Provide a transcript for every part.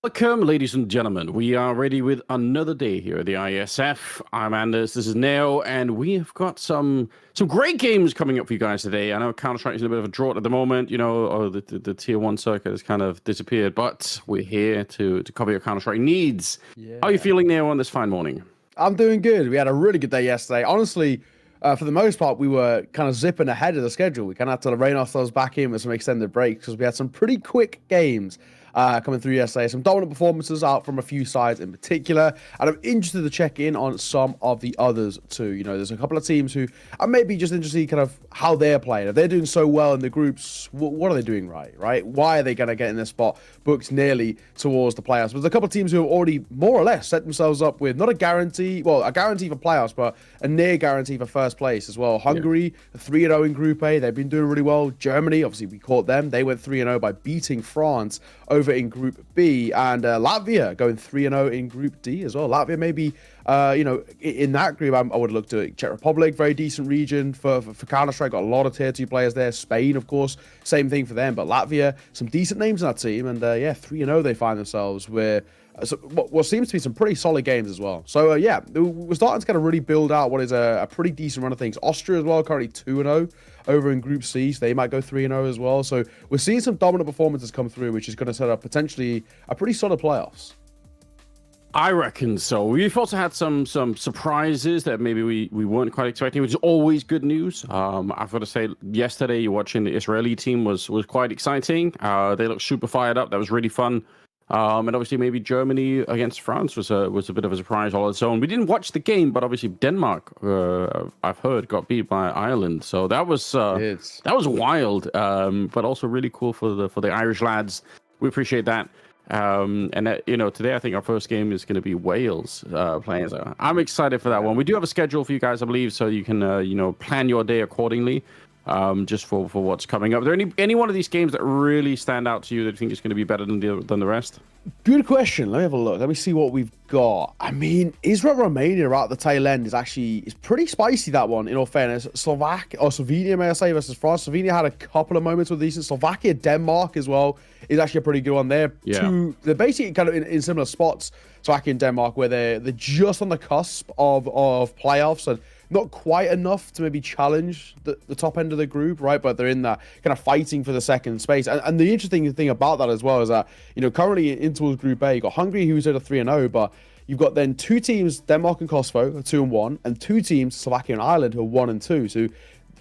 Welcome, ladies and gentlemen. We are ready with another day here at the IESF. I'm Anders, this is Neo, and we have got some great games coming up for you guys today. I know Counter-Strike is in a bit of a drought at the moment, the Tier 1 circuit has kind of disappeared, but we're here to cover your Counter-Strike needs. Yeah. How are you feeling, Neo, on this fine morning? I'm doing good. We had a really good day yesterday. Honestly, for the most part, we were kind of zipping ahead of the schedule. We kind of had to rein ourselves back in with some extended breaks because we had some pretty quick games coming through yesterday. Some dominant performances out from a few sides in particular, and I'm interested to check in on some of the others too. There's a couple of teams who I may be just interested in kind of how they're playing. If they're doing so well in the groups, what are they doing right? Why are they going to get in this spot booked nearly towards the playoffs? But there's a couple of teams who have already more or less set themselves up with not a guarantee, well, a guarantee for playoffs, but a near guarantee for first place as well. Hungary, 3-0 in Group A. They've been doing really well. Germany, obviously, we caught them. They went 3-0 by beating France over in Group B, and Latvia going 3-0 in Group D as well. Latvia maybe, in that group, I would look to Czech Republic, very decent region for Counter-Strike, got a lot of Tier 2 players there. Spain, of course, same thing for them, but Latvia, some decent names in that team, and 3-0 they find themselves with what seems to be some pretty solid games as well. So, we're starting to kind of really build out what is a pretty decent run of things. Austria as well, currently 2-0 over in Group C, so they might go 3-0 as well. So we're seeing some dominant performances come through, which is going to set up potentially a pretty solid playoffs. I reckon so. We've also had some surprises that maybe we weren't quite expecting, which is always good news. I've got to say, yesterday watching the Israeli team was quite exciting. They looked super fired up. That was really fun. And obviously maybe Germany against France was a bit of a surprise all on its own. We didn't watch the game, but obviously Denmark, I've heard, got beat by Ireland. So that was wild, but also really cool for the Irish lads. We appreciate that. Today I think our first game is going to be Wales playing. So I'm excited for that one. We do have a schedule for you guys, I believe, so you can plan your day accordingly. Just for what's coming up. Are there any one of these games that really stand out to you that you think is going to be better than the rest? Good question. Let me have a look. Let me see what we've got. I mean, Israel Romania right at the tail end is pretty spicy, that one, in all fairness. Slovenia, may I say, versus France. Slovenia had a couple of moments with decent. Slovakia, Denmark as well is actually a pretty good one there. Yeah. They're basically kind of in similar spots, Slovakia and Denmark, where they're just on the cusp of playoffs and not quite enough to maybe challenge the top end of the group, right? But they're in that kind of fighting for the second space. And the interesting thing about that as well is that, currently in towards Group A, you've got Hungary, who's at a 3-0, but you've got then two teams, Denmark and Kosovo, are 2-1, and two teams, Slovakia and Ireland, who are 1-2. So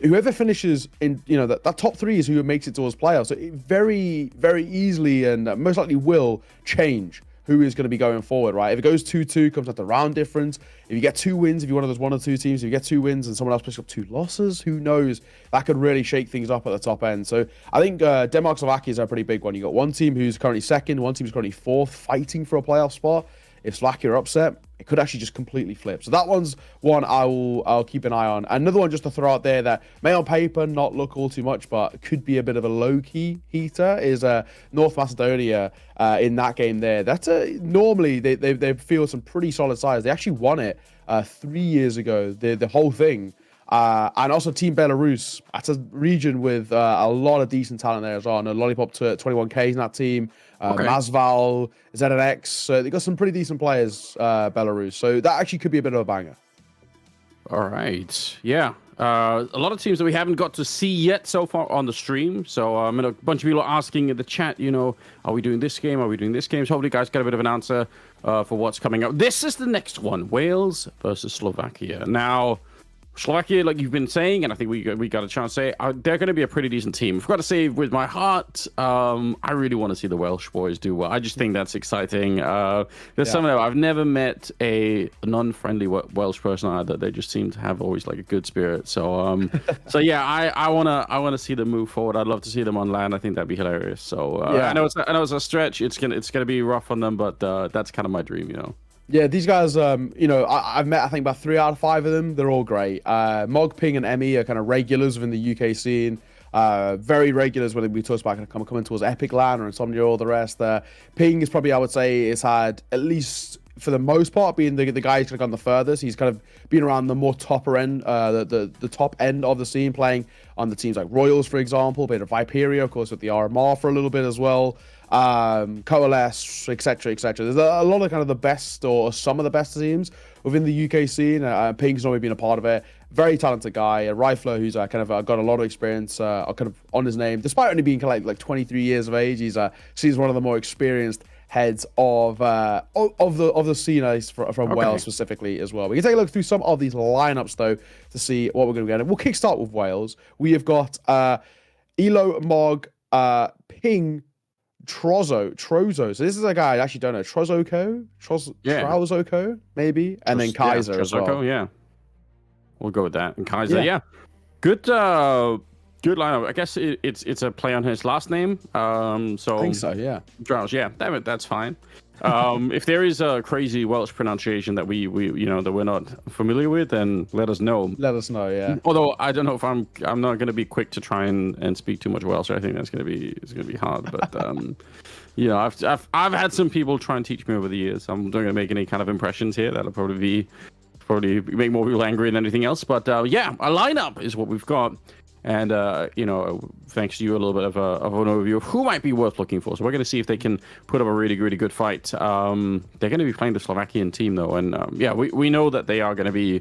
whoever finishes in, that top three is who makes it towards playoffs. So it very, very easily and most likely will change who is going to be going forward, right? If it goes 2-2, comes out the round difference. If you get 2 wins, if you're one of those 1 or 2 teams, if you get 2 wins and someone else picks up 2 losses, who knows? That could really shake things up at the top end. So I think Denmark-Slovakia is a pretty big one. You got one team who's currently second, one team who's currently fourth, fighting for a playoff spot. If Slovakia are upset, it could actually just completely flip. So that one's one I'll keep an eye on. Another one just to throw out there that may on paper not look all too much, but could be a bit of a low-key heater is North Macedonia in that game there. That's normally they feel some pretty solid size. They actually won it 3 years ago, the whole thing. And also Team Belarus. That's a region with a lot of decent talent there as well. And Lollipop to 21K in that team. Masval, ZNX. They've got some pretty decent players, Belarus. So that actually could be a bit of a banger. All right. Yeah. A lot of teams that we haven't got to see yet so far on the stream. So a bunch of people are asking in the chat, are we doing this game? Are we doing this game? So hopefully you guys got a bit of an answer for what's coming up. This is the next one. Wales versus Slovakia. Now, Slovakia, like you've been saying, and I think we got a chance to say, they're going to be a pretty decent team. I've got to say, with my heart, I really want to see the Welsh boys do well. I just think that's exciting. There's some of them. I've never met a non-friendly Welsh person either. They just seem to have always like a good spirit. So, I wanna see them move forward. I'd love to see them on land. I think that'd be hilarious. So, I know it's a stretch. It's gonna be rough on them, but that's kind of my dream, Yeah, these guys, I've met, I think, about 3 out of 5 of them. They're all great. Mog, Ping, and Emmy are kind of regulars within the UK scene. Very regulars when we talk about kind of coming towards Epic Land or Insomnia or all the rest. Ping is probably, I would say, has had, at least for the most part, being the guy who's kind of gone the furthest. He's kind of been around the more topper end, the top end of the scene, playing on the teams like Royals, for example, bit of Viperia, of course, with the RMR for a little bit as well. Coalesce, etc., etc. There's a lot of kind of the best or some of the best teams within the UK scene. Pink's always been a part of it. Very talented guy, a rifler who's kind of got a lot of experience kind of on his name, despite only being kind of like 23 years of age. He's one of the more experienced heads of the scene from Wales specifically as well. We can take a look through some of these lineups though to see what we're going to get. We'll kickstart with Wales. We have got Elo, Mog, Ping, Trozo. So this is a guy I actually don't know. Trozoko, maybe, and then Kaiser as well. Yeah, we'll go with that. And Kaiser, yeah. Good lineup. I guess it's a play on his last name. So I think so, yeah. Drowse, yeah, that's fine. If there is a crazy Welsh pronunciation that we that we're not familiar with, then let us know. Let us know, yeah. Although I don't know if I'm not going to be quick to try and speak too much Welsh. I think it's going to be hard. But I've had some people try and teach me over the years. I'm not going to make any kind of impressions here. That'll probably make more people angry than anything else. But a lineup is what we've got. And, thanks to you, a little bit of an overview of who might be worth looking for. So we're going to see if they can put up a really, really good fight. They're going to be playing the Slovakian team, though. And, we know that they're going to be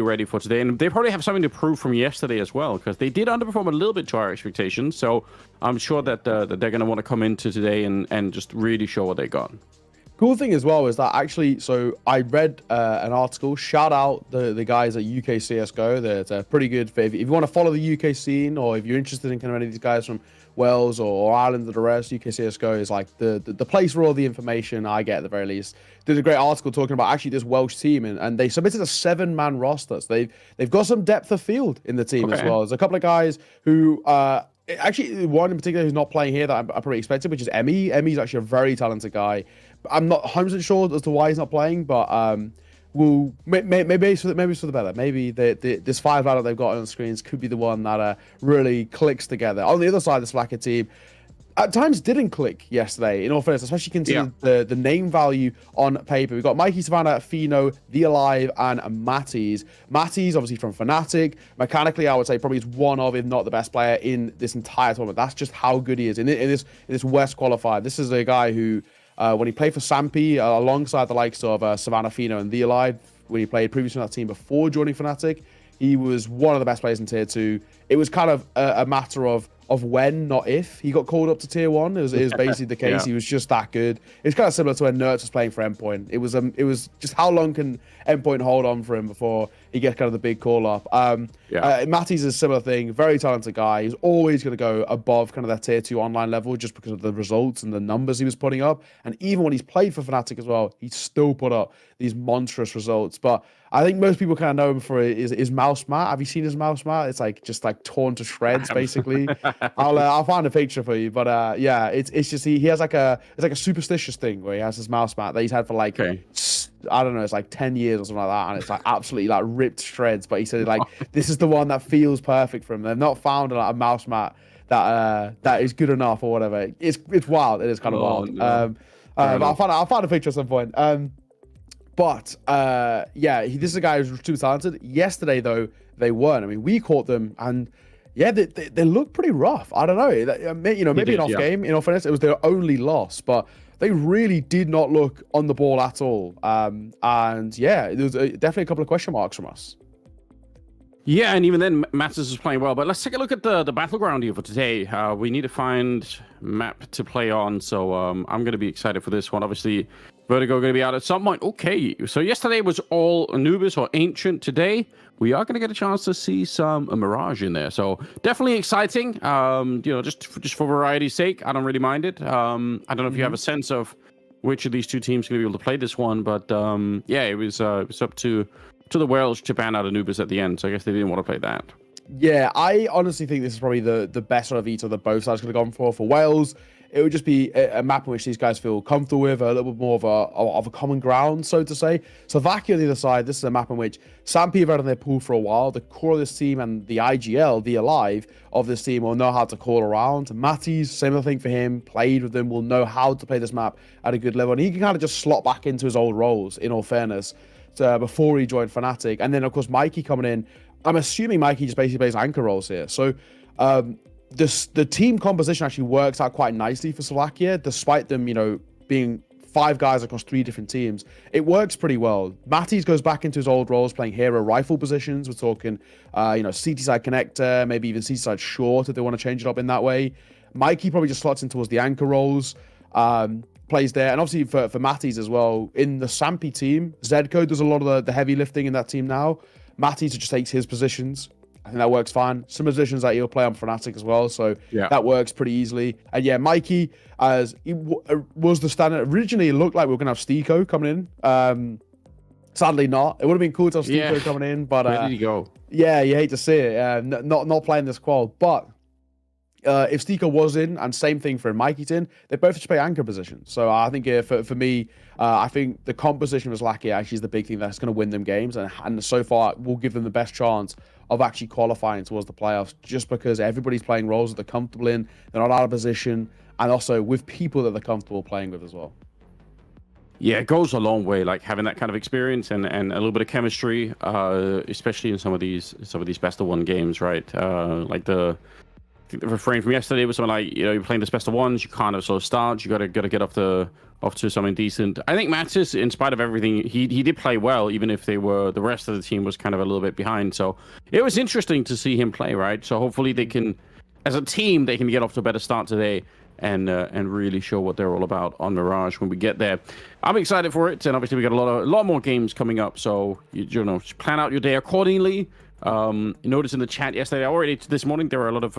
ready for today. And they probably have something to prove from yesterday as well, because they did underperform a little bit to our expectations. So I'm sure that they're going to want to come into today and just really show what they got. Cool thing as well is that actually, so I read an article. Shout out the guys at UK CSGO. They're pretty good. If you want to follow the UK scene, or if you're interested in kind of any of these guys from Wales or Ireland or the rest, UK CSGO is like the place for all the information I get at the very least. Did a great article talking about actually this Welsh team, and they submitted a 7-man roster. So they've got some depth of field in the team as well. There's a couple of guys who actually one in particular who's not playing here that I'm pretty expected, which is Emmy. Emmy's actually a very talented guy. I'm not 100% sure as to why he's not playing, but maybe it's for the better. Maybe this 5 ladder they've got on the screens could be the one that really clicks together. On the other side, the Slovakia team at times didn't click yesterday, in all fairness, especially considering the name value on paper. We've got Mikey, Savannah, Fino, The Alive, and Matties. Matties, obviously from Fnatic. Mechanically, I would say probably is one of, if not the best player in this entire tournament. That's just how good he is. In this West qualifier, this is a guy who, when he played for Sampi, alongside the likes of Savannah, Fino, and The Alive, when he played previously on that team before joining Fnatic, he was one of the best players in Tier 2. It was kind of a matter of when, not if, he got called up to Tier 1. It was basically the case. He was just that good. It's kind of similar to when Nerds was playing for Endpoint. It was just how long can Endpoint hold on for him before he gets kind of the big call up. Matty's is a similar thing. Very talented guy. He's always going to go above kind of that Tier 2 online level just because of the results and the numbers he was putting up. And even when he's played for Fnatic as well, he still put up these monstrous results. But I think most people kind of know him for his mouse mat. Have you seen his mouse mat? It's like just like torn to shreds, basically. I'll find a picture for you. But it's just he has like a superstitious thing where he has his mouse mat that he's had for like I don't know, it's like 10 years or something like that, and it's like absolutely like ripped shreds. But he said like this is the one that feels perfect for him. They've not found like a mouse mat that is good enough or whatever. It's wild. It is kind of wild. No. But I'll find a picture at some point. This is a guy who's too talented. Yesterday, though, they weren't. I mean, we caught them, and they look pretty rough. I don't know. Maybe an off game. In all fairness, it was their only loss, but they really did not look on the ball at all. There was definitely a couple of question marks from us. Yeah, and even then, Mattis is playing well. But let's take a look at the battleground here for today. We need to find map to play on, so I'm going to be excited for this one. Obviously, Vertigo going to be out at some point. Okay, so yesterday was all Anubis or Ancient. Today, we are going to get a chance to see some Mirage in there. So definitely exciting. Just for variety's sake, I don't really mind it. I don't know if you have a sense of which of these two teams are going to be able to play this one, but it was up to the Welsh to ban out Anubis at the end, so I guess they didn't want to play that. Yeah, I honestly think this is probably the best sort of veto that both sides could have gone for. For Wales, it would just be a map in which these guys feel comfortable with, a little bit more of a common ground, so to say. Slovakia on the other side, this is a map in which Sampi have had on their pool for a while. The core of this team and the IGL, the Alive of this team, will know how to call around. Matty's, similar thing for him, played with them, will know how to play this map at a good level. And he can kind of just slot back into his old roles, in all fairness, before he joined Fnatic. And then, of course, Mikey coming in. I'm assuming Mikey just basically plays anchor roles here. So the team composition actually works out quite nicely for Slovakia, despite them, being 5 guys across 3 different teams. It works pretty well. Mattis goes back into his old roles, playing hero rifle positions. We're talking, CT side connector, maybe even CT side short if they want to change it up in that way. Mikey probably just slots in towards the anchor roles, plays there. And obviously for Mattis as well, in the Sampi team, Zedko does a lot of the heavy lifting in that team now. Mattis just takes his positions. I think that works fine. Some positions that he'll play on Fnatic as well, so that works pretty easily. And yeah, Mikey, as he was the standard. Originally, it looked like we were going to have Stiko coming in. Sadly not. It would have been cool to have Stiko coming in, but where did he go? Yeah, you hate to see it. Not playing this qual, but if Stiko was in, and same thing for Mikey's in, they both just play anchor positions. So I think for me, I think the composition of Slovakia actually is the big thing that's going to win them games, and so far will give them the best chance of actually qualifying towards the playoffs, just because everybody's playing roles that they're comfortable in, they're not out of position, and also with people that they're comfortable playing with as well. Yeah, it goes a long way, like having that kind of experience and a little bit of chemistry, especially in some of these best of 1 games, right? Like the refrain from yesterday was something like, you're playing this best of 1s, you can't have slow starts, you gotta get off to something decent. I think Mattis, in spite of everything, he did play well, even if the rest of the team was kind of a little bit behind. So it was interesting to see him play, right? So hopefully they can, as a team, they can get off to a better start today and really show what they're all about on Mirage when we get there. I'm excited for it, and obviously we got a lot more games coming up, so plan out your day accordingly. You noticed in the chat yesterday, already this morning, there were a lot of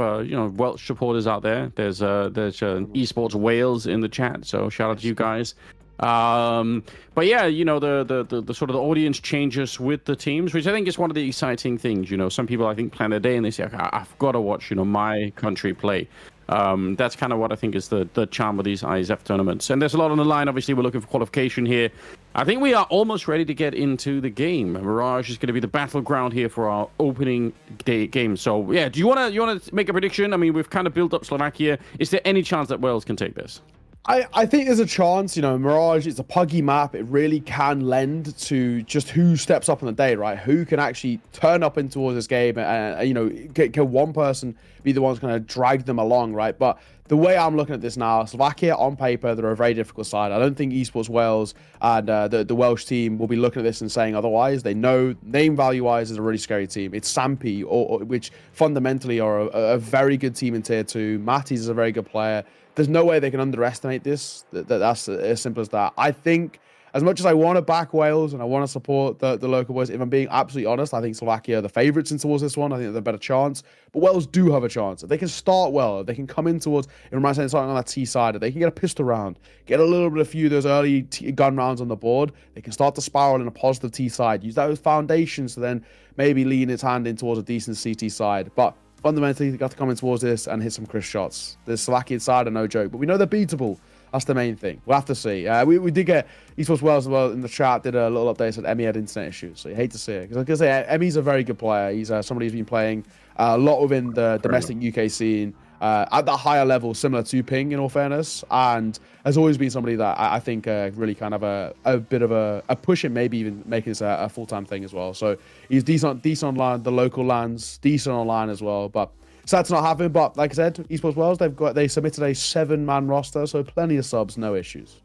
Welsh supporters out there. There's Esports Wales in the chat, so shout out to you guys. But yeah, the sort of the audience changes with the teams, which I think is one of the exciting things. Some people I think plan a day and they say, okay, I've got to watch my country play. That's kind of what I think is the charm of these IESF tournaments. And there's a lot on the line. Obviously, we're looking for qualification here. I think we are almost ready to get into the game. Mirage is going to be the battleground here for our opening day game. So yeah, do you want to make a prediction? I mean, we've kind of built up Slovakia. Is there any chance that Wales can take this? I think there's a chance. Mirage, it's a puggy map. It really can lend to just who steps up on the day, right? Who can actually turn up in towards this game, and can one person be the one's going to drag them along, right? But the way I'm looking at this now, Slovakia on paper, they're a very difficult side. I don't think Esports Wales and the Welsh team will be looking at this and saying otherwise. They know name value-wise is a really scary team. It's Sampi, which fundamentally are a very good team in Tier 2. Mattis is a very good player. There's no way they can underestimate this. That's as simple as that. I think, as much as I want to back Wales and I want to support the local boys, if I'm being absolutely honest, I think Slovakia are the favourites in towards this one. I think they're a better chance. But Wales do have a chance. If they can start well, if they can come in towards, if I'm starting on that T side, if they can get a pistol round, get a little bit of few of those early gun rounds on the board, they can start to spiral in a positive T side. Use those foundations to then maybe lean its hand in towards a decent CT side. But fundamentally, they got to come in towards this and hit some crisp shots. The Slovakian side are no joke, but we know they're beatable. That's the main thing. We'll have to see. We did get Esports Wales as well in the chat, did a little update, said Emmy had internet issues, so you hate to see it. Because like I say, Emmy's a very good player. He's somebody who's been playing a lot within the domestic UK scene at that higher level, similar to Ping, in all fairness, and has always been somebody that I think really kind of a bit of a push, and maybe even making this a full-time thing as well. So he's decent online, the local lands, decent online as well, but sad to not have him. But like I said, Esports Wales, they submitted a 7-man roster, so plenty of subs, no issues.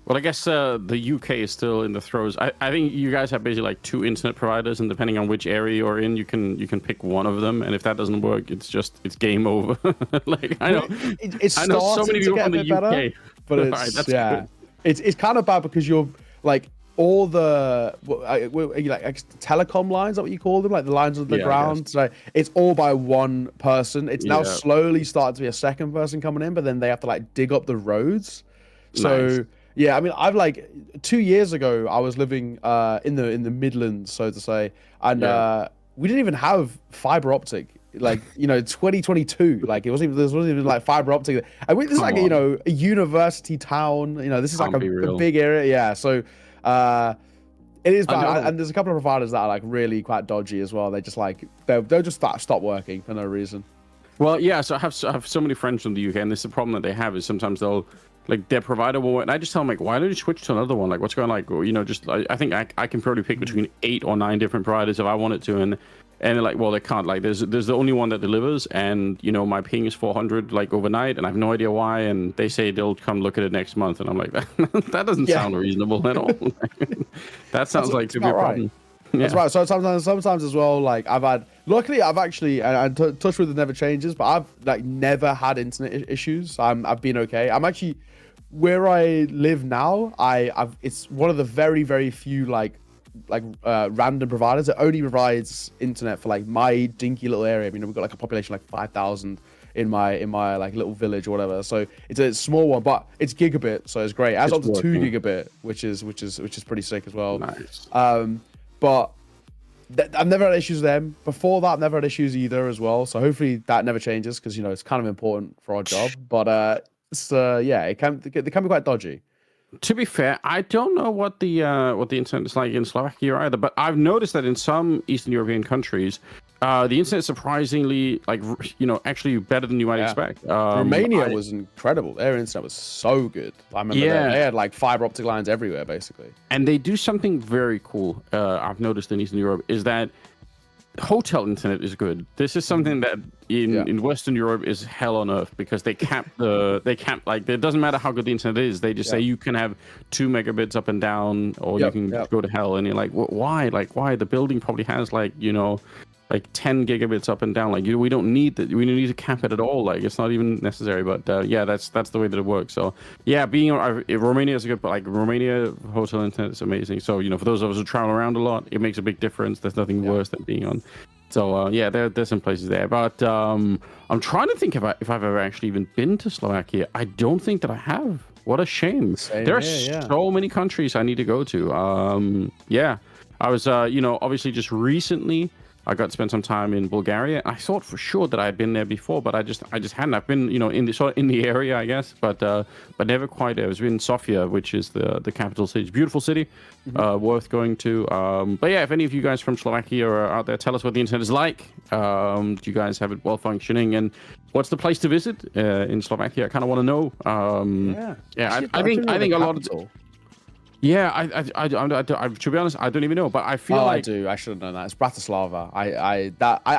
Well, I guess the UK is still in the throes. I think you guys have basically like 2 internet providers, and depending on which area you're in, you can pick one of them. And if that doesn't work, it's game over. Like I know so many people from the UK, better, but it's it's kind of bad because you're like all the telecom lines, is that what you call them? Like the lines on the ground. So it's all by one person. It's now slowly starting to be a second person coming in, but then they have to like dig up the roads. So. Nice. Yeah, I mean, I've 2 years ago, I was living in the Midlands, so to say, and we didn't even have fiber optic. 2022, there wasn't even like fiber optic. And this is like a university town. This is like a big area. Yeah, so it is bad. And there's a couple of providers that are like really quite dodgy as well. They just they'll just stop working for no reason. Well, yeah. So I have so many friends from the UK, and this is the problem that they have is sometimes they'll. Like their provider will, and I just tell them like, why don't you switch to another one? Like, what's going on? Like, I think I can probably pick between 8 or 9 different providers if I wanted to, and And they're like, well, they can't. Like, there's the only one that delivers, and you know, my ping is 400 like overnight, and I have no idea why. And they say they'll come look at it next month, and I'm like, that doesn't sound reasonable at all. That sounds like to be a problem. Yeah. That's right. So sometimes as well, like luckily I've actually, and touch with it never changes, but I've like never had internet issues. I've been okay. I'm actually where I live now. It's one of the very, very few like random providers that only provides internet for like my dinky little area. I mean, we've got like a population like 5,000 in my like little village or whatever. So it's a small one, but it's gigabit, so it's great. As up to 2 gigabit, which is pretty sick as well. Nice. But I've never had issues with them. Before that, I've never had issues either as well. So hopefully that never changes, because you know it's kind of important for our job. But yeah, they can be quite dodgy. To be fair, I don't know what the internet is like in Slovakia either, but I've noticed that in some Eastern European countries, the internet is surprisingly, like, you know, actually better than you might expect. Romania was incredible. Their internet was so good. I remember they had like fiber optic lines everywhere, basically. And they do something very cool. I've noticed in Eastern Europe is that hotel internet is good. This is something that in Western Europe is hell on earth, because they cap like, it doesn't matter how good the internet is. They just say you can have 2 megabits up and down, or you can go to hell. And you're like, why? Like, why? The building probably has like, you know, like 10 gigabits up and down. Like, we don't need that. We don't need to cap it at all. Like, it's not even necessary. But yeah, that's the way that it works. So yeah, Romania is good, but like Romania hotel internet is amazing. So, you know, for those of us who travel around a lot, it makes a big difference. There's nothing worse than being on. So yeah, there's some places there. But I'm trying to think if I've ever actually even been to Slovakia. I don't think that I have. What a shame. There are so many countries I need to go to. Yeah, I was you know, obviously just recently I got to spend some time in Bulgaria. I thought for sure that I had been there before, but I just hadn't. I've been, you know, in the area, I guess, but never quite there. I was in Sofia, which is the capital city. It's a beautiful city, worth going to. But yeah, if any of you guys from Slovakia are out there, tell us what the internet is like. Do you guys have it well functioning, and what's the place to visit in Slovakia? I kind of want to know. I think a lot of. Yeah, I to be honest, I don't even know, but I feel like I do. I should have known that. It's Bratislava. I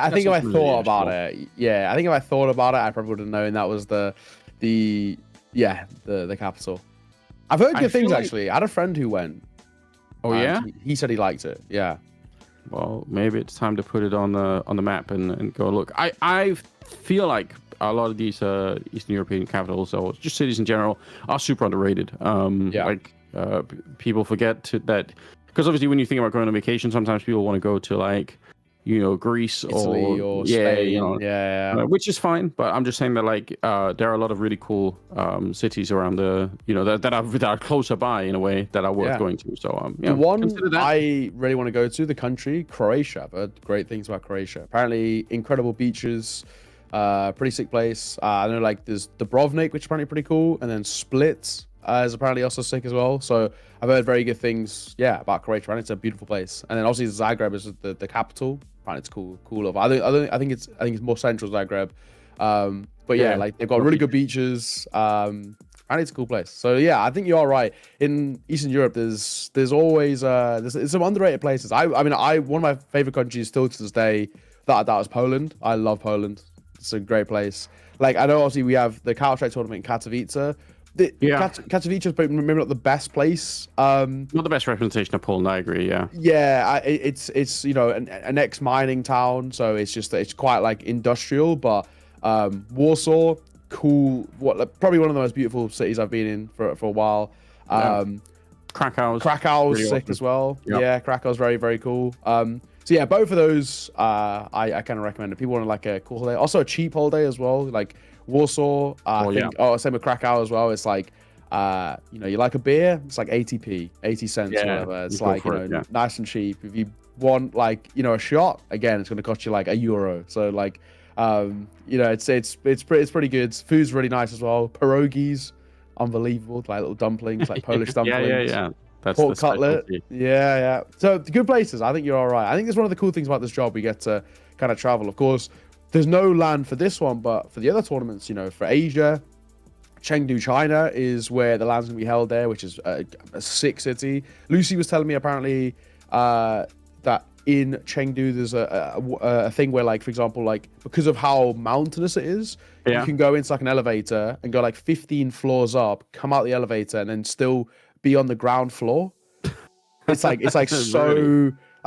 think if I thought about it, I think if I thought about it, I probably would have known that was the capital. I've heard good things actually. I had a friend who went. Oh yeah, he said he liked it. Yeah. Well, maybe it's time to put it on the map and go look. I feel like a lot of these Eastern European capitals, or just cities in general, are super underrated. Like. People forget that, because obviously when you think about going on vacation, sometimes people want to go to like, you know, Greece, Italy, or Spain, you know, which is fine. But I'm just saying that like there are a lot of really cool cities around the, you know, that are closer by in a way that are worth going to. So the one I really want to go to, the country Croatia. I've heard great things about Croatia. Apparently incredible beaches, pretty sick place. I know like there's Dubrovnik, which is apparently pretty cool, and then Split is apparently also sick as well. So I've heard very good things, about Croatia, and it's a beautiful place. And then obviously Zagreb is the capital. And it's cool. I think it's more central Zagreb. But like they've got really good beaches. And it's a cool place. So yeah, I think you are right. In Eastern Europe, there's always there's some underrated places. I mean, one of my favorite countries still to this day that was Poland. I love Poland. It's a great place. Like I know obviously we have the Counter-Strike tournament in Katowice. Katowice is maybe not the best place. Not the best representation of Poland, I agree. It's you know an ex-mining town, so it's quite like industrial. But Warsaw, cool. Probably one of the most beautiful cities I've been in for a while. Krakow's really sick awesome as well. Yeah, Krakow's very, very cool. So yeah, both of those I kind of recommend. If people want like a cool holiday, also a cheap holiday as well, like Warsaw, same with Krakow as well. It's like, you know, you like a beer, it's like 80 cents or whatever. It's like, you know, nice and cheap. If you want like, you know, a shot, again, it's going to cost you like €1. So like, you know, it's pretty good. Food's really nice as well. Pierogies, unbelievable, like little dumplings, like Polish dumplings. That's pork cutlet. Yeah. So the good places. I think you're all right. I think it's one of the cool things about this job. We get to kind of travel. Of course, there's no land for this one, but for the other tournaments, you know, for Asia, Chengdu, China is where the land's going to be held there, which is a sick city. Lucy was telling me apparently that in Chengdu, there's a thing where, like, for example, like, because of how mountainous it is, you can go into like an elevator and go like 15 floors up, come out the elevator, and then still be on the ground floor. It's like Really?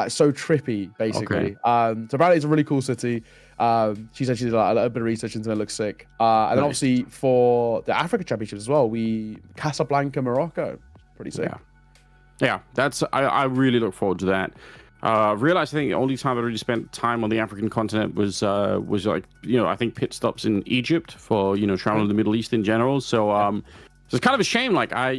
so trippy, basically. So apparently it's a really cool city. She said she did like, a little bit of research into it. It looks sick. And then obviously for the Africa Championships as well, Casablanca, Morocco, pretty sick. Yeah, I really look forward to that. Realized I think the only time I really spent time on the African continent was like, I think pit stops in Egypt for traveling to the Middle East in general. So so it's kind of a shame. Like I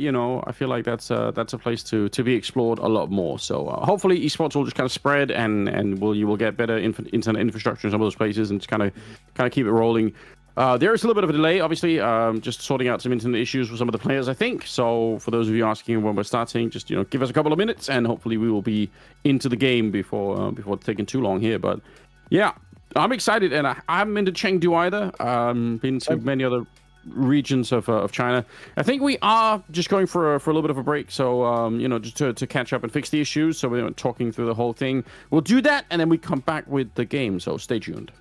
feel like that's a place to be explored a lot more. So hopefully esports will just kind of spread and you will get better internet infrastructure in some of those places and just kind of keep it rolling. There is a little bit of a delay, obviously, just sorting out some internet issues with some of the players, I think. So for those of you asking when we're starting, just give us a couple of minutes and hopefully we will be into the game before taking too long here. But yeah, I'm excited, and I haven't been to Chengdu either. Been to many other regions of China. I think we are just going for a little bit of a break, so just to catch up and fix the issues, so we're talking through the whole thing. We'll do that and then we come back with the game, so stay tuned.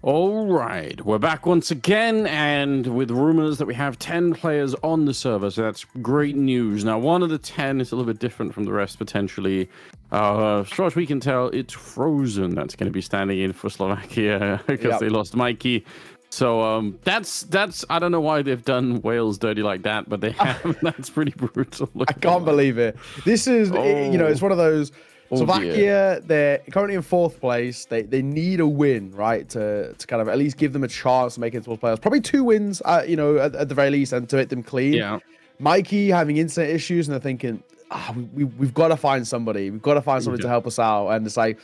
All right, we're back once again, and with rumors that we have 10 players on the server, so that's great news. Now, one of the 10 is a little bit different from the rest, potentially. As far as we can tell, it's Frozen that's going to be standing in for Slovakia because they lost Mikey. So that's I don't know why they've done Wales dirty like that, but they have. That's pretty brutal. I can't believe it. This is, it's one of those. Slovakia, they're currently in 4th place. They need a win, right, to kind of at least give them a chance to make it to the playoffs. Probably 2 wins, at the very least, and to make them clean. Yeah. Mikey having internet issues, and they're thinking, we've got to find somebody. We've got to find somebody to help us out. And it's like,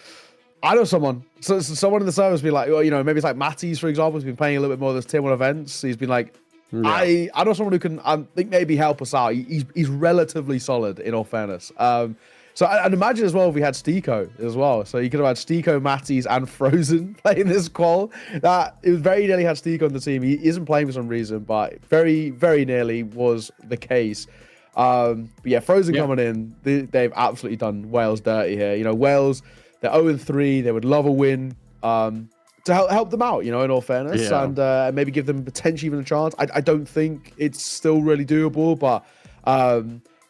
I know someone. So someone in the service be like, well, maybe it's like Matty's, for example, who's been playing a little bit more of those Tier 1 events. He's been like, I know someone who can, I think, maybe help us out. He's relatively solid, in all fairness. So I'd imagine as well if we had Stiko as well. So you could have had Stiko, Matties, and Frozen playing this qual. That it was very nearly had Stiko on the team. He isn't playing for some reason, but very, very nearly was the case. But yeah, Frozen coming in, they've absolutely done Wales dirty here. Wales, they're 0-3. They would love a win to help them out, in all fairness, and maybe give them potentially even a chance. I don't think it's still really doable, but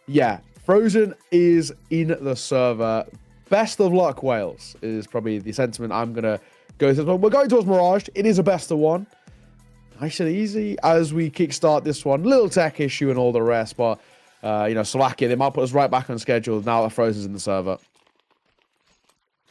yeah. Frozen is in the server. Best of luck, Wales, is probably the sentiment I'm going to go to. We're going towards Mirage. It is a best of 1. Nice and easy as we kickstart this one. Little tech issue and all the rest, but, Slovakia, they might put us right back on schedule now that Frozen's in the server.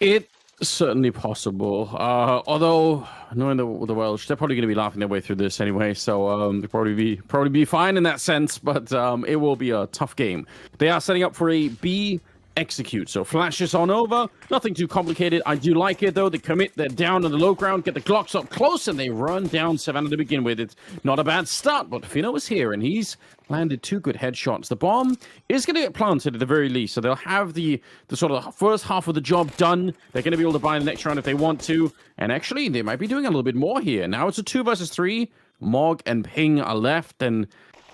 It's certainly possible. Although, knowing the Welsh, they're probably going to be laughing their way through this anyway, so they'll probably be fine in that sense, but it will be a tough game. They are setting up for a B execute, so flashes on over, nothing too complicated. I do like it though. They commit, they're down on the low ground, get the Glocks up close, and they run down Savannah to begin with. It's not a bad start, but Fino is here, and he's landed 2 good headshots. The bomb is going to get planted at the very least, so they'll have the sort of first half of the job done. They're going to be able to buy the next round if they want to, and actually they might be doing a little bit more here. Now it's a 2 versus 3. Mog and Ping are left, and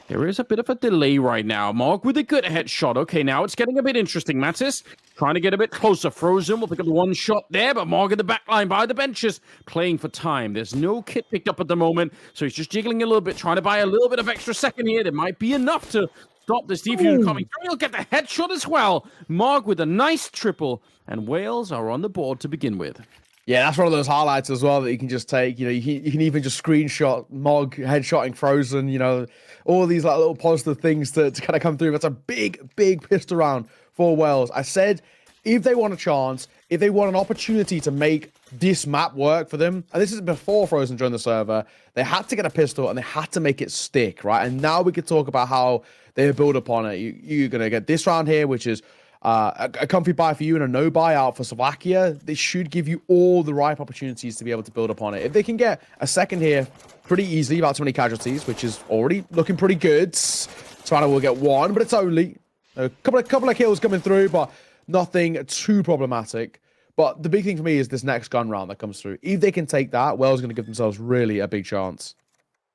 there is a bit of a delay right now. Mog with a good headshot. Okay, now it's getting a bit interesting. Mattis trying to get a bit closer. Frozen will pick up the 1 shot there, but Mog in the back line by the benches, playing for time. There's no kit picked up at the moment, so he's just jiggling a little bit, trying to buy a little bit of extra second here. There might be enough to stop this defusion coming through. He'll get the headshot as well. Mog with a nice triple, and Wales are on the board to begin with. Yeah, that's one of those highlights as well that you can just take. You can even just screenshot Mog headshotting Frozen. All these like little positive things to kind of come through. That's a big pistol round for Wales. I said if they want a chance, if they want an opportunity to make this map work for them, and this is before Frozen joined the server, they had to get a pistol and they had to make it stick, right? And now we could talk about how they build upon it. You're gonna get this round here, which is a comfy buy for you and a no buy out for Slovakia. They should give you all the right opportunities to be able to build upon it. If they can get a second here pretty easily, about 20 casualties, which is already looking pretty good. Savannah will get 1, but it's only a couple of kills coming through, but nothing too problematic. But the big thing for me is this next gun round that comes through. If they can take that, Wales going to give themselves really a big chance.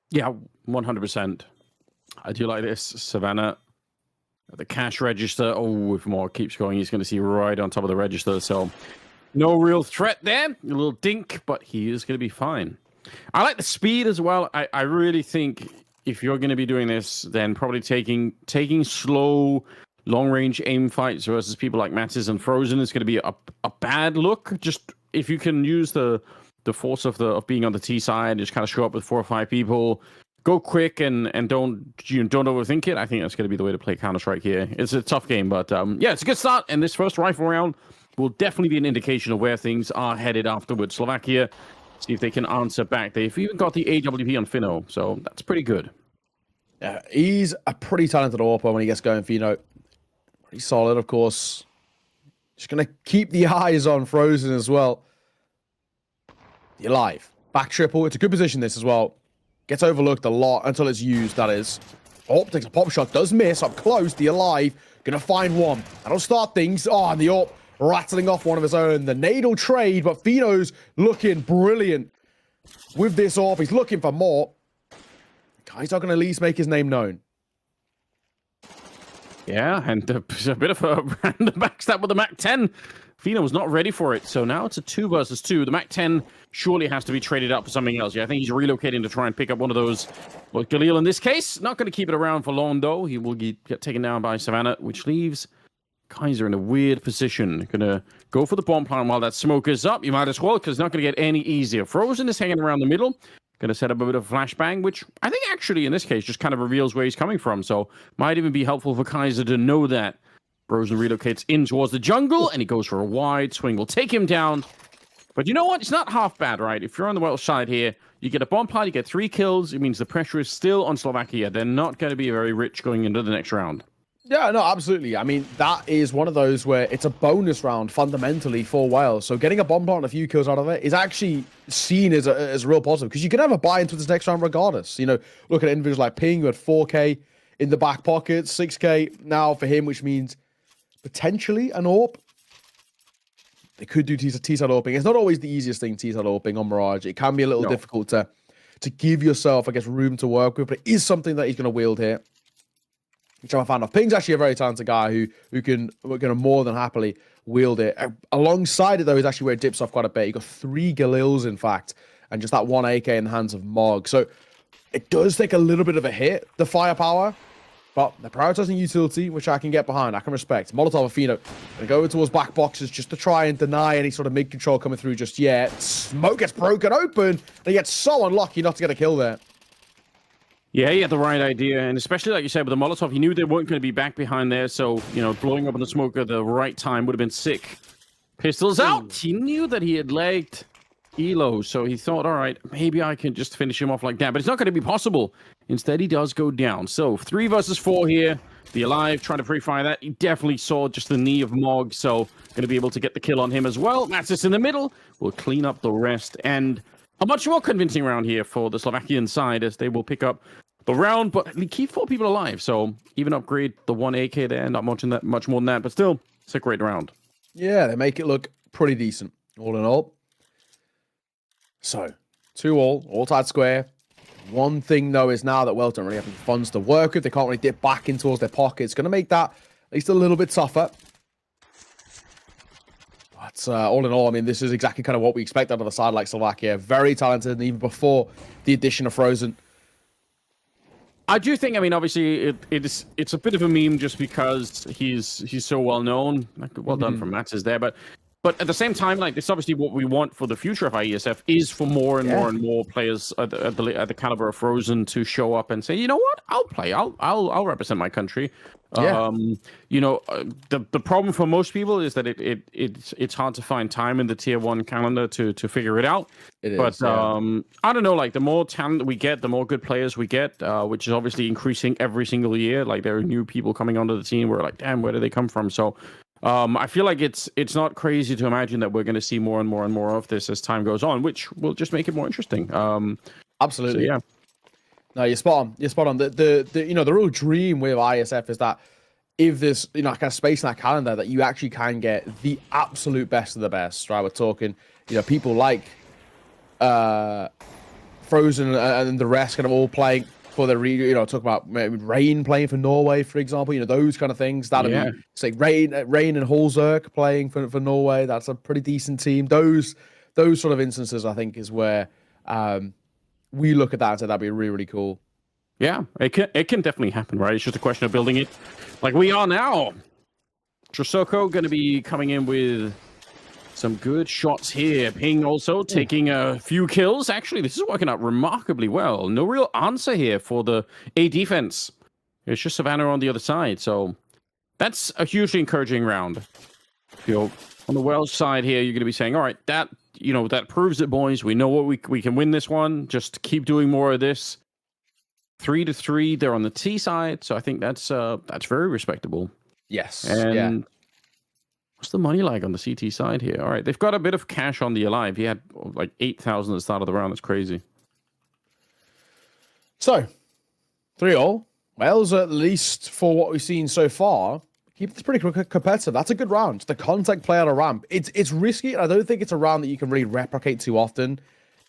Yeah, 100%. I do like this. Savannah, the cash register. Oh, if Moore keeps going, he's going to see right on top of the register. So no real threat there. A little dink, but he is going to be fine. I like the speed as well. I really think if you're going to be doing this, then probably taking slow, long-range aim fights versus people like Mattis and Frozen is going to be a bad look. Just if you can use the force of being on the T side, just kind of show up with 4 or 5 people, go quick and don't overthink it. I think that's going to be the way to play Counter-Strike here. It's a tough game, but yeah, it's a good start. And this first rifle round will definitely be an indication of where things are headed afterwards. Slovakia, see if they can answer back. They've even got the AWP on Fino, so that's pretty good. Yeah, he's a pretty talented AWP when he gets going. Fino, pretty solid, of course. Just going to keep the eyes on Frozen as well. You're live. Back triple. It's a good position, this as well. Gets overlooked a lot until it's used, that is. Oh, takes a pop shot. Does miss. Up close. The Alive. Going to find one. That'll start things. Oh, and the AWP rattling off one of his own. The Nadal trade, but Fino's looking brilliant with this AWP. He's looking for more. Guy's not going to at least make his name known. Yeah, and a bit of a random backstab with the MAC-10. Fina was not ready for it, so now it's a 2 versus 2. The MAC-10 surely has to be traded out for something else. Yeah, I think he's relocating to try and pick up one of those. Well, Galil in this case, not going to keep it around for long, though. He will get taken down by Savannah, which leaves Kaiser in a weird position. Gonna go for the bomb plant while that smoke is up. You might as well, because it's not going to get any easier. Frozen is hanging around the middle. Gonna set up a bit of flashbang, which I think actually in this case just kind of reveals where he's coming from. So might even be helpful for Kaiser to know that. Frozen relocates in towards the jungle, and he goes for a wide swing. Will take him down. But you know what? It's not half bad, right? If you're on the Welsh side here, you get a bomb plant, you get 3 kills. It means the pressure is still on Slovakia. They're not going to be very rich going into the next round. Yeah, no, absolutely. I mean, that is one of those where it's a bonus round fundamentally for Wales. So getting a bomb plant and a few kills out of it is actually seen as a real positive, because you can have a buy into this next round regardless. You know, look at individuals like Ping, who had 4K in the back pocket, 6K now for him, which means potentially an AWP. They could do T-side AWPing. It's not always the easiest thing, T-side AWPing on Mirage. It can be a little difficult to give yourself, I guess, room to work with, but it is something that he's going to wield here, which I'm a fan of. Ping's actually a very talented guy who can more than happily wield it. Alongside it, though, is actually where it dips off quite a bit. You got 3 Galils, in fact, and just that 1 AK in the hands of Mog. So it does take a little bit of a hit, the firepower, but they're prioritizing utility, which I can get behind. I can respect. Molotov and Fino going to go towards back boxes just to try and deny any sort of mid-control coming through just yet. Smoke gets broken open, and he gets so unlucky not to get a kill there. Yeah, he had the right idea, and especially like you said with the Molotov, he knew they weren't going to be back behind there, so, you know, blowing up in the smoke at the right time would have been sick. Pistols out! He knew that he had lagged Elo, so he thought, all right, maybe I can just finish him off like that, but it's not going to be possible. Instead, he does go down. So 3 versus 4 here. The Alive trying to pre-fire that. He definitely saw just the knee of Mog, so going to be able to get the kill on him as well. Matsis in the middle will clean up the rest, and a much more convincing round here for the Slovakian side, as they will pick up the round, but keep 4 people alive, so even upgrade the 1 AK there, not much more than that, but still, it's a great round. Yeah, they make it look pretty decent, all in all. So, 2 all tied square. One thing, though, is now that Wales don't really have any funds to work with, they can't really dip back in towards their pockets. It's going to make that at least a little bit tougher. But all in all, I mean, this is exactly kind of what we expect out of a side like Slovakia. Very talented, and even before the addition of Frozen. I do think, I mean, obviously, it's a bit of a meme just because he's so well known. Well done from Mats is there, but at the same time, like, it's obviously what we want for the future of IESF is for more and more and more players at the caliber of Frozen to show up and say, you know what, I'll play, I'll represent my country. Yeah. You know, the problem for most people is that it's hard to find time in the tier 1 calendar to figure it out. It but is, yeah. I don't know, like, the more talent we get, the more good players we get, which is obviously increasing every single year. Like, there are new people coming onto the team. We're like, damn, where do they come from? So I feel like it's not crazy to imagine that we're going to see more and more and more of this as time goes on, which will just make it more interesting. Absolutely. So, yeah. No, you're spot on. You're spot on. The you know, the real dream with ISF is that if there's, you know, kind of space in that calendar, that you actually can get the absolute best of the best, right? We're talking, you know, people like Frozen and the rest kind of all playing for the region. You know, talk about maybe Rain playing for Norway, for example. You know, those kind of things. That'd be, say, Rain and Holzerk playing for Norway. That's a pretty decent team. Those sort of instances, I think, is where we look at that and say that'd be really, really cool. Yeah, it can definitely happen, right? It's just a question of building it like we are now. Tresoko going to be coming in with some good shots here. Ping also taking a few kills. Actually, this is working out remarkably well. No real answer here for the A defense. It's just Savannah on the other side. So that's a hugely encouraging round. You know, on the Welsh side here, you're going to be saying, all right, that proves it, boys. We know what we can win this one. Just keep doing more of this. 3-3, they're on the T side, so I think that's very respectable. Yes. And what's the money like on the CT side here? All right, they've got a bit of cash on the Alive. He had like 8,000 at the start of the round. That's crazy. So, 3-all. Wales, at least for what we've seen so far, keep this pretty competitive. That's a good round. The contact play on a ramp. It's risky, and I don't think it's a round that you can really replicate too often.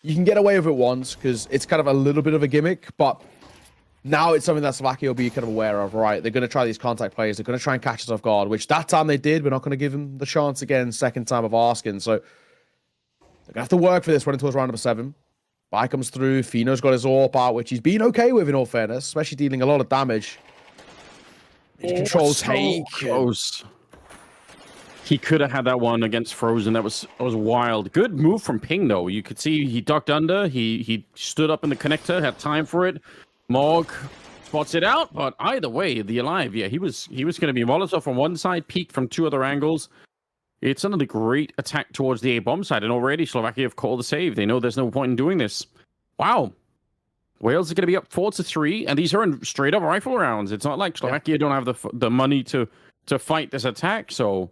You can get away with it once because it's kind of a little bit of a gimmick, but Now it's something that Slovakia will be kind of aware of, right? They're going to try these contact players. They're going to try and catch us off guard, which that time they did. We're not going to give them the chance again, second time of asking. So they're going to have to work for this running towards round number 7. Bai comes through. Fino's got his AWP out, which he's been okay with, in all fairness, especially dealing a lot of damage. Control take. Close. He could have had that one against Frozen. That was wild. Good move from Ping, though. You could see he ducked under. He stood up in the connector, had time for it. Morg spots it out, but either way, the Alive, yeah, he was going to be Molotov from one side, peeked from 2 other angles. It's another great attack towards the A-bomb side, and already Slovakia have called the save. They know there's no point in doing this. Wow. Wales are going to be up 4-3, and these are in straight-up rifle rounds. It's not like Slovakia don't have the money to fight this attack, so...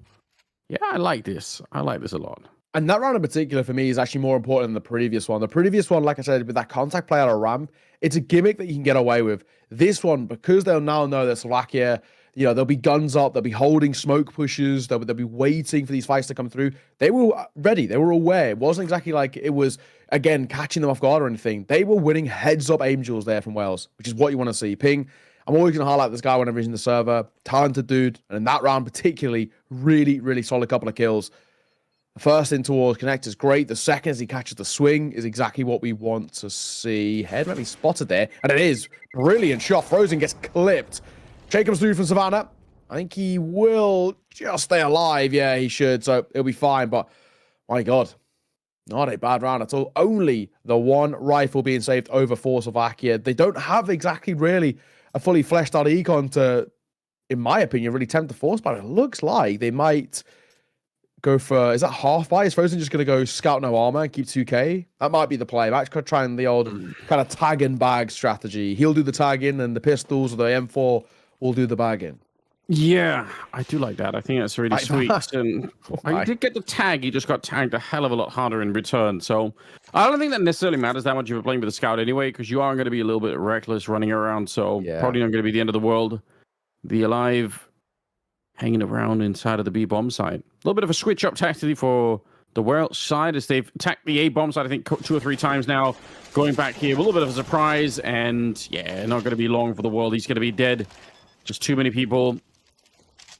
Yeah, I like this. I like this a lot. And that round in particular for me is actually more important than the previous one. The previous one, like I said, with that contact play out of ramp, it's a gimmick that you can get away with. This one, because they'll now know that Slovakia, you know, there'll be guns up, they'll be holding smoke pushes, they'll be waiting for these fights to come through. They were ready. They were aware. It wasn't exactly like it was, again, catching them off guard or anything. They were winning heads-up aim duels there from Wales, which is what you want to see. Ping, I'm always going to highlight this guy whenever he's in the server. Talented dude. And in that round particularly, really, really solid couple of kills. The first in towards Connect is great. The second as he catches the swing is exactly what we want to see. Head might be spotted there. And it is. Brilliant shot. Frozen gets clipped. Jake comes through from Savannah. I think he will just stay alive. Yeah, he should. So it'll be fine. But my God, not a bad round at all. Only the one rifle being saved over for Slovakia. They don't have exactly really a fully fleshed out econ to, in my opinion, really tempt the force, but it looks like they might go for, is that half buy? Is Frozen just going to go scout no armor and keep 2k? That might be the play. Might try and the old kind of tag and bag strategy. He'll do the tagging and the pistols or the M4 will do the bagging. Yeah, I do like that. I think that's really sweet. And I did get the tag. He just got tagged a hell of a lot harder in return. So I don't think that necessarily matters that much if you're playing with a scout anyway, because you are going to be a little bit reckless running around. So probably not going to be the end of the world. The Alive hanging around inside of the B-bomb side. A little bit of a switch up tactically for the Wales side as they've attacked the A-bomb side, I think, 2 or 3 times now. Going back here, a little bit of a surprise. And yeah, not going to be long for the world. He's going to be dead. Just too many people.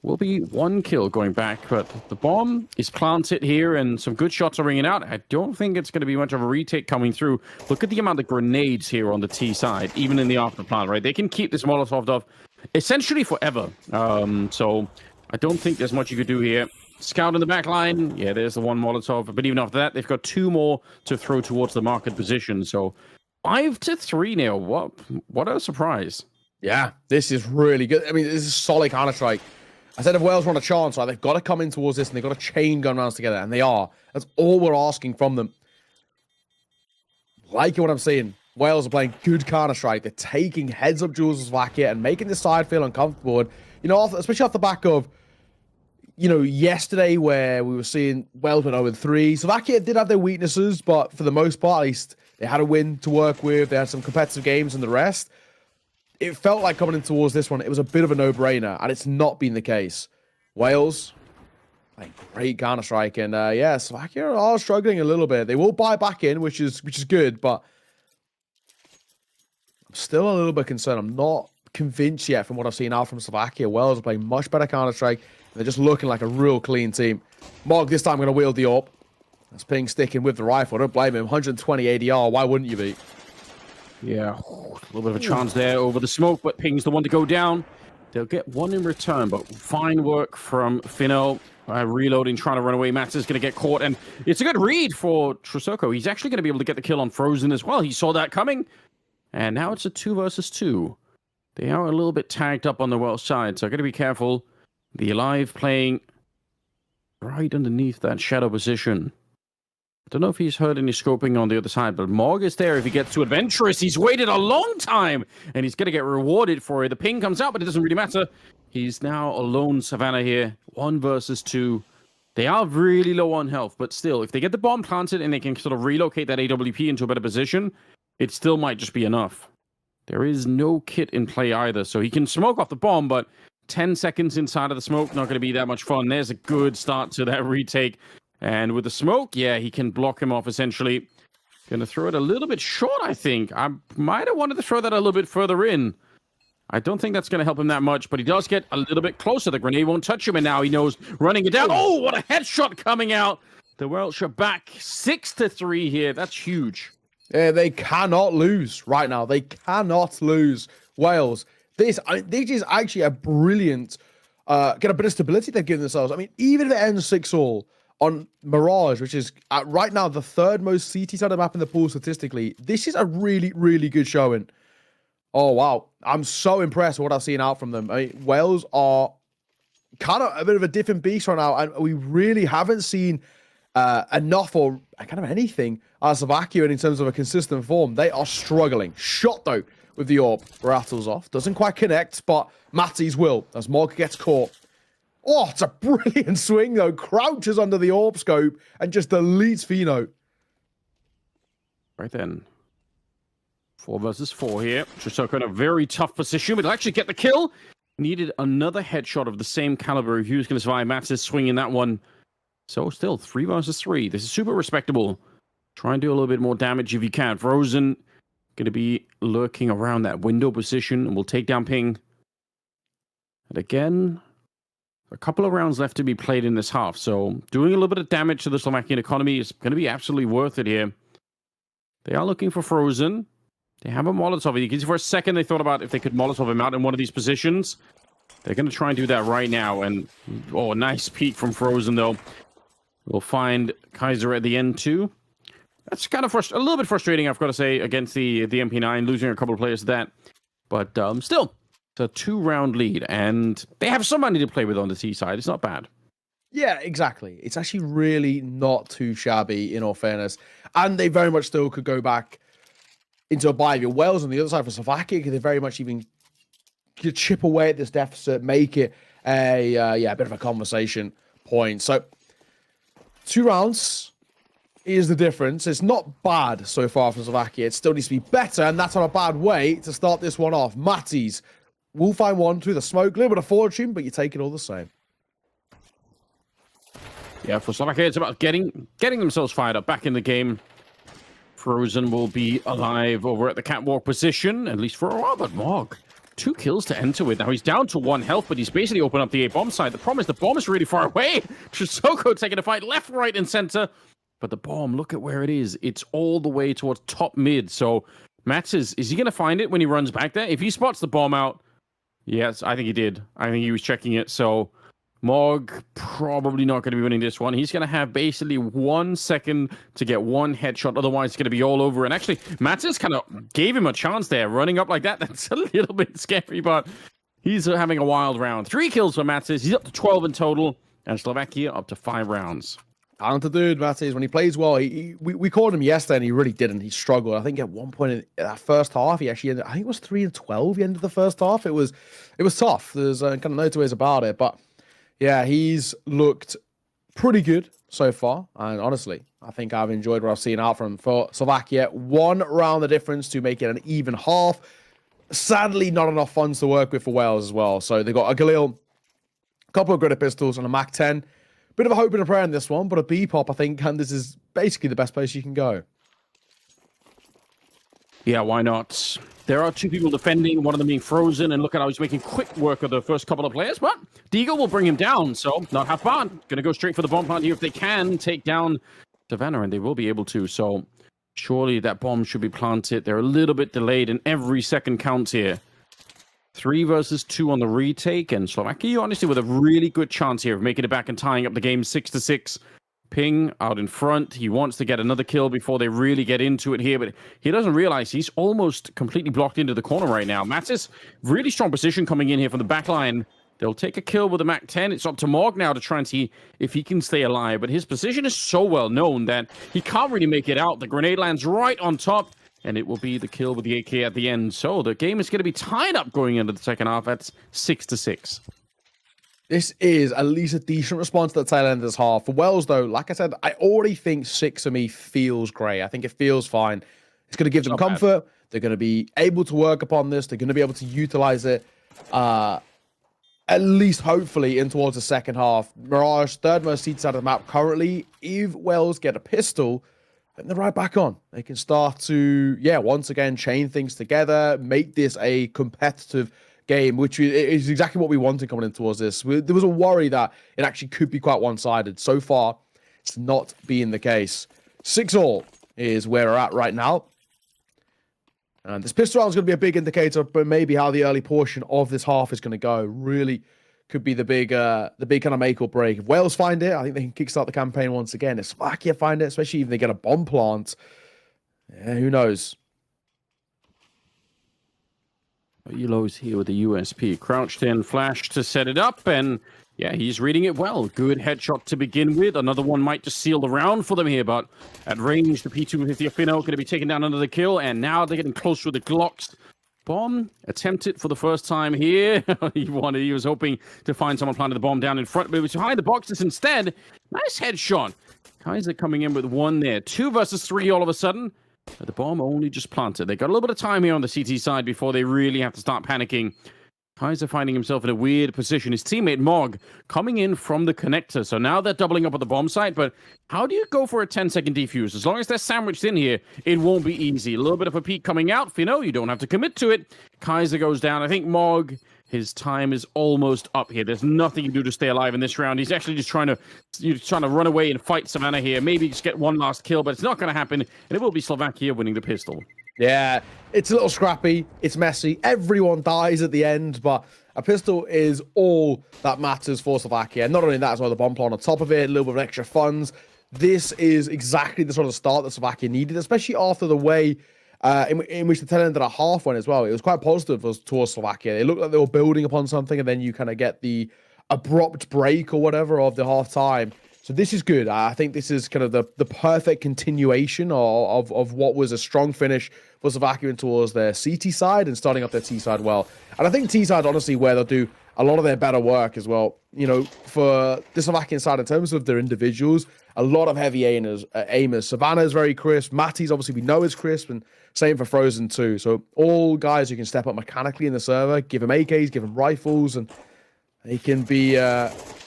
Will be 1 kill going back, but the bomb is planted here and some good shots are ringing out. I don't think it's going to be much of a retake coming through. Look at the amount of grenades here on the T side, even in the after plant, right? They can keep this Molotov off essentially forever. So I don't think there's much you could do here. Scout in the back line. Yeah, there's the 1 Molotov. But even after that, they've got 2 more to throw towards the market position. So 5-3 now. What a surprise. Yeah, this is really good. I mean, this is solid Counter-Strike. I said if Wales want a chance, right, they've got to come in towards this and they've got to chain gun rounds together, and they are. That's all we're asking from them. Like what I'm saying, Wales are playing good Counter-Strike. They're taking heads-up duels with Slovakia and making the side feel uncomfortable. And, you know, especially off the back of, you know, yesterday where we were seeing Wales went 0-3. Slovakia did have their weaknesses, but for the most part, at least, they had a win to work with. They had some competitive games and the rest. It felt like coming in towards this one, it was a bit of a no-brainer, and it's not been the case. Wales, playing great Counter-Strike, and yeah, Slovakia are struggling a little bit. They will buy back in, which is good, but I'm still a little bit concerned. I'm not convinced yet from what I've seen out from Slovakia. Wales are playing much better Counter-Strike. They're just looking like a real clean team. Morg this time going to wield the AWP. That's Ping sticking with the rifle. Don't blame him. 120 ADR. Why wouldn't you be? Yeah, a little bit of a chance there over the smoke, but Ping's the one to go down. They'll get 1 in return, but fine work from Fino. Reloading, trying to run away. Mats is going to get caught, and it's a good read for Trusoko. He's actually going to be able to get the kill on Frozen as well. He saw that coming, and now it's a 2 versus 2. They are a little bit tagged up on the Welsh side, so got to be careful. The Alive playing right underneath that shadow position. Don't know if he's heard any scoping on the other side, but Morg is there if he gets too adventurous. He's waited a long time, and he's going to get rewarded for it. The ping comes out, but it doesn't really matter. He's now alone, Savannah here. 1 versus 2. They are really low on health, but still, if they get the bomb planted and they can sort of relocate that AWP into a better position, it still might just be enough. There is no kit in play either, so he can smoke off the bomb, but 10 seconds inside of the smoke, not going to be that much fun. There's a good start to that retake. And with the smoke, yeah, he can block him off essentially. Going to throw it a little bit short, I think. I might have wanted to throw that a little bit further in. I don't think that's going to help him that much, but he does get a little bit closer. The grenade won't touch him, and now he knows running it down. Oh, what a headshot coming out. The Welsh are back 6-3 here. That's huge. Yeah, they cannot lose right now. They cannot lose. Wales. This is actually a brilliant get a bit of stability they've given themselves. I mean, even if it ends 6-all on Mirage, which is right now the third most CT-sided map in the pool statistically, this is a really, really good showing. Oh, wow. I'm so impressed with what I've seen out from them. I mean, Wales are kind of a bit of a different beast right now, and we really haven't seen enough or kind of anything out of Slovakia in terms of a consistent form. They are struggling. Shot, though, with the AWP. Rattles off. Doesn't quite connect, but Matties will, as Morg gets caught. Oh, it's a brilliant swing, though. Crouches under the AWP scope and just deletes Fino. Right then. 4 versus 4 here. Chisoko in a very tough position, but he'll actually get the kill. Needed another headshot of the same caliber if he was going to survive. Mattis swinging that one. So still 3 versus 3. This is super respectable. Try and do a little bit more damage if you can. Frozen going to be lurking around that window position and will take down Ping. And again, a couple of rounds left to be played in this half. So doing a little bit of damage to the Slovakian economy is going to be absolutely worth it here. They are looking for Frozen. They have a Molotov. You can see for a second they thought about if they could Molotov him out in one of these positions. They're going to try and do that right now. And, oh, nice peek from Frozen, though. We'll find Kaiser at the end, too. That's kind of a little bit frustrating, I've got to say, against the MP9, losing a couple of players to that. But still, it's a 2-round lead. And they have some money to play with on the T side. It's not bad. Yeah, exactly. It's actually really not too shabby, in all fairness. And they very much still could go back into a bye. Wales on the other side for Slovakia, could they very much even could chip away at this deficit, make it a bit of a conversation point. So 2 rounds is the difference. It's not bad so far for Slovakia. It still needs to be better, and that's on a bad way to start this one off. Matties will find one through the smoke, a little bit of fortune, but you take it all the same. Yeah, for Slovakia, it's about getting themselves fired up back in the game. Frozen will be alive over at the catwalk position, at least for a while, but Mog, 2 kills to enter with. Now he's down to 1 health, but he's basically opened up the A-bomb side. The problem is the bomb is really far away. Chisoko taking a fight left, right, and center. But the bomb, look at where it is. It's all the way towards top mid. So Mats, is he going to find it when he runs back there? If he spots the bomb out, yes, I think he did. I think he was checking it. So Mog probably not going to be winning this one. He's going to have basically 1 second to get 1 headshot. Otherwise, it's going to be all over. And actually, Mattis kind of gave him a chance there. Running up like that, that's a little bit scary, but he's having a wild round. 3 kills for Mattis. He's up to 12 in total. And Slovakia up to 5 rounds. Talented dude, Mattis. When he plays well, we called him yesterday and he really didn't. He struggled. I think at one point in that first half, he actually ended, I think it was 3-12. He ended the first half. It was tough. There's kind of no two ways about it. But yeah, he's looked pretty good so far. And honestly, I think I've enjoyed what I've seen out from him. For Slovakia, 1 round the difference to make it an even half. Sadly, not enough funds to work with for Wales as well. So they got a Galil, a couple of Gritter pistols, and a Mac 10. Bit of a hope and a prayer in this one, but a B-pop, I think, and this is basically the best place you can go. Yeah, why not? There are 2 people defending, one of them being Frozen, and look at how he's making quick work of the first couple of players, but Deagle will bring him down, so not half bad. Going to go straight for the bomb plant here if they can take down Savannah, and they will be able to, so surely that bomb should be planted. They're a little bit delayed, and every second counts here. 3 versus 2 on the retake, and Slovakia, honestly, with a really good chance here of making it back and tying up the game 6-6. Ping out in front. He wants to get another kill before they really get into it here, but he doesn't realize he's almost completely blocked into the corner right now. Mattis, really strong position coming in here from the back line. They'll take a kill with the Mac 10. It's up to Morg now to try and see if he can stay alive, but his position is so well known that he can't really make it out. The grenade lands right on top, and it will be the kill with the AK at the end. So the game is going to be tied up going into the second half. That's 6-6. This is at least a decent response to the tail end of this half. For Wales, though, like I said, I already think 6 for me feels great. I think it feels fine. It's going to give them comfort. They're going to be able to work upon this. They're going to be able to utilize it, at least hopefully, in towards the second half. Mirage, 3rd most seats out of the map currently. If Wales get a pistol, then they're right back on. They can start to, once again, chain things together, make this a competitive game, which is exactly what we wanted coming in towards this. There was a worry that it actually could be quite one-sided. So far, it's not been the case. 6-all is where we're at right now. And this pistol round is going to be a big indicator, but maybe how the early portion of this half is going to go. Really could be the big kind of make or break. If Wales find it, I think they can kickstart the campaign once again. If Slovakia find it, especially if they get a bomb plant, yeah, who knows? Elo's here with the USP. Crouched in, flash to set it up, and yeah, he's reading it well. Good headshot to begin with. Another one might just seal the round for them here, but at range, the P250 Fino going to be taken down under the kill, and now they're getting close with the Glocks. Bomb attempted for the first time here. He was hoping to find someone planted the bomb down in front, but it was behind the boxes instead. Nice headshot. Kaiser coming in with one there. 2 versus 3 all of a sudden. But the bomb only just planted. They got a little bit of time here on the CT side before they really have to start panicking. Kaiser finding himself in a weird position. His teammate Mog coming in from the connector. So now they're doubling up at the bomb site. But how do you go for a 10-second defuse? As long as they're sandwiched in here, it won't be easy. A little bit of a peek coming out. Fino, you don't have to commit to it. Kaiser goes down. I think Mog, his time is almost up here. There's nothing you can do to stay alive in this round. He's actually just trying to run away and fight Savannah here. Maybe just get one last kill, but it's not going to happen. And it will be Slovakia winning the pistol. Yeah, it's a little scrappy. It's messy. Everyone dies at the end, but a pistol is all that matters for Slovakia. Not only that, as well, the bomb plant on top of it, a little bit of extra funds. This is exactly the sort of start that Slovakia needed, especially after the way in which the tail end of the half went as well. It was quite positive towards Slovakia. It looked like they were building upon something, and then you kind of get the abrupt break or whatever of the half time. So this is good. I think this is kind of the perfect continuation of what was a strong finish for Slovakia towards their CT side and starting up their T side well. And I think T side, honestly, where they'll do a lot of their better work as well. You know, for the Slovakian side, in terms of their individuals, a lot of heavy aimers. Savannah is very crisp. Matty's obviously we know is crisp, and same for Frozen too. So all guys who can step up mechanically in the server, give them AKs, give them rifles, and they can be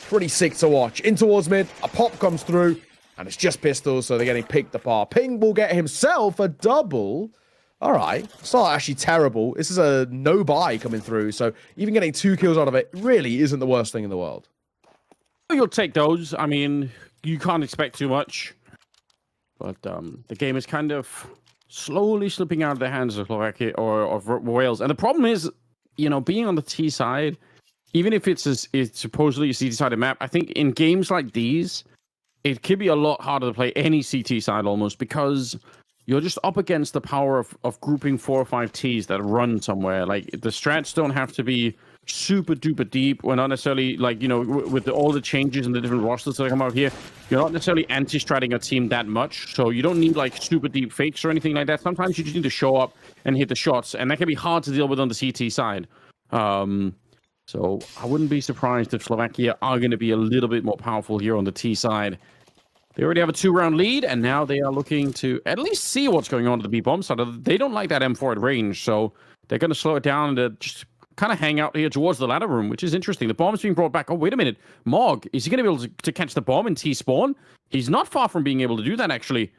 pretty sick to watch. In towards mid, a pop comes through, and it's just pistols, so they're getting picked apart. Ping will get himself a double. All right, it's not actually terrible. This is a no-buy coming through, so even getting 2 kills out of it really isn't the worst thing in the world. You'll take those. I mean, you can't expect too much. But the game is kind of slowly slipping out of the hands of Slovakia or of Wales. And the problem is, you know, being on the T side, even if it's supposedly a CT-sided map, I think in games like these, it could be a lot harder to play any CT side almost, because you're just up against the power of grouping 4 or 5 Ts that run somewhere. Like, the strats don't have to be super duper deep. We're not necessarily, like, you know, with all the changes and the different rosters that come out here, you're not necessarily anti-stratting a team that much. So you don't need, like, super deep fakes or anything like that. Sometimes you just need to show up and hit the shots, and that can be hard to deal with on the CT side. So I wouldn't be surprised if Slovakia are going to be a little bit more powerful here on the T side. They already have a 2-round lead, and now they are looking to at least see what's going on to the B-bomb side. They don't like that M4 at range, so they're going to slow it down and just kind of hang out here towards the ladder room, which is interesting. The bomb's being brought back. Oh, wait a minute. Mog, is he going to be able to catch the bomb in T-spawn? He's not far from being able to do that, actually.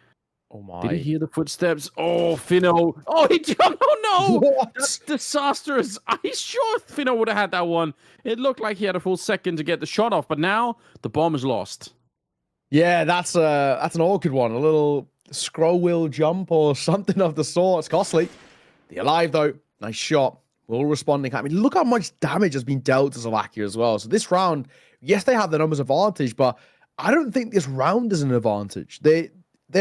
Oh, my. Did he hear the footsteps? Oh, Fino. Oh, he jumped. Oh, no. What? That's disastrous. I'm sure Fino would have had that one. It looked like he had a full second to get the shot off, but now the bomb is lost. Yeah, that's an awkward one. A little scroll wheel jump or something of the sort. It's costly. They're alive, though. Nice shot. We're all responding. I mean, look how much damage has been dealt to Slovakia as well. So this round, yes, they have the numbers advantage, but I don't think this round is an advantage. They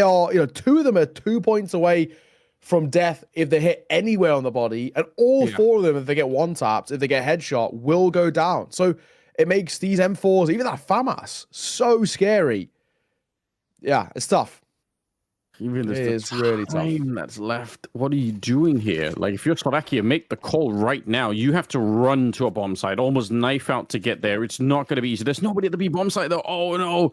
are, you know, 2 of them are 2 points away from death if they hit anywhere on the body, and all 4 of them, if they get one-tapped, if they get headshot, will go down. So it makes these M4s, even that FAMAS, so scary. Yeah, it's tough. Even it's really tough. That's left. What are you doing here? Like, if you're Slovakia, make the call right now. You have to run to a bomb site, almost knife out to get there. It's not going to be easy. There's nobody at the B bomb site, though. Oh, no.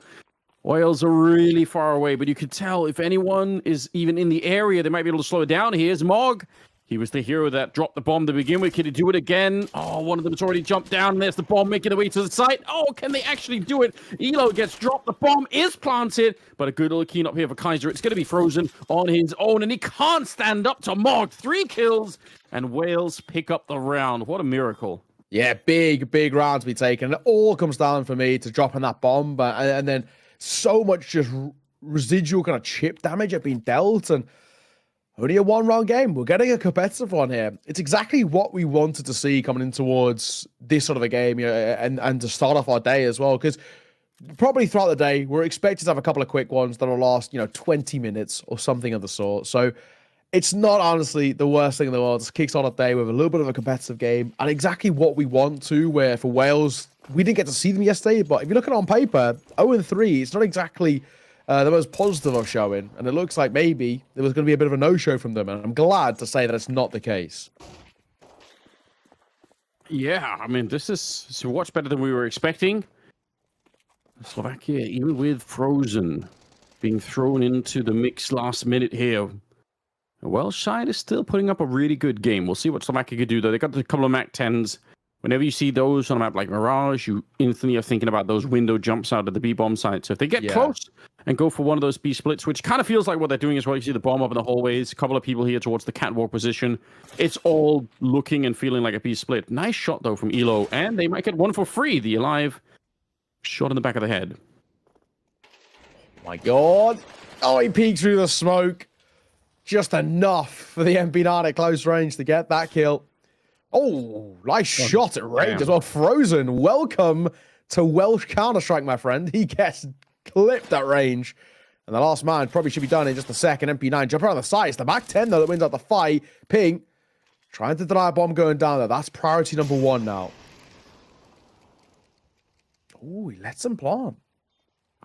Wales are really far away, but you could tell if anyone is even in the area, they might be able to slow it down. Here's Mog. He was the hero that dropped the bomb to begin with. Can he do it again? Oh, one of them has already jumped down, and there's the bomb making the way to the site. Oh, can they actually do it? Elo gets dropped. The bomb is planted, but a good little clean up here for Kaiser. It's going to be frozen on his own, and he can't stand up to Mog. 3 kills, and Wales pick up the round. What a miracle. Yeah, big round to be taken. It all comes down for me to dropping that bomb, and then so much just residual kind of chip damage had been dealt, and only a 1-round game. We're getting a competitive one here. It's exactly what we wanted to see coming in towards this sort of a game, and to start off our day as well, because probably throughout the day, we're expected to have a couple of quick ones that'll last, 20 minutes or something of the sort. So it's not honestly the worst thing in the world. It kicks on a day with a little bit of a competitive game, and exactly what we want to, where for Wales, we didn't get to see them yesterday, but if you look at it on paper, 0-3, it's not exactly the most positive of showing, and it looks like maybe there was going to be a bit of a no-show from them, and I'm glad to say that it's not the case. Yeah, I mean, this is much better than we were expecting. Slovakia, even with Frozen being thrown into the mix last minute here, the Welsh side is still putting up a really good game. We'll see what Slovakia could do, though. They got a couple of Mac 10s. Whenever you see those on a map like Mirage, you instantly are thinking about those window jumps out of the B-bomb side. So if they get close and go for one of those B splits, which kind of feels like what they're doing as well. You see the bomb up in the hallways, a couple of people here towards the catwalk position. It's all looking and feeling like a B split. Nice shot, though, from Elo. And they might get one for free. The Alive shot in the back of the head. My God. Oh, he peeked through the smoke. Just enough for the MP9 at close range to get that kill. Oh, nice shot at range as well. Frozen, welcome to Welsh Counter-Strike, my friend. He gets clipped at range. And the last man probably should be done in just a second. MP9 jump around the side. It's the Mac 10, though, that wins out the fight. Ping, trying to deny a bomb going down there. That's priority number 1 now. Oh, he lets him plant.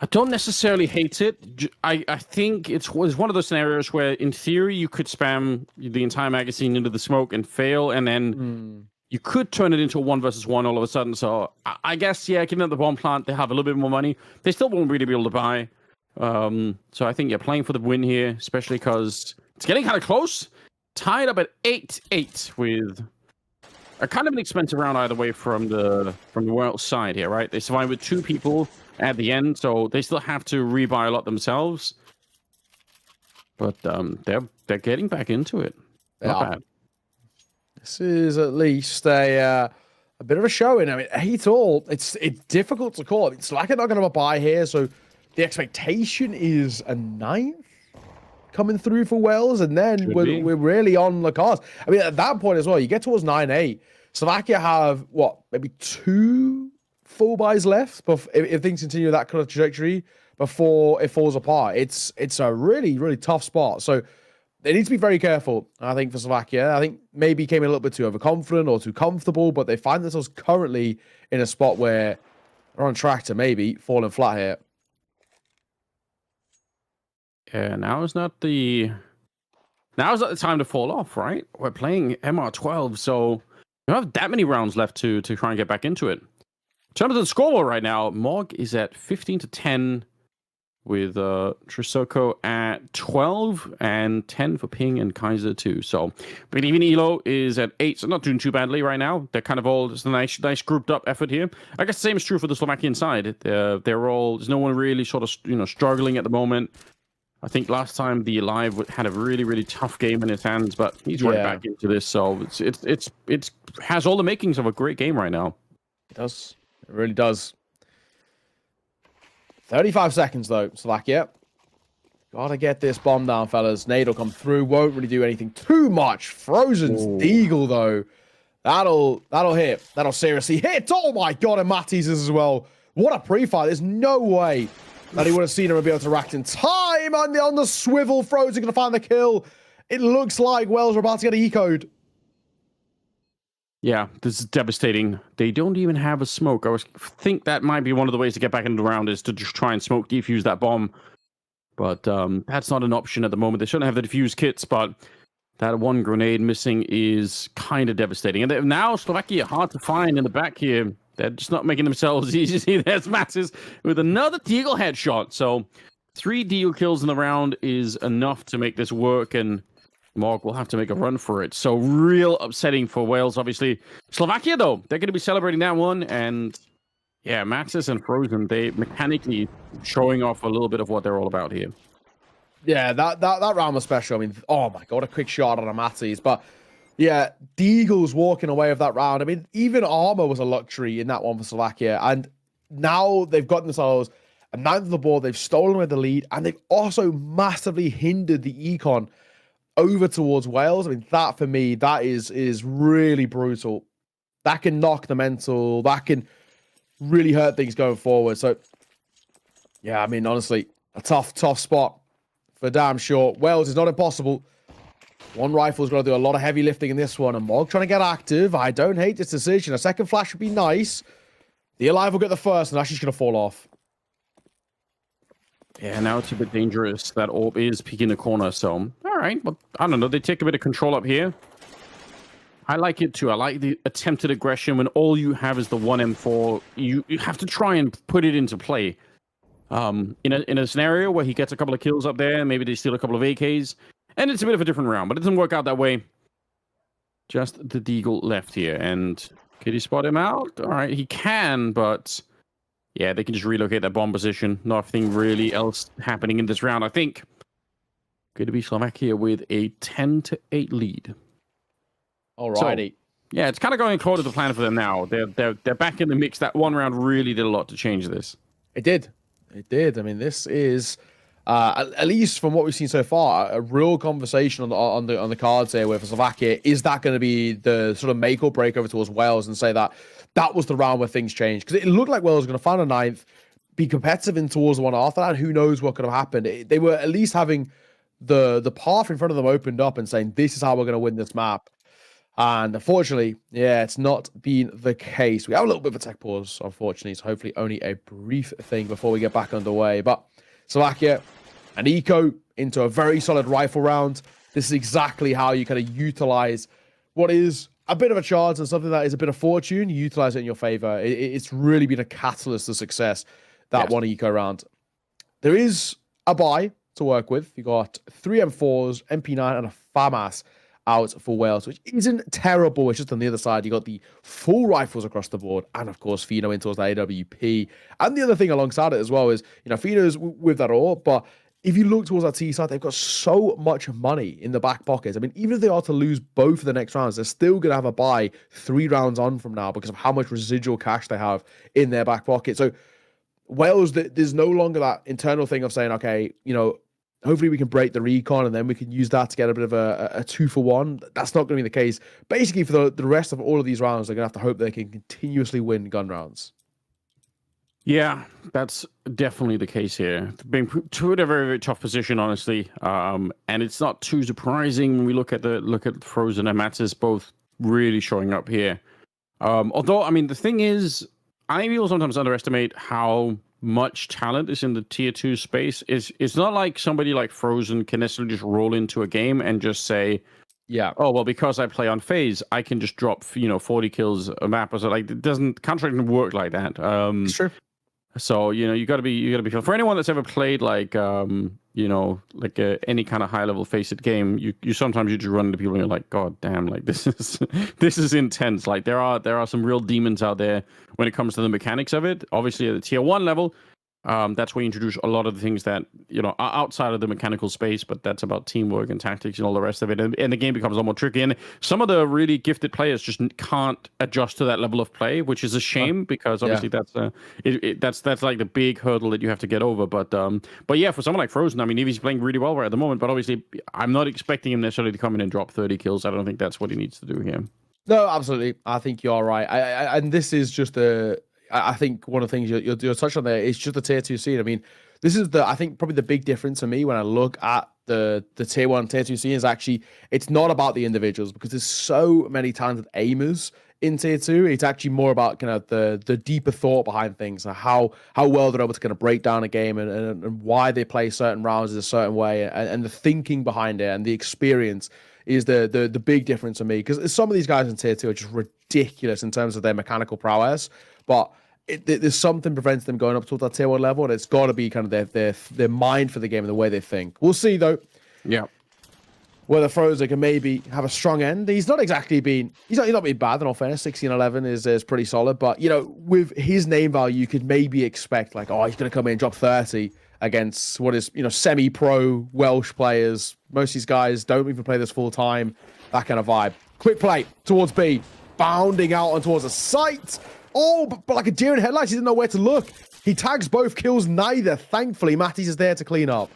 I don't necessarily hate it. I think it was one of those scenarios where, in theory, you could spam the entire magazine into the smoke and fail, and then you could turn it into a 1 versus 1 all of a sudden. So I guess, yeah, given that the bomb plant, they have a little bit more money. They still won't really be able to buy. So I think you're playing for the win here, especially because it's getting kind of close. Tied up at 8-8 with a kind of an expensive round either way from the Welsh side here, right? They survived with 2 people at the end, so they still have to rebuy a lot themselves. But they're getting back into it. Not bad. This is at least a bit of a showing. I mean, 8-all. It's difficult to call. It's like they're not going to buy here, so the expectation is a 9th coming through for Wales, and then we're really on the cards. I mean, at that point as well, you get towards 9-8. Slovakia have maybe 2 full buys left, but if things continue that kind of trajectory before it falls apart, it's a really tough spot. So they need to be very careful. I think for Slovakia, I think maybe came in a little bit too overconfident or too comfortable, but they find themselves currently in a spot where they're on track to maybe falling flat here. Yeah, now is not the time to fall off, right? We're playing MR12, so we don't have that many rounds left to try and get back into it. In terms of the scoreboard right now, Mog is at 15-10 with Trisoko at 12 and 10 for Ping and Kaiser too. So, but even Elo is at 8, so not doing too badly right now. They're kind of all just a nice grouped up effort here. I guess the same is true for the Slovakian side. They're all, there's no one really sort of struggling at the moment. I think last time the Alive had a really tough game in his hands, but he's right back into this. So it has all the makings of a great game right now. It does. It really does. 35 seconds, though, Slovakia. Gotta get this bomb down, fellas. Nade will come through. Won't really do anything too much. Frozen's Deagle, though. That'll hit. That'll seriously hit. Oh, my God. And Matty's as well. What a pre-fire. There's no way that he would have seen him and be able to rack in time. And on the swivel, Frozen going to find the kill. It looks like Wales are about to get ecoed. Yeah, this is devastating. They don't even have a smoke. I think that might be one of the ways to get back into the round is to just try and smoke defuse that bomb. But that's not an option at the moment. They shouldn't have the defuse kits, but that one grenade missing is kind of devastating. And now Slovakia hard to find in the back here. They're just not making themselves easy. There's Mattis with another Deagle headshot. So 3 Deagle kills in the round is enough to make this work. And Morg will have to make a run for it. So real upsetting for Wales, obviously. Slovakia, though, they're going to be celebrating that one. And yeah, Maxis and Frozen, they mechanically showing off a little bit of what they're all about here. Yeah, that round was special. I mean, oh my God, a quick shot on a Matties. But yeah, the Eagles walking away with that round. I mean, even armor was a luxury in that one for Slovakia. And now they've gotten themselves a ninth of the board. They've stolen away the lead. And they've also massively hindered the econ over towards Wales. I mean, that for me, that is really brutal. That can knock the mental. That can really hurt things going forward. So, yeah, I mean, honestly, a tough spot for damn sure. Wales is not impossible. One rifle's got to do a lot of heavy lifting in this one. And Morg trying to get active. I don't hate this decision. A second flash would be nice. The Alive will get the first, and Ashley's going to fall off. Yeah, now it's a bit dangerous. That orb is peeking the corner, so all right. Well, I don't know. They take a bit of control up here. I like it too. I like the attempted aggression when all you have is the 1M4. You have to try and put it into play. In a scenario where he gets a couple of kills up there, maybe they steal a couple of AKs, and it's a bit of a different round, but it doesn't work out that way. Just the Deagle left here, and could he spot him out? All right, he can, but yeah, they can just relocate that bomb position. Nothing really else happening in this round. I think going to be Slovakia with a 10-8 lead. Alrighty. So, yeah, it's kind of going according to the plan for them now. They're back in the mix. That one round really did a lot to change this. It did. It did. I mean, this is at least from what we've seen so far, a real conversation on the cards here with Slovakia. Is that going to be the sort of make or break over towards Wales and say that was the round where things changed? Because it looked like Wales was going to find a ninth, be competitive in towards the one after that. Who knows what could have happened? They were at least having the path in front of them opened up and saying, this is how we're going to win this map. And unfortunately, yeah, it's not been the case. We have a little bit of a tech pause, unfortunately. So hopefully only a brief thing before we get back underway. But Slovakia and Eco into a very solid rifle round. This is exactly how you kind of utilize what is a bit of a chance and something that is a bit of fortune. You utilize it in your favor. It's really been a catalyst to success, that one Eco round. There is a buy to work with. You got 3 M4s, MP9, and a FAMAS out for Wales, which isn't terrible. It's just on the other side, you got the full rifles across the board, and of course, Fino in towards the AWP. And the other thing alongside it as well is, you know, Fino's with that all, but if you look towards that T side, they've got so much money in the back pockets. I mean, even if they are to lose both of the next rounds, they're still going to have a buy 3 rounds on from now because of how much residual cash they have in their back pocket. So Wales, there's no longer that internal thing of saying, okay, you know, hopefully we can break the recon and then we can use that to get a bit of a 2-for-1. That's not going to be the case. Basically, for the rest of all of these rounds, they're going to have to hope they can continuously win gun rounds. Yeah, that's definitely the case here. Being put in a very, very tough position, honestly, and it's not too surprising when we look at Frozen and Mattis both really showing up here. Although, I mean, the thing is, I think people sometimes underestimate how much talent is in the tier 2 space. It's not like somebody like Frozen can necessarily just roll into a game and just say, yeah, oh well, because I play on phase, I can just drop 40 kills a map or so. Like, it doesn't, Counter-Strike doesn't work like that. It's true. So you gotta be for anyone that's ever played like any kind of high level Faceit game, you sometimes you just run into people and you're like, god damn, like this is intense. Like there are some real demons out there when it comes to the mechanics of it. Obviously at the tier 1 level, that's where you introduce a lot of the things that are outside of the mechanical space, but that's about teamwork and tactics and all the rest of it, and the game becomes a lot more tricky, and some of the really gifted players just can't adjust to that level of play, which is a shame because obviously that's like the big hurdle that you have to get over. But yeah, for someone like Frozen, I mean, he's playing really well right at the moment, but obviously I'm not expecting him necessarily to come in and drop 30 kills. I don't think that's what he needs to do here. No, absolutely, I think you're right. And this is just I think one of the things you're touched on there is just the tier 2 scene. I mean, this is I think probably the big difference for me when I look at the tier 1, tier 2 scene is actually, it's not about the individuals because there's so many talented aimers in tier 2. It's actually more about kind of the deeper thought behind things and how well they're able to kind of break down a game and why they play certain rounds in a certain way and the thinking behind it and the experience is the big difference for me, because some of these guys in tier 2 are just ridiculous in terms of their mechanical prowess, but there's something prevents them going up to that tier 1 level, and it's got to be kind of their mind for the game and the way they think. We'll see, though. Yeah. whether Frozen can maybe have a strong end. He's not exactly been, he's not been bad in all fairness. 16-11 is pretty solid, but you know, with his name value, you could maybe expect like, oh, he's going to come in and drop 30 against what is, you know, semi-pro Welsh players. Most of these guys don't even play this full time. That kind of vibe. Quick play towards B, bounding out on towards the site. Oh, but like a deer in headlights, he didn't know where to look. He tags both, kills neither. Thankfully, Mattis is there to clean up.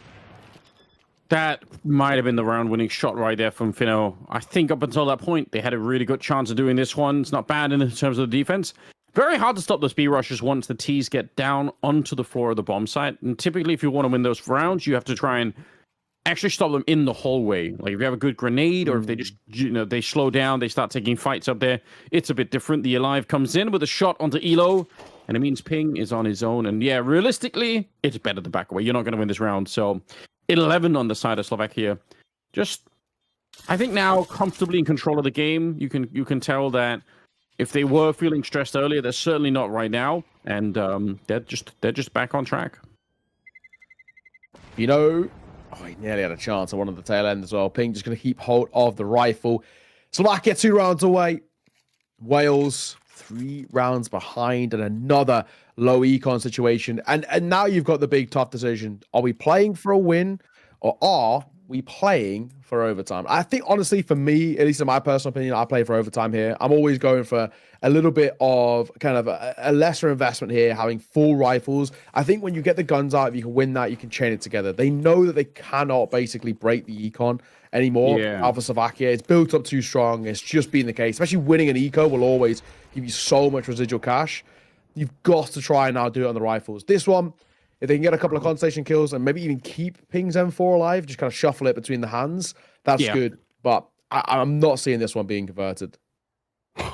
That might have been the round-winning shot right there from Finno. I think up until that point, they had a really good chance of doing this one. It's not bad in terms of the defense. Very hard to stop those B rushes once the T's get down onto the floor of the bomb site. And typically, if you want to win those rounds, you have to try and actually stop them in the hallway. Like if you have a good grenade, or if they just, you know, they slow down, they start taking fights up there, it's a bit different. The Alive comes in with a shot onto Elo, and it means Ping is on his own. And yeah, realistically, it's better to back away. You're not going to win this round. So 11 on the side of Slovakia. Just, I think now comfortably in control of the game. You can tell that if they were feeling stressed earlier, they're certainly not right now, and they're just back on track. You know, oh, he nearly had a chance on one of the tail end as well. Ping just going to keep hold of the rifle. Slovakia 2 rounds away. Wales 3 rounds behind, and another low econ situation. And now you've got the big tough decision. Are we playing for a win, or are we playing for overtime? I think, honestly, for me, at least in my personal opinion, I play for overtime here. I'm always going for a little bit of kind of a lesser investment here, having full rifles. I think when you get the guns out, if you can win that, you can chain it together. They know that they cannot basically break the econ anymore. Alpha Slovakia, it's built up too strong. It's just been the case. Especially winning an eco will always give you so much residual cash. You've got to try and now do it on the rifles. This one, if they can get a couple of concentration kills and maybe even keep Ping's M4 alive, just kind of shuffle it between the hands, that's good. But I'm not seeing this one being converted.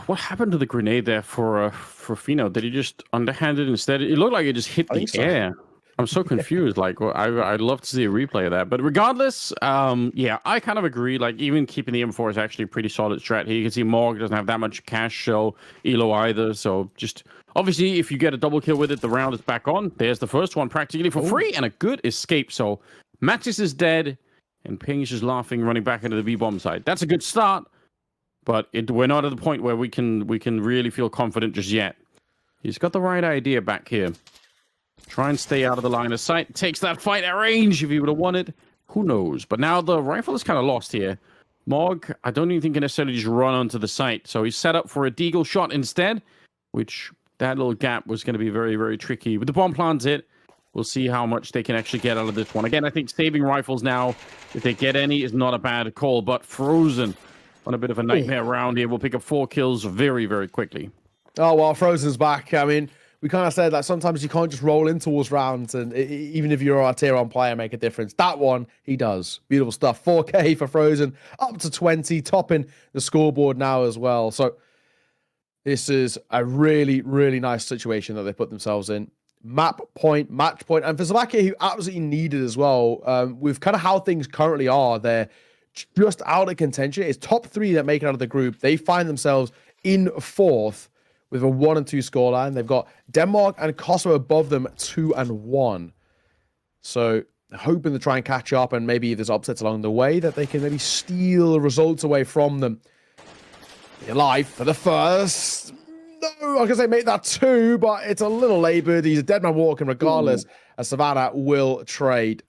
What happened to the grenade there for Finno? Did he just underhand it instead? It looked like it just hit the air. I'm so confused. Like, well, I'd love to see a replay of that. But regardless, yeah, I kind of agree. Like, even keeping the M4 is actually a pretty solid strat here. You can see Morg doesn't have that much cash, so Elo either. So just, obviously, if you get a double kill with it, the round is back on. There's the first one practically for free, and a good escape. So Mattis is dead, and Ping is just laughing, running back into the B-bomb side. That's a good start, but we're not at the point where we can really feel confident just yet. He's got the right idea back here. Try and stay out of the line of sight. Takes that fight at range if he would have wanted. Who knows? But now the rifle is kind of lost here. Morg, I don't even think can necessarily just run onto the site. So he's set up for a deagle shot instead, which that little gap was going to be very, very tricky. With the bomb plants it, we'll see how much they can actually get out of this one. Again, I think saving rifles now, if they get any, is not a bad call. But Frozen on a bit of a nightmare round here. We'll pick up 4 kills very, very quickly. Oh, well, Frozen's back. I mean, we kind of said that sometimes you can't just roll in towards rounds, and even if you're a tier 1 player, make a difference. That one, he does. Beautiful stuff. 4K for Frozen, up to 20, topping the scoreboard now as well. So this is a really, really nice situation that they put themselves in. Match point, and for Slovakia, who absolutely needed as well, with kind of how things currently are, they're just out of contention. It's top 3 that make it out of the group. They find themselves in 4th. With a 1-2 scoreline. They've got Denmark and Kosovo above them 2-1. So hoping to try and catch up, and maybe if there's upsets along the way that they can maybe steal results away from them. They're alive for the first. No, I was going to say make that 2, but it's a little labored. He's a dead man walking regardless. As Savannah will trade.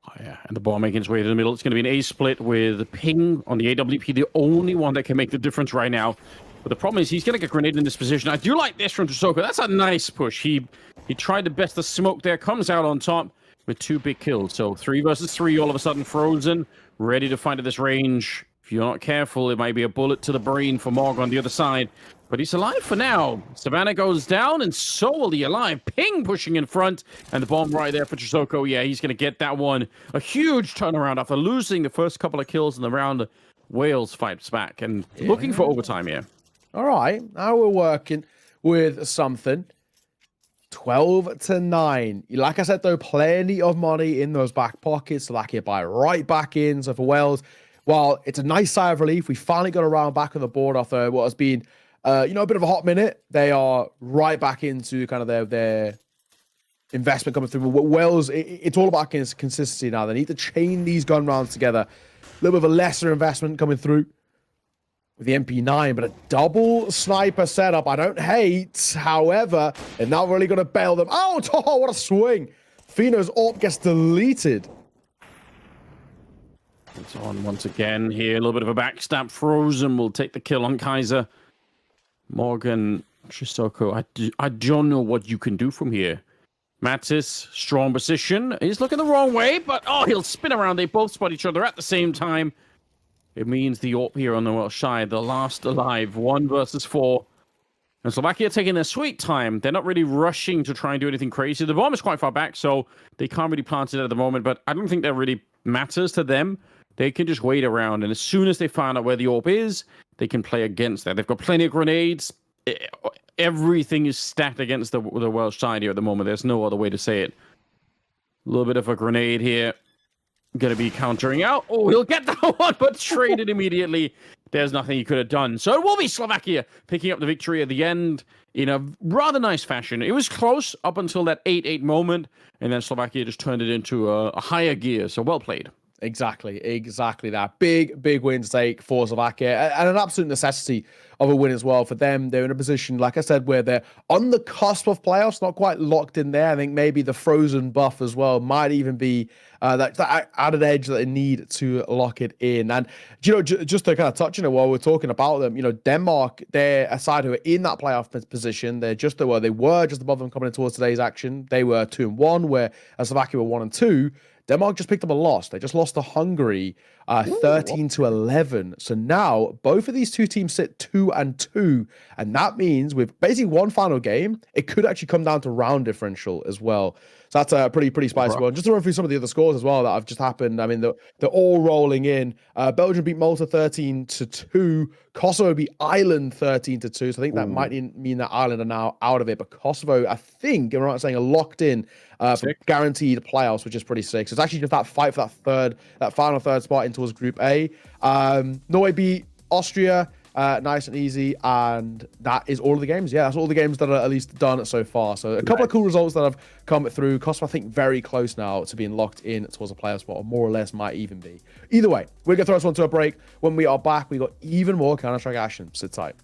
Oh, yeah, and the ball making its way to the middle. It's going to be an A split with Ping on the AWP, the only one that can make the difference right now. But the problem is he's going to get grenaded in this position. I do like this from Chisoko. That's a nice push. He tried the best of smoke there. Comes out on top with 2 big kills. So 3 versus 3 all of a sudden. Frozen, ready to find at this range. If you're not careful, it might be a bullet to the brain for Morg on the other side. But he's alive for now. Savannah goes down, and so will he alive. Ping pushing in front, and the bomb right there for Chisoko. Yeah, he's going to get that one. A huge turnaround after losing the first couple of kills in the round. Wales fights back and looking for overtime here. All right, now we're working with something. 12-9. Like I said, though, plenty of money in those back pockets. Slovakia buy right back in. So for Wales, while it's a nice sigh of relief, we finally got around back on the board after what has been, a bit of a hot minute. They are right back into kind of their investment coming through. Wales, it's all about consistency now. They need to chain these gun rounds together. A little bit of a lesser investment coming through with the MP9, but a double sniper setup I don't hate. However, they're not really going to bail them out. Oh, what a swing. Fino's AWP gets deleted. It's on once again here. A little bit of a backstab. Frozen will take the kill on Kaiser. Morgan, Chisoko, I don't know what you can do from here. Mattis, strong position. He's looking the wrong way, but oh, he'll spin around. They both spot each other at the same time. It means the AWP here on the Welsh side, the last alive, 1 versus 4. And Slovakia taking their sweet time. They're not really rushing to try and do anything crazy. The bomb is quite far back, so they can't really plant it at the moment, but I don't think that really matters to them. They can just wait around, and as soon as they find out where the AWP is, they can play against that. They've got plenty of grenades. Everything is stacked against the Welsh side here at the moment. There's no other way to say it. A little bit of a grenade here. Going to be countering out. Oh, he'll get that one, but traded immediately. There's nothing he could have done. So it will be Slovakia picking up the victory at the end in a rather nice fashion. It was close up until that 8-8 moment, and then Slovakia just turned it into a higher gear. So well played. Exactly that. Big win to take for Slovakia, and an absolute necessity of a win as well for them. They're in a position, like I said, where they're on the cusp of playoffs, not quite locked in there. I think maybe the Frozen buff as well might even be that added edge that they need to lock it in. And, just to kind of touch on it while we're talking about them, Denmark, they're a side who are in that playoff position. They were just above them coming in towards today's action. They were 2-1, where Slovakia were 1-2. Denmark just picked up a loss. They just lost to Hungary 13-11. So now both of these two teams sit 2-2. And that means with basically one final game, it could actually come down to round differential as well. So that's a pretty spicy one. Just to run through some of the other scores as well that have just happened. I mean, they're all rolling in. Belgium beat Malta 13-2. Kosovo beat Ireland 13-2. So I think that might mean that Ireland are now out of it. But Kosovo, I think, if I'm not saying, are locked in for guaranteed playoffs, which is pretty sick. So it's actually just that fight for that final third spot in towards Group A. Norway beat Austria. Nice and easy, and that is all of the games. Yeah, that's all the games that are at least done so far. So a couple of cool results that have come through. Kosovo, I think, very close now to being locked in towards a playoff spot, or more or less might even be. Either way, we're going to throw this one to a break. When we are back, we got even more Counter-Strike action. Sit tight.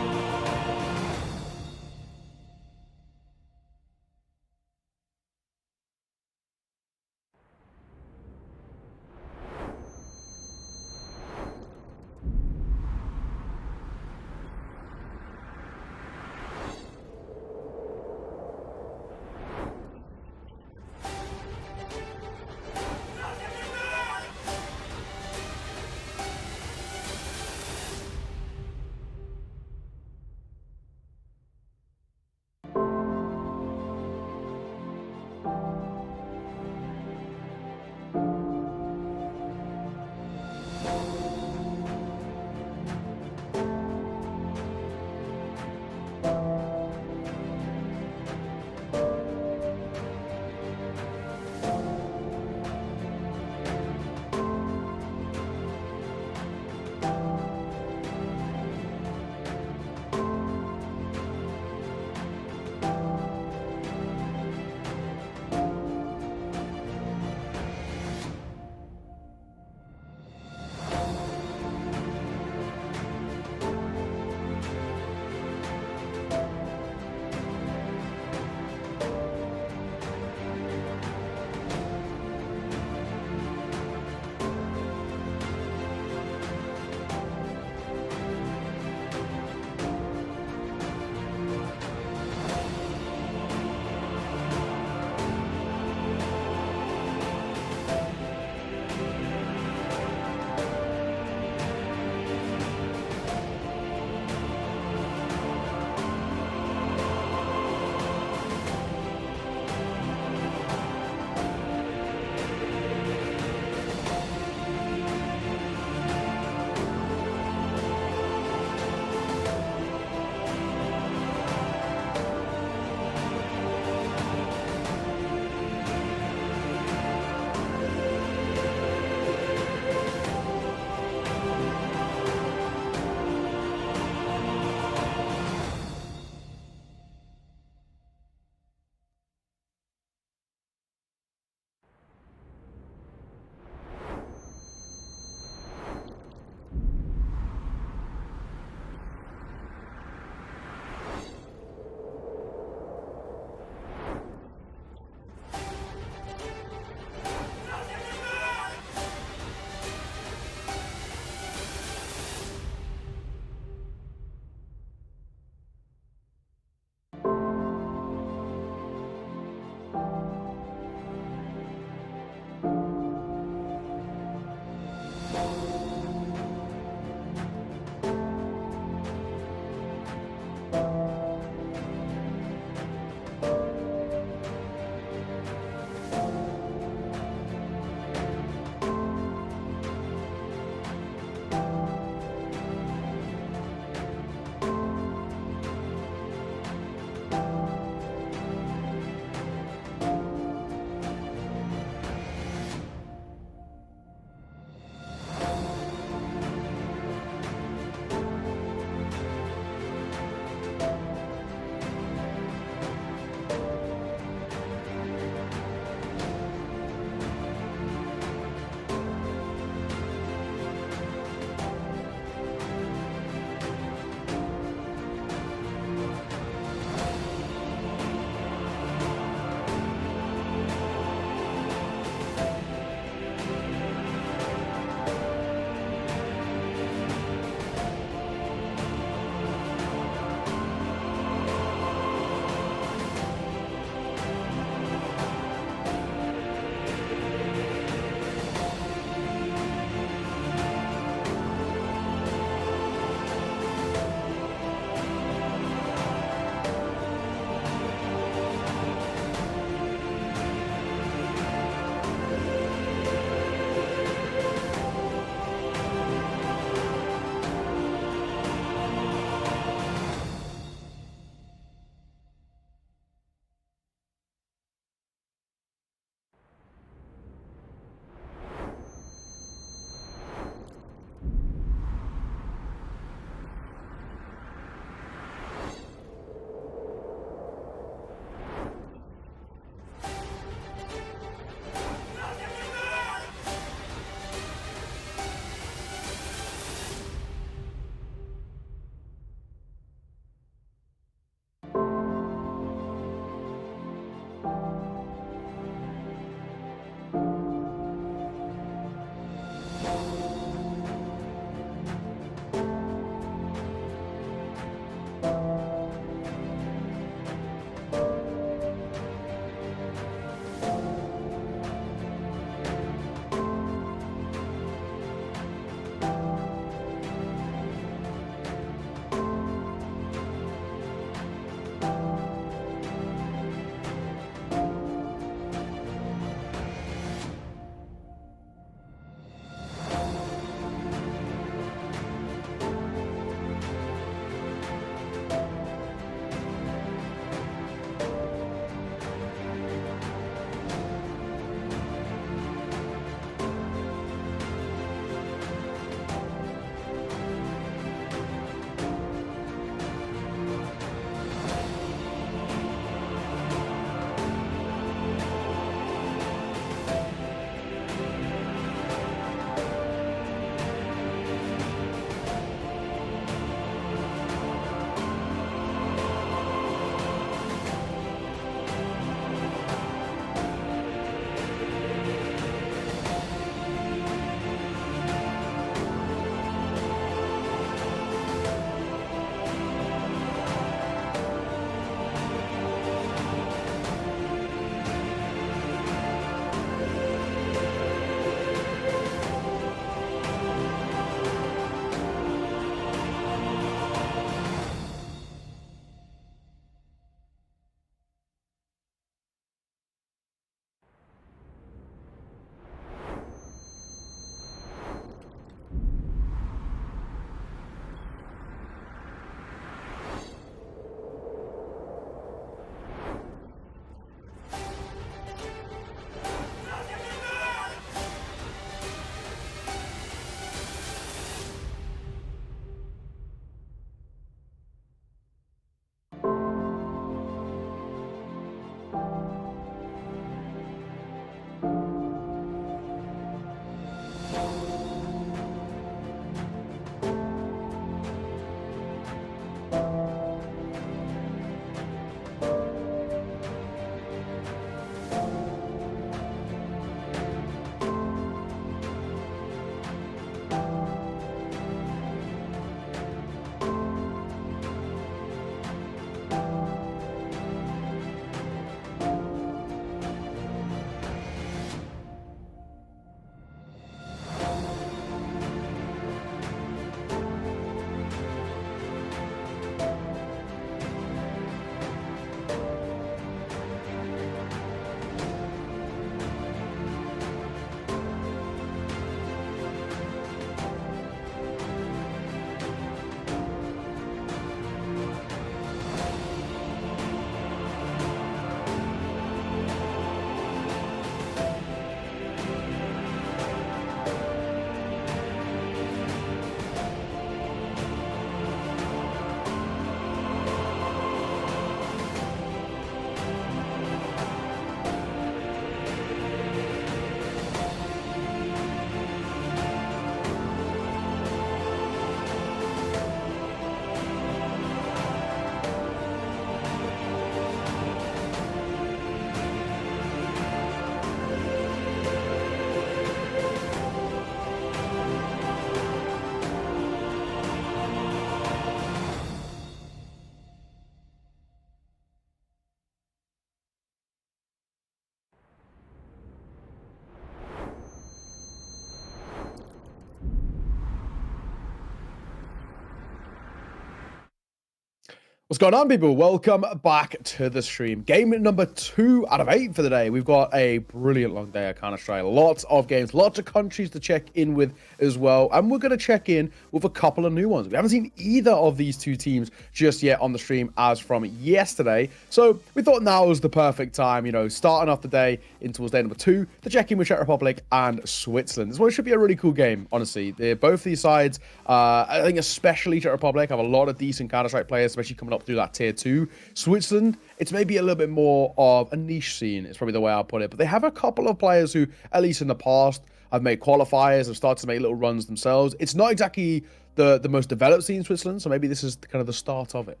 What's going on, people? Welcome back to the stream. Game number 2 out of 8 for the day. We've got a brilliant long day of Counter-Strike. Lots of games, lots of countries to check in with as well. And we're going to check in with a couple of new ones. We haven't seen either of these two teams just yet on the stream as from yesterday. So we thought now was the perfect time, you know, starting off the day in towards day number 2 to check in with Czech Republic and Switzerland. This one should be a really cool game, honestly. Both these sides, I think especially Czech Republic, have a lot of decent Counter-Strike players, especially coming up through that tier 2. Switzerland, it's maybe a little bit more of a niche scene, is probably the way I'll put it. But they have a couple of players who, at least in the past, have made qualifiers, have started to make little runs themselves. It's not exactly the most developed scene in Switzerland, so maybe this is kind of the start of it.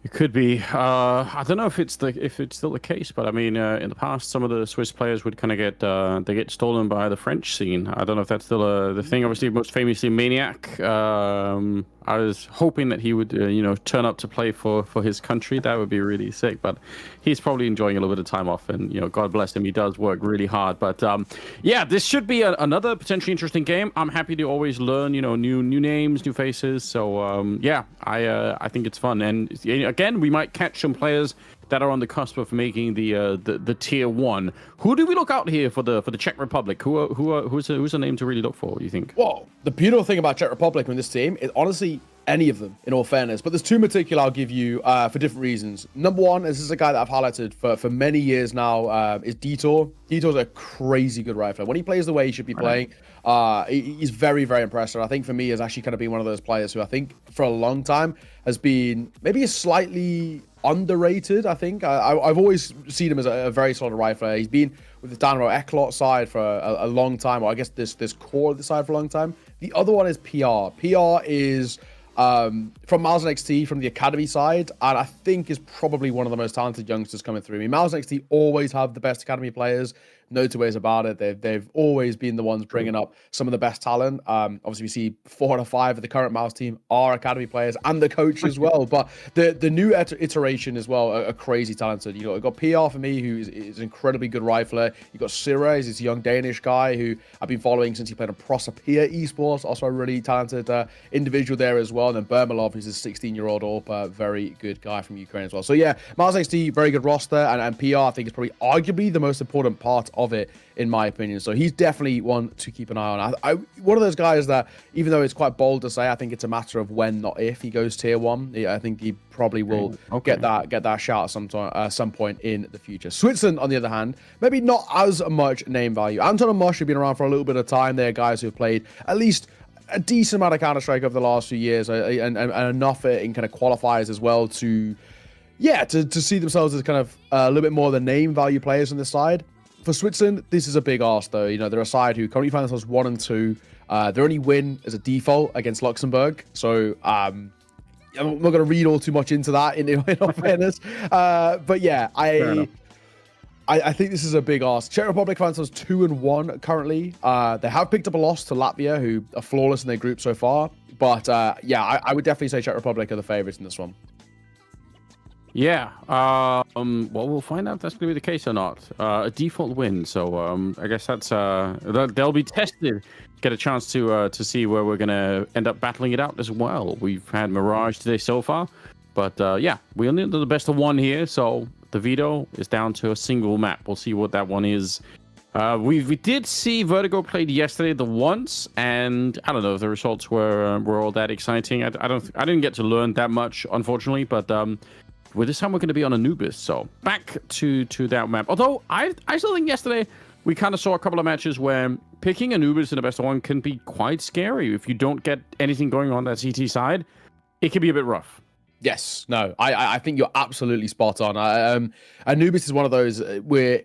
It could be. I don't know if it's still the case, but I mean, in the past, some of the Swiss players would kind of get stolen by the French scene. I don't know if that's still the thing. Obviously, most famously, Maniac. I was hoping that he would, turn up to play for his country. That would be really sick. But he's probably enjoying a little bit of time off, and God bless him, he does work really hard. But yeah, this should be another potentially interesting game. I'm happy to always learn, new names, new faces. So yeah, I think it's fun. And again, we might catch some players that are on the cusp of making the tier 1. Who do we look out here for the Czech Republic? Who's a name to really look for, you think? Well, the beautiful thing about Czech Republic in this team is honestly any of them, in all fairness. But there's two in particular I'll give you for different reasons. Number one, this is a guy that I've highlighted for many years now, is Detour. Detour's a crazy good rifler. When he plays the way he should be playing, he's very, very impressive. I think for me, has actually kind of been one of those players who I think for a long time has been maybe a slightly underrated. I think I've always seen him as a very solid rifler. He's been with the Dynamo Eclot side for a long time, or I guess this core of the side for a long time. The other one is PR. PR is from Miles and XT, from the academy side, and I think is probably one of the most talented youngsters coming through. I mean, Miles and XT always have the best academy players. No two ways about it. They've always been the ones bringing up some of the best talent. Obviously, we see 4 out of 5 of the current Mouse team are academy players and the coach as well. But the new iteration as well are crazy talented. You've got PR for me, who is an incredibly good rifler. You've got Sira, he's this young Danish guy who I've been following since he played on Prosopia Esports. Also a really talented individual there as well. And then Bermalov, who's a 16-year-old AWP, very good guy from Ukraine as well. So yeah, Miles XT, very good roster. And PR, I think, is probably arguably the most important part of it, in my opinion. So he's definitely one to keep an eye on. One of those guys that, even though it's quite bold to say, I think it's a matter of when, not if, he goes tier 1. I think he probably will get that shout at some point in the future. Switzerland, on the other hand, maybe not as much name value. Anton and Mosh have been around for a little bit of time. They're guys who have played at least a decent amount of Counter-Strike over the last few years, and enough in kind of qualifiers as well to see themselves as kind of a little bit more of the name value players on this side. For Switzerland, this is a big ask, though. They're a side who currently find themselves 1 and 2. Their only win as a default against Luxembourg. So I'm not going to read all too much into that, in all fairness. But yeah, I think this is a big ask. Czech Republic find themselves 2 and 1 currently. They have picked up a loss to Latvia, who are flawless in their group so far. But yeah, I would definitely say Czech Republic are the favorites in this one. Yeah, well, we'll find out if that's going to be the case or not. A default win, so I guess that's they'll be tested, get a chance to see where we're going to end up battling it out as well. We've had Mirage today so far, but yeah, we only do the best of 1 here, so the veto is down to a single map. We'll see what that one is. We did see Vertigo played yesterday the once, and I don't know if the results were all that exciting. I didn't get to learn that much, unfortunately, but well, this time we're going to be on Anubis, so back to that map. Although I still think yesterday we kind of saw a couple of matches where picking Anubis in the best of 1 can be quite scary. If you don't get anything going on that CT side, it can be a bit rough. Yes, no, I think you're absolutely spot on. Anubis is one of those where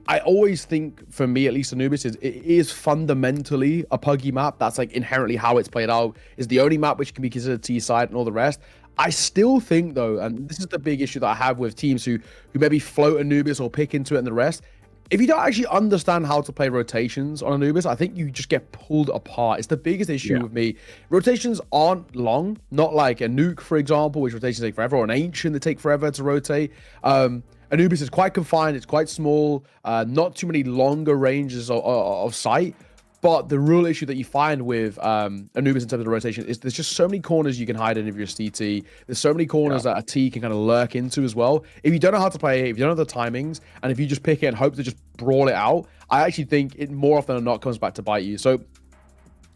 I always think, for me at least, Anubis is fundamentally a puggy map. That's like inherently how it's played out. Is the only map which can be considered T side, and all the rest. I still think, though, and this is the big issue that I have with teams who maybe float Anubis or pick into it and the rest. If you don't actually understand how to play rotations on Anubis, I think you just get pulled apart. It's the biggest issue with me. Rotations aren't long, not like a nuke, for example, which rotations take forever, or an ancient that take forever to rotate. Anubis is quite confined. It's quite small. Not too many longer ranges of sight. But the real issue that you find with Anubis in terms of the rotation is there's just so many corners you can hide in if you're a CT. There's so many corners that a T can kind of lurk into as well. If you don't know how to play it, if you don't know the timings, and if you just pick it and hope to just brawl it out, I actually think it more often than not comes back to bite you. So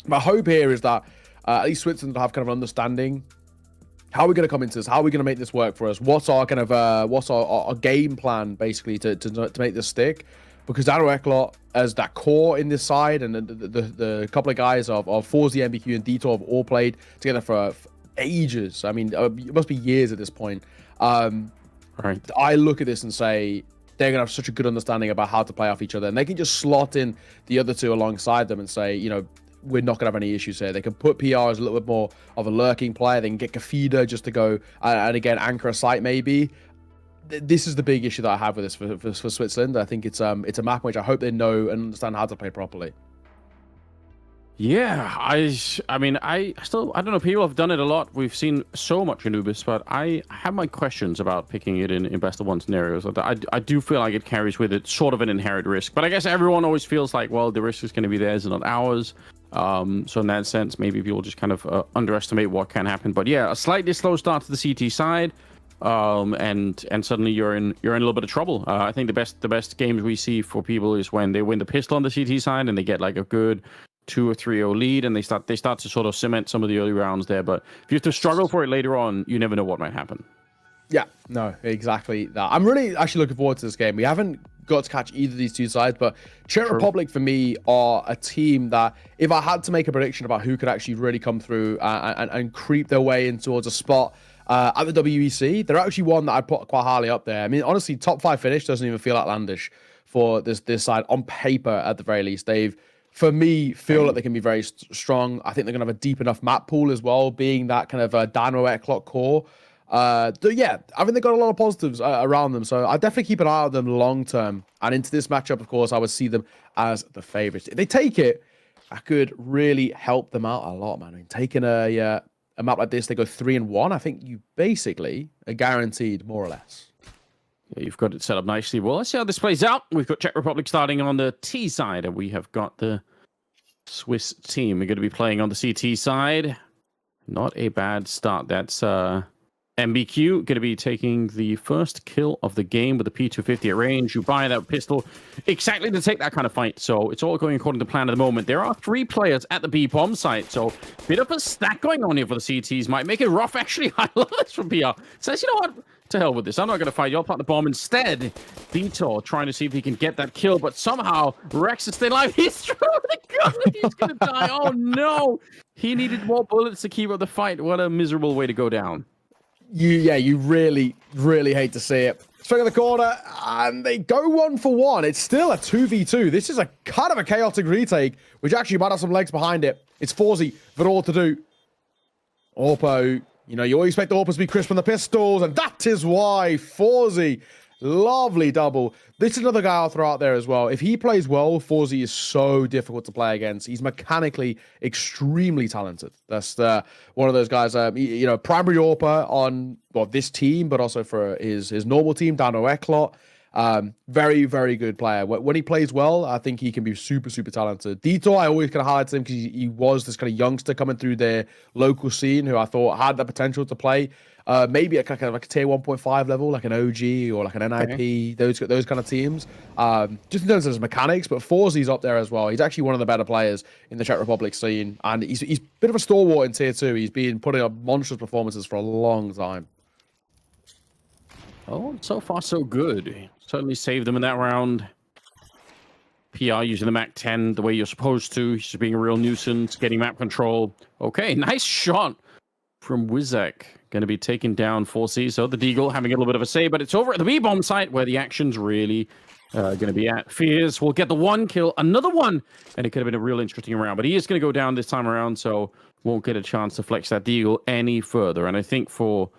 my hope here is that at least Switzerland will have kind of an understanding. How are we going to come into this? How are we going to make this work for us? What's our kind of what's our game plan basically to make this stick? Because Dano Eklot as that core in this side, and the couple of guys of Forzi, MBQ, and Dito have all played together for ages. I mean, it must be years at this point. Right. I look at this and say they're going to have such a good understanding about how to play off each other, and they can just slot in the other two alongside them and say, you know, we're not going to have any issues here. They can put PR as a little bit more of a lurking player. They can get Kafida just to go and again anchor a site maybe. This is the big issue that I have with this for Switzerland. I think it's a map which I hope they know and understand how to play properly. Yeah, I mean, I don't know. People have done it a lot. We've seen so much Anubis, but I have my questions about picking it in best of one scenarios. I do feel like it carries with it sort of an inherent risk, but I guess everyone always feels like, well, the risk is going to be theirs and not ours. So in that sense, maybe people just kind of underestimate what can happen. But yeah, a slightly slow start to the CT side. And suddenly you're in a little bit of trouble. I think the best games we see for people is when they win the pistol on the CT side and they get like a good 2 or 3-0 lead, and they start to sort of cement some of the early rounds there. But if you have to struggle for it later on, you never know what might happen. Yeah, no, exactly that. I'm really actually looking forward to this game. We haven't got to catch either of these two sides, but Czech Republic for me are a team that if I had to make a prediction about who could actually really come through and creep their way in towards a spot at the WEC, they're actually one that I'd put quite highly up there. I mean, honestly, top 5 finish doesn't even feel outlandish for this side on paper at the very least. They've, for me, feel that they can be very strong. I think they're going to have a deep enough map pool as well, being that kind of Dano Eklot core. Yeah, I think they've got a lot of positives around them. So I definitely keep an eye on them long term. And into this matchup, of course, I would see them as the favorites. If they take it, I could really help them out a lot, man. I mean, taking a map like this, they go 3-1. I think you basically are guaranteed, more or less. Yeah, you've got it set up nicely. Well, let's see how this plays out. We've got Czech Republic starting on the T side, and we have got the Swiss team. We're going to be playing on the CT side. Not a bad start. That's MBQ going to be taking the first kill of the game with the P250 at range. You buy that pistol exactly to take that kind of fight. So it's all going according to plan at the moment. There are 3 players at the B-bomb site. So a bit of a stack going on here for the CTs. Might make it rough, actually. I love this from PR. Says, you know what? To hell with this. I'm not going to fight you. I'll plant the bomb instead. Vitor trying to see if he can get that kill. But somehow Rex is still alive. He's through the gun. He's going to die. Oh, no. He needed more bullets to keep up the fight. What a miserable way to go down. You really, really hate to see it. Swing in the corner, and they go 1-for-1. It's still a 2v2. This is a kind of a chaotic retake, which actually might have some legs behind it. It's Forzi for all to do. Orpo, you know, you always expect Orpo to be crisp on the pistols, and that is why Forzi, lovely double. This is another guy I'll throw out there as well. If he plays well, Forzi is so difficult to play against. He's mechanically extremely talented. That's one of those guys, you know, primary AWPer on this team, but also for his normal team, Dano Eklot. Very, very good player. When he plays well, I think he can be super, super talented. Dito, I always kind of highlight him because he was this kind of youngster coming through their local scene who I thought had the potential to play maybe at kind of like a tier 1.5 level, like an OG or like an NIP, those kind of teams. Just in terms of his mechanics, but Forzi's up there as well. He's actually one of the better players in the Czech Republic scene, and he's a bit of a stalwart in tier 2. He's been putting up monstrous performances for a long time. Oh, so far so good. Certainly saved them in that round. PR using the Mac 10 the way you're supposed to. He's just being a real nuisance, getting map control. Okay, nice shot from Wizek. Going to be taking down 4C. So the Deagle having a little bit of a say, but it's over at the B-bomb site where the action's really going to be at. Fears will get the 1 kill, another one, and it could have been a real interesting round. But he is going to go down this time around, so won't get a chance to flex that Deagle any further. And I think for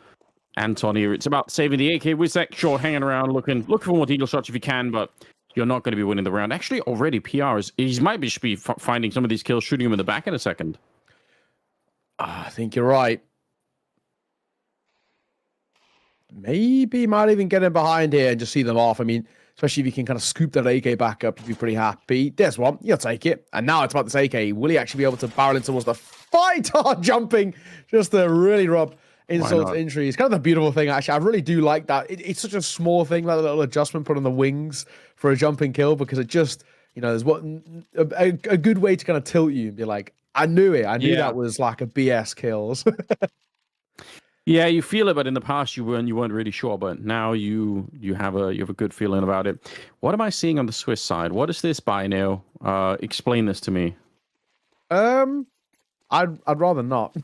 Anton here, it's about saving the AK. Wizek, sure, hanging around, looking for more Deagle shots if you can, but you're not going to be winning the round. Actually, already PR he might just be finding some of these kills, shooting him in the back in a second. I think you're right. Maybe might even get in behind here and just see them off. I mean, especially if you can kind of scoop that AK back up, you'd be pretty happy. There's one, you'll take it. And now it's about this AK. Will he actually be able to barrel in towards the fight? Jumping just to really rub insult to injury. It's kind of the beautiful thing, actually. I really do like that. It's such a small thing, like a little adjustment put on the wings for a jumping kill, because it just, there's a good way to kind of tilt you and be like, I knew it. I knew that was like a BS kills. Yeah, you feel it, but in the past you weren't really sure. But now you have a good feeling about it. What am I seeing on the Swiss side? What is this buy now? Explain this to me. I'd rather not.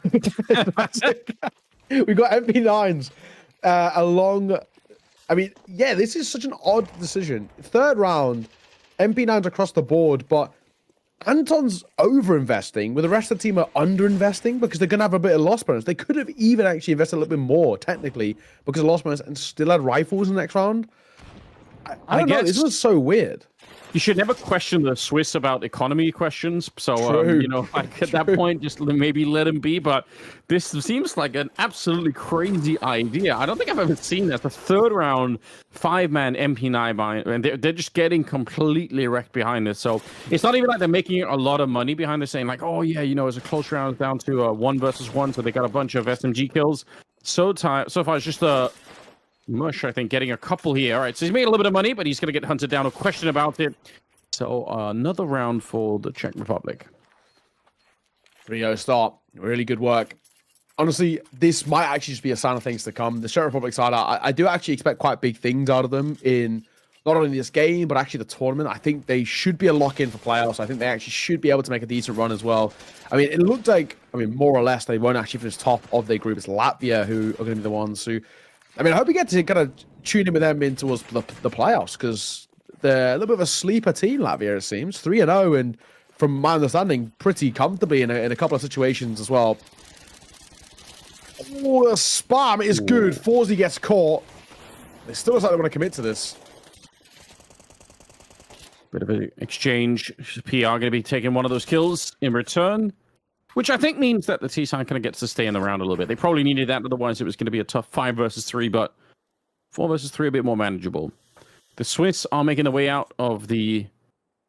We got MP9s along. I mean, yeah, this is such an odd decision. Third round, MP9s across the board, but Anton's over-investing, where the rest of the team are under-investing because they're going to have a bit of loss bonus. They could have even actually invested a little bit more, technically, because of loss bonus, and still had rifles in the next round. I don't know. This was so weird. You should never question the Swiss about economy questions. So, at that point, just maybe let him be. But this seems like an absolutely crazy idea. I don't think I've ever seen that. The third round, 5-man MP9 buy, and they're just getting completely wrecked behind this. So it's not even like they're making a lot of money behind this, saying like, oh, yeah, it's a close round down to 1 versus 1. So they got a bunch of SMG kills. So far, it's just a Mush, I think, getting a couple here. All right, so he's made a little bit of money, but he's going to get hunted down. No question about it. So another round for the Czech Republic. 3-0 start. Really good work. Honestly, this might actually just be a sign of things to come. The Czech Republic side, I do actually expect quite big things out of them in not only this game, but actually the tournament. I think they should be a lock-in for playoffs. I think they actually should be able to make a decent run as well. I mean, it looked like, more or less, they won't actually finish top of their group. It's Latvia who are going to be the ones who... I hope we get to kind of tune in with them in towards the playoffs, because they're a little bit of a sleeper team, Latvia, it seems. 3-0, and from my understanding, pretty comfortably in a couple of situations as well. Oh, the spam is good. Forzy gets caught. They still looks like they want to commit to this. Bit of an exchange. PR going to be taking one of those kills in return, which I think means that the T-side kind of gets to stay in the round a little bit. They probably needed that, otherwise it was going to be a tough 5 versus 3, but 4 versus 3 a bit more manageable. The Swiss are making their way out of the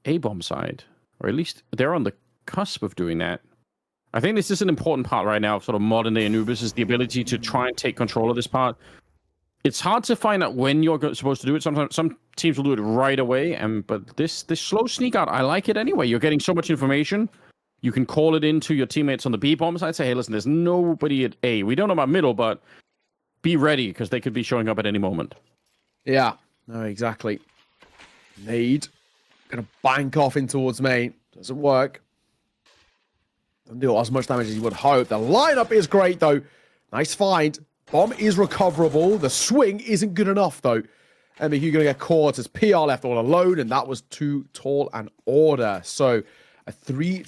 A-bomb side, or at least they're on the cusp of doing that. I think this is an important part right now of sort of modern-day Anubis, is the ability to try and take control of this part. It's hard to find out when you're supposed to do it. Sometimes some teams will do it right away, but this slow sneak out, I like it anyway. You're getting so much information. You can call it into your teammates on the B-bomb side. Say, hey, listen, there's nobody at A. We don't know about middle, but be ready, because they could be showing up at any moment. Yeah, no, exactly. Need. Gonna bank off in towards main. Doesn't work. Doesn't do as much damage as you would hope. The lineup is great, though. Nice find. Bomb is recoverable. The swing isn't good enough, though. MBQ gonna get caught as PR left all alone, and that was too tall an order. So a 3-1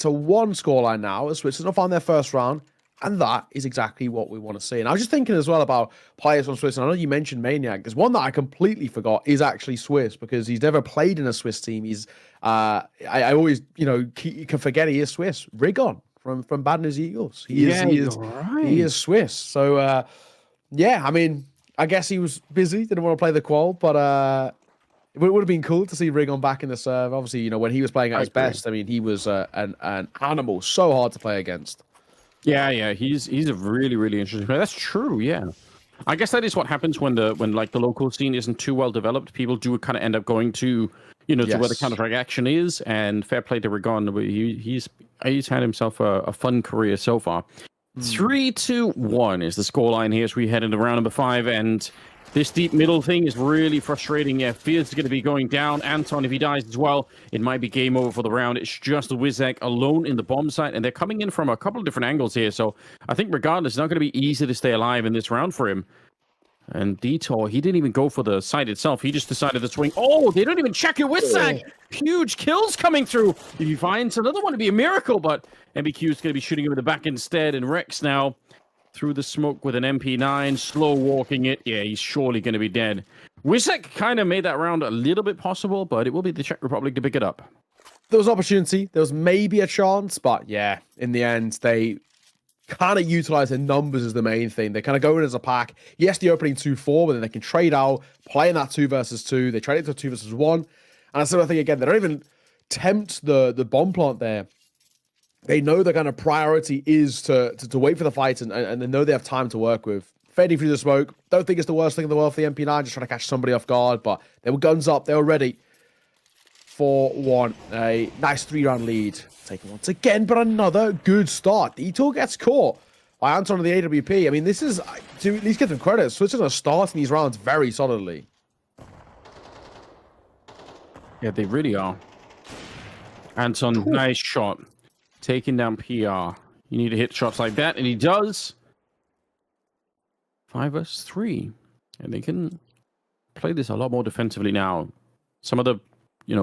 scoreline now. The Switzerland have found their first round, and that is exactly what we want to see. And I was just thinking as well about players from Switzerland. I know you mentioned Maniac. There's one that I completely forgot is actually Swiss, because he's never played in a Swiss team. He's I always can forget he is Swiss. Rigon from Bad News Eagles. He is Swiss. So I guess he was busy. Didn't want to play the qual, but it would have been cool to see Rigon back in the serve. Obviously, when he was playing at his best, he was an animal. So hard to play against. Yeah, he's a really, really interesting player. That's true, yeah. I guess that is what happens when the local scene isn't too well developed. People do kind of end up going to, to where the Counter-Strike action is, and fair play to Rigon. He's had himself a fun career so far. 3-1 is the scoreline here as we head into round number 5, and this deep middle thing is really frustrating. Yeah, Fears is going to be going down. Anton, if he dies as well, it might be game over for the round. It's just Wizak alone in the bomb site, and they're coming in from a couple of different angles here. So I think regardless, it's not going to be easy to stay alive in this round for him. And Detour, he didn't even go for the site itself. He just decided to swing. Oh, they don't even check it. Wizak! Huge kills coming through. If he finds another one, it'd be a miracle, but MBQ is going to be shooting him in the back instead, and Rex now through the smoke with an MP9, slow walking it. Yeah, he's surely going to be dead. Wizak kind of made that round a little bit possible, but it will be the Czech Republic to pick it up. There was opportunity. There was maybe a chance, but yeah, in the end, they kind of utilize their numbers as the main thing. They kind of go in as a pack. Yes, the opening 2-4, but then they can trade out, play in that 2 versus 2. They trade it to 2 versus 1. And that's the other thing, again, they don't even tempt the bomb plant there. They know the kind of priority is to wait for the fight, and they know they have time to work with. Fading through the smoke. Don't think it's the worst thing in the world for the MP9, just trying to catch somebody off guard, but they were guns up. They were ready. 4-1. A nice 3-round lead. Taken once again, but another good start. Detour gets caught by Anton on the AWP. I mean, this is, to at least give them credit, Switzerland are starting these rounds very solidly. Yeah, they really are. Anton, nice shot. Taking down PR. You need to hit shots like that, and he does. 5 versus 3. And they can play this a lot more defensively now. Some of the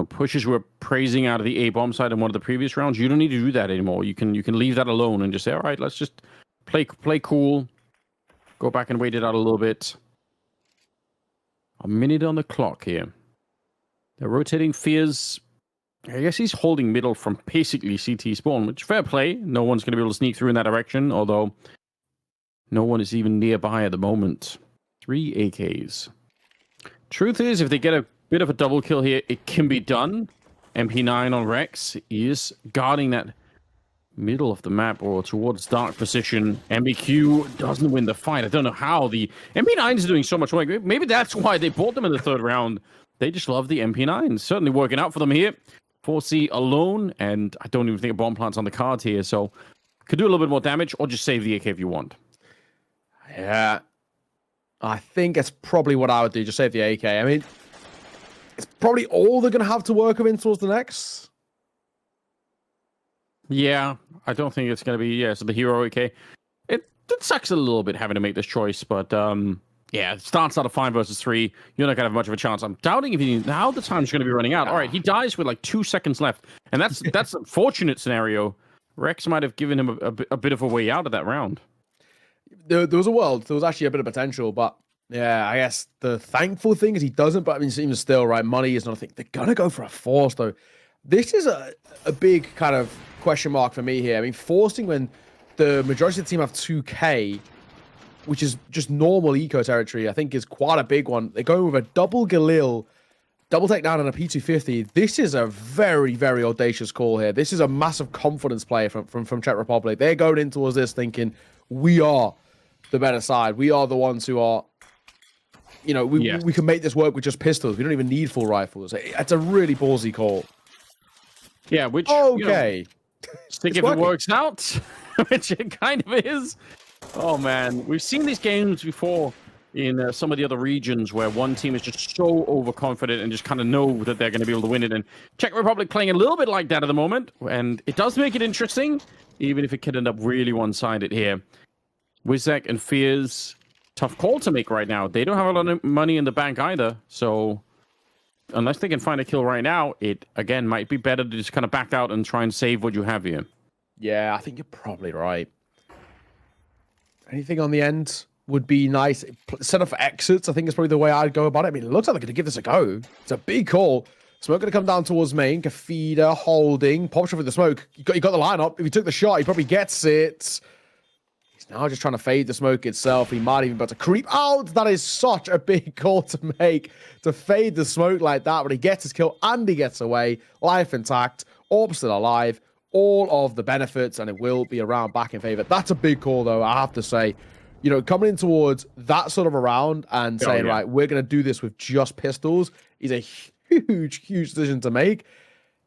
pushes we were praising out of the A bomb side in one of the previous rounds, you don't need to do that anymore. You can leave that alone and just say, all right, let's just play cool. Go back and wait it out a little bit. A minute on the clock here. They're rotating Fears. I guess he's holding middle from basically CT spawn, which fair play. No one's going to be able to sneak through in that direction, although no one is even nearby at the moment. 3 AKs. Truth is, if they get a bit of a double kill here, it can be done. MP9 on Rex is guarding that middle of the map or towards dark position. MBQ doesn't win the fight. I don't know how. The MP9 is doing so much work. Maybe that's why they bought them in the 3rd round. They just love the MP9. Certainly working out for them here. 4C alone, and I don't even think a bomb plant's on the cards here, so could do a little bit more damage, or just save the AK if you want. Yeah. I think that's probably what I would do, just save the AK. I mean, it's probably all they're going to have to work with in towards the next. Yeah, I don't think it's going to be, so the hero AK. It sucks a little bit having to make this choice, but yeah, it starts out of 5 versus 3. You're not going to have much of a chance. I'm doubting how the time's going to be running out. All right, he dies with like 2 seconds left, and that's a fortunate scenario. Rex might have given him a bit of a way out of that round. There was a world. There was actually a bit of potential, but yeah, I guess the thankful thing is he doesn't, but I mean, even still, right, money is not a thing. They're going to go for a force, though. This is a big kind of question mark for me here. I mean, forcing when the majority of the team have 2K, which is just normal eco territory, I think is quite a big one. They're going with a double Galil, double takedown, and a P250. This is a very, very audacious call here. This is a massive confidence play from Czech Republic. They're going in towards this thinking, we are the better side. We are the ones who are, we can make this work with just pistols. We don't even need full rifles. It's a really ballsy call. Yeah, which, okay. Stick if it works out, which it kind of is. Oh, man. We've seen these games before in some of the other regions where one team is just so overconfident and just kind of know that they're going to be able to win it. And Czech Republic playing a little bit like that at the moment. And it does make it interesting, even if it could end up really one-sided here. Wizek and Fears, tough call to make right now. They don't have a lot of money in the bank either. So unless they can find a kill right now, it, again, might be better to just kind of back out and try and save what you have here. Yeah, I think you're probably right. Anything on the end would be nice. Set up for exits, I think is probably the way I'd go about it. I mean, it looks like they're going to give this a go. It's a big call. Smoke going to come down towards main. Kafida holding. Pop shot with the smoke. You got the lineup. If he took the shot, he probably gets it. He's now just trying to fade the smoke itself. He might even be able to creep out. That is such a big call to make. To fade the smoke like that. But he gets his kill and he gets away. Life intact. Orb still alive. All of the benefits, and it will be around back in favor. That's a big call, though, I have to say. Coming in towards that sort of a round and saying, right, we're going to do this with just pistols is a huge, huge decision to make.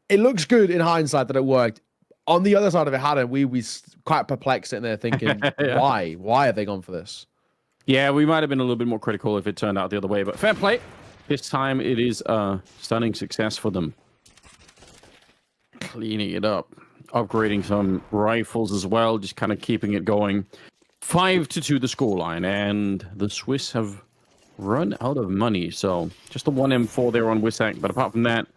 It looks good in hindsight that it worked. On the other side of it, hadn't we quite perplexed sitting there thinking, why? Why have they gone for this? Yeah, we might have been a little bit more critical if it turned out the other way, but fair play. This time it is a stunning success for them. Cleaning it up. Upgrading some rifles as well, just kind of keeping it going. 5-2 the scoreline, and the Swiss have run out of money. So just the 1 M4 there on Wissac, but apart from that,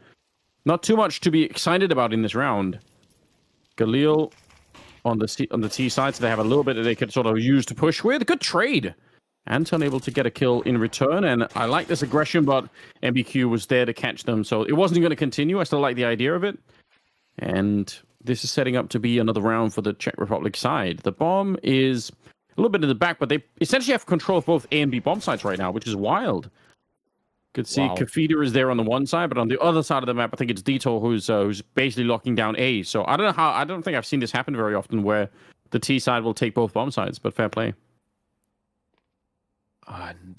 not too much to be excited about in this round. Galil on the T side, so they have a little bit that they could sort of use to push with. Good trade. Anton able to get a kill in return, and I like this aggression, but MBQ was there to catch them, so it wasn't going to continue. I still like the idea of it. And this is setting up to be another round for the Czech Republic side. The bomb is a little bit in the back, but they essentially have control of both A and B bomb sites right now, which is wild. Could see Kafida is there on the one side, but on the other side of the map, I think it's Dito who's basically locking down A. So I don't think I've seen this happen very often where the T side will take both bomb sides, but fair play.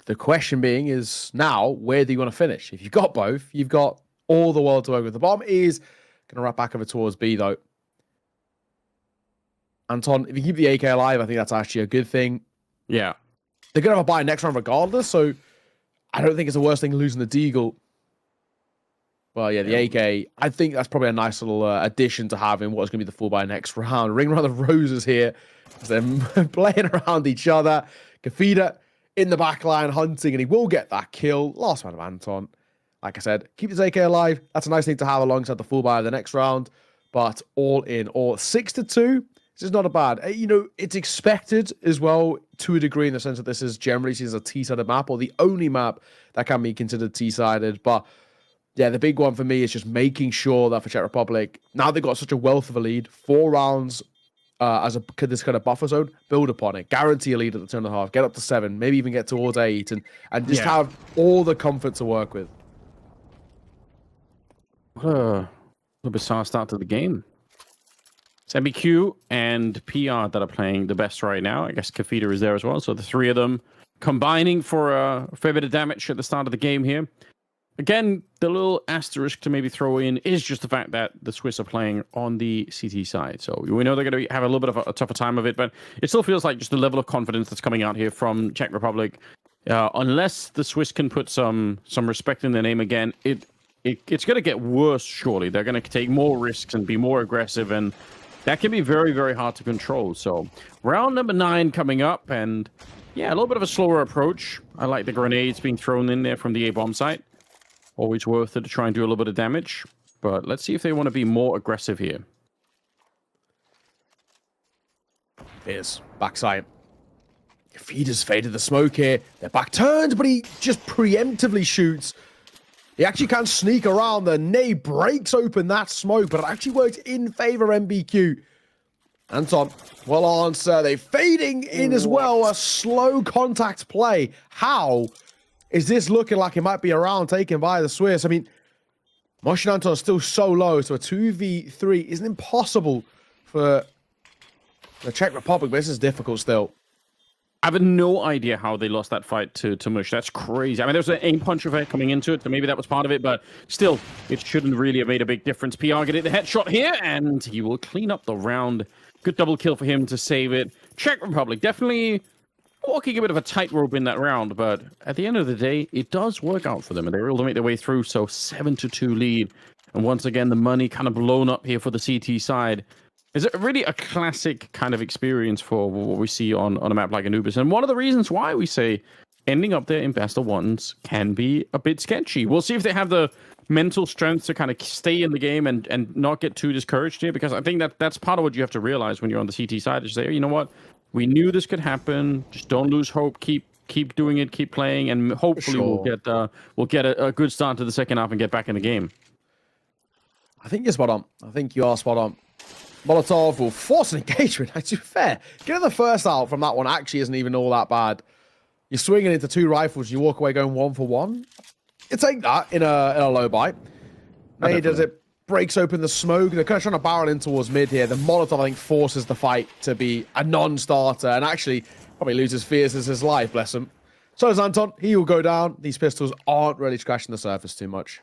The question being is now, where do you want to finish? If you've got both, you've got all the world to work with. The bomb is going to wrap back over towards B, though. Anton, if you keep the AK alive, I think that's actually a good thing. Yeah. They're going to have a buy next round regardless, so I don't think it's the worst thing losing the Deagle. Well, yeah, the AK, I think that's probably a nice little addition to having what's going to be the full buy next round. Ring around the roses here as they're playing around each other. Kafida in the back line hunting, and he will get that kill. Last man of Anton. Like I said, keep his AK alive. That's a nice thing to have alongside the full buy of the next round. But all in all, 6-2. This is not a bad. It's expected as well to a degree in the sense that this is generally seen as a T-sided map, or the only map that can be considered T-sided. But yeah, the big one for me is just making sure that for Czech Republic, now they've got such a wealth of a lead, 4 rounds as this kind of buffer zone, build upon it, guarantee a lead at the turn and a half, get up to 7, maybe even get towards 8, and just have all the comfort to work with. A bizarre start to the game. It's MBQ and PR that are playing the best right now. I guess Kafida is there as well. So the 3 of them combining for a fair bit of damage at the start of the game here. Again, the little asterisk to maybe throw in is just the fact that the Swiss are playing on the CT side. So we know they're going to have a little bit of a tougher time of it, but it still feels like just the level of confidence that's coming out here from Czech Republic. Unless the Swiss can put some respect in their name again, it's going to get worse, surely. They're going to take more risks and be more aggressive, and that can be very, very hard to control. So round number 9 coming up, and yeah, a little bit of a slower approach. I like the grenades being thrown in there from the A-bomb site. Always worth it to try and do a little bit of damage. But let's see if they want to be more aggressive here. Here's backside. Feeder's faded the smoke here. They're back turned, but he just preemptively shoots. He actually can sneak around. The Nay breaks open that smoke, but it actually works in favor of MBQ. Anton, well answer. They're fading in as well. A slow contact play. How is this looking like it might be a round taken by the Swiss? I mean, Mosh and Anton are still so low, so a 2v3 isn't impossible for the Czech Republic, but this is difficult still. I have no idea how they lost that fight to Mush. That's crazy. I mean, there was an aim punch effect coming into it, so maybe that was part of it, but still, it shouldn't really have made a big difference. PR getting the headshot here, and he will clean up the round. Good double kill for him to save it. Czech Republic definitely walking a bit of a tightrope in that round, but at the end of the day, it does work out for them, and they're able to make their way through, so 7-2 lead. And once again, the money kind of blown up here for the CT side. Is it really a classic kind of experience for what we see on a map like Anubis? And one of the reasons why we say ending up there in best of ones can be a bit sketchy. We'll see if they have the mental strength to kind of stay in the game and not get too discouraged here, because I think that's part of what you have to realize when you're on the CT side, is say, you know what, we knew this could happen. Just don't lose hope. Keep doing it. Keep playing, and hopefully we'll get a good start to the second half and get back in the game. I think you're spot on. I think you are spot on. Molotov will force an engagement. To be fair, getting the first out from that one actually isn't even all that bad. You're swinging into 2 rifles. You walk away going 1 for 1. You take that in a low bite. May does it. Breaks open the smoke. They're kind of trying to barrel in towards mid here. The Molotov, I think, forces the fight to be a non-starter, and actually probably loses fears as his life, bless him. So does Anton. He will go down. These pistols aren't really scratching the surface too much.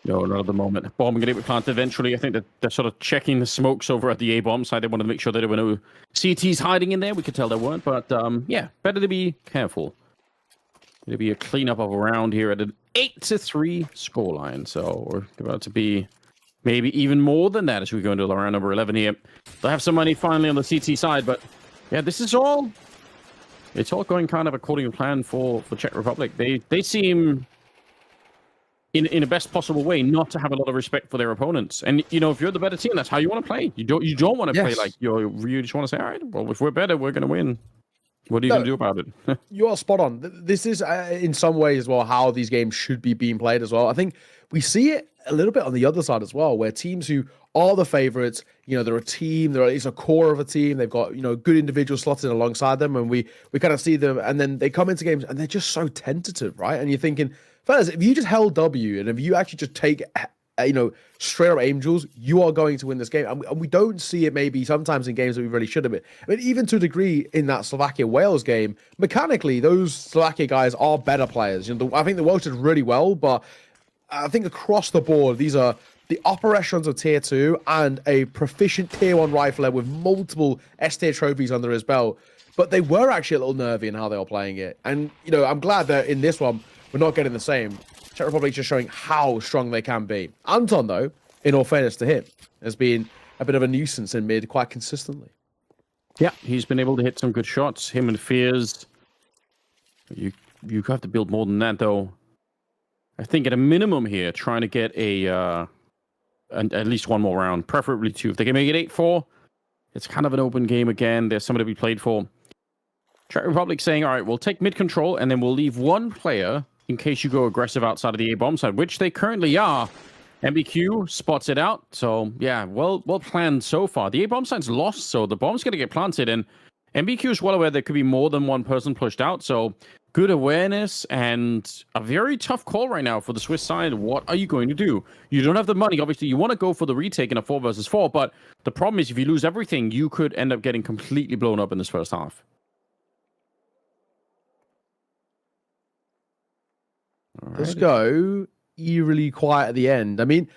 No, not at the moment. Bomb going to get planted eventually. I think that they're sort of checking the smokes over at the A-bomb side. They wanted to make sure that there were no CTs hiding in there. We could tell there weren't, but yeah, better to be careful. It'll be a cleanup of a round here at an 8-3 scoreline. So we're about to be maybe even more than that as we go into round number 11 here. They'll have some money finally on the CT side, but yeah, this is all. It's all going kind of according to plan for Czech Republic. They seem in a best possible way not to have a lot of respect for their opponents. And you know, if you're the better team, that's how you want to play. You don't want to play like you just want to say, all right, well, if we're better, we're going to win. What are you going to do about it? You are spot on. This is, in some ways, as well, how these games should be being played as well. I think we see it a little bit on the other side as well, where teams who are the favorites, they're a team, they're at least a core of a team, they've got, good individuals slotted alongside them, and we kind of see them, and then they come into games, and they're just so tentative, right? And you're thinking, fellas, if you just held W, and if you actually just take straight up angels, you are going to win this game. And we don't see it maybe sometimes in games that we really should have been. I mean, even to a degree in that Slovakia-Wales game, mechanically, those Slovakia guys are better players. I think the Welsh did really well, but I think across the board, these are the upper echelons of tier 2 and a proficient tier 1 rifler with multiple S-tier trophies under his belt. But they were actually a little nervy in how they were playing it. And, I'm glad that in this one, we're not getting the same. Czech Republic just showing how strong they can be. Anton, though, in all fairness to him, has been a bit of a nuisance in mid quite consistently. Yeah, he's been able to hit some good shots. Him and Fears. You have to build more than that, though. I think at a minimum here, trying to get at least one more round, preferably 2. If they can make it 8-4, it's kind of an open game again. There's somebody to be played for. Czech Republic saying, all right, we'll take mid control, and then we'll leave one player in case you go aggressive outside of the A-bomb side, which they currently are. MBQ spots it out. So, yeah, well planned so far. The A-bomb side's lost, so the bomb's going to get planted. And MBQ is well aware there could be more than one person pushed out. So, good awareness and a very tough call right now for the Swiss side. What are you going to do? You don't have the money. Obviously, you want to go for the retake in a 4 versus 4. But the problem is if you lose everything, you could end up getting completely blown up in this first half. Let's go eerily quiet at the end. I mean,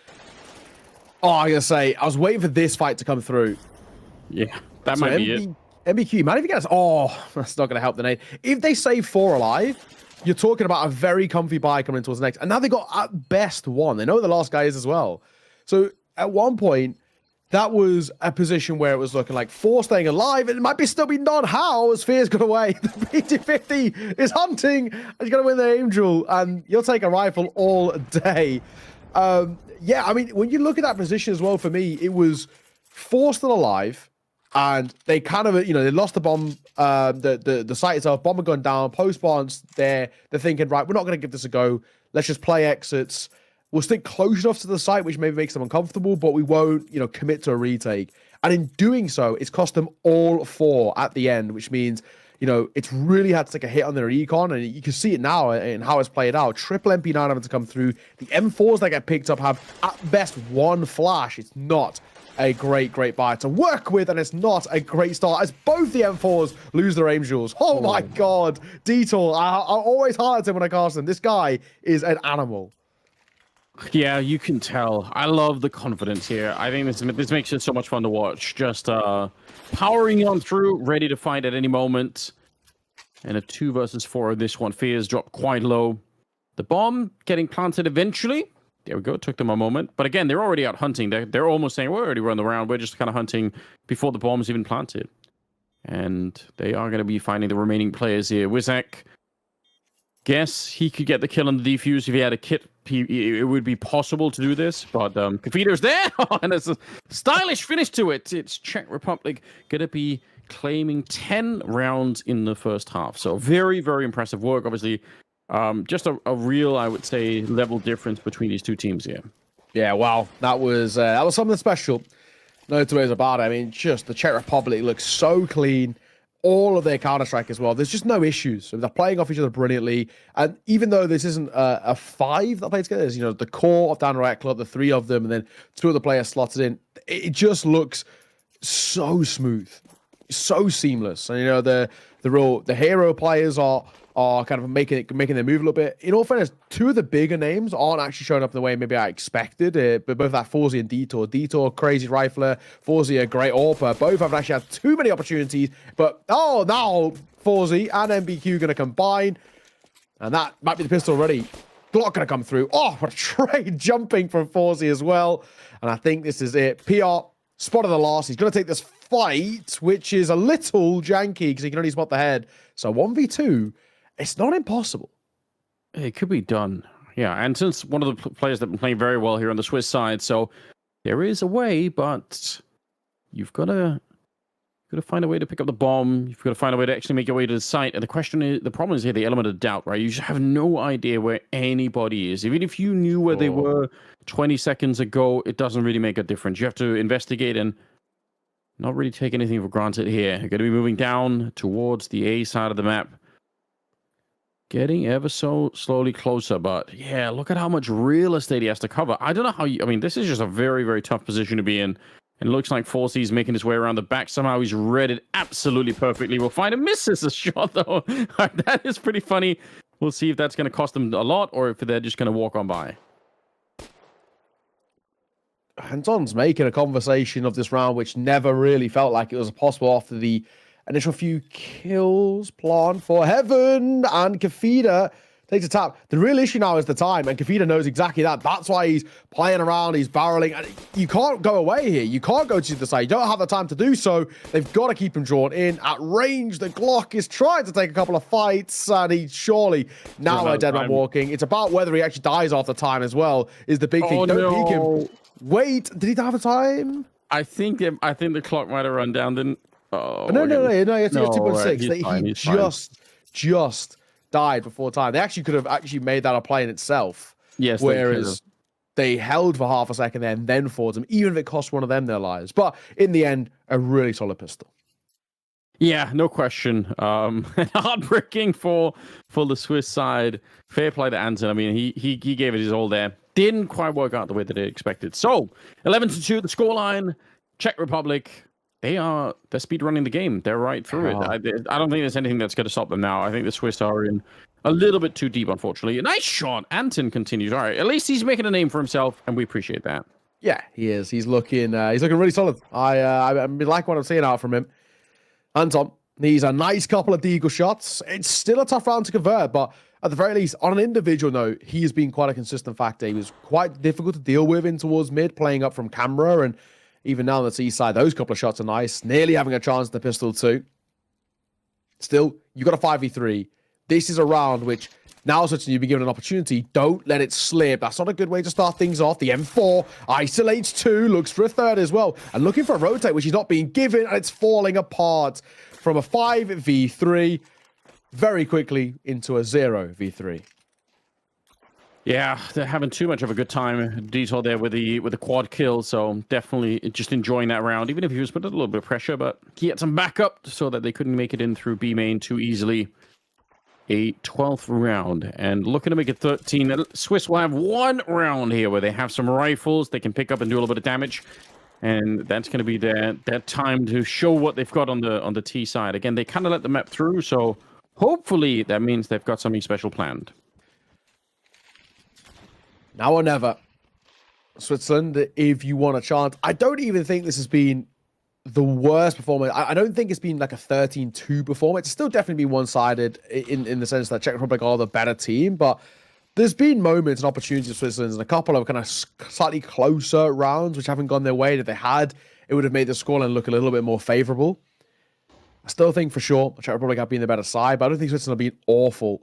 I gotta say, I was waiting for this fight to come through. Yeah, that might be it. MBQ might even get us. Oh, that's not gonna help the nade. If they save 4 alive, you're talking about a very comfy buy coming towards the next. And now they got at best 1. They know what the last guy is as well. So at one point, that was a position where it was looking like 4 staying alive. It might be still be not how as Fears got away. The PT50 is hunting. He's going to win the Angel, and you'll take a rifle all day. Yeah, I mean, when you look at that position as well, for me, it was 4 still alive, and they kind of, they lost the bomb, the site itself, bomb had gone down, post-bombs, they're thinking, right, we're not going to give this a go. Let's just play exits. We'll stick close enough to the site, which maybe makes them uncomfortable, but we won't, commit to a retake. And in doing so, it's cost them all 4 at the end, which means, it's really had to take a hit on their econ, and you can see it now in how it's played out. Triple MP9 having to come through. The M4s that get picked up have, at best, 1 flash. It's not a great buy to work with, and it's not a great start as both the M4s lose their Angels. Oh my God. Detour. I always highlight him when I cast him. This guy is an animal. Yeah, you can tell. I love the confidence here. I think this makes it so much fun to watch. Just powering on through, ready to fight at any moment. And a 2 versus 4 of this one. Fears dropped quite low. The bomb getting planted eventually. There we go. It took them a moment. But again, they're already out hunting. They're almost saying, we're already run around. We're just kind of hunting before the bomb's even planted. And they are going to be finding the remaining players here. Wizak, guess he could get the kill on the defuse if he had a kit. It would be possible to do this, but Kafito's there, and it's a stylish finish to it. It's Czech Republic going to be claiming 10 rounds in the first half. So very, very impressive work. Obviously, just a real, I would say, level difference between these two teams here. Yeah, wow, that was something special. No two ways about it. I mean, just the Czech Republic looks so clean. All of their Counter-Strike as well. There's just no issues. So they're playing off each other brilliantly. And even though this isn't a 5 that play together, there's, the core of Daniel Eckler, the 3 of them, and then 2 of the players slotted in. It just looks so smooth, so seamless. And, the hero players are kind of making them move a little bit. In all fairness, 2 of the bigger names aren't actually showing up in the way maybe I expected. But both that Forzi and Detour. Detour, crazy rifler. Forzi, a great AWPer. Both haven't actually had too many opportunities. But, now Forzi and MBQ going to combine. And that might be the pistol already. Glock going to come through. Oh, what a trade jumping from Forzi as well. And I think this is it. PR, spot of the loss. He's going to take this fight, which is a little janky because he can only spot the head. So 1v2. It's not impossible. It could be done. Yeah, and since one of the players that have been playing very well here on the Swiss side, so there is a way, but you've got to You've got to find a way to pick up the bomb. You've got to find a way to actually make your way to the site. And the problem is here, the element of doubt, right? You just have no idea where anybody is. Even if you knew where they were 20 seconds ago, it doesn't really make a difference. You have to investigate and not really take anything for granted here. You're going to be moving down towards the A side of the map. Getting ever so slowly closer, but yeah, look at how much real estate he has to cover. I don't know how I mean, this is just a very, very tough position to be in. And it looks like Forsy's making his way around the back. Somehow he's read it absolutely perfectly. We'll find a misses a shot, though. That is pretty funny. We'll see if that's going to cost them a lot or if they're just going to walk on by. Anton's making a conversation of this round, which never really felt like it was possible after the initial few kills. Plan for heaven, and Kafida takes a tap. The real issue now is the time, and Kafida knows exactly that. That's why he's playing around, he's barreling, and you can't go away here. You can't go to the side. You don't have the time to do so. They've got to keep him drawn in. At range, the Glock is trying to take a couple of fights, and he's surely now a dead man walking. It's about whether he actually dies after time as well, is the big thing. Don't peek him. Wait, did he have a time? I think the clock might have run down, didn't... Oh, no, it's 2.6. He just died before time. They actually could have actually made that a play in itself. Yes, whereas they held for half a second there and then fought him, even if it cost one of them their lives. But in the end, a really solid pistol. Yeah, no question. Heartbreaking for the Swiss side. Fair play to Anton. I mean, he gave it his all there. Didn't quite work out the way that they expected. So 11-2, the scoreline. Czech Republic. They're speed running the game. They're right through it. I don't think there's anything that's going to stop them now. I think the Swiss are in a little bit too deep, unfortunately. A nice shot. Anton continues. All right, at least he's making a name for himself, and we appreciate that. Yeah, he is. He's looking really solid. I like what I'm seeing out from him. Anton, he's a nice couple of deagle shots. It's still a tough round to convert, but at the very least, on an individual note, he has been quite a consistent factor. He was quite difficult to deal with in towards mid, playing up from camera, and even now on the C side, those couple of shots are nice. Nearly having a chance at the pistol too. Still, you got a 5v3. This is a round which, now since you've been given an opportunity, don't let it slip. That's not a good way to start things off. The M4 isolates two, looks for a third as well, and looking for a rotate, which is not being given, and it's falling apart from a 5v3 very quickly into a 0v3. Yeah, they're having too much of a good time. Detour there with the quad kill, so definitely just enjoying that round, even if he was put under a little bit of pressure, but he had some backup so that they couldn't make it in through B main too easily. A 12th round, and looking to make it 13. The Swiss will have one round here where they have some rifles they can pick up and do a little bit of damage, and that's going to be their time to show what they've got on the T side. Again, they kind of let the map through, so hopefully that means they've got something special planned. Now or never. Switzerland, if you want a chance. I don't even think this has been the worst performance. I don't think it's been like a 13-2 performance. It's still definitely been one-sided in the sense that Czech Republic are the better team, but there's been moments and opportunities for Switzerland and a couple of kind of slightly closer rounds which haven't gone their way. That they had, it would have made the scoreline look a little bit more favorable. I still think for sure Czech Republic have been the better side, but I don't think Switzerland have been awful.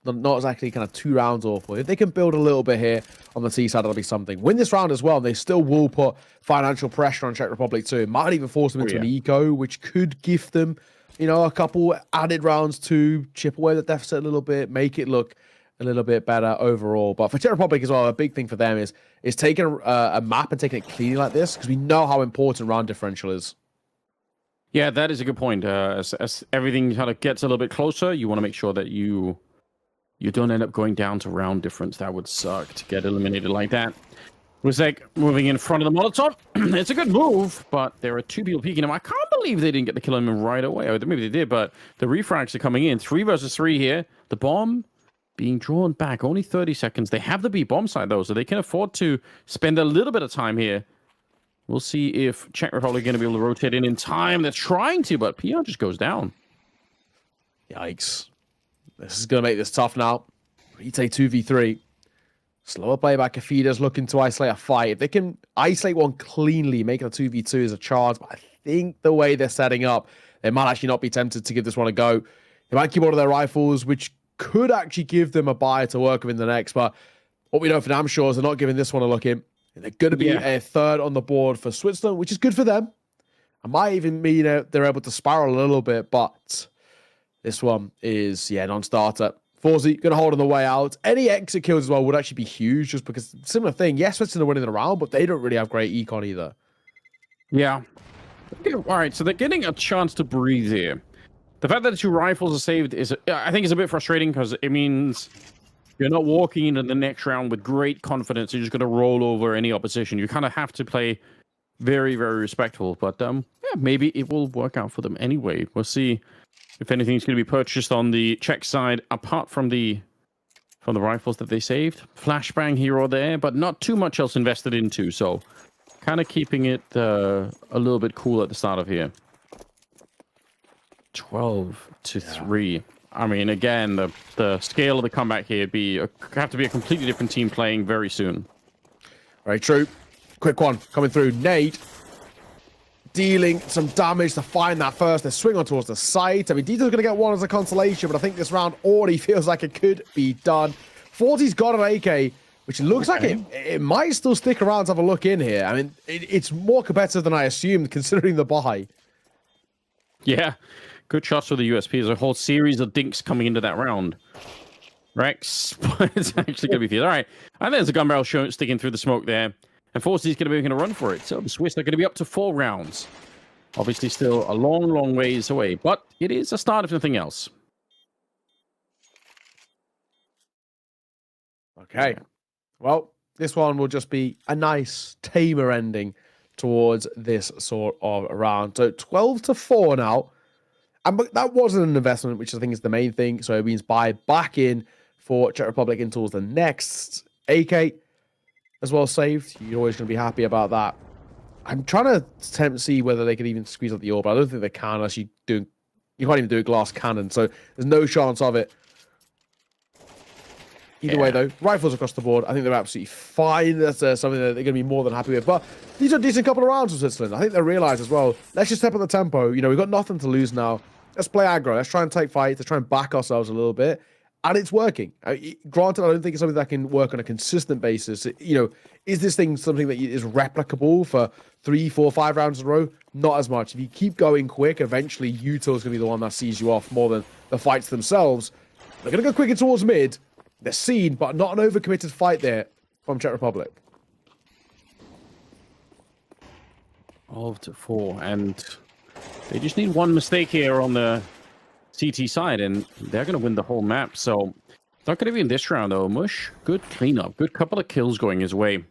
Not exactly kind of 2 rounds awful. If they can build a little bit here on the T side, that'll be something. Win this round as well, and they still will put financial pressure on Czech Republic too. It might even force them into an eco, which could give them, a couple added rounds to chip away the deficit a little bit, make it look a little bit better overall. But for Czech Republic as well, a big thing for them is taking a map and taking it cleanly like this, because we know how important round differential is. Yeah, that is a good point. As everything kind of gets a little bit closer, you want to make sure that you don't end up going down to round difference. That would suck to get eliminated like that. Rizek moving in front of the Molotov. It's a good move, but there are 2 people peeking him. I can't believe they didn't get the kill on him right away. Or maybe they did, but the refrags are coming in. 3 versus 3 here. The bomb being drawn back. Only 30 seconds. They have the B bomb side, though, so they can afford to spend a little bit of time here. We'll see if Czech Republic are going to be able to rotate in time. They're trying to, but PR just goes down. Yikes. This is going to make this tough now. Retake 2v3. Slower play by Kafida's looking to isolate a fight. If they can isolate one cleanly, make it a 2v2 is a chance. But I think the way they're setting up, they might actually not be tempted to give this one a go. They might keep one of their rifles, which could actually give them a buy to work with in the next. But what we know for damn sure is they're not giving this one a look in. And they're going to be a third on the board for Switzerland, which is good for them. I might even mean they're able to spiral a little bit, but this one is, non-starter. Forzy going to hold on the way out. Any exit kills as well would actually be huge, just because similar thing. Yes, Switzerland are winning the round, but they don't really have great econ either. Yeah. Okay, all right, so they're getting a chance to breathe here. The fact that the 2 rifles are saved I think, is a bit frustrating, because it means you're not walking into the next round with great confidence. You're just going to roll over any opposition. You kind of have to play very, very respectful. But maybe it will work out for them anyway. We'll see if anything's going to be purchased on the Czech side, apart from the rifles that they saved. Flashbang here or there, but not too much else invested into. So kind of keeping it a little bit cool at the start of here. 12-3. I mean, again, the scale of the comeback here have to be a completely different team playing very soon. Very true. Quick one coming through. Nade dealing some damage to find that first. They swing on towards the site. I mean, Dieter's going to get one as a consolation, but I think this round already feels like it could be done. 40's got an AK, which looks like it might still stick around to have a look in here. I mean, it's more competitive than I assumed, considering the buy. Yeah. Good shots for the USP. There's a whole series of dinks coming into that round. Rex, but it's actually going to be fierce. All right. And there's a gun barrel sticking through the smoke there. And Forsy's going to be making a run for it. So the Swiss are going to be up to 4 rounds. Obviously still a long, long ways away. But it is a start, if nothing else. Okay. Well, this one will just be a nice, tamer ending towards this sort of round. So 12-4 now. And that wasn't an investment, which I think is the main thing. So it means buy back in for Czech Republic until the next AK as well saved. You're always going to be happy about that. I'm trying to attempt to see whether they can even squeeze out the orb. I don't think they can unless you can't even do a glass cannon. So there's no chance of it. Either way, though, rifles across the board, I think they're absolutely fine. That's something that they're going to be more than happy with. But these are a decent couple of rounds for Switzerland. I think they realize as well, let's just step on the tempo. You know, we've got nothing to lose now. Let's play aggro. Let's try and take fights. Let's try and back ourselves a little bit. And it's working. Granted, I don't think it's something that can work on a consistent basis. You know, is this thing something that is replicable for 3, 4, 5 rounds in a row? Not as much. If you keep going quick, eventually Util's going to be the one that sees you off more than the fights themselves. They're going to go quicker towards mid. They're seen, but not an overcommitted fight there from Czech Republic. 12-4, and they just need one mistake here on the CT side, and they're going to win the whole map. So it's not going to be in this round, though. Mush, good cleanup. Good couple of kills going his way.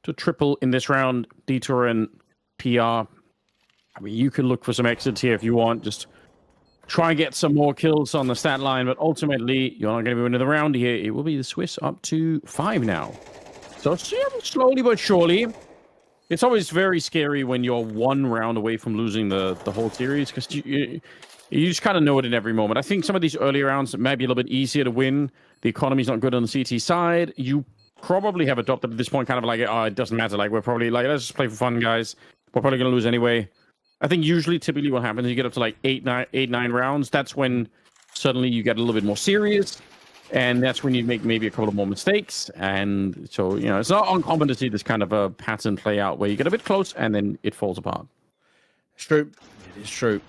To triple in this round, Detour and PR. I mean, you can look for some exits here if you want. Just try and get some more kills on the stat line, but ultimately, you're not going to be winning the round here. It will be the Swiss up to 5 now. So slowly but surely. It's always very scary when you're 1 round away from losing the whole series, because you just kind of know it in every moment. I think some of these early rounds might be a little bit easier to win. The economy's not good on the CT side. You probably have adopted at this point kind of like, oh, it doesn't matter. Like, we're probably like, let's just play for fun, guys. We're probably going to lose anyway. I think typically what happens is you get up to like 8, 9 rounds. That's when suddenly you get a little bit more serious. And that's when you make maybe a couple of more mistakes. And so, you know, it's not uncommon to see this kind of a pattern play out where you get a bit close and then it falls apart. It's true. It is true.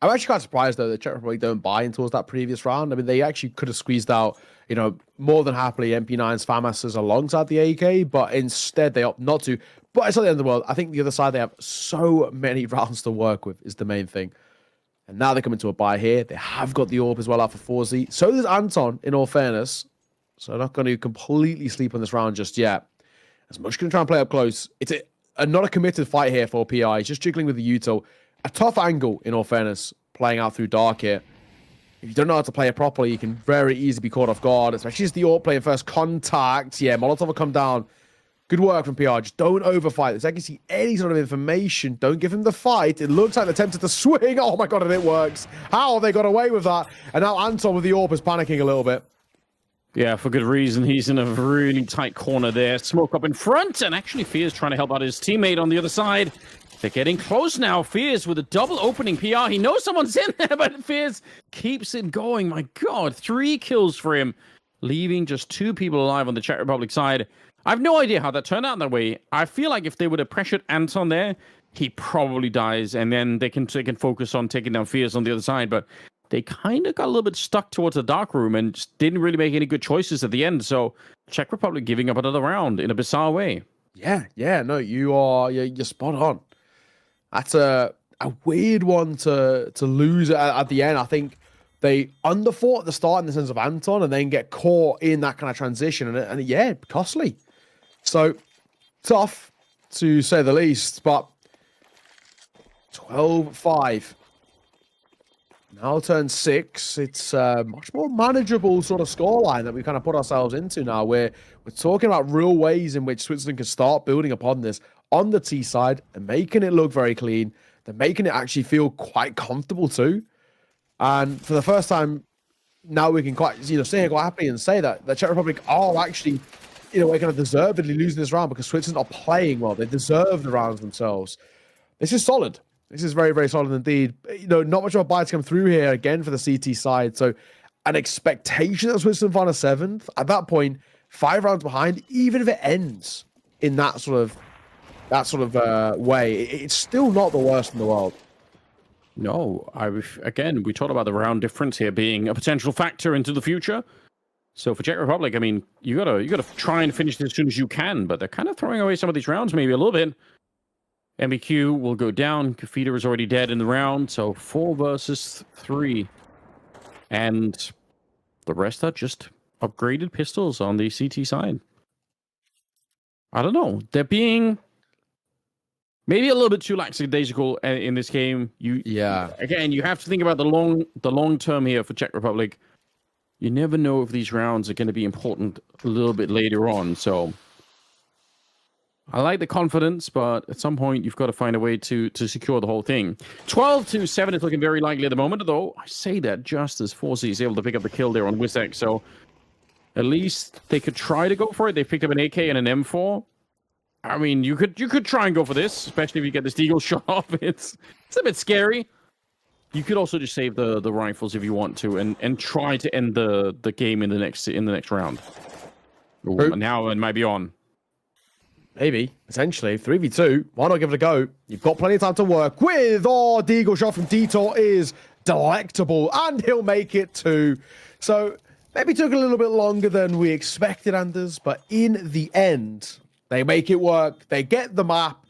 I'm actually quite surprised, though, that Czech Republic don't buy in towards that previous round. I mean, they actually could have squeezed out, you know, more than happily MP9's FAMASs alongside the AK, but instead they opt not to. But it's not the end of the world. I think the other side, they have so many rounds to work with is the main thing. And now they come into a buy here. They have got the orb as well out for Forzy. So does Anton, in all fairness. So not going to completely sleep on this round just yet. As much going to try and play up close. It's not a committed fight here for PI. He's just jiggling with the Util. A tough angle, in all fairness, playing out through dark here. If you don't know how to play it properly, you can very easily be caught off guard, especially as the orb playing first contact. Yeah, Molotov will come down. Good work from PR. Just don't overfight. If I can see any sort of information, don't give him the fight. It looks like they attempted to swing. Oh my god, and it works. How have they got away with that? And now Anton with the orb is panicking a little bit. Yeah, for good reason. He's in a really tight corner there. Smoke up in front, and actually Fears trying to help out his teammate on the other side. They're getting close now. Fears with a double opening PR. He knows someone's in there, but Fears keeps it going. My god, 3 kills for him, leaving just 2 people alive on the Czech Republic side. I have no idea how that turned out that way. I feel like if they would have pressured Anton there, he probably dies, and then they can focus on taking down Fierce on the other side. But they kind of got a little bit stuck towards the dark room and just didn't really make any good choices at the end. So Czech Republic giving up another round in a bizarre way. Yeah, no, you're spot on. That's a weird one to lose at the end. I think they underfought at the start in the sense of Anton, and then get caught in that kind of transition, and yeah, costly. So tough to say the least, but 12-5. Now turn 6. It's a much more manageable sort of scoreline that we kind of put ourselves into now. We're talking about real ways in which Switzerland can start building upon this on the T side and making it look very clean. They're making it actually feel quite comfortable too. And for the first time, now we can quite, sit here quite happily and say that the Czech Republic are actually, we're kind of deservedly losing this round because Switzerland are playing well. They deserve the rounds themselves. This is solid. This is very, very solid indeed. Not much of a bite to come through here again for the CT side. So an expectation that Switzerland find a 7th. At that point, 5 rounds behind, even if it ends in that sort of way, it's still not the worst in the world. No, again, we talked about the round difference here being a potential factor into the future. So for Czech Republic, I mean, you gotta try and finish this as soon as you can, but they're kind of throwing away some of these rounds maybe a little bit. MBQ will go down. Kafida is already dead in the round, so 4 versus 3. And the rest are just upgraded pistols on the CT side. I don't know. They're being maybe a little bit too lackadaisical in this game. Again, you have to think about the long term here for Czech Republic. You never know if these rounds are going to be important a little bit later on, so I like the confidence, but at some point you've got to find a way to secure the whole thing. 12-7 is looking very likely at the moment, though I say that just as Forsey is able to pick up the kill there on Wisek, so at least they could try to go for it. They picked up an AK and an M4. I mean, you could try and go for this, especially if you get this Deagle shot off. It's a bit scary. You could also just save the rifles if you want to, and try to end the game in the next round. Ooh, now it might be on. Maybe, essentially, 3v2. Why not give it a go? You've got plenty of time to work with. Oh, Deagle shot from Detour is delectable, and he'll make it too. So, maybe took a little bit longer than we expected, Anders, but in the end, they make it work. They get the map,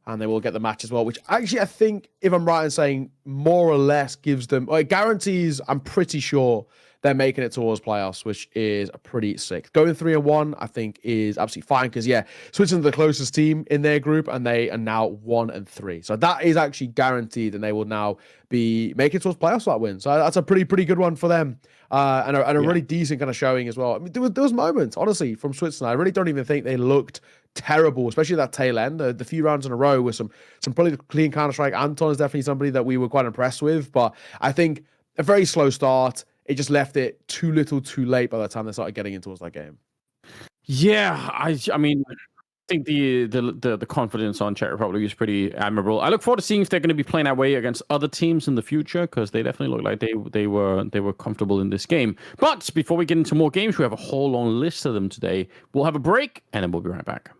and they will get the match as well, which actually, I think, if I'm right in saying, more or less gives them, or it guarantees, I'm pretty sure, they're making it towards playoffs, which is pretty sick. Going 3-1, I think, is absolutely fine because, yeah, Switzerland are the closest team in their group, and they are now 1-3. So that is actually guaranteed, and they will now be making it towards playoffs for that win. So that's a pretty good one for them, and a really decent kind of showing as well. I mean, there was moments, honestly, from Switzerland. I really don't even think they looked terrible, especially that tail end. The few rounds in a row with some pretty clean Counter-Strike. Anton is definitely somebody that we were quite impressed with, but I think a very slow start. It just left it too little too late by the time they started getting in towards that game. Yeah, I mean, I think the confidence on Czech Republic is pretty admirable. I look forward to seeing if they're going to be playing that way against other teams in the future, because they definitely look like they were comfortable in this game. But before we get into more games, we have a whole long list of them today. We'll have a break, and then we'll be right back.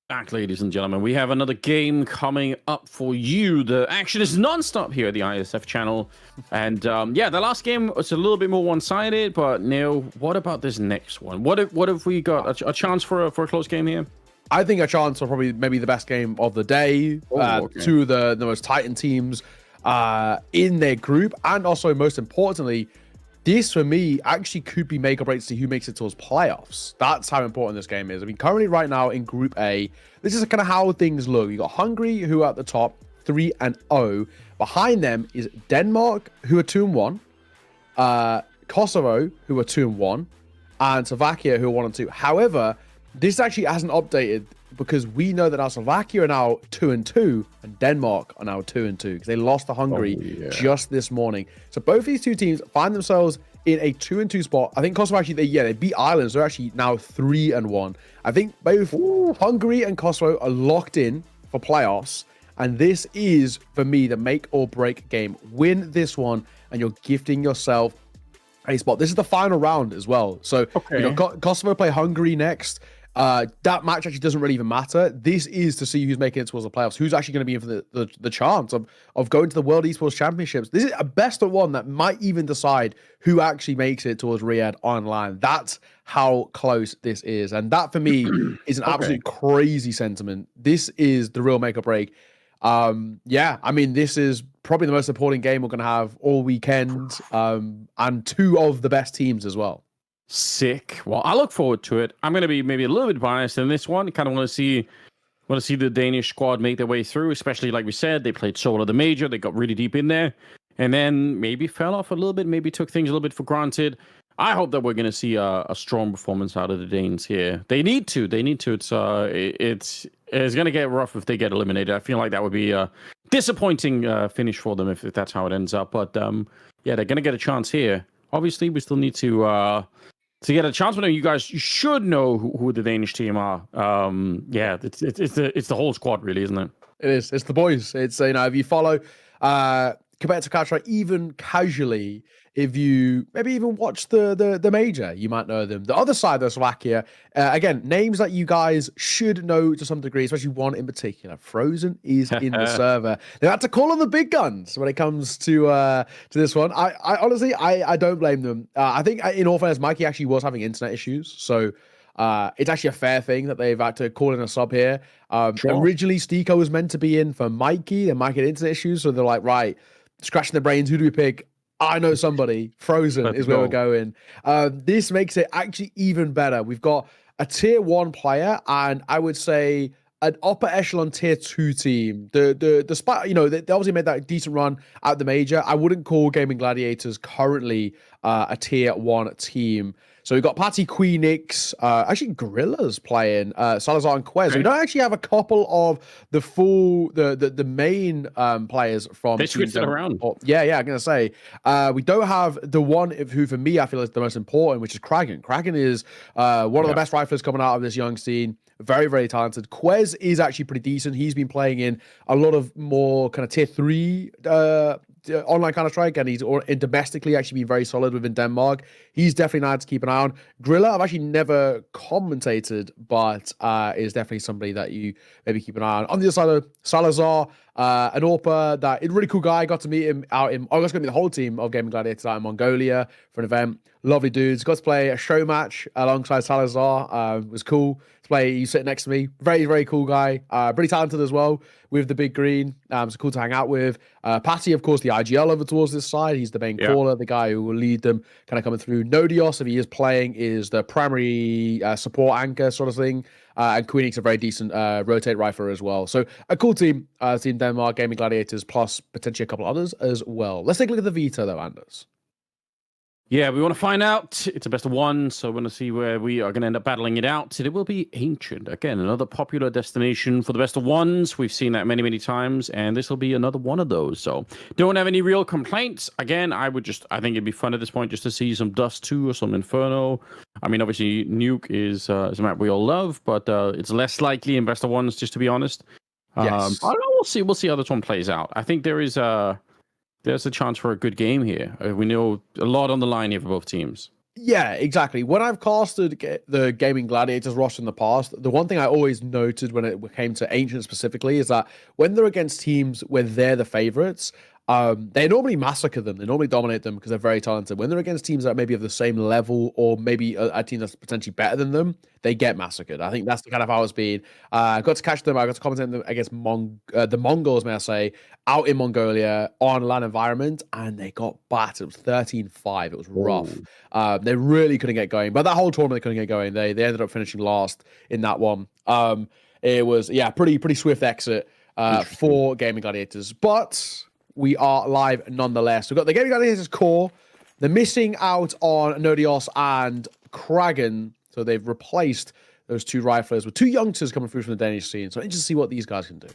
Back, ladies and gentlemen, we have another game coming up for you. The action is non-stop here at the IESF channel. And yeah, the last game was a little bit more one-sided, but Neil, what about this next one? What if we got a chance for a close game here? I think a chance for probably maybe the best game of the day. Okay. Two of the most Titan teams in their group. And also, most importantly, this for me actually could be make or break to see who makes it towards playoffs. That's how important this game is. I mean, currently right now in Group A, this is kind of how things look. You got Hungary, who are at the top, 3-0. Behind them is Denmark, who are 2-1. Kosovo, who are 2-1, and Slovakia, who are 1-2. However, this actually hasn't updated because we know that now Slovakia are now 2-2 and Denmark are now 2-2 because they lost to Hungary just this morning. So both these two teams find themselves in a 2-2 spot. I think Kosovo actually they beat Ireland, so they're actually now 3-1. I think both Hungary and Kosovo are locked in for playoffs, and this is for me the make or break game. Win this one, and you're gifting yourself a spot. This is the final round as well. So you know, Kosovo play Hungary next. That match actually doesn't really even matter. This is to see who's making it towards the playoffs, who's actually going to be in for the chance of going to the World Esports Championships. This is a best of one that might even decide who actually makes it towards Riyadh Online. That's how close this is. And that for me is an absolute crazy sentiment. This is the real make or break. Yeah, I mean, this is probably the most important game we're going to have all weekend, and two of the best teams as well. Sick. Well, I look forward to it. I'm going to be maybe a little bit biased in this one. Kind of want to see the Danish squad make their way through, especially like we said, they played solo the major, they got really deep in there, and then maybe fell off a little bit, maybe took things a little bit for granted. I hope that we're going to see a strong performance out of the Danes here. They need to. It's going to get rough if they get eliminated. I feel like that would be a disappointing finish for them if that's how it ends up. But yeah, they're going to get a chance here. Obviously, we still need to get a chance. But you guys, you should know who the Danish team are. Yeah, it's the whole squad, really, isn't it? It is. It's the boys. It's, you know, if you follow compared to Counter, even casually, if you maybe even watch the major, you might know them. The other side of Slovakia, again, names that you guys should know to some degree, especially one in particular. Frozen is in the server. They had to call on the big guns when it comes to this one. I honestly, I don't blame them. I think in all fairness, Mikey actually was having internet issues, so it's actually a fair thing that they've had to call in a sub here. Originally, Stiko was meant to be in for Mikey, and Mikey had internet issues, so they're like, right, scratching their brains, who do we pick? I know somebody. Frozen is where we're going. This makes it actually even better. We've got a tier 1 player, and I would say an upper echelon tier 2 team. Despite, you know, they obviously made that decent run at the major. I wouldn't call Gaming Gladiators currently a tier 1 team. So we've got Patty Queenix, actually Gorillas playing, Salazar and Quez. We don't actually have a couple of the main players from. They switched it around. Yeah, I'm gonna say we don't have the one who for me I feel is the most important, which is Kraken. Kraken is one of the best riflers coming out of this young scene. Very, very talented. Quez is actually pretty decent. He's been playing in a lot of more kind of tier 3 online Counter-Strike, and he's domestically actually been very solid within Denmark. He's definitely nice to keep an eye on. Grilla, I've actually never commentated, but is definitely somebody that you maybe keep an eye on. On the other side of Salazar, an Orpa, that is a really cool guy. Got to meet him out in, I was going to meet the whole team of Gaming Gladiators out in Mongolia for an event. Lovely dudes. Got to play a show match alongside Salazar. It was cool to play. You sit next to me. Very, very cool guy. Pretty talented as well with the big green. So cool to hang out with. Patty, of course, the IGL over towards this side. He's the main caller, the guy who will lead them kind of coming through. Nodios, if he is playing, is the primary support anchor sort of thing. And Queenix a very decent rotate rifler as well. So a cool team. Team Denmark, Gaming Gladiators, plus potentially a couple others as well. Let's take a look at the Vita though, Anders. Yeah, we want to find out. It's a best of one, so we want to see where we are going to end up battling it out. It will be Ancient. Again, another popular destination for the best of ones. We've seen that many, many times, and this will be another one of those. So don't have any real complaints. Again, I think it'd be fun at this point just to see some Dust 2 or some Inferno. I mean, obviously, Nuke is a map we all love, but it's less likely in best of ones, just to be honest. Yes. I don't know. We'll see how this one plays out. I think there's a chance for a good game here. We know a lot on the line here for both teams. Yeah, exactly. When I've casted the Gaming Gladiators roster in the past, the one thing I always noted when it came to Ancient specifically is that when they're against teams where they're the favorites, they normally massacre them. They normally dominate them because they're very talented. When they're against teams that maybe of the same level or maybe a team that's potentially better than them, they get massacred. I think that's the kind of how it's been. I got to catch them. I got to commentate them against the Mongols, may I say, out in Mongolia on LAN environment, and they got battered. It was 13-5. It was rough. They really couldn't get going. But that whole tournament, they couldn't get going. They ended up finishing last in that one. It was, pretty swift exit for Gaming Gladiators. But we are live nonetheless. We've got the Gaming Gladiators core. They're missing out on Nodios and Kragan. So they've replaced those two riflers with two youngsters coming through from the Danish scene. So interesting to see what these guys can do.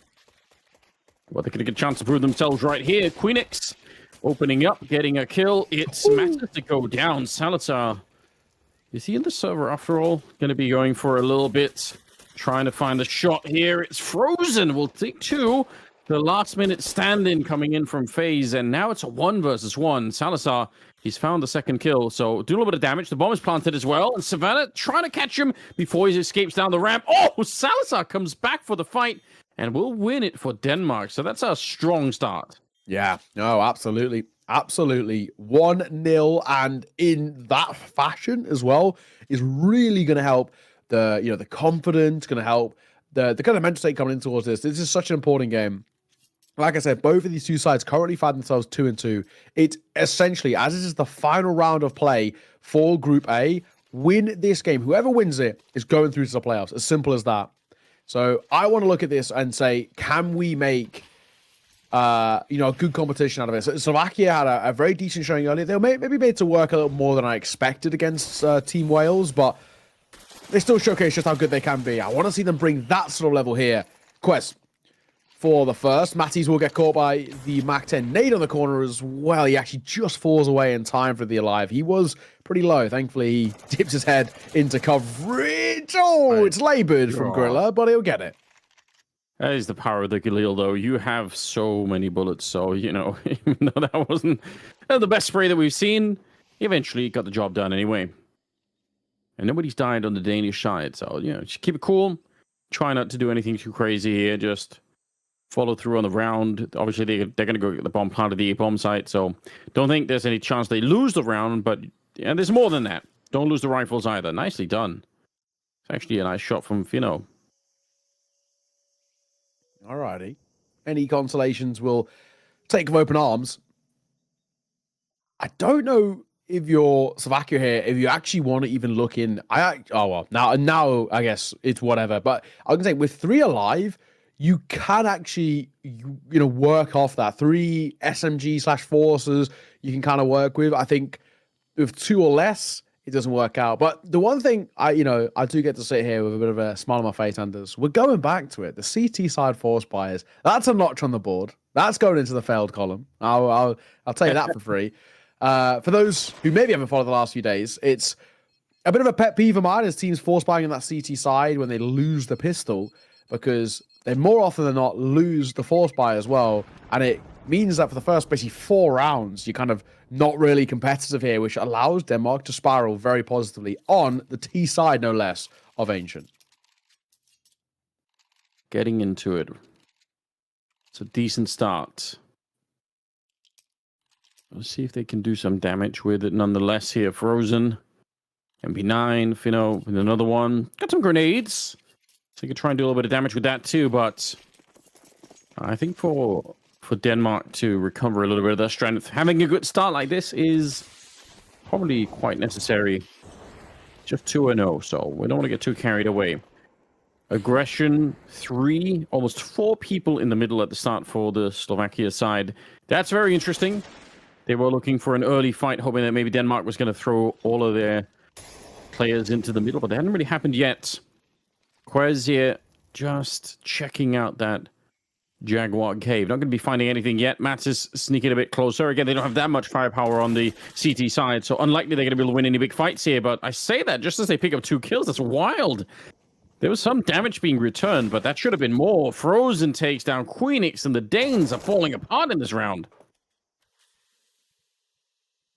Well, they're going to get a chance to prove themselves right here. Queenix opening up, getting a kill. It's matters to go down. Salazar, is he in the server after all? Going to be going for a little bit, trying to find a shot here. It's Frozen. We'll take two. The last minute stand-in coming in from FaZe, and now it's a 1 versus 1. Salazar, he's found the second kill, so doing a little bit of damage. The bomb is planted as well, and Savannah trying to catch him before he escapes down the ramp. Oh, Salazar comes back for the fight, and will win it for Denmark. So that's a strong start. Yeah, no, absolutely. Absolutely. 1-0, and in that fashion as well is really going to help the confidence, going to help the kind of mental state coming in towards this. This is such an important game. Like I said, both of these two sides currently find themselves 2-2. It's essentially, as this is the final round of play for Group A, win this game. Whoever wins it is going through to the playoffs. As simple as that. So I want to look at this and say, can we make a good competition out of it? So Slovakia had a very decent showing earlier. They were maybe made to work a little more than I expected against Team Wales, but they still showcase just how good they can be. I want to see them bring that sort of level here. Quest for the first. Matties will get caught by the Mac-10 nade on the corner as well. He actually just falls away in time for the alive. He was pretty low. Thankfully, he dips his head into coverage. Oh, it's labored from Gorilla, but he'll get it. That is the power of the Galil, though. You have so many bullets, so, even though that wasn't the best spray that we've seen, he eventually got the job done anyway. And nobody's died on the Danish side, so, just keep it cool. Try not to do anything too crazy here, just follow through on the round. Obviously, they're going to go get the bomb planted at the A-bomb site, so don't think there's any chance they lose the round, but there's more than that. Don't lose the rifles either. Nicely done. It's actually a nice shot from Fino. Alrighty. Any consolations will take with open arms. I don't know if you're Slovakia here, if you actually want to even look in. Now I guess it's whatever. But I can say with 3 alive, you can actually work off that 3 SMG/forces you can kind of work with. I think with 2 or less, it doesn't work out. But the one thing I do get to sit here with a bit of a smile on my face, Anders. We're going back to it. The CT side force buyers. That's a notch on the board. That's going into the failed column. I'll tell you that for free. For those who maybe haven't followed the last few days, it's a bit of a pet peeve of mine as teams force buying on that CT side when they lose the pistol, because they more often than not lose the force buy as well, and it means that for the first basically 4 rounds, you're kind of not really competitive here, which allows Denmark to spiral very positively on the T side, no less, of Ancient. Getting into it. It's a decent start. Let's see if they can do some damage with it nonetheless here. Frozen. MP9, Fino with another one. Got some grenades. So you can try and do a little bit of damage with that too, but I think for Denmark to recover a little bit of their strength, having a good start like this is probably quite necessary. Just 2-0, so we don't want to get too carried away. Aggression, 3, almost 4 people in the middle at the start for the Slovakia side. That's very interesting. They were looking for an early fight, hoping that maybe Denmark was going to throw all of their players into the middle, but that hadn't really happened yet. Quez here just checking out that Jaguar cave. Not going to be finding anything yet. Mats is sneaking a bit closer. Again, they don't have that much firepower on the CT side, so unlikely they're going to be able to win any big fights here, but I say that just as they pick up 2 kills. That's wild. There was some damage being returned, but that should have been more. Frozen takes down Queenix, and the Danes are falling apart in this round.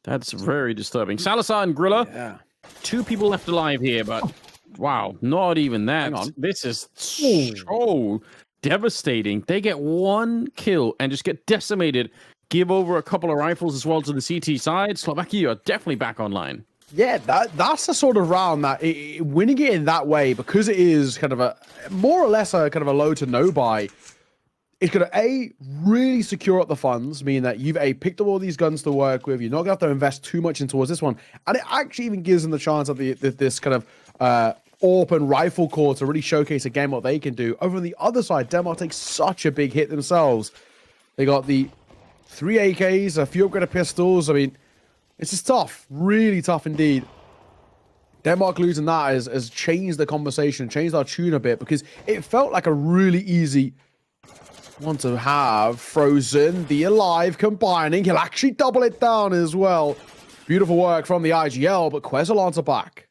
That's very disturbing. Salazar and Grilla, Yeah. 2 people left alive here, but wow, not even that. Hang on. This is so devastating. They get 1 kill and just get decimated. Give over a couple of rifles as well to the CT side. Slovakia are definitely back online. Yeah, that's the sort of round that winning it in that way, because it is kind of a more or less a kind of a low to no buy. It's going to really secure up the funds, meaning that you've picked up all these guns to work with. You're not going to have to invest too much in towards this one, and it actually even gives them the chance of this kind of open rifle core to really showcase again what they can do. Over on the other side, Denmark takes such a big hit themselves. They got the 3 AKs, a few upgraded pistols. I mean, this is tough, really tough indeed. Denmark losing that has changed the conversation, changed our tune a bit, because it felt like a really easy one to have. Frozen, the Alive combining. He'll actually double it down as well. Beautiful work from the IGL, but Quezalan's back.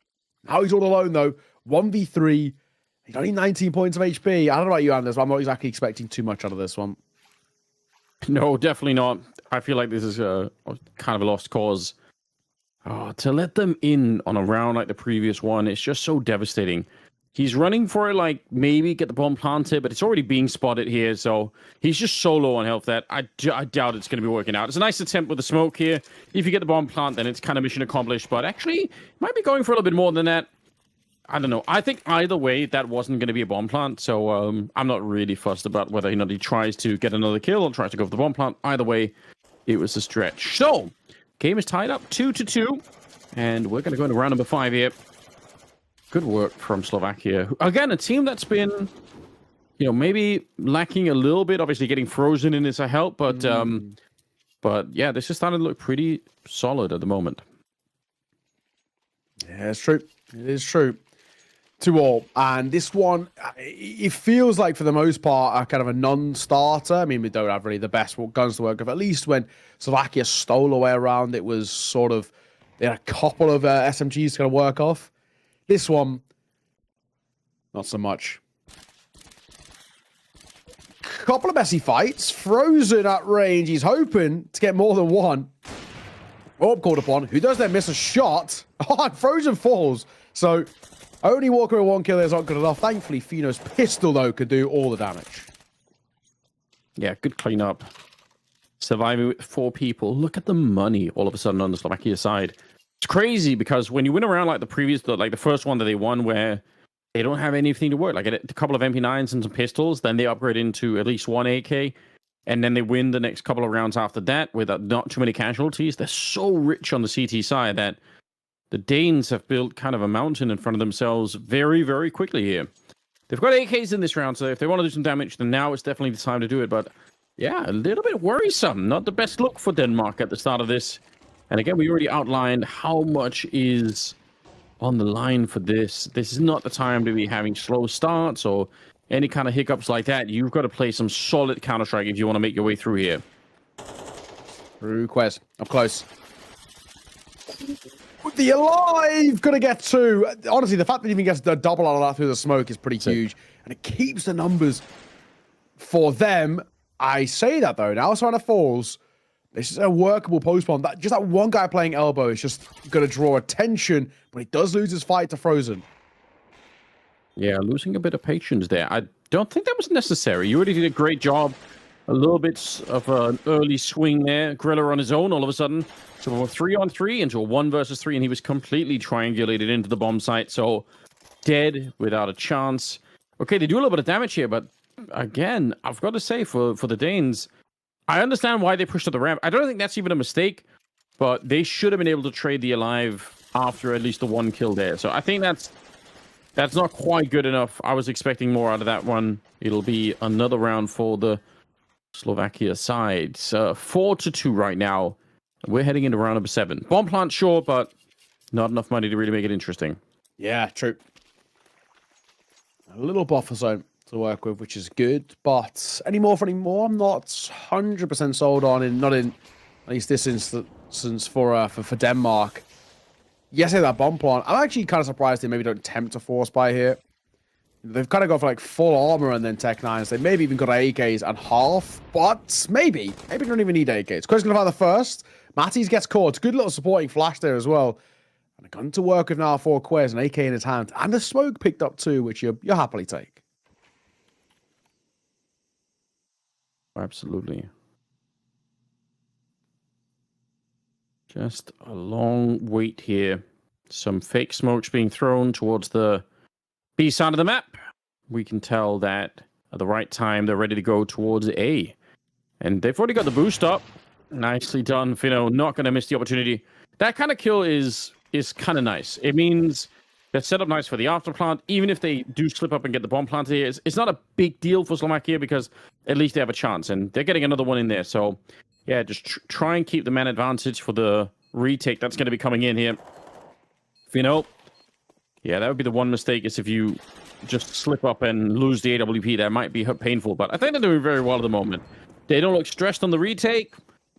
Now he's all alone, though. 1v3. He's only 19 points of HP. I don't know about you, Anders, but I'm not exactly expecting too much out of this one. No, definitely not. I feel like this is kind of a lost cause. To let them in on a round like the previous one, it's just so devastating. He's running for it, like, maybe get the bomb planted, but it's already being spotted here, so he's just so low on health that I doubt it's going to be working out. It's a nice attempt with the smoke here. If you get the bomb plant, then it's kind of mission accomplished, but actually, might be going for a little bit more than that. I don't know. I think either way, that wasn't going to be a bomb plant, so I'm not really fussed about whether he tries to get another kill or tries to go for the bomb plant. Either way, it was a stretch. So, game is tied up 2-2, and we're going to go into round number 5 here. Good work from Slovakia. Again, a team that's been, maybe lacking a little bit. Obviously, getting frozen in is a help, but yeah, this is starting to look pretty solid at the moment. Yeah, it's true. It is true. 2-all, and this one, it feels like for the most part a kind of a non-starter. I mean, we don't have really the best guns to work with. At least when Slovakia stole away around, it was sort of, they had a couple of SMGs to kind of work off. This one, not so much. Couple of messy fights. Frozen at range. He's hoping to get more than one. Oh, called upon. Who does then miss a shot? Oh, and Frozen falls. So, only walking with 1 kill is not good enough. Thankfully, Fino's pistol, though, could do all the damage. Yeah, good cleanup. Surviving with 4 people. Look at the money all of a sudden on the Slovakia side. It's crazy because when you win around like the first one that they won, where they don't have anything to work, like a couple of MP9s and some pistols, then they upgrade into at least 1 AK, and then they win the next couple of rounds after that with not too many casualties. They're so rich on the CT side that the Danes have built kind of a mountain in front of themselves very, very quickly here. They've got AKs in this round, so if they want to do some damage, then now it's definitely the time to do it. But yeah, a little bit worrisome. Not the best look for Denmark at the start of this. And again, we already outlined how much is on the line for this. This is not the time to be having slow starts or any kind of hiccups like that. You've got to play some solid Counter-Strike if you want to make your way through here. Through Quez. Up close. The Alive! Gonna get 2. Honestly, the fact that he even gets the double out of that through the smoke is pretty huge. And it keeps the numbers for them. I say that, though. Now Savannah falls. This is a workable post-bomb. Just that one guy playing elbow is just going to draw attention, but he does lose his fight to Frozen. Yeah, losing a bit of patience there. I don't think that was necessary. You already did a great job. A little bit of an early swing there. Griller on his own all of a sudden. So from a 3-on-3 into a 1 versus 3, and he was completely triangulated into the bomb site. So dead without a chance. Okay, they do a little bit of damage here, but again, I've got to say for the Danes, I understand why they pushed to the ramp. I don't think that's even a mistake, but they should have been able to trade the Alive after at least the 1 kill there. So I think that's not quite good enough. I was expecting more out of that one. It'll be another round for the Slovakia side. 4-2 right now. We're heading into round number 7. Bomb plant, sure, but not enough money to really make it interesting. Yeah, true. A little buffer zone to work with, which is good, but any more for any more, I'm not 100% sold on, not in at least this instance for Denmark. Yes, that bomb plant. I'm actually kind of surprised they maybe don't attempt to force buy here. They've kind of gone for like full armor and then Tech 9s. They maybe even got AKs and half, but maybe they don't even need AKs. Quez gonna find the first. Matties gets caught. It's a good little supporting flash there as well. And a gun to work with now for Quez, an AK in his hand, and the smoke picked up too, which you happily take. Absolutely. Just a long wait here. Some fake smokes being thrown towards the B side of the map. We can tell that at the right time, they're ready to go towards A. And they've already got the boost up. Nicely done, Fino. Not going to miss the opportunity. That kind of kill is kind of nice. It means they're set up nice for the after plant. Even if they do slip up and get the bomb planted here, it's not a big deal for Slovakia because at least they have a chance. And they're getting another one in there. So, yeah, just try and keep the man advantage for the retake that's going to be coming in here. Fino. Yeah, that would be the one mistake is if you just slip up and lose the AWP. That might be painful. But I think they're doing very well at the moment. They don't look stressed on the retake.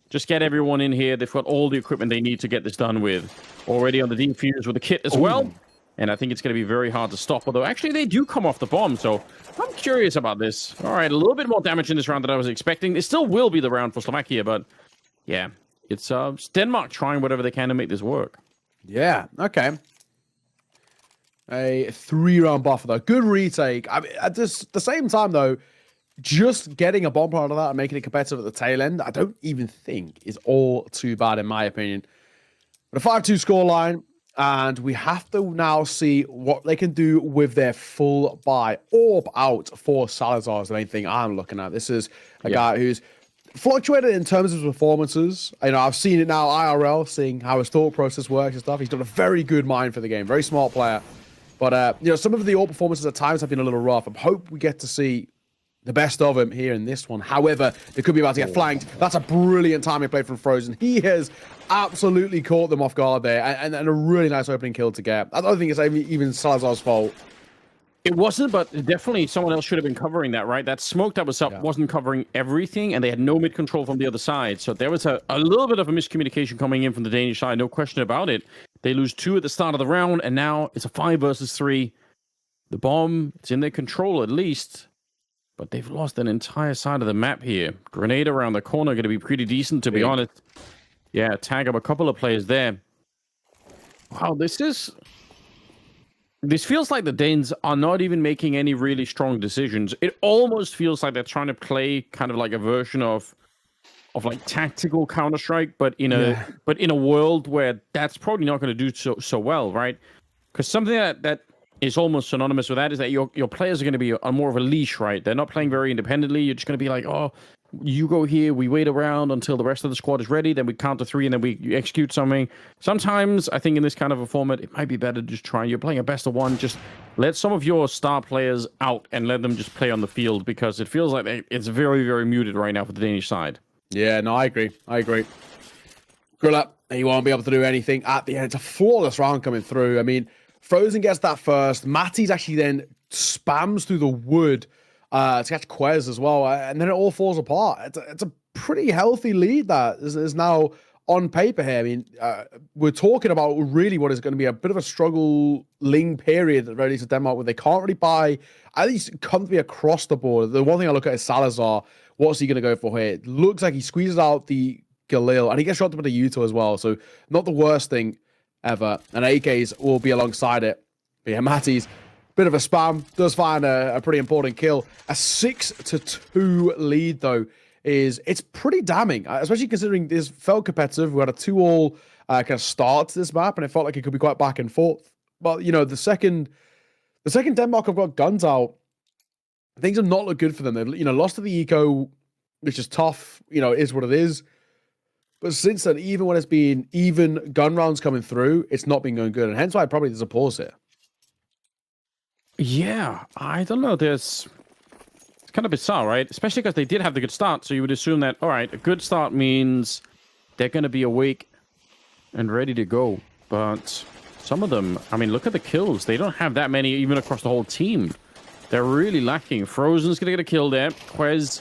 Just get everyone in here. They've got all the equipment they need to get this done with. Already on the defuse with the kit as well. And I think it's going to be very hard to stop. Although, actually, they do come off the bomb. So I'm curious about this. All right, a little bit more damage in this round than I was expecting. It still will be the round for Slovakia. But, yeah, it's Denmark trying whatever they can to make this work. Yeah, okay. A 3-round buffer, though. Good retake. I mean, at the same time, though, just getting a bomb out of that and making it competitive at the tail end, I don't even think is all too bad, in my opinion. But a 5-2 scoreline, and we have to now see what they can do with their full buy. Orb out for Salazar is the main thing I'm looking at. This is a guy who's fluctuated in terms of his performances. You know, I've seen it now IRL, seeing how his thought process works and stuff. He's done a very good mind for the game, very smart player. But, you know, some of the AWP performances at times have been a little rough. I hope we get to see the best of him here in this one. However, they could be about to get flanked. That's a brilliant timing play from Frozen. He has absolutely caught them off guard there, and a really nice opening kill to get. I don't think it's even Salazar's fault. It wasn't, but definitely someone else should have been covering that, right? That smoke that was up wasn't covering everything, and they had no mid-control from the other side. So there was a little bit of a miscommunication coming in from the Danish side, no question about it. They lose 2 at the start of the round, and now it's a 5 versus 3. The bomb is in their control, at least. But they've lost an entire side of the map here. Grenade around the corner going to be pretty decent, to be honest. Yeah, tag up a couple of players there. Wow, this feels like the Danes are not even making any really strong decisions. It almost feels like they're trying to play kind of like a version of like tactical Counter-Strike, but in a world where that's probably not going to do so well, right? Because something that is almost synonymous with that is that your players are going to be on more of a leash, right? They're not playing very independently. You're just going to be like, oh, you go here, we wait around until the rest of the squad is ready, then we count to 3, and then we execute something. Sometimes, I think in this kind of a format, it might be better to just try. You're playing a best of one, just let some of your star players out and let them just play on the field, because it feels like it's very, very muted right now for the Danish side. Yeah, no, I agree. Grilla, he won't be able to do anything at the end. It's a flawless round coming through. I mean, Frozen gets that first. Matties actually then spams through the wood to catch Quez as well, and then it all falls apart. It's a pretty healthy lead that is now on paper here. I mean, we're talking about really what is going to be a bit of a struggling period ready to Denmark, where they can't really buy, at least comfortably across the board. The one thing I look at is Salazar. What's he going to go for here? It looks like he squeezes out the Galil, and he gets shot up with the Yuto as well, so not the worst thing ever, and AKs will be alongside it. But yeah, Matties, bit of a spam, does find a pretty important kill. A 6-2 lead, though, it's pretty damning, especially considering this felt competitive. We had a 2-all kind of start to this map, and it felt like it could be quite back and forth. But, you know, the second Denmark have got guns out, things have not looked good for them. They've, you know, lost to the eco, which is tough, you know, it is what it is. But since then, even when it's been even gun rounds coming through, it's not been going good. And hence why probably there's a pause here. Yeah, I don't know. It's kind of bizarre, right? Especially because they did have the good start. So you would assume that, all right, a good start means they're going to be awake and ready to go. But some of them, I mean, look at the kills. They don't have that many even across the whole team. They're really lacking. Frozen's going to get a kill there. Quez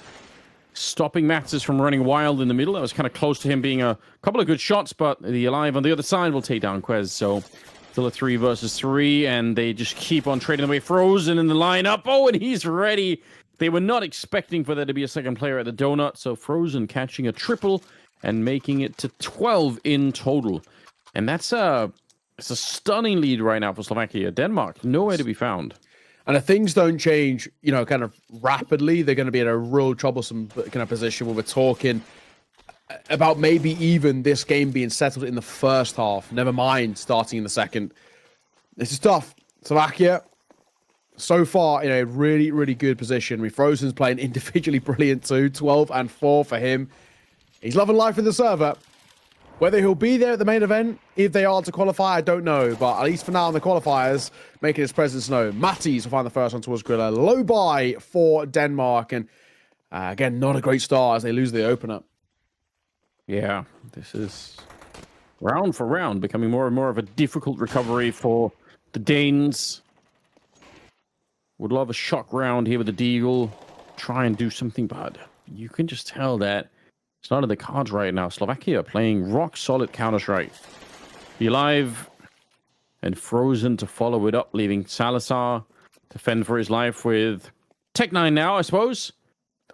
stopping Mattis from running wild in the middle. That was kind of close to him being a couple of good shots, but the Alive on the other side will take down Quez. So Still a 3 versus 3, and they just keep on trading away. Frozen in the lineup. Oh, and he's ready. They were not expecting for there to be a second player at the donut, so Frozen catching a triple and making it to 12 in total. And it's a stunning lead right now for Slovakia. Denmark, nowhere to be found. And if things don't change, kind of rapidly, they're going to be in a real troublesome kind of position where we're talking about maybe even this game being settled in the first half. Never mind starting in the second. This is tough. Slovakia, so far in a really, really good position. Frozen's playing individually brilliant too. 12 and 4 for him. He's loving life in the server. Whether he'll be there at the main event, if they are to qualify, I don't know. But at least for now in the qualifiers, making his presence known. Matties will find the first one towards Griller. Low buy for Denmark. And again, not a great start as they lose the opener. Yeah, this is round for round becoming more and more of a difficult recovery for the Danes. Would love a shock round here with the Deagle. Try and do something, but you can just tell that it's not in the cards right now. Slovakia playing rock solid Counter-Strike. Be alive and Frozen to follow it up, leaving Salazar to fend for his life with Tech9 now, I suppose.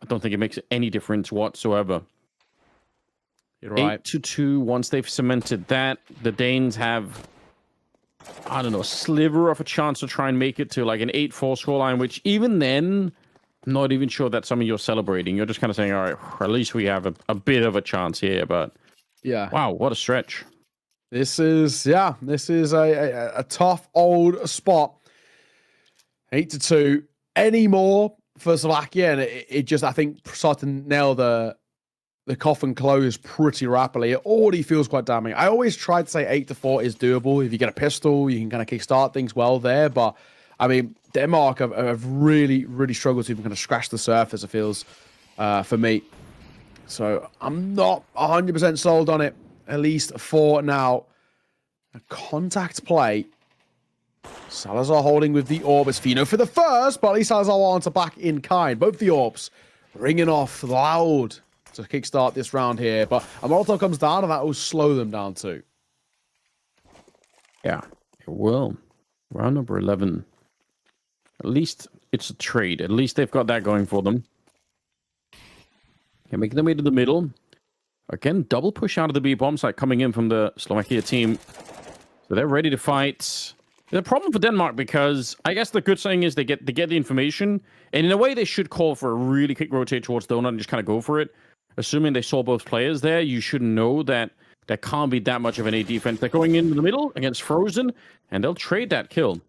I don't think it makes any difference whatsoever. You're right. 8-2 once they've cemented that. The Danes have, I don't know, a sliver of a chance to try and make it to like an 8-4 scoreline, which even then, I'm not even sure that's something you're celebrating. You're just kind of saying, all right, at least we have a bit of a chance here. But yeah, wow, what a stretch. This is a tough old spot. 8-2. Any more for Slovakia, and it just, I think, started to nail the coffin close pretty rapidly. It already feels quite damning. I always try to say 8-4 is doable. If you get a pistol, you can kind of kickstart things well there. But I mean, Denmark have really, really struggled to even kind of scratch the surface, it feels, for me. So I'm not 100% sold on it, at least for now. A contact play. Salazar holding with the orb. It's Fino for the first, but at least Salazar wants to back in kind. Both the orbs ringing off loud to kickstart this round here, but a Molotov comes down and that will slow them down too. Yeah, it will. Round number 11. At least it's a trade. At least they've got that going for them. Okay, making their way to the middle. Again, double push out of the B bomb site coming in from the Slovakia team. So they're ready to fight. There's a problem for Denmark because I guess the good thing is they get the information, and in a way they should call for a really quick rotate towards Donut and just kind of go for it. Assuming they saw both players there, you should know that there can't be that much of an A defense. They're going into the middle against Frozen, and they'll trade that kill.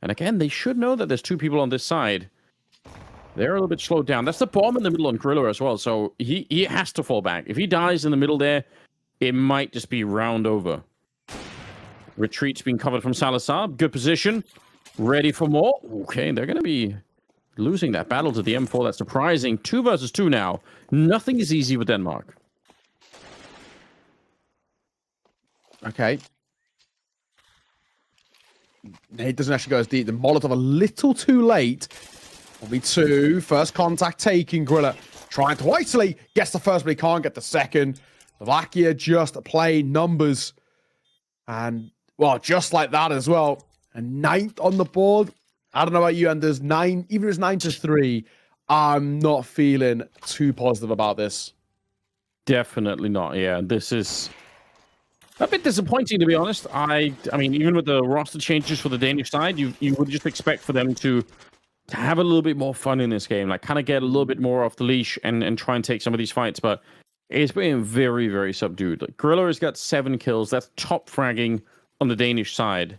And again, they should know that there's two people on this side. They're a little bit slowed down. That's the bomb in the middle on Griller as well, so he has to fall back. If he dies in the middle there, it might just be round over. Retreat's being covered from Salazar. Good position. Ready for more. Okay, they're going to be losing that battle to the M4. That's surprising. 2 versus 2 now. Nothing is easy with Denmark. Okay. It doesn't actually go as deep. The Molotov a little too late. Only 2. First contact taking. Griller trying to isolate. Gets the first, but he can't get the second. Slovakia just play numbers. And, well, just like that as well. A 9th on the board. I don't know about you, and there's 9, even if it's 9-3, I'm not feeling too positive about this. Definitely not, yeah. This is a bit disappointing, to be honest. I mean, even with the roster changes for the Danish side, you would just expect for them to have a little bit more fun in this game, like kind of get a little bit more off the leash and try and take some of these fights, but it's been very, very subdued. Like, Gorilla has got 7 kills. That's top fragging on the Danish side.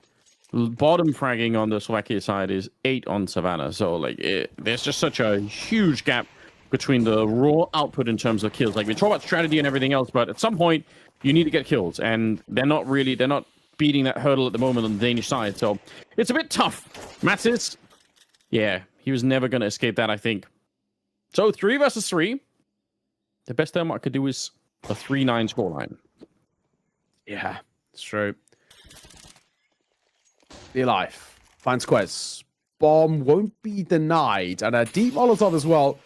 Bottom fragging on the Slovakia side is 8 on Savannah. So, like, there's just such a huge gap between the raw output in terms of kills. Like, we talk about strategy and everything else, but at some point, you need to get kills. And they're not beating that hurdle at the moment on the Danish side. So, it's a bit tough. Mattis, yeah, he was never going to escape that, I think. So, 3 versus 3. The best Denmark could do is a 3-9 scoreline. Yeah, it's true. Be alive. Finds Quez. Bomb won't be denied. And a deep Molotov as well.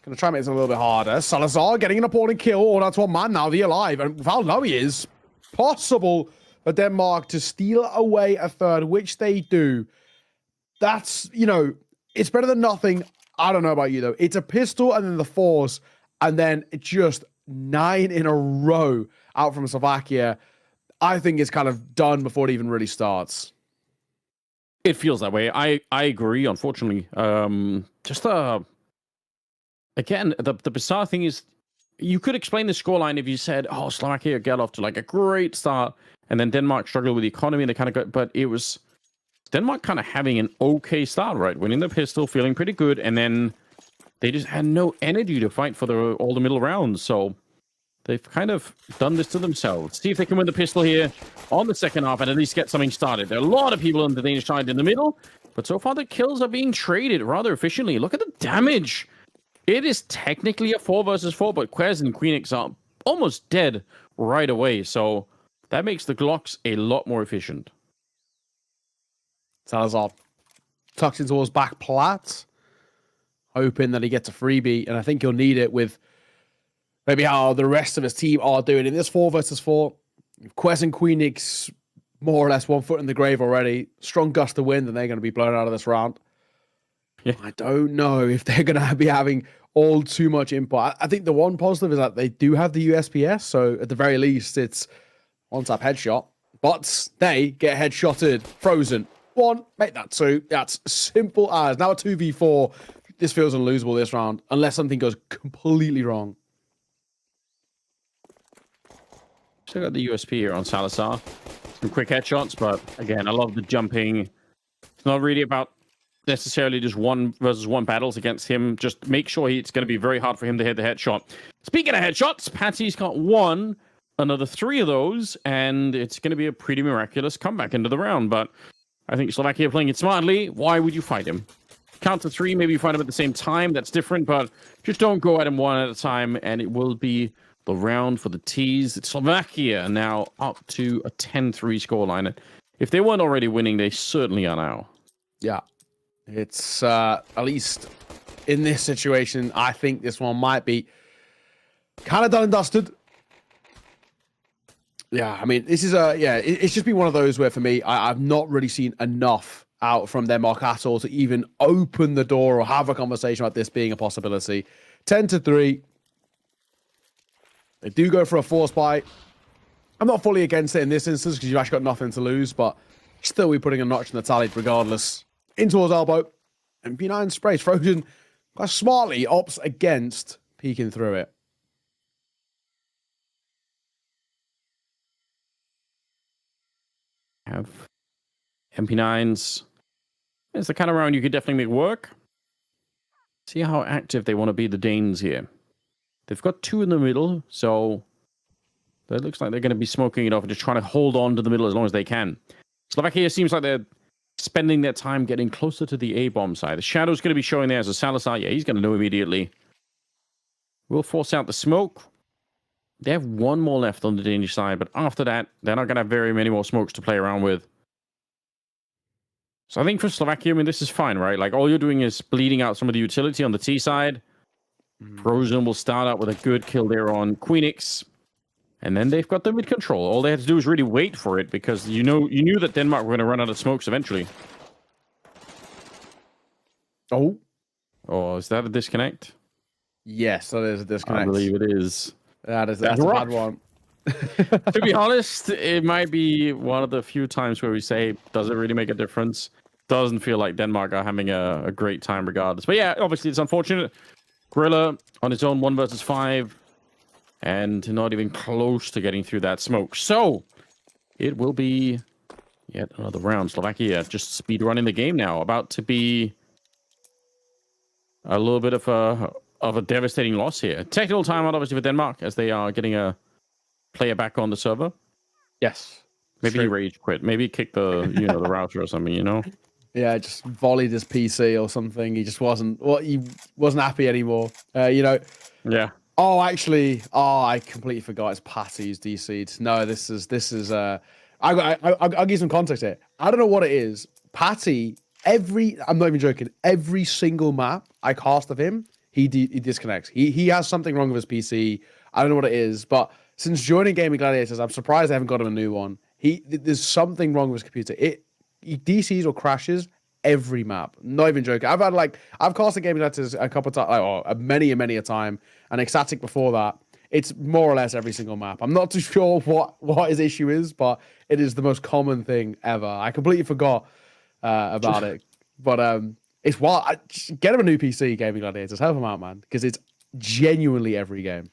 Gonna try and make it a little bit harder. Salazar getting an appalling kill. All that's one man now. The alive. And without know he is. Possible for Denmark to steal away a third, which they do. That's, it's better than nothing. I don't know about you, though. It's a pistol and then the force, and then just 9 in a row out from Slovakia. I think it's kind of done before it even really starts. It feels that way. I agree, unfortunately. Again, the bizarre thing is, you could explain the scoreline if you said, oh, Slovakia get off to like a great start, and then Denmark struggled with the economy, and they kind of got, but it was Denmark kind of having an okay start, right? Winning the pistol, feeling pretty good, and then they just had no energy to fight for all the middle rounds, so they've kind of done this to themselves. See if they can win the pistol here on the second half and at least get something started. There are a lot of people on the Danish side in the middle, but so far the kills are being traded rather efficiently. Look at the damage. It is technically a 4 versus 4, but Quez and Queenix are almost dead right away, so that makes the Glocks a lot more efficient. Salazar tucks into his back plat, hoping that he gets a freebie, and I think he'll need it with maybe how the rest of his team are doing in this 4 versus 4. Quez and Queenix more or less 1 foot in the grave already. Strong gust of wind, and they're going to be blown out of this round. Yeah. I don't know if they're going to be having all too much input. I think the one positive is that they do have the USPS, so at the very least, it's one-tap headshot. But they get headshotted, frozen. 1, make that 2. That's simple as. Now a 2v4. This feels unlosable this round, unless something goes completely wrong. Still got the USP here on Salazar. Some quick headshots, but again, I love the jumping. It's not really about necessarily just 1 versus 1 battles against him. Just make sure it's going to be very hard for him to hit the headshot. Speaking of headshots, Patsy's got 1, another 3 of those, and it's going to be a pretty miraculous comeback into the round. But I think Slovakia playing it smartly. Why would you fight him? Count to 3, maybe you fight him at the same time. That's different, but just don't go at him 1 at a time, and it will be the round for the T's. It's Slovakia now up to a 10-3 scoreline. If they weren't already winning, they certainly are now. Yeah. It's, at least in this situation, I think this one might be kind of done and dusted. Yeah, I mean, this is it's just been one of those where for me, I've not really seen enough out from Denmark at all to even open the door or have a conversation about this being a possibility. 10-3. They do go for a force buy. I'm not fully against it in this instance because you've actually got nothing to lose, but still we're putting a notch in the tally regardless. In towards elbow. And P9 sprays. Frozen quite smartly opts against peeking through it. Have MP9s. It's the kind of round you could definitely make work. See how active they want to be, the Danes here. They've got 2 in the middle, so it looks like they're going to be smoking it off and just trying to hold on to the middle as long as they can. Slovakia seems like they're spending their time getting closer to the A-bomb side. The Shadow's going to be showing there as a Salazar. Yeah, he's going to know immediately. We'll force out the smoke. They have 1 more left on the Danish side, but after that, they're not going to have very many more smokes to play around with. So I think for Slovakia, I mean, this is fine, right? Like, all you're doing is bleeding out some of the utility on the T side. Frozen will start out with a good kill there on Queenix. And then they've got the mid control. All they had to do is really wait for it because you knew that Denmark were going to run out of smokes eventually. Oh, is that a disconnect? Yes, that is a disconnect. I believe it is. That's a bad one. To be honest, it might be one of the few times where we say, does it really make a difference? Doesn't feel like Denmark are having a great time regardless. But yeah, obviously it's unfortunate. Gorilla on his own 1 versus 5. And not even close to getting through that smoke. So, it will be yet another round. Slovakia just speed running the game now. About to be a little bit of a devastating loss here. Technical timeout, obviously, for Denmark, as they are getting a player back on the server. Yes. Maybe he rage quit. Maybe kick the the router or something, Yeah, just volleyed his PC or something. He just wasn't happy anymore. Yeah. Oh, actually, I completely forgot. It's Patty who's DC'd. No, this is. I'll give you some context here. I don't know what it is. Patty, I'm not even joking. Every single map I cast of him, he disconnects. He has something wrong with his PC. I don't know what it is, but since joining Gaming Gladiators, I'm surprised I haven't got him a new one. There's something wrong with his computer. He DCs or crashes every map. Not even joking. I've cast a game like this a couple of times, or many a time, and ecstatic before that. It's more or less every single map. I'm not too sure what his issue is, but it is the most common thing ever. I completely forgot about it, but it's wild. Get him a new PC, Gaming Gladiators. Help him out, man, because it's genuinely every game.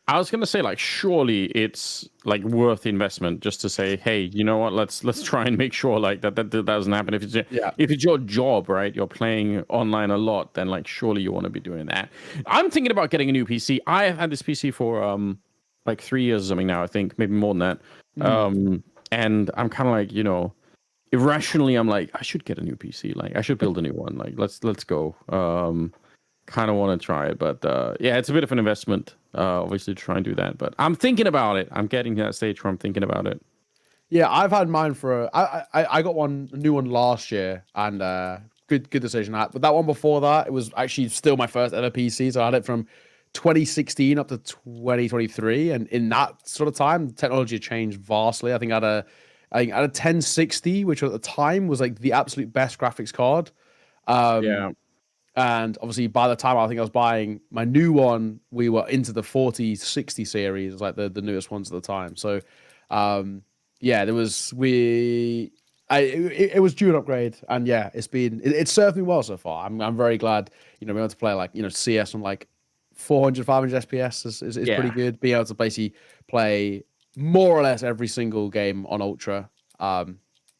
I was gonna say, like, surely it's like worth the investment just to say, hey, you know what? Let's try and make sure like that doesn't happen. If it's your job, right? You're playing online a lot, then like surely you want to be doing that. I'm thinking about getting a new PC. I have had this PC for like 3 years or something now. I think maybe more than that. And I'm kind of like, you know, irrationally, I'm like, I should get a new PC. Like, I should build a new one. Like, let's go. Kind of want to try it, but yeah, it's a bit of an investment, obviously, to try and do that. But I'm thinking about it. I'm getting to that stage where I'm thinking about it. Yeah, I've had mine for I got a new one last year, and good decision. But that one before that, it was actually still my first ever PC. So I had it from 2016 up to 2023, and in that sort of time, technology changed vastly. I think I had a 1060, which at the time was like the absolute best graphics card. Yeah. And obviously, by the time I think I was buying my new one, we were into the 4060 series, like the newest ones at the time. So, yeah, it was due an upgrade, and yeah, it's served me well so far. I'm very glad, you know, being able to play like, you know, CS on like 400, 500 FPS is pretty good. Being able to basically play more or less every single game on Ultra. I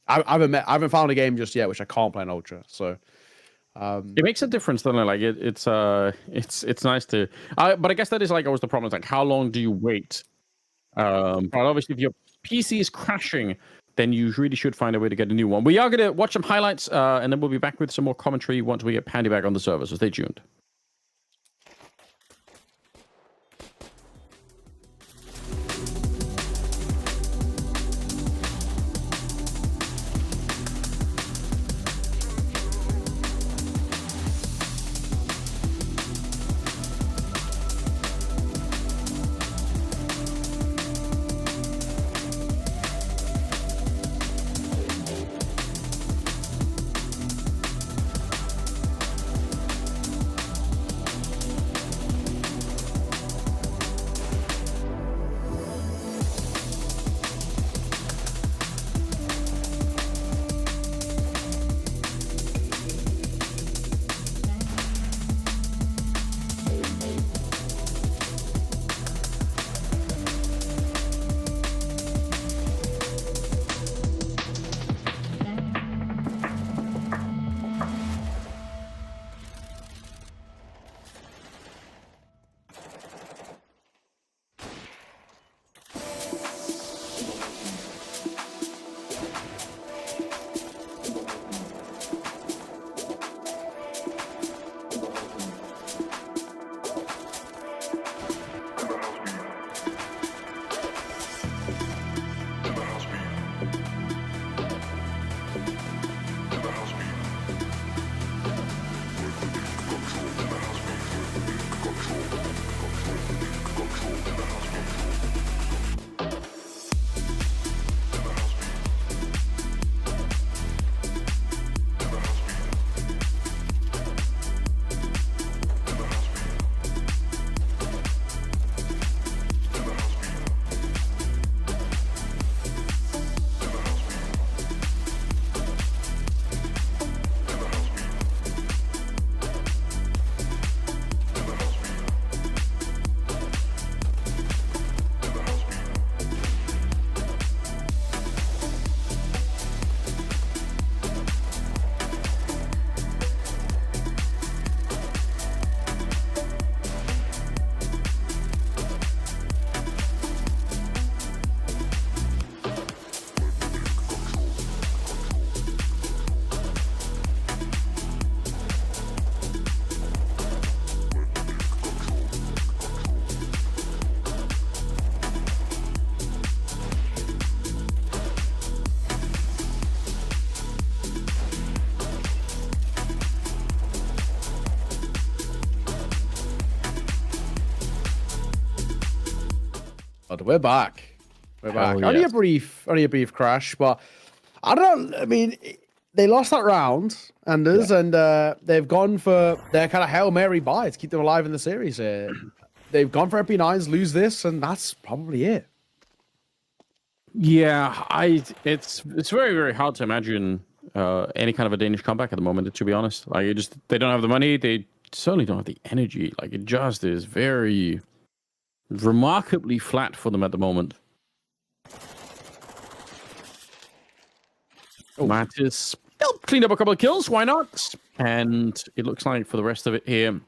haven't found a game just yet which I can't play on Ultra. So. It makes a difference, doesn't it? Like it's nice to, but I guess that is like always the problem. It's like, how long do you wait? But obviously, if your PC is crashing, then you really should find a way to get a new one. We are going to watch some highlights, and then we'll be back with some more commentary once we get Pandy back on the server. So stay tuned. But we're back. We're back. Hell Only yes. a brief crash, but I don't know. I mean, they lost that round, Anders, and they've gone for their kind of Hail Mary buy to keep them alive in the series here. They've gone for MP9s, lose this, and that's probably it. Yeah, it's very, very hard to imagine any kind of a Danish comeback at the moment, to be honest. Like, they don't have the money, they certainly don't have the energy. Like, it just is very remarkably flat for them at the moment. Mattis, they'll clean up a couple of kills, why not? And it looks like for the rest of it here,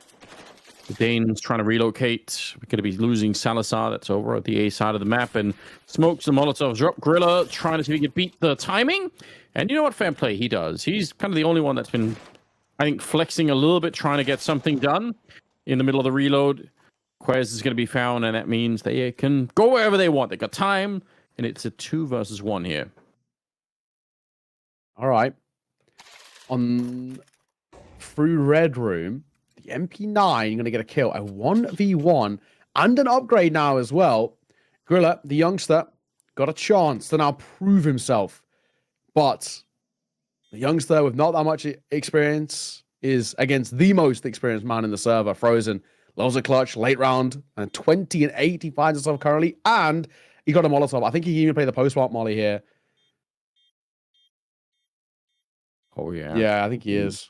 the Danes trying to relocate. We're going to be losing Salazar, that's over at the A side of the map, and Smokes and Molotovs drop. Grilla trying to see if he can beat the timing. And you know what? Fair play, he does. He's kind of the only one that's been, I think, flexing a little bit, trying to get something done in the middle of the reload. Quez is going to be found, and that means they can go wherever they want. They got time, and it's a 2 versus 1 here. All right. Through Red Room, the MP9 going to get a kill, a 1v1, and an upgrade now as well. Grilla, the youngster, got a chance to now prove himself. But the youngster with not that much experience is against the most experienced man in the server, Frozen. Loves a clutch, late round, and 20 and 8 he finds himself currently, and he got a Molotov. I think he can even play the post-mark molly here. Oh, yeah. Yeah, I think he is.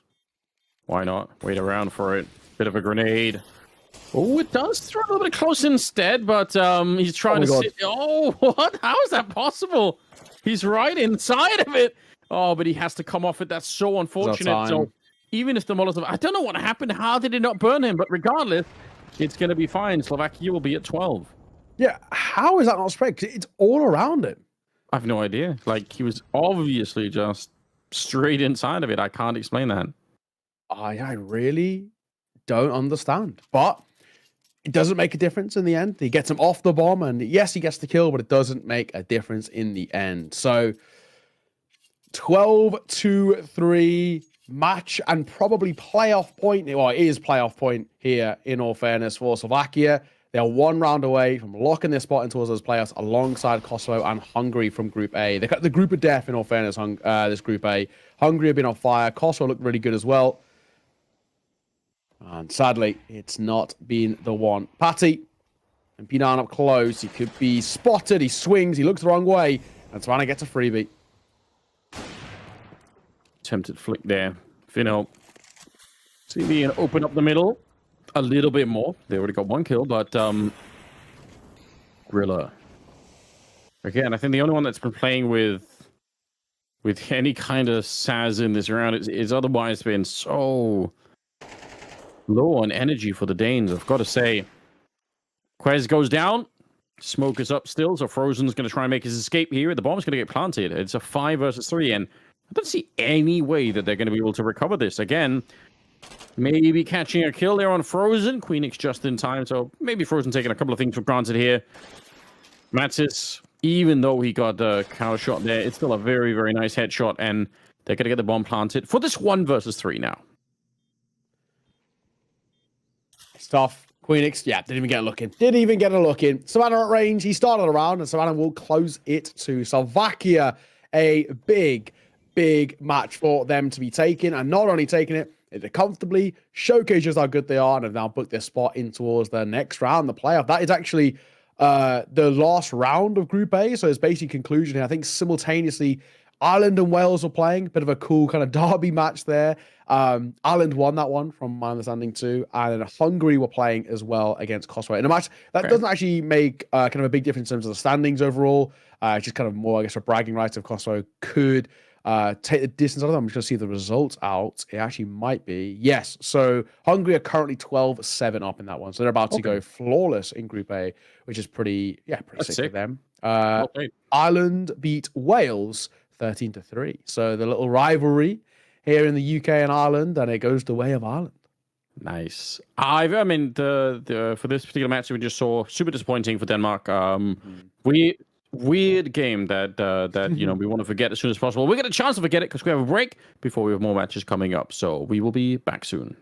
Why not? Wait around for it. Bit of a grenade. Oh, it does throw a little bit close instead, but he's trying to sit. Oh, what? How is that possible? He's right inside of it. Oh, but he has to come off it. That's so unfortunate. So even if the Molotov, I don't know what happened. How did it not burn him? But regardless, it's going to be fine. Slovakia will be at 12. Yeah, how is that not spread? 'Cause it's all around him. I have no idea. Like, he was obviously just straight inside of it. I can't explain that. I really don't understand. But it doesn't make a difference in the end. He gets him off the bomb, and yes, he gets the kill, but it doesn't make a difference in the end. So 12-3 match and probably playoff point. Well, it is playoff point here, in all fairness, for Slovakia. They are 1 round away from locking their spot into those playoffs alongside Kosovo and Hungary from Group A. They got the group of death, in all fairness, this Group A. Hungary have been on fire. Kosovo looked really good as well. And sadly, it's not been the one. Patty and Pinan up close. He could be spotted. He swings. He looks the wrong way. And Savannah gets a freebie. Attempted flick there. Finno. See me and open up the middle a little bit more. They already got 1 kill, but Grilla. Again, I think the only one that's been playing with any kind of Saz in this round is otherwise been so low on energy for the Danes. I've got to say, Quez goes down. Smoke is up still, so Frozen's going to try and make his escape here. The bomb's going to get planted. It's a 5 versus 3, and I don't see any way that they're going to be able to recover this. Again, maybe catching a kill there on Frozen. Queenix just in time, so maybe Frozen taking a couple of things for granted here. Matsis, even though he got a counter shot there, it's still a very, very nice headshot, and they're going to get the bomb planted for this 1 versus 3 now. It's tough. Queenix, yeah, didn't even get a look in. Didn't even get a look in. Savannah at range. He started around, and Savannah will close it to Slovakia. A big, big match for them to be taking, and not only taking it, it comfortably showcases how good they are, and have now booked their spot in towards the next round, the playoff. That is actually the last round of Group A, so it's basically conclusion here. I think simultaneously, Ireland and Wales were playing. Bit of a cool kind of derby match there. Ireland won that one, from my understanding too, and Hungary were playing as well against Kosovo in a match that doesn't actually make kind of a big difference in terms of the standings overall. It's just kind of more, I guess, for bragging rights if Kosovo could take the distance out of them. I'm just going to see the results out. It actually might be. Yes. So Hungary are currently 12-7 up in that one. So they're about to go flawless in Group A, which is pretty sick for them. Ireland beat Wales 13-3. So the little rivalry here in the UK and Ireland, and it goes the way of Ireland. Nice. I mean, the for this particular match that we just saw, super disappointing for Denmark. Weird game that you know, we want to forget as soon as possible. We get a chance to forget it because we have a break before we have more matches coming up. So we will be back soon.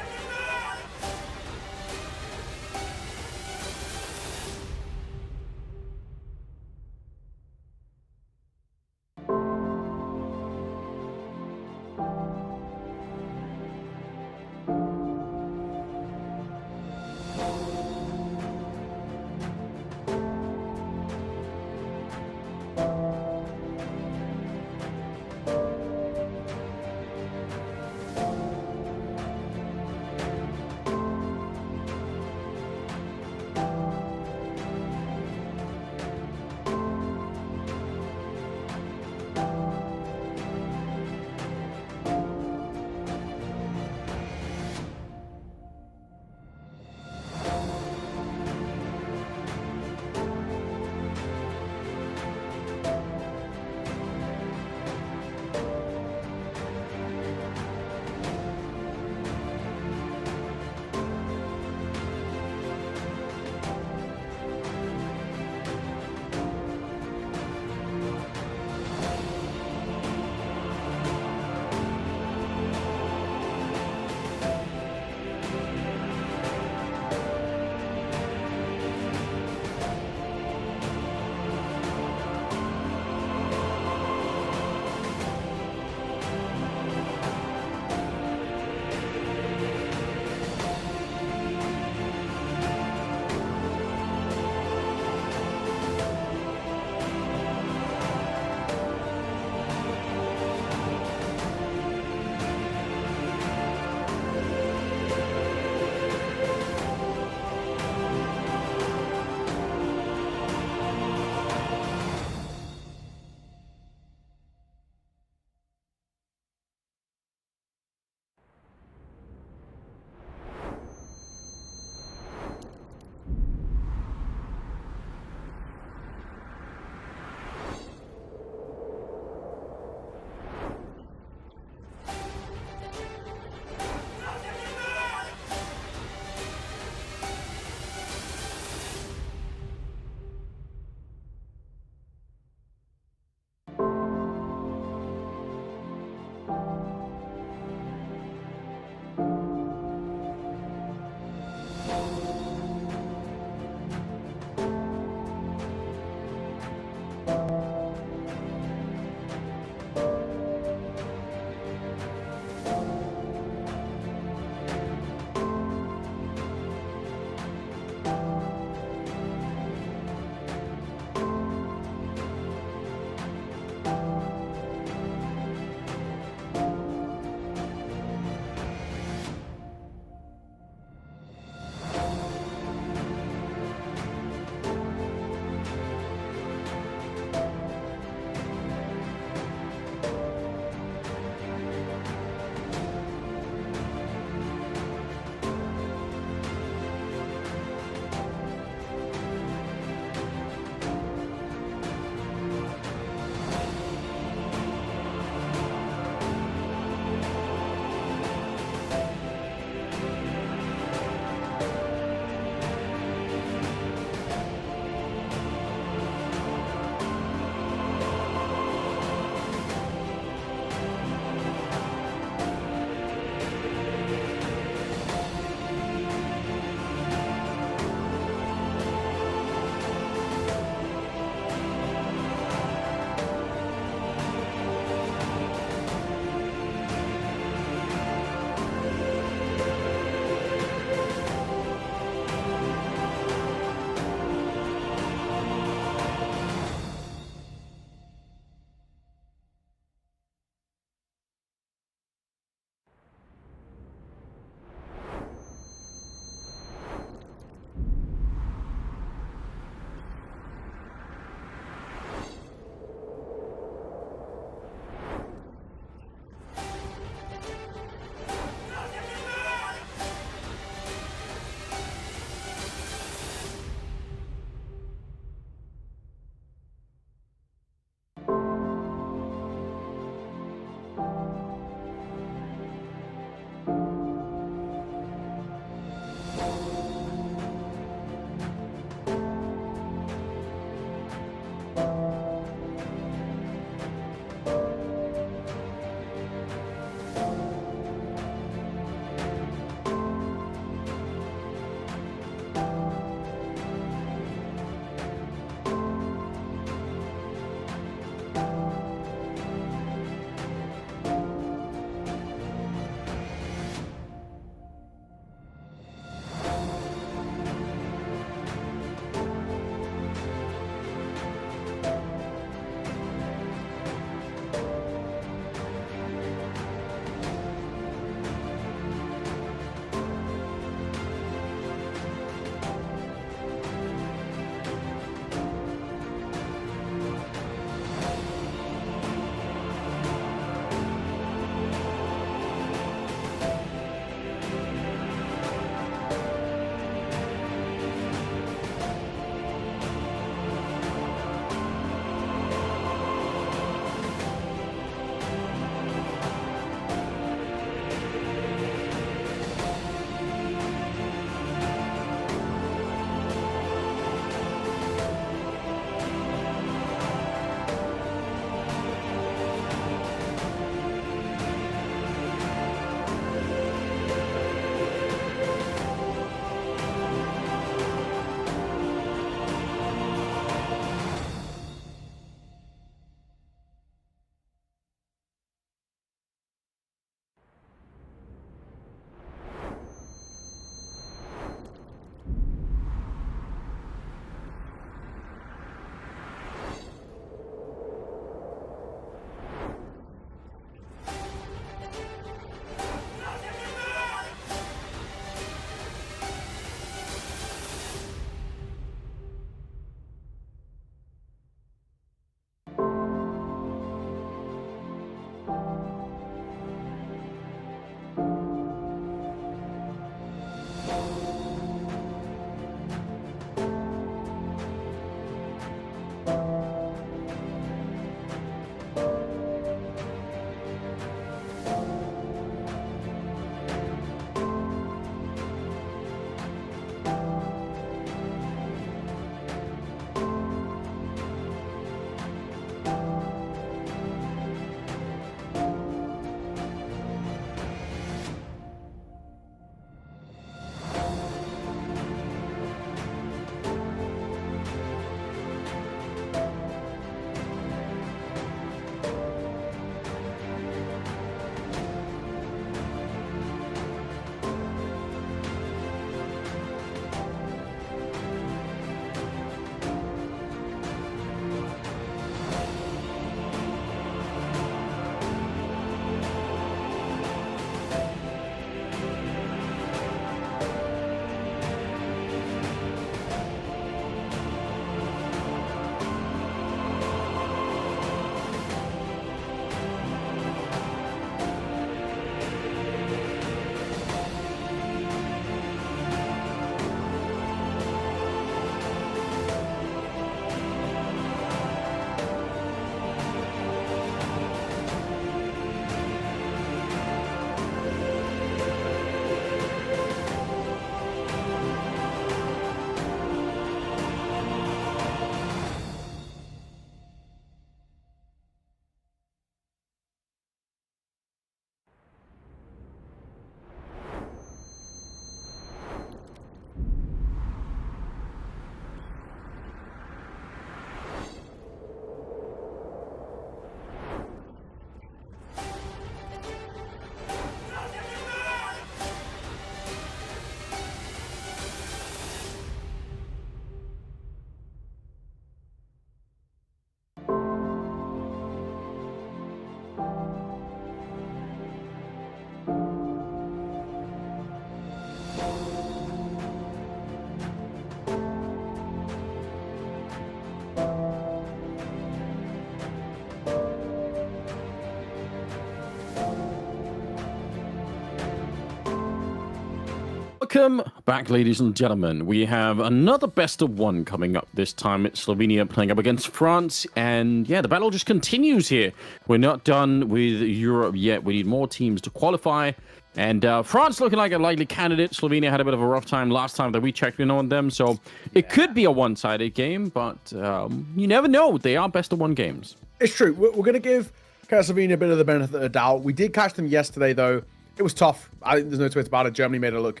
Welcome back, ladies and gentlemen. We have another best of one coming up. This time it's Slovenia playing up against France. And yeah, the battle just continues here. We're not done with Europe yet. We need more teams to qualify. And France looking like a likely candidate. Slovenia had a bit of a rough time last time that we checked in on them. So it could be a one-sided game, but you never know. They are best of one games. It's true. We're going to give Slovenia a bit of the benefit of the doubt. We did catch them yesterday, though. It was tough. I think there's no two ways about it. Germany made it look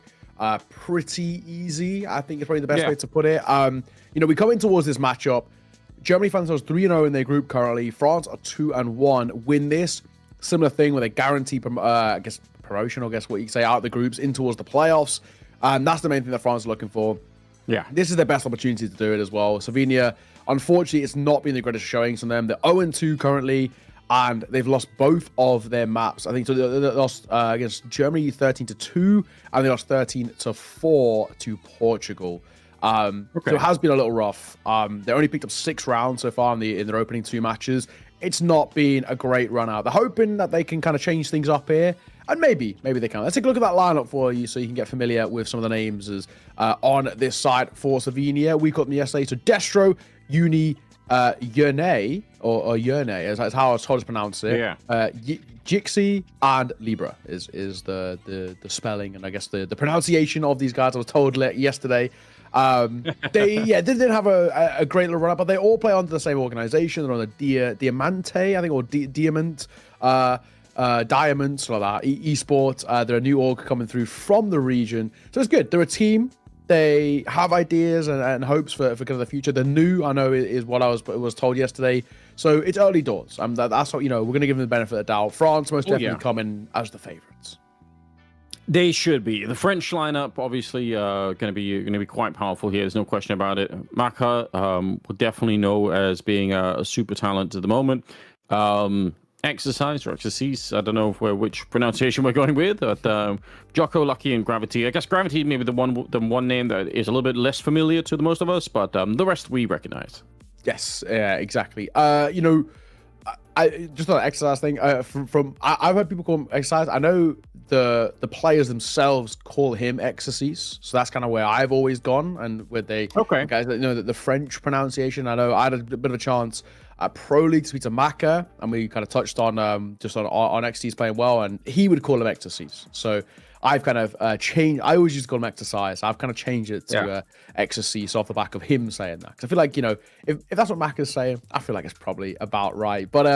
pretty easy. I think it's probably the best way to put it. You know, we come in towards this matchup. Germany finds themselves 3-0 in their group currently. France are 2-1. Win this. Similar thing where they guarantee, I guess, promotion, or guess what you say, out of the groups in towards the playoffs. And that's the main thing that France are looking for. Yeah. This is their best opportunity to do it as well. Slovenia, unfortunately, it's not been the greatest showings on them. They're 0-2 currently. And they've lost both of their maps. I think so. They lost against Germany 13-2, and they lost 13-4 to Portugal. So it has been a little rough. They only picked up 6 rounds so far in their opening 2 matches. It's not been a great run out. They're hoping that they can kind of change things up here, and maybe they can. Let's take a look at that lineup for you, so you can get familiar with some of the names on this side for Slovenia. We got them yesterday. So Destro, Uni, Yerne, or Yerne, is how I was told to pronounce it. Yeah. Jixi and Libra is the spelling, and I guess the pronunciation of these guys. I was told yesterday. They didn't have a great little run up, but they all play under the same organization. They're on the Diamante, I think, or Diamant, Diamonds, like that. Esports. They're a new org coming through from the region, so it's good. They're a team. They have ideas and hopes for kind of the future. The new, I know, is what I was told yesterday. So it's early doors. That's what, you know, we're going to give them the benefit of the doubt. France most definitely come in as the favorites. They should be. The French lineup, obviously, going to be quite powerful here. There's no question about it. Maka will definitely know as being a super talent at the moment. Exercise or exercise, I don't know which pronunciation we're going with, but Jocko, Lucky, and Gravity. I guess Gravity maybe the one name that is a little bit less familiar to the most of us, but the rest we recognize. Yes, yeah, exactly. You know, I just on the exercise thing. I've heard people call him exercise. I know the players themselves call him exercise, so that's kind of where I've always gone. And where they guys that know that the French pronunciation. I know I had a bit of a chance at Pro League to speak to Maka, and we kind of touched on just on XT's playing well, and he would call him exercise. So I've kind of changed. I always used to call him exercise. I've kind of changed it to exercise off the back of him saying that. Because I feel like, you know, if that's what Maka's saying, I feel like it's probably about right. But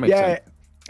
yeah,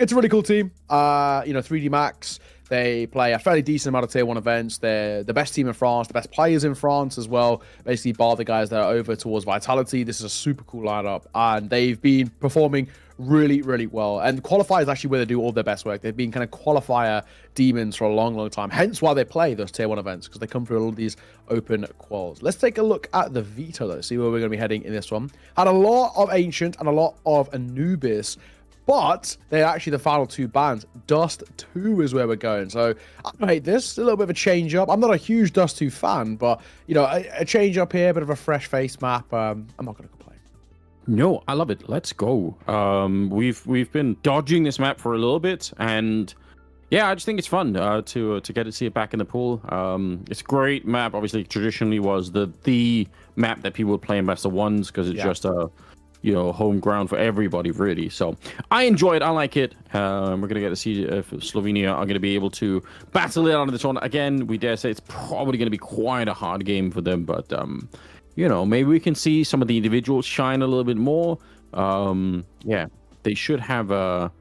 it's a really cool team. You know, 3D Max. They play a fairly decent amount of tier 1 events. They're the best team in France, the best players in France as well. Basically, bar the guys that are over towards Vitality. This is a super cool lineup, and they've been performing really, really well. And qualifier is actually where they do all their best work. They've been kind of qualifier demons for a long, long time. Hence why they play those tier 1 events, because they come through all of these open quals. Let's take a look at the Veto, though, see where we're going to be heading in this one. Had a lot of Ancient and a lot of Anubis, but they're actually the final 2 bans. Dust 2 is where we're going. So I don't hate this. A little bit of a change up. I'm not a huge Dust 2 fan, but, you know, a change up here, a bit of a fresh face map. I'm not going to complain. No, I love it. Let's go. We've been dodging this map for a little bit, and yeah, I just think it's fun to get to see it back in the pool. It's a great map. Obviously, traditionally was the map that people would play in best of ones, because it's just a home ground for everybody, really. So I enjoy it. I like it. We're going to get to see if Slovenia are going to be able to battle it out of this one. Again, we dare say it's probably going to be quite a hard game for them, but, you know, maybe we can see some of the individuals shine a little bit more. Yeah, they should have a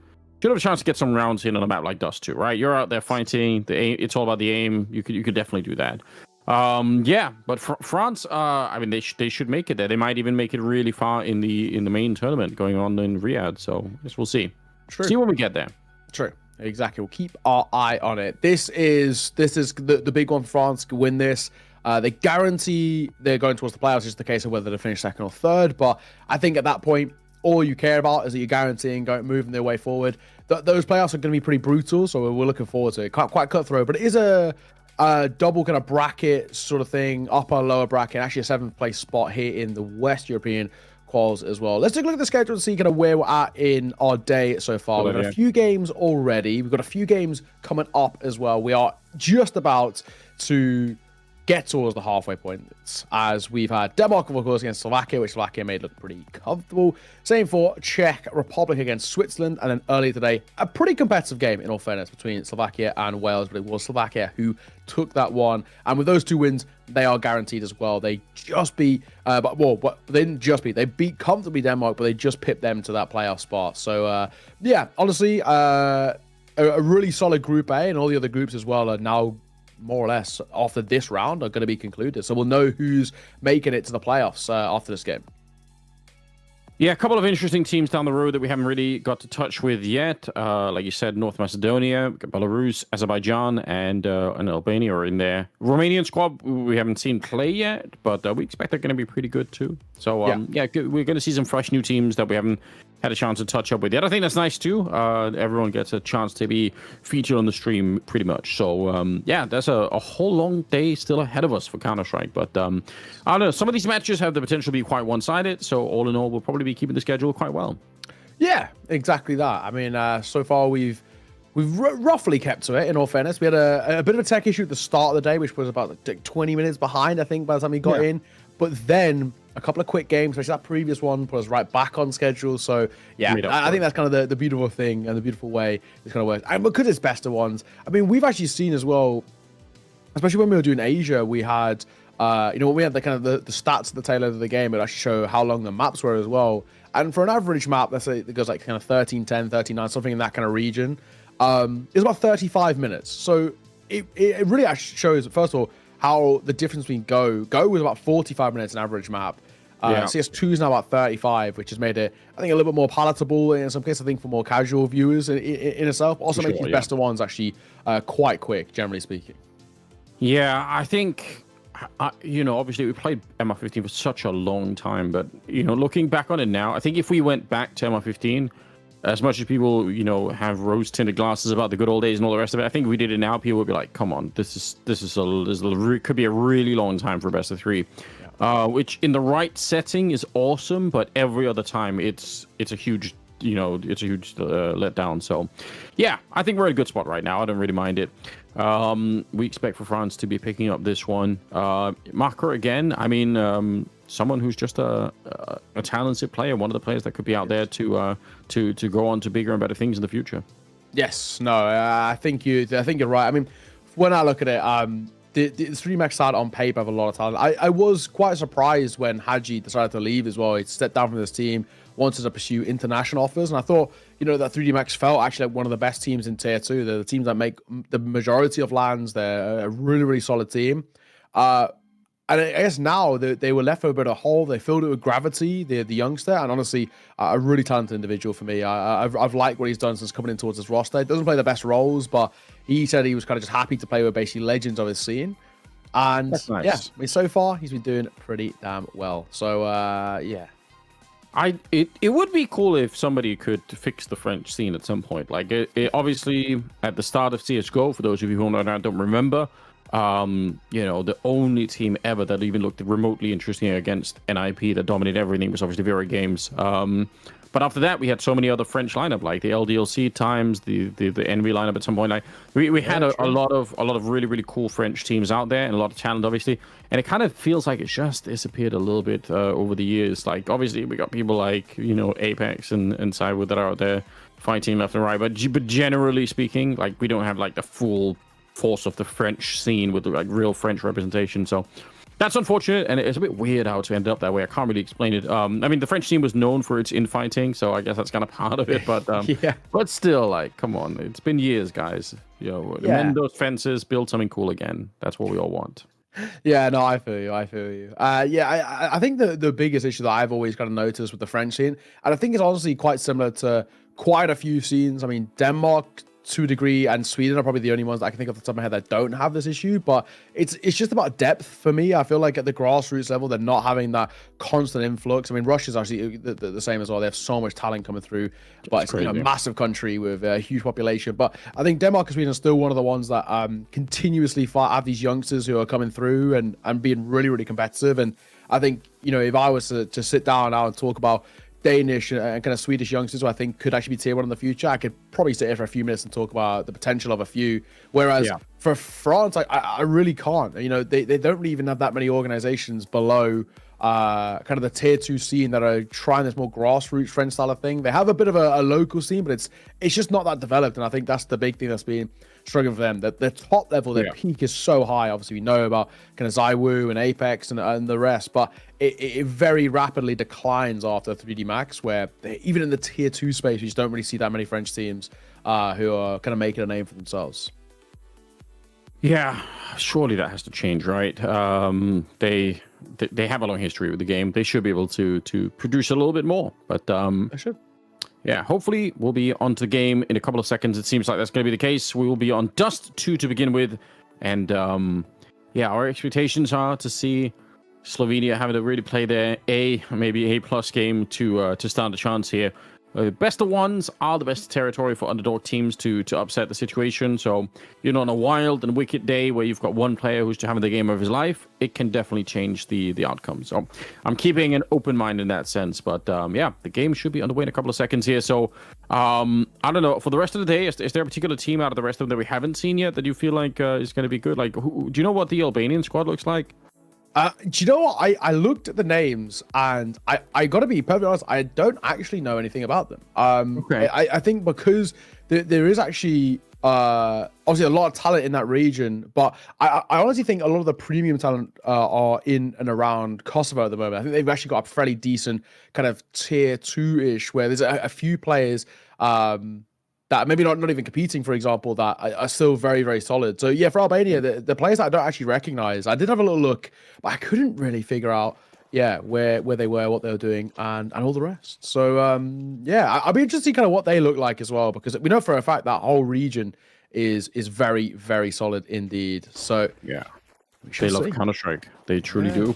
chance to get some rounds in on a map like Dust 2, right? You're out there fighting. It's all about the aim. You could definitely do that. Yeah, but France, I mean, they should make it there. They might even make it really far in the main tournament going on in Riyadh. So I guess we'll see. True. See when we get there. True. Exactly. We'll keep our eye on it. This is the big one. France can win this. They guarantee they're going towards the playoffs. It's just the case of whether they finish second or third. But I think at that point, all you care about is that you're guaranteeing moving their way forward. Those playoffs are going to be pretty brutal, so we're looking forward to it. Quite cutthroat, but it is a double kind of bracket sort of thing, upper lower bracket, actually a 7th place spot here in the West European quals as well. Let's take a look at the schedule and see kind of where we're at in our day so far. We've got a few games already. We've got a few games coming up as well. We are just about to get towards the halfway point, as we've had Denmark, of course, against Slovakia, which Slovakia made look pretty comfortable. Same for Czech Republic against Switzerland, and then earlier today, a pretty competitive game, in all fairness, between Slovakia and Wales, but it was Slovakia who took that one. And with those 2 wins, they are guaranteed as well. They just beat, they didn't just beat, they beat comfortably Denmark, but they just pipped them to that playoff spot. So, yeah, honestly, a really solid Group A, and all the other groups as well are now more or less after this round are going to be concluded. So we'll know who's making it to the playoffs after this game. Yeah, a couple of interesting teams down the road that we haven't really got to touch with yet. Like you said, North Macedonia, Belarus, Azerbaijan, and Albania are in there. Romanian squad we haven't seen play yet, but we expect they're going to be pretty good too. So yeah, we're going to see some fresh new teams that we haven't had a chance to touch up with yet. I think that's nice too. Everyone gets a chance to be featured on the stream pretty much. So yeah, there's a whole long day still ahead of us for Counter-Strike. But I don't know, some of these matches have the potential to be quite one-sided. So all in all, we'll probably be keeping the schedule quite well. Yeah, exactly that. I mean, so far we've roughly kept to it, in all fairness. We had a bit of a tech issue at the start of the day, which was about like 20 minutes behind, I think, by the time we got in. But then a couple of quick games, especially that previous one, put us right back on schedule. So, yeah, I think that's kind of the beautiful thing and the beautiful way it's going to work. And because it's best of ones, I mean, we've actually seen as well, especially when we were doing Asia, we had, when we had the kind of the stats at the tail end of the game, it actually show how long the maps were as well. And for an average map, let's say it goes like kind of 13, 10, 39, something in that kind of region, it's about 35 minutes. So it really actually shows, first of all, how the difference between Go was about 45 minutes an average map. CS2 is now about 35, which has made it, I think, a little bit more palatable in some cases, I think, for more casual viewers in itself. Also makes these best of ones actually quite quick, generally speaking. Yeah, I think, obviously we played MR15 for such a long time, but, looking back on it now, I think if we went back to MR15, as much as people, have rose-tinted glasses about the good old days and all the rest of it, I think if we did it now, people would be like, "Come on, this could be a really long time for a best of 3," which in the right setting is awesome, but every other time it's a huge, letdown. So, yeah, I think we're in a good spot right now. I don't really mind it. We expect for France to be picking up this one. Marker again. I mean, someone who's just a talented player, one of the players that could be out there to go on to bigger and better things in the future. Yes, no, I think you're right. I mean, when I look at it, the 3Max side on paper have a lot of talent. I was quite surprised when Hadji decided to leave as well. He stepped down from this team, wanted to pursue international offers, and I thought, that 3D Max felt actually like one of the best teams in Tier 2. They're the teams that make the majority of lands. They're a really, really solid team. And I guess now they were left with a bit of a hole. They filled it with Gravity, the youngster, and honestly, a really talented individual for me. I've liked what he's done since coming in towards this roster. He doesn't play the best roles, but he said he was kind of just happy to play with basically legends of his scene. And that's nice. Yeah, I mean, so far he's been doing pretty damn well. So yeah. It would be cool if somebody could fix the French scene at some point. Like, obviously, at the start of CSGO, for those of you who don't remember, the only team ever that even looked remotely interesting against NIP that dominated everything was obviously Vero Games. But after that, we had so many other French lineup, like the LDLC times, the Envy lineup at some point. Like we had a lot of really, really cool French teams out there and a lot of talent, obviously. And it kind of feels like it's just disappeared a little bit over the years. Like, obviously, we got people like, Apex and Cywood that are out there fighting left and right. But generally speaking, like, we don't have like the full force of the French scene with like real French representation. So that's unfortunate, and it's a bit weird how it's ended up that way. I can't really explain it. I mean, the French team was known for its infighting, so I guess that's kind of part of it. But but still, like, come on, it's been years, guys. Mend those fences, build something cool again. That's what we all want. Yeah, no, I feel you. I think the biggest issue that I've always kind of noticed with the French scene, and I think it's honestly quite similar to quite a few scenes. I mean, Denmark, to a degree, and Sweden are probably the only ones that I can think of off the top of my head that don't have this issue, but it's just about depth for me. I feel like at the grassroots level, they're not having that constant influx. I mean, Russia's actually the same as well. They have so much talent coming through, but it's a massive country with a huge population. But I think Denmark and Sweden are still one of the ones that continuously have these youngsters who are coming through and being really, really competitive. And I think, if I was to sit down now and talk about Danish and kind of Swedish youngsters who I think could actually be tier 1 in the future. I could probably sit here for a few minutes and talk about the potential of a few. Whereas for France, I really can't. You know, they don't really even have that many organizations below kind of the tier 2 scene that are trying this more grassroots French style of thing. They have a bit of a local scene, but it's just not that developed. And I think that's the big thing that's been struggling for them. That the top level, their peak is so high. Obviously, we know about kind of Zywoo and Apex and the rest, but it very rapidly declines after 3D Max, where even in the tier 2 space, you just don't really see that many French teams who are kind of making a name for themselves. Yeah, surely that has to change, right? They have a long history with the game. They should be able to produce a little bit more. But They should. Yeah, hopefully we'll be onto the game in a couple of seconds. It seems like that's going to be the case. We will be on Dust 2 to begin with. And yeah, our expectations are to see Slovenia having to really play their maybe A+ game to stand a chance here. The best of ones are the best territory for underdog teams to upset the situation. So, you know, on a wild and wicked day where you've got one player who's having the game of his life, it can definitely change the outcome. So I'm keeping an open mind in that sense. But yeah, the game should be underway in a couple of seconds here. So I don't know. For the rest of the day, is there a particular team out of the rest of them that we haven't seen yet that you feel like is going to be good? Like, do you know what the Albanian squad looks like? Do you know what? I looked at the names and I got to be perfectly honest, I don't actually know anything about them. Okay. I think because there is actually obviously a lot of talent in that region, but I honestly think a lot of the premium talent are in and around Kosovo at the moment. I think they've actually got a fairly decent kind of tier 2-ish where there's a few players that maybe not even competing, for example, that are still very, very solid. So yeah, for Albania, the players that I don't actually recognize, I did have a little look, but I couldn't really figure out, where they were, what they were doing, and all the rest. So yeah, I'll be interested to see kind of what they look like as well, because we know for a fact that whole region is very, very solid indeed. So yeah, they love Counter-Strike. They truly do.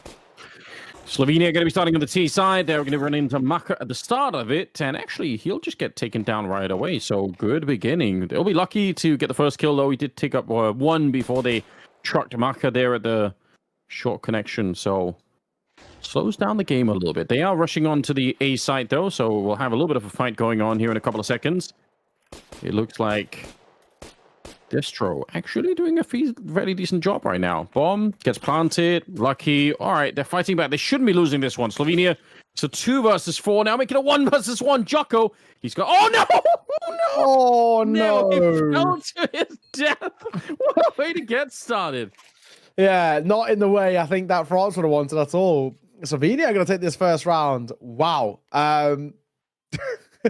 Slovenia are going to be starting on the T side. They're going to run into Maka at the start of it, and actually, he'll just get taken down right away. So, good beginning. They'll be lucky to get the first kill, though. He did take up one before they trucked Maka there at the short connection. So, slows down the game a little bit. They are rushing on to the A side, though, so we'll have a little bit of a fight going on here in a couple of seconds. It looks like Distro actually doing a very decent job right now. Bomb gets planted. Lucky. All right, they're fighting back. They shouldn't be losing this one. Slovenia. So 2 versus 4 now, making it 1 versus 1. Jocko. He's got. Oh no! Oh no! He fell to his death. What a way to get started. Yeah, not in the way I think that France would have wanted at all. Slovenia are going to take this first round. Wow.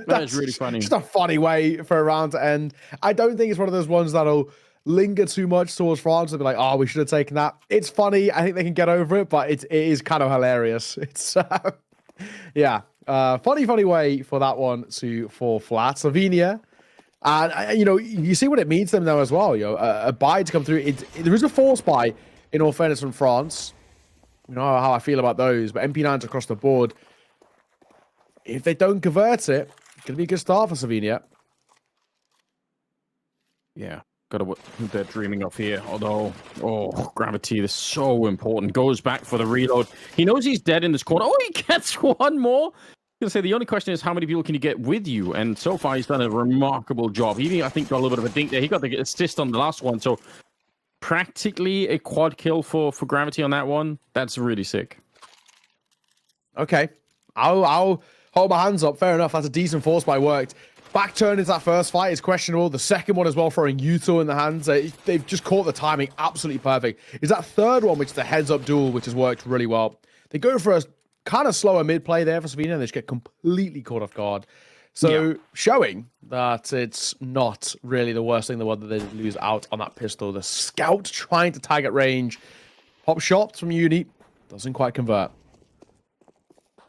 That is really funny. Just a funny way for a round to end. I don't think it's one of those ones that'll linger too much towards France and be like, oh, we should have taken that. It's funny. I think they can get over it, but it is kind of hilarious. It's, yeah, funny way for that one to fall flat. Slovenia, and you know, you see what it means to them now as well. You know, a buy to come through. There is a force buy, in all fairness, from France. You know how I feel about those, but MP9s across the board. If they don't convert it, it's going to be a good start for Slovenia. Yeah, got what they're dreaming of here. Although, gravity is so important. Goes back for the reload. He knows he's dead in this corner. Oh, he gets one more. I was going to say, the only question is how many people can you get with you? And so far, he's done a remarkable job. He, I think, got a little bit of a dink there. He got the assist on the last one. So practically a quad kill for Gravity on that one. That's really sick. Okay. I'll hold my hands up. Fair enough. That's a decent force buy worked. Back turn into that first fight is questionable. The second one as well, throwing Yuto in the hands. They've just caught the timing absolutely perfect. Is that third one, which is the heads-up duel, which has worked really well. They go for a kind of slower mid-play there for Slovenia, and they just get completely caught off guard. So showing that it's not really the worst thing in the world that they lose out on that pistol. The scout trying to tag at range. Pop shots from Uni. Doesn't quite convert.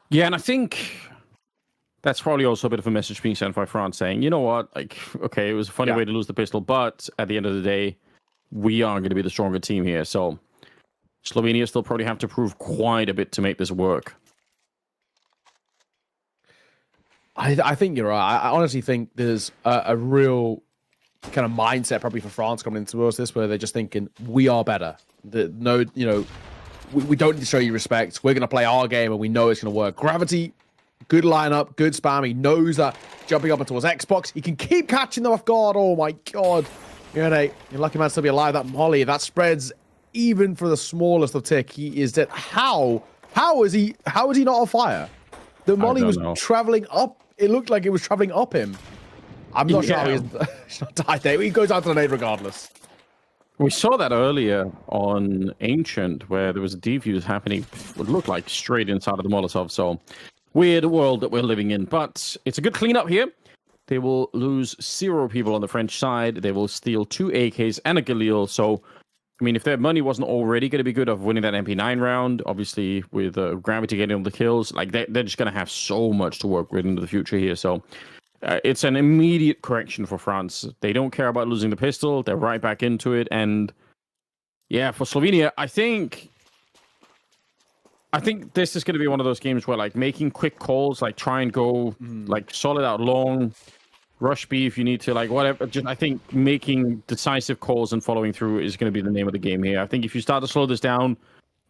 Yeah, and I think that's probably also a bit of a message being sent by France saying, you know what, like, okay, it was a funny way to lose the pistol, but at the end of the day, we are going to be the stronger team here. So Slovenia still probably have to prove quite a bit to make this work. I think you're right. I honestly think there's a real kind of mindset probably for France coming into this where they're just thinking, we are better. No, you know, we don't need to show you respect. We're going to play our game and we know it's going to work. Gravity Good lineup, good spam. He knows that jumping up towards Xbox, he can keep catching them off guard. Oh my god. You're lucky man still be alive. That molly, that spreads even for the smallest of tick. He is dead. How is he not on fire? The molly was traveling up. It looked like it was traveling up him. I'm not sure how he's not died there. He goes out to the nade regardless. We saw that earlier on Ancient, where there was a defuse happening, what looked like straight inside of the Molotov. So, weird world that we're living in. But it's a good cleanup here. They will lose 0 people on the French side. They will steal 2 AKs and a Galil. So, I mean, if their money wasn't already going to be good of winning that MP9 round, obviously with Gravity getting all the kills, like they're just going to have so much to work with into the future here. So, it's an immediate correction for France. They don't care about losing the pistol. They're right back into it. And yeah, for Slovenia, I think this is going to be one of those games where like making quick calls, like try and go like solid out long, rush B if you need to, like whatever. Just I think making decisive calls and following through is going to be the name of the game here. I think if you start to slow this down,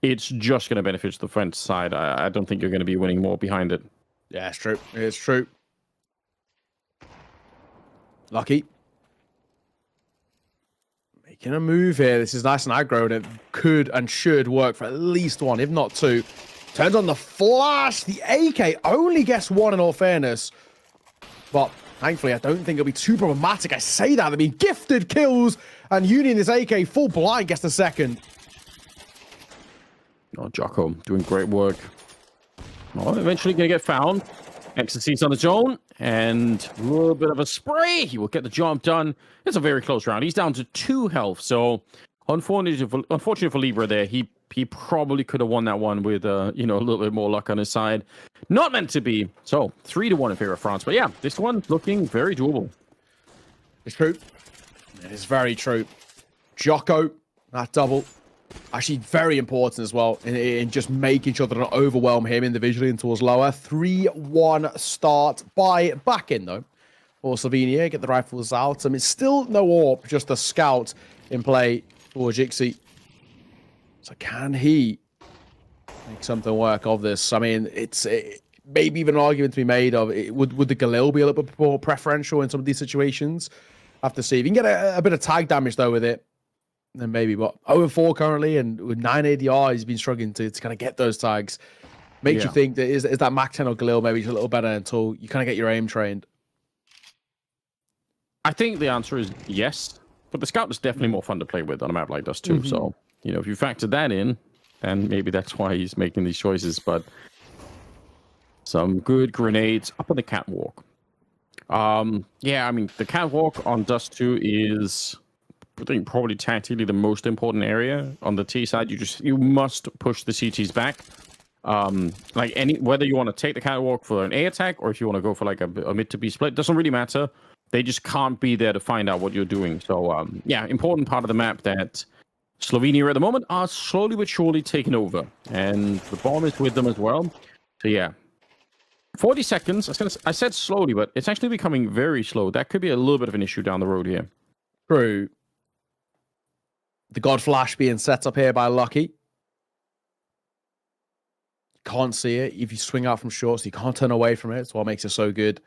it's just going to benefit the French side. I don't think you're going to be winning more behind it. Yeah, it's true. It's true. Lucky. Making a move here. This is nice and aggro, and it could and should work for at least 1, if not 2. Turns on the flash. The AK only gets 1 in all fairness. But thankfully, I don't think it'll be too problematic. I say that. I mean, gifted kills, and Union is AK full blind gets the second. Oh, Jocko doing great work. Oh, eventually going to get found. Ecstasy's on his own, and a little bit of a spray. He will get the job done. It's a very close round. He's down to 2 health, so unfortunately for Libra there, he probably could have won that one with a little bit more luck on his side. Not meant to be. So 3-1 in favor of France. But yeah, this one looking very doable. It's true. It is very true. Jocko, that double. Actually, very important as well in just making sure that I don't overwhelm him individually and towards lower. 3-1 start by back in, though, for Slovenia. Get the rifles out. I mean, still no AWP, just a scout in play for Jixi. So can he make something work of this? I mean, it's maybe even an argument to be made of would the Galil be a little bit more preferential in some of these situations? Have to see. If you can get a bit of tag damage, though, with it, then maybe, what, 0-4 currently, and with 9 ADR, he's been struggling to kind of get those tags. Makes you think that is that Mac 10 or Galil maybe a little better until you kind of get your aim trained? I think the answer is yes, but the Scout is definitely more fun to play with on a map like Dust 2. So, if you factor that in, then maybe that's why he's making these choices. But some good grenades up on the catwalk. Yeah, I mean, the catwalk on Dust 2 is, I think, probably tactically the most important area. On the T side, you must push the CTs back. Like whether you want to take the catwalk for an A attack or if you want to go for like a mid to B split, doesn't really matter. They just can't be there to find out what you're doing. So yeah, important part of the map that Slovenia at the moment are slowly but surely taking over, and the bomb is with them as well. So yeah, 40 seconds. I said slowly, but it's actually becoming very slow. That could be a little bit of an issue down the road here. True. The God Flash being set up here by Lucky. Can't see it if you swing out from short, so you can't turn away from it. It's what makes it so good.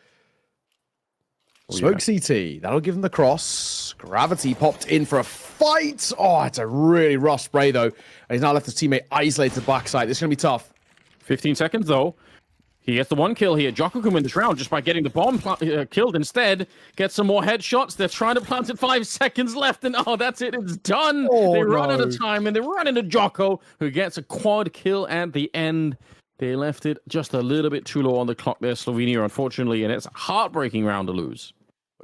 Smoke CT. That'll give him the cross. Gravity popped in for a fight. Oh, it's a really rough spray, though. And he's now left his teammate isolated backside. This is going to be tough. 15 seconds, though. He gets the 1 kill here. Jocko can win this round just by getting the bomb killed instead. Get some more headshots. They're trying to plant it. 5 seconds left, and oh, that's it. It's done. They run out of time, and they run into Jocko, who gets a quad kill at the end. They left it just a little bit too low on the clock there, Slovenia, unfortunately, and it's a heartbreaking round to lose.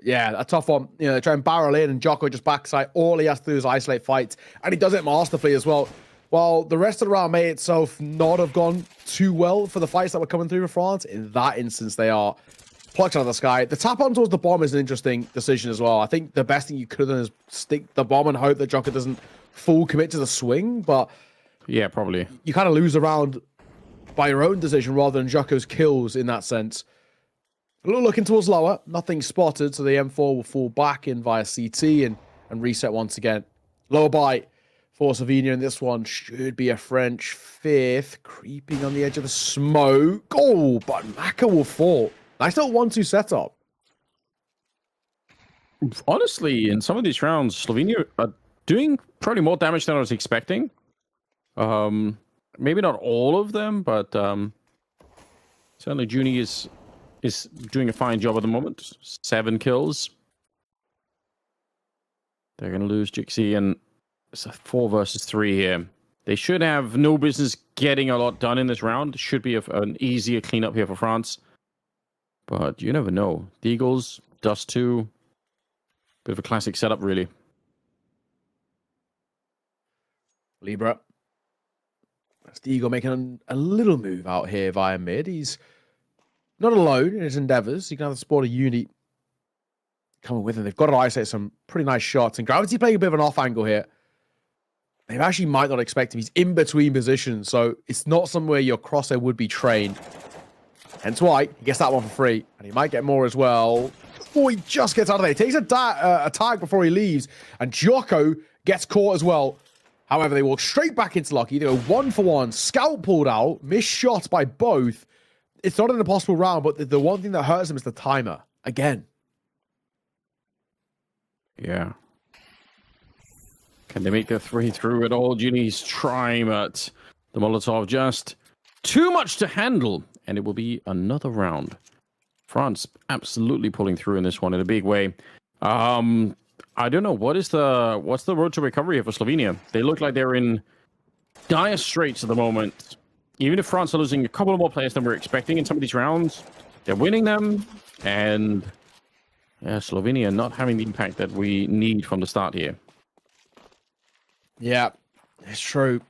Yeah, a tough one. They try and barrel in, and Jocko just backside. All he has to do is isolate fights, and he does it masterfully as well. While the rest of the round may itself not have gone too well for the fights that were coming through for France, in that instance, they are plucked out of the sky. The tap on towards the bomb is an interesting decision as well. I think the best thing you could have done is stick the bomb and hope that Jocko doesn't full commit to the swing, but yeah, probably. You kind of lose the round by your own decision rather than Jocko's kills in that sense. A little looking towards lower, nothing spotted, so the M4 will fall back in via CT and reset once again. Lower by for Slovenia, and this one should be a French 5th, creeping on the edge of the smoke. Oh, but Maka will fall. Nice little 1-2 setup. Honestly, in some of these rounds, Slovenia are doing probably more damage than I was expecting. Maybe not all of them, but certainly Junie is doing a fine job at the moment. 7 kills. They're going to lose Jixi, and it's a 4 versus 3 here. They should have no business getting a lot done in this round. Should be an easier cleanup here for France. But you never know. The Eagles, Dust 2. Bit of a classic setup, really. Libra. That's the Eagle making a little move out here via mid. He's not alone in his endeavors. He can have the support of Uni coming with him. They've got to isolate some pretty nice shots. And Gravity playing a bit of an off angle here. They actually might not expect him. He's in between positions, so it's not somewhere your crosshair would be trained. Hence why he gets that one for free. And he might get more as well. Before he just gets out of there. He takes a tag before he leaves. And Jocko gets caught as well. However, they walk straight back into Lucky. They go 1-for-1. Scout pulled out. Missed shots by both. It's not an impossible round, but the one thing that hurts them is the timer. Again. Yeah. Can they make the 3 through at all? Junie's trying, but the Molotov just too much to handle. And it will be another round. France absolutely pulling through in this one in a big way. I don't know. What's the road to recovery here for Slovenia? They look like they're in dire straits at the moment. Even if France are losing a couple of more players than we're expecting in some of these rounds, they're winning them. And yeah, Slovenia not having the impact that we need from the start here. Yeah, it's true.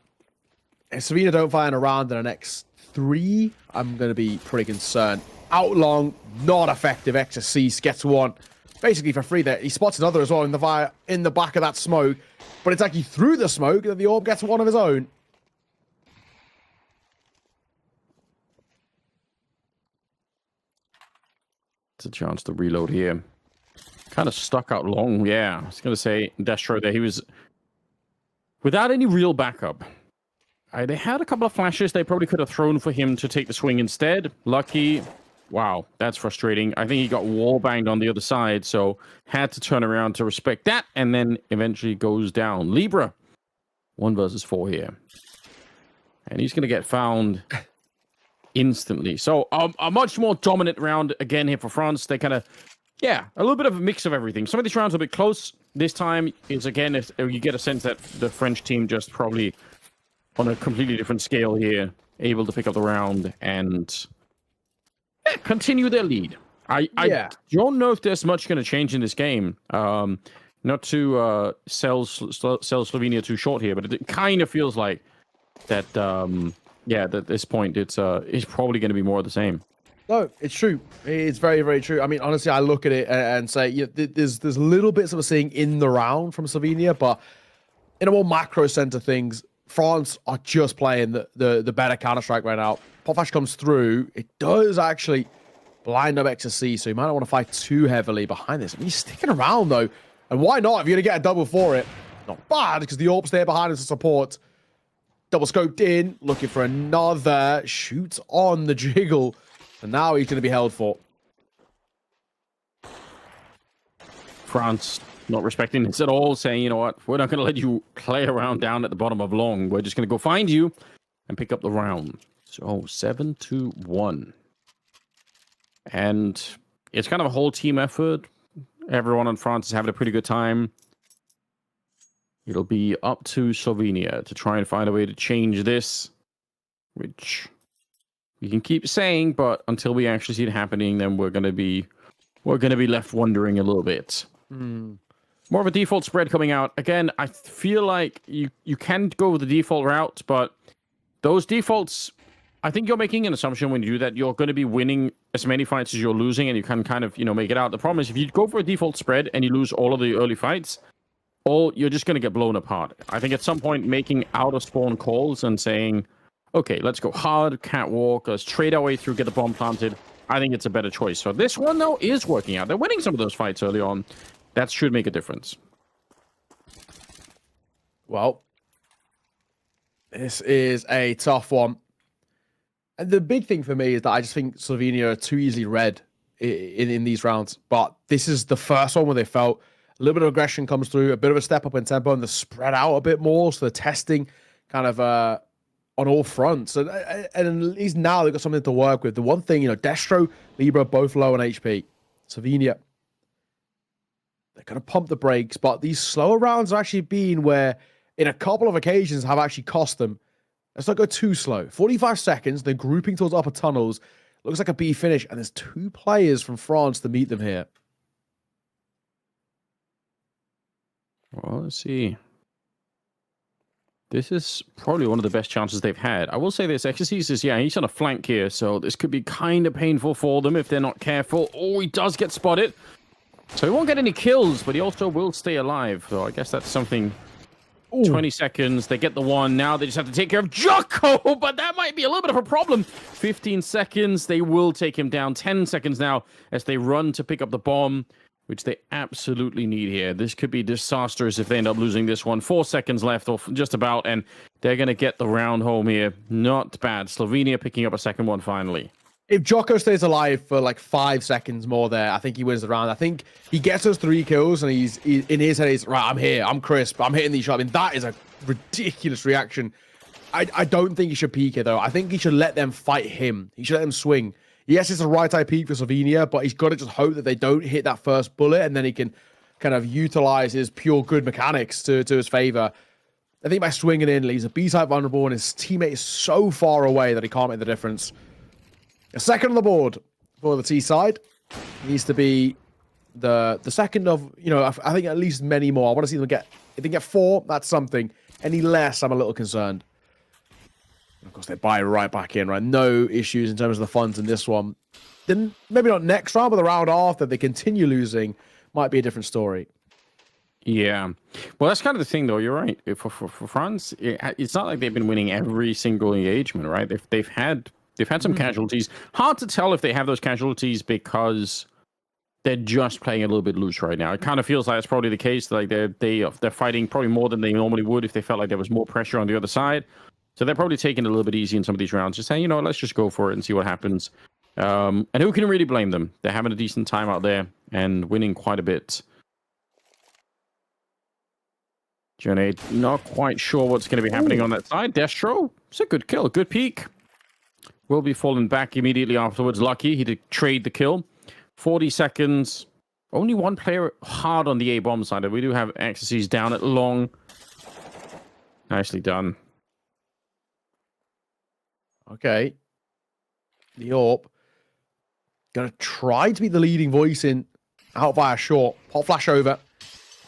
If Slovenia don't find a round in the next 3, I'm going to be pretty concerned. Out long, not effective. Exorcist gets one. Basically for free there. He spots another as well in the back of that smoke. But it's actually through the smoke that the Orb gets one of his own. It's a chance to reload here. Kind of stuck out long. Yeah, I was going to say Destro there. He was without any real backup. They had a couple of flashes they probably could have thrown for him to take the swing instead. Lucky. Wow, that's frustrating. I think he got wall banged on the other side, so had to turn around to respect that, and then eventually goes down. Libra, 1 versus 4 here. And he's going to get found instantly. So a much more dominant round again here for France. They kind of, yeah, a little bit of a mix of everything. Some of these rounds are a bit close. This time is, again, you get a sense that the French team just probably on a completely different scale here, able to pick up the round and continue their lead. I don't know if there's much going to change in this game. Not to sell Slovenia too short here, but it kind of feels like that. That at this point it's probably going to be more of the same. No, it's true. It's very, very true. I mean, honestly, I look at it and say, yeah, there's little bits that we're seeing in the round from Slovenia, but in a more macro sense of things, France are just playing the better Counter-Strike right now. Potfash comes through. It does actually blind up XSC, so you might not want to fight too heavily behind this. I mean, he's sticking around, though. And why not? If you're going to get a double for it, not bad, because the Orp's there behind us to support. Double scoped in, looking for another. Shoots on the jiggle. And now he's going to be held for. France not respecting this at all, saying, you know what, we're not going to let you play around down at the bottom of long. We're just going to go find you and pick up the round. So 7-1. And it's kind of a whole team effort. Everyone in France is having a pretty good time. It'll be up to Slovenia to try and find a way to change this, which we can keep saying, but until we actually see it happening, then we're gonna be left wondering a little bit. More of a default spread coming out. Again, I feel like you can go with the default route, but those defaults, I think you're making an assumption when you do that you're going to be winning as many fights as you're losing, and you can kind of, make it out. The problem is if you go for a default spread and you lose all of the early fights, you're just going to get blown apart. I think at some point making out of spawn calls and saying, okay, let's go hard, catwalk, let's trade our way through, get the bomb planted. I think it's a better choice. So this one, though, is working out. They're winning some of those fights early on. That should make a difference. Well, This is a tough one. And the big thing for me is that I just think Slovenia are too easily read in these rounds. But this is the first one where they felt a little bit of aggression comes through, a bit of a step up in tempo, and they're spread out a bit more. So they're testing kind of on all fronts. And at least now they've got something to work with. The one thing, Destro, Libra, both low on HP. Slovenia, they're going to pump the brakes. But these slower rounds are actually been where, in a couple of occasions, have actually cost them. Let's not go too slow. 45 seconds. They're grouping towards upper tunnels. Looks like a B finish. And there's 2 players from France to meet them here. Well, let's see. This is probably one of the best chances they've had. I will say this. Exorcist is, he's on a flank here. So this could be kind of painful for them if they're not careful. Oh, he does get spotted. So he won't get any kills, but he also will stay alive. So I guess that's something. Ooh. 20 seconds, they get the one. Now they just have to take care of Jocko, but that might be a little bit of a problem. 15 seconds, they will take him down. 10 seconds now as they run to pick up the bomb, which they absolutely need here. This could be disastrous if they end up losing this one. 4 seconds left, or just about, and they're going to get the round home here. Not bad. Slovenia picking up a second one finally. If Jocko stays alive for like 5 seconds more there, I think he wins the round. I think he gets us 3 kills, and he's in his head, he's right, I'm here, I'm crisp, I'm hitting these shots. I mean, that is a ridiculous reaction. I don't think he should peek it, though. I think he should let them fight him. He should let them swing. Yes, it's a right-eye peek for Slovenia, but he's got to just hope that they don't hit that first bullet, and then he can kind of utilize his pure good mechanics to his favor. I think by swinging in, he's a B-side vulnerable, and his teammate is so far away that he can't make the difference. A second on the board for the T side needs to be the second of, I think at least many more. I want to see them get, if they get 4, that's something. Any less, I'm a little concerned. Of course, they buy right back in, right? No issues in terms of the funds in this one. Then maybe not next round, but the round after, they continue losing, might be a different story. Yeah. Well, that's kind of the thing, though. You're right. For France, it's not like they've been winning every single engagement, right? They've had some casualties. Hard to tell if they have those casualties because they're just playing a little bit loose right now. It kind of feels like it's probably the case. Like they're fighting probably more than they normally would if they felt like there was more pressure on the other side. So they're probably taking it a little bit easy in some of these rounds. Just saying, let's just go for it and see what happens. And who can really blame them? They're having a decent time out there and winning quite a bit. Johnny, not quite sure what's going to be happening on that side. Destro, it's a good kill, good peek. Will be falling back immediately afterwards. Lucky he did trade the kill. 40 seconds. Only one player hard on the A-bomb side. We do have Ecstasies down at long. Nicely done. Okay. The AWP. Gonna try to be the leading voice in out via short. Pop flash over.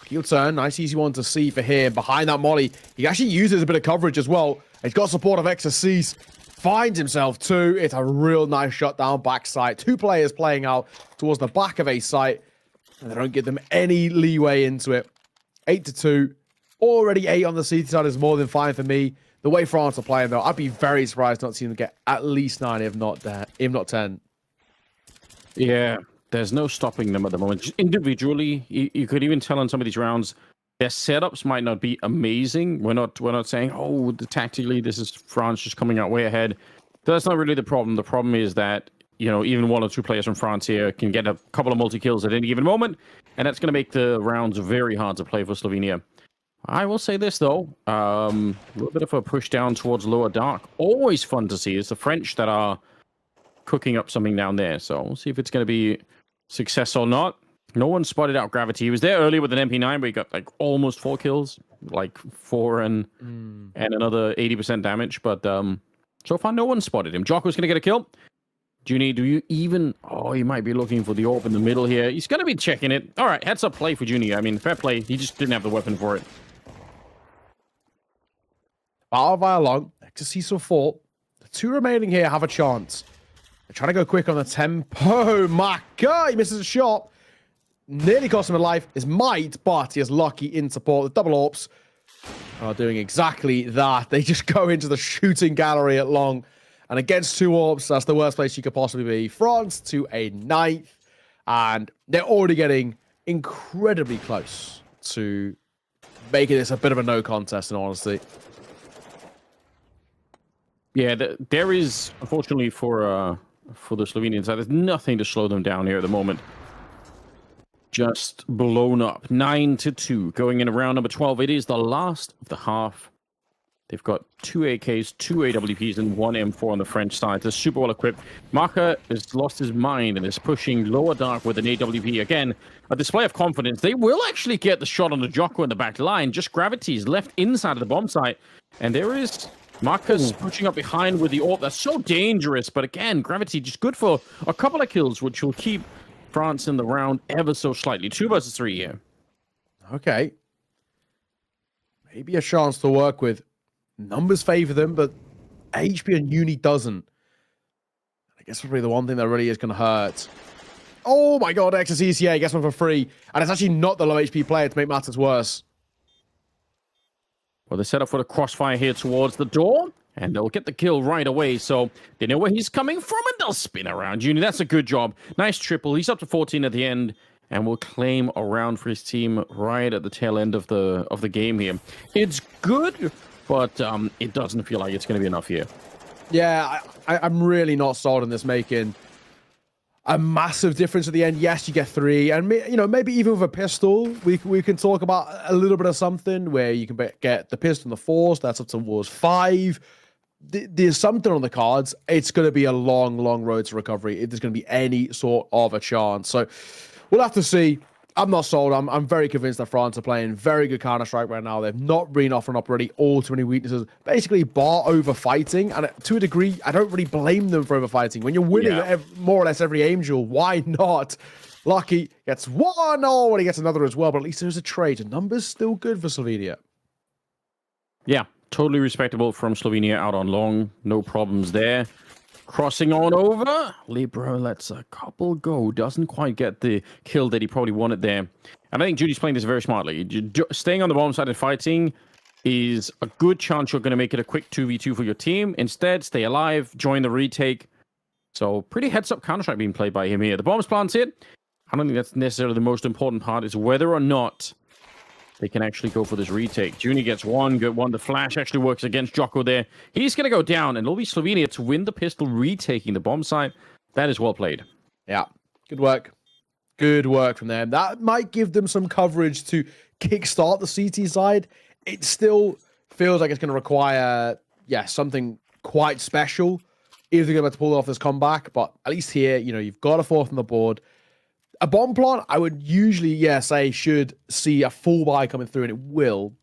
Heel turn. Nice easy one to see for him. Behind that molly. He actually uses a bit of coverage as well. He's got support of Ecstasies. Finds himself 2. It's a real nice shot down backside. 2 players playing out towards the back of a site. And they don't give them any leeway into it. 8-2. Already 8 on the CT side is more than fine for me. The way France are playing, though, I'd be very surprised not to see them get at least 9, if not 10. Yeah, there's no stopping them at the moment. Just individually, you could even tell on some of these rounds, their setups might not be amazing. We're not saying, tactically, this is France just coming out way ahead. That's not really the problem. The problem is that, even 1 or 2 players from France here can get a couple of multi-kills at any given moment, and that's going to make the rounds very hard to play for Slovenia. I will say this, though. A little bit of a push down towards lower dark. Always fun to see. It's the French that are cooking up something down there. So we'll see if it's going to be success or not. No one spotted out Gravity. He was there earlier with an MP9, but he got like almost 4 kills. Like 4 and another 80% damage. But so far, no one spotted him. Jocko's going to get a kill. Junie, do you even... Oh, he might be looking for the AWP in the middle here. He's going to be checking it. All right, heads up play for Junie. I mean, fair play. He just didn't have the weapon for it. Battle via long. Ecstasy support. The 2 remaining here have a chance. They're trying to go quick on the tempo. My God, he misses a shot. Nearly cost him a life. His might, but he has Lucky in support. The double AWPs are doing exactly that. They just go into the shooting gallery at long. And against 2 AWPs, that's the worst place you could possibly be. France to a 9th. And they're already getting incredibly close to making this a bit of a no contest, in honesty. Yeah, there is, unfortunately for the Slovenian side, there's nothing to slow them down here at the moment. Just blown up, 9-2, going in round number 12. It is the last of the half. They've got 2 AKs, 2 AWPs, and 1 M4 on the French side. They're super well equipped. Maka has lost his mind and is pushing lower dark with an AWP. Again, a display of confidence. They will actually get the shot on the Jocko in the back line. Just Gravity is left inside of the bomb site. And there is Maka's pushing up behind with the AWP. That's so dangerous. But again, Gravity just good for a couple of kills, which will keep France in the round ever so slightly. 2 versus 3 here. Okay. Maybe a chance to work with. Numbers favor them, but HP and Uni doesn't. I guess probably the one thing that really is going to hurt. Oh my god, XSECA gets one for free. And it's actually not the low HP player to make matters worse. Well, they set up for the crossfire here towards the door, and they'll get the kill right away. So they know where he's coming from, and they'll spin around. Uni, that's a good job. Nice triple. He's up to 14 at the end, and will claim a round for his team right at the tail end of the game here. It's good, but it doesn't feel like it's going to be enough here. Yeah, I'm really not sold on this making a massive difference at the end. Yes, you get 3, and maybe even with a pistol, we can talk about a little bit of something where you can get the pistol and the force. That's up towards 5. There's something on the cards. It's going to be a long, long road to recovery if there's going to be any sort of a chance. So we'll have to see. I'm not sold. I'm very convinced that France are playing very good Counter-Strike right now. They've not been offering up really all too many weaknesses. Basically, bar overfighting. And to a degree, I don't really blame them for overfighting. When you're winning more or less every aim duel, why not? Lucky gets 1. Oh, and he gets another as well. But at least there's a trade. The numbers still good for Slovenia. Yeah, totally respectable from Slovenia out on long. No problems there. Crossing on over, Libro lets a couple go. Doesn't quite get the kill that he probably wanted there. And I think Judy's playing this very smartly. Staying on the bomb side and fighting is a good chance you're going to make it a quick 2v2 for your team. Instead, stay alive, join the retake. So pretty heads-up Counter-Strike being played by him here. The bomb's planted. I don't think that's necessarily the most important part. Is whether or not they can actually go for this retake. Juni gets 1, good one. The flash actually works against Jocko there. He's going to go down, and it'll be Slovenia to win the pistol, retaking the bomb site. That is well played. Yeah, good work. Good work from them. That might give them some coverage to kickstart the CT side. It still feels like it's going to require, something quite special if they're going to pull off this comeback. But at least here, you've got a 4th on the board. A bomb plant, I would usually, say, should see a full buy coming through, and it will.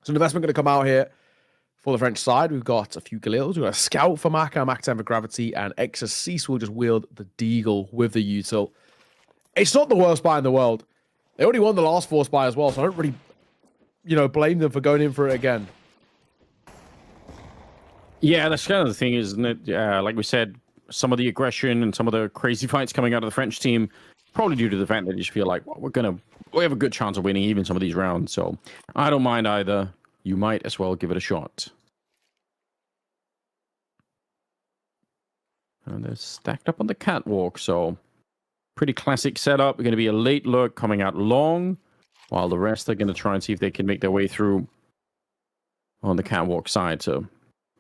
So an investment going to come out here for the French side. We've got a few Galils. We've got a Scout for Maka, Mac 10 for Gravity, and Exorcist will just wield the Deagle with the Util. It's not the worst buy in the world. They already won the last Force buy as well, so I don't really, blame them for going in for it again. Yeah, that's kind of the thing, isn't it? Like we said, some of the aggression and some of the crazy fights coming out of the French team, probably due to the fact that they just feel like, well, we have a good chance of winning even some of these rounds. So I don't mind either. You might as well give it a shot. And they're stacked up on the catwalk, so pretty classic setup. We're going to be a late lurk coming out long, while the rest are going to try and see if they can make their way through on the catwalk side. So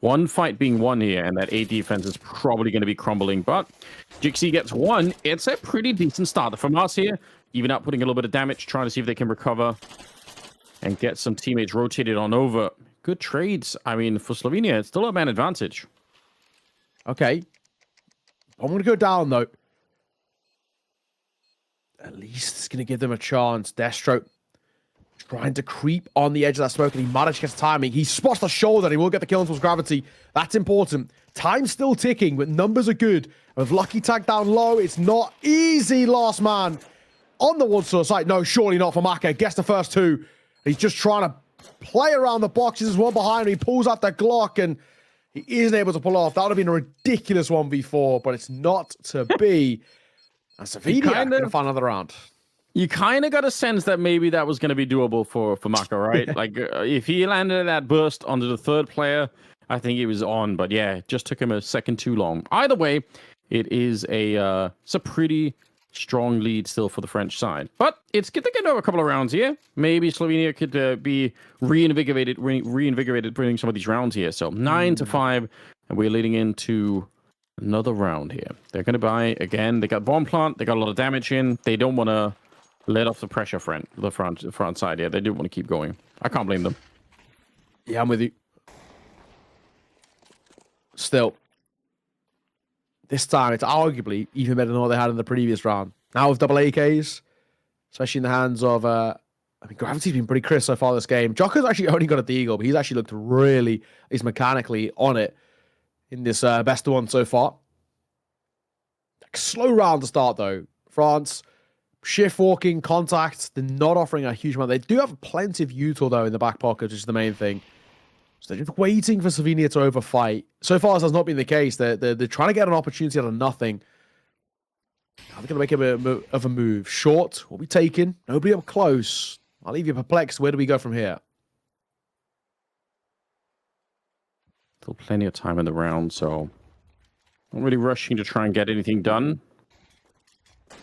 one fight being won here, and that A defense is probably going to be crumbling. But Jixi gets 1. It's a pretty decent start from us here. Even out putting a little bit of damage, trying to see if they can recover and get some teammates rotated on over. Good trades. I mean, for Slovenia, it's still a man advantage. Okay. I'm going to go down, though. At least it's going to give them a chance. Destro trying to creep on the edge of that smoke, and he managed to get timing. He spots the shoulder, and he will get the kill towards Gravity. That's important. Time's still ticking, but numbers are good. With Lucky tag down low, it's not easy, last man. On the one sort of side. No, surely not for Maka. Gets the first 2. He's just trying to play around the boxes. There's one behind him. He pulls out the Glock, and he isn't able to pull off. That would have been a ridiculous 1v4, but it's not to be. And Slovenia going to find another round. You kind of got a sense that maybe that was going to be doable for Maka, right? Like, if he landed that burst onto the 3rd player, I think he was on. But yeah, it just took him a second too long. Either way, it's a pretty Strong lead still for the French side. But it's good to get over a couple of rounds here. Maybe Slovenia could be reinvigorated winning some of these rounds here. So 9-5, and we're leading into another round here. They're going to buy again. They got bomb plant. They got a lot of damage in. They don't want to let off the pressure the front side here. They do want to keep going. I can't blame them. Yeah, I'm with you. Still, this time it's arguably even better than what they had in the previous round. Now with double AKs, especially in the hands of, I mean, Gravity's been pretty crisp so far this game. Jocko's actually only got a deagle, but he's actually looked really, at least mechanically, on it in this best of one so far. Slow round to start though. France, shift walking, contact, they're not offering a huge amount. They do have plenty of util though in the back pocket, which is the main thing. So they're just waiting for Slovenia to overfight. So far, this has not been the case. They're trying to get an opportunity out of nothing. Now they're going to make a bit of a move. Short will be taken. Nobody up close. I'll leave you perplexed. Where do we go from here? Still plenty of time in the round, so not really rushing to try and get anything done. A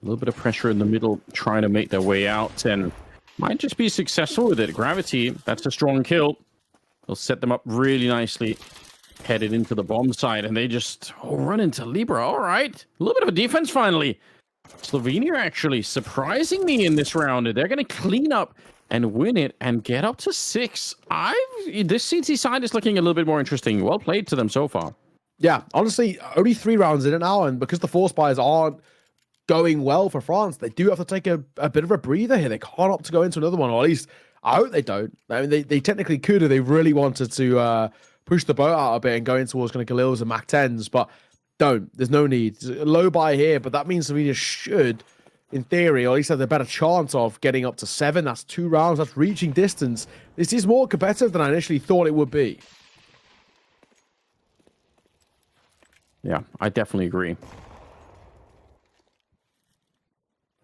little bit of pressure in the middle, trying to make their way out, and might just be successful with it. Gravity, that's a strong kill. They'll set them up really nicely, headed into the bomb side, and they just run into Libra. All right, a little bit of a defense finally. Slovenia actually surprising me in this round. They're going to clean up and win it and get up to 6. This CT side is looking a little bit more interesting. Well played to them so far. Yeah, honestly, only 3 rounds in it now, and because the force buys aren't going well for France, they do have to take a bit of a breather here. They can't opt to go into another one, or at least I hope they don't. I mean, they technically could if they really wanted to push the boat out a bit and go in towards kind of Galils and Mac 10s, but don't. There's no need. Low buy here, but that means Slovenia should, in theory, or at least have a better chance of getting up to 7. That's 2 rounds. That's reaching distance. This is more competitive than I initially thought it would be. Yeah, I definitely agree.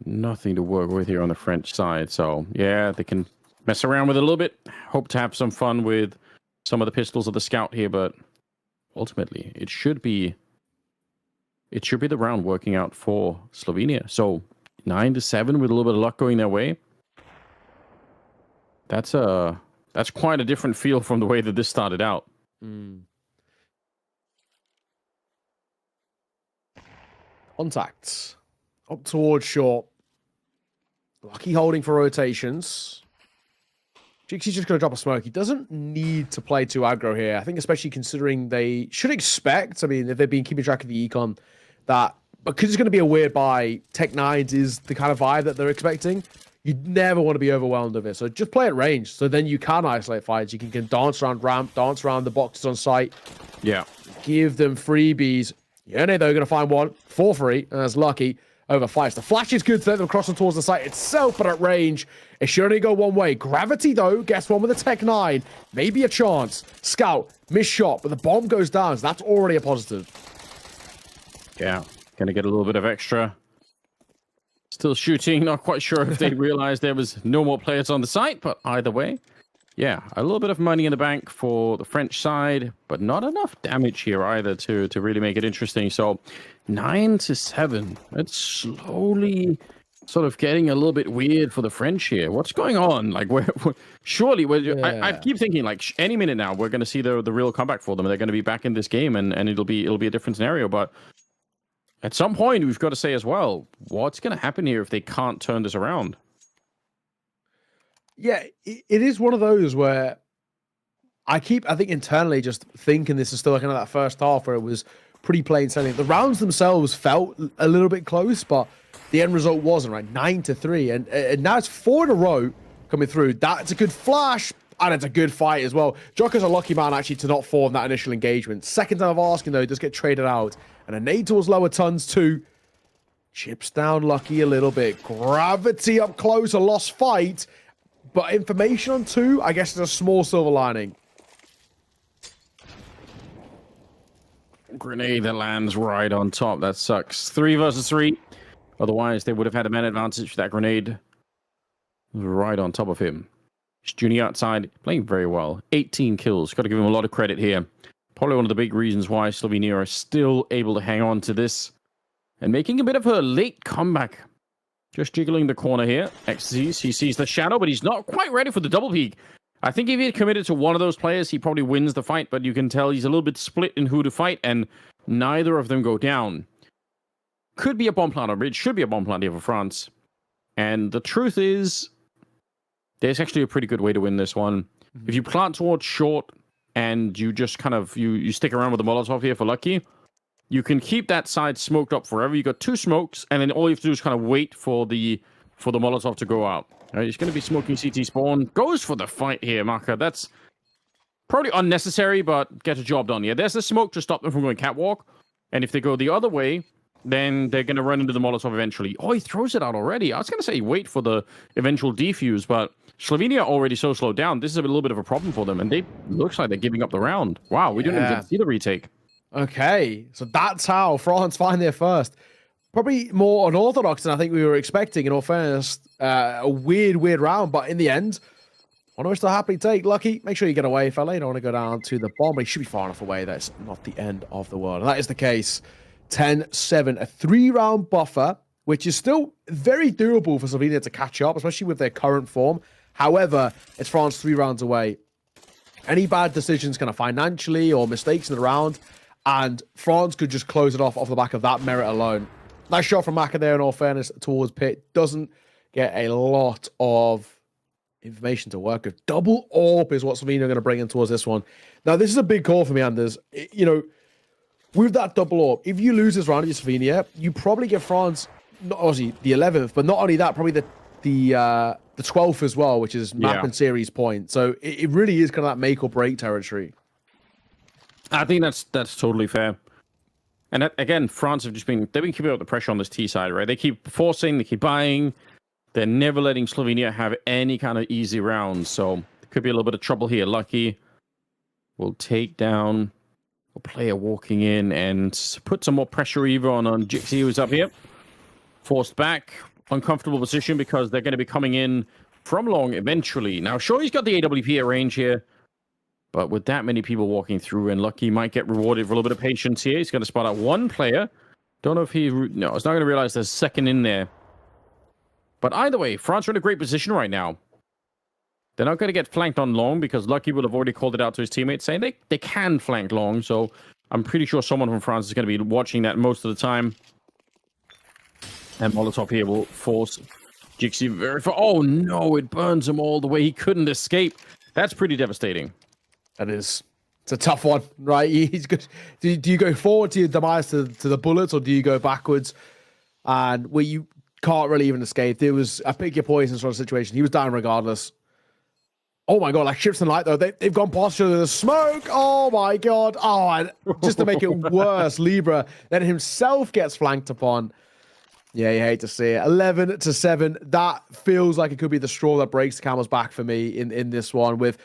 Nothing to work with here on the French side. So, yeah, they can mess around with it a little bit. Hope to have some fun with some of the pistols of the scout here, but ultimately, it should be the round working out for Slovenia. So, 9-7 with a little bit of luck going their way. That's quite a different feel from the way that this started out. Contacts. Up towards short. Lucky holding for rotations. Jixie's just going to drop a smoke. He doesn't need to play too aggro here. I think especially considering they should expect, I mean, if they've been keeping track of the econ, that because it's going to be a weird buy, Tech 9s is the kind of vibe that they're expecting. You'd never want to be overwhelmed of it. So just play at range. So then you can isolate fights. You can dance around ramp, dance around the boxes on site. Yeah. Give them freebies. Yeah, they're going to find one for free. And that's lucky. Over 5. The flash is good to let them crossing towards the site itself, but at range, it should only go one way. Gravity, though, gets one with a Tech 9. Maybe a chance. Scout, missed shot, but the bomb goes down, so that's already a positive. Yeah, gonna get a little bit of extra. Still shooting, not quite sure if they realized there was no more players on the site, but either way, yeah, a little bit of money in the bank for the French side, but not enough damage here either to really make it interesting. So 9-7. It's slowly sort of getting a little bit weird for the French here. What's going on? Like, I keep thinking like any minute now we're going to see the real comeback for them. They're going to be back in this game, and it'll be a different scenario. But at some point, we've got to say as well, what's going to happen here if they can't turn this around? Yeah, it is one of those where I think internally just thinking this is still kind of that first half where it was pretty plain sailing. The rounds themselves felt a little bit close, but the end result wasn't, right? 9-3, and now it's 4 in a row coming through. That's a good flash, and it's a good fight as well. Jocko's a lucky man, actually, to not form that initial engagement. Second time of asking, though, does get traded out, and a nade towards lower tons, too. Chips down Lucky a little bit. Gravity up close, a lost fight, but information on 2, I guess, is a small silver lining. Grenade that lands right on top. That sucks. 3 versus 3. Otherwise, they would have had a man advantage for that grenade right on top of him. Junior outside, playing very well. 18 kills. Got to give him a lot of credit here. Probably one of the big reasons why Slovenia are still able to hang on to this and making a bit of a late comeback. Just jiggling the corner here. Xyz, he sees the shadow, but he's not quite ready for the double peak. I think if he had committed to one of those players, he probably wins the fight, but you can tell he's a little bit split in who to fight, and neither of them go down. Could be a bomb plant, or it should be a bomb plant here for France. And the truth is, there's actually a pretty good way to win this one. If you plant towards short, and you just kind of, you stick around with the Molotov here for lucky, you can keep that side smoked up forever. You got 2 smokes, and then all you have to do is kind of wait for the Molotov to go out. Right, he's going to be smoking CT spawn. Goes for the fight here, Maka. That's probably unnecessary, but get a job done. Yeah, there's the smoke to stop them from going catwalk. And if they go the other way, then they're going to run into the Molotov eventually. Oh, he throws it out already. I was going to say wait for the eventual defuse, but Slovenia already so slowed down. This is a little bit of a problem for them, and they looks like they're giving up the round. Wow, we didn't even get to see the retake. Okay, so that's how France find their first. Probably more unorthodox than I think we were expecting, in all fairness. A weird round, but in the end, one of which they'll happily take. Lucky, make sure you get away, fella. You don't want to go down to the bomb, but he should be far enough away. That's not the end of the world. And that is the case. 10-7, a 3-round buffer, which is still very doable for Slovenia to catch up, especially with their current form. However, it's France 3 rounds away. Any bad decisions kind of financially or mistakes in the round, and France could just close it off the back of that merit alone. Nice shot from Maka there, in all fairness, towards Pit. Doesn't get a lot of information to work with. Double AWP is what Slovenia are going to bring in towards this one. Now, this is a big call for me, Anders. You know, with that double AWP, if you lose this round against Slovenia, you probably get France, not obviously the 11th, but not only that, probably the 12th as well, which is map and series point. So it really is kind of that make or break territory. I think that's totally fair. And again, France have they've been keeping up the pressure on this T side, right? They keep forcing, they keep buying. They're never letting Slovenia have any kind of easy rounds. So there could be a little bit of trouble here. Lucky will take down a player walking in and put some more pressure even on Jixi, who's up here. Forced back, uncomfortable position because they're going to be coming in from long eventually. Now, sure, he's got the AWP at range here. But with that many people walking through, and Lucky might get rewarded for a little bit of patience here. He's going to spot out one player. Don't know if no, he's not going to realize there's a second in there. But either way, France are in a great position right now. They're not going to get flanked on long because Lucky will have already called it out to his teammates saying they can flank long. So I'm pretty sure someone from France is going to be watching that most of the time. And Molotov here will force Jixi very far. Oh no, it burns him all the way. He couldn't escape. That's pretty devastating. That is, it's a tough one, right? He's good. Do you go forward to your demise to the bullets, or do you go backwards and where you can't really even escape? There was a pick your poison sort of situation. He was down regardless. Oh my god, like ships and light though, they've gone past each other. The smoke. Oh my god. Oh, and just to make it worse, Libra then himself gets flanked upon. Yeah, you hate to see it. 11-7. That feels like it could be the straw that breaks the camel's back for me in this one, with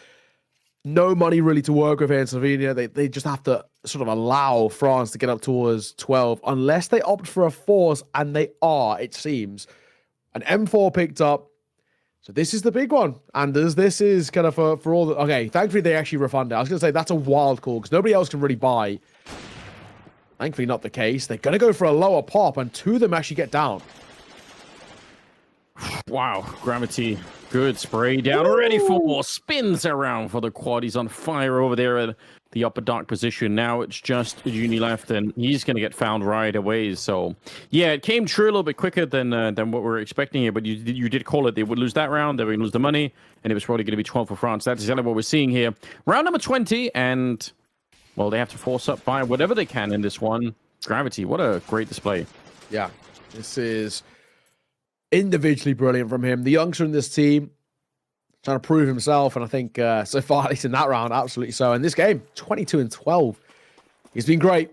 no money really to work with here in Slovenia. They just have to sort of allow France to get up towards 12 unless they opt for a force, and they are, it seems. An M4 picked up. So this is the big one, Anders. This is kind of for all the... Okay, thankfully they actually refund it. I was going to say that's a wild call because nobody else can really buy. Thankfully not the case. They're going to go for a lower pop, and 2 of them actually get down. Wow, Gravity, good spray down already for more. Spins around for the quad. He's on fire over there at the upper dark position. Now it's just Juni left, and he's going to get found right away. So, yeah, it came true a little bit quicker than what we were expecting here, but you did call it. They would lose that round, they would lose the money, and it was probably going to be 12 for France. That's exactly what we're seeing here. Round number 20, and, well, they have to force up by whatever they can in this one. Gravity, what a great display. Yeah, this is individually brilliant from him. The youngster in this team trying to prove himself, and I think so far, at least in that round, absolutely so. In this game, 22-12. He's been great.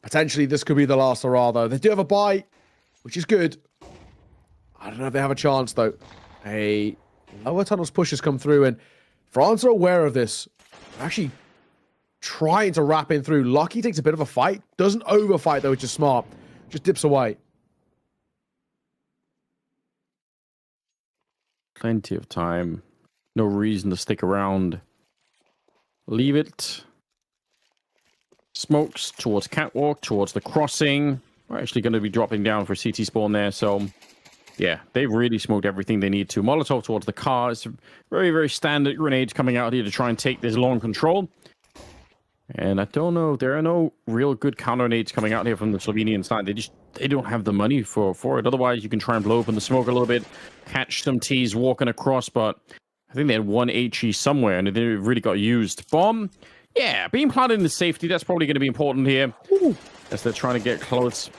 Potentially, this could be the last hurrah, though. They do have a bye, which is good. I don't know if they have a chance, though. A lower tunnels push has come through, and France are aware of this. They're actually trying to wrap in through. Lucky takes a bit of a fight. Doesn't overfight, though, which is smart. Just dips away. Plenty of time. No reason to stick around. Leave it. Smokes towards catwalk, towards the crossing. We're actually going to be dropping down for CT spawn there, so yeah, they've really smoked everything they need to. Molotov towards the car. It's very, very standard grenades coming out here to try and take this long control. And I don't know, there are no real good counter nades coming out here from the Slovenian side. They don't have the money for it. Otherwise, you can try and blow open the smoke a little bit, catch some T's walking across, but I think they had one HE somewhere, and they really got used. Bomb, yeah, being planted in the safety, that's probably going to be important here. Ooh, as they're trying to get close.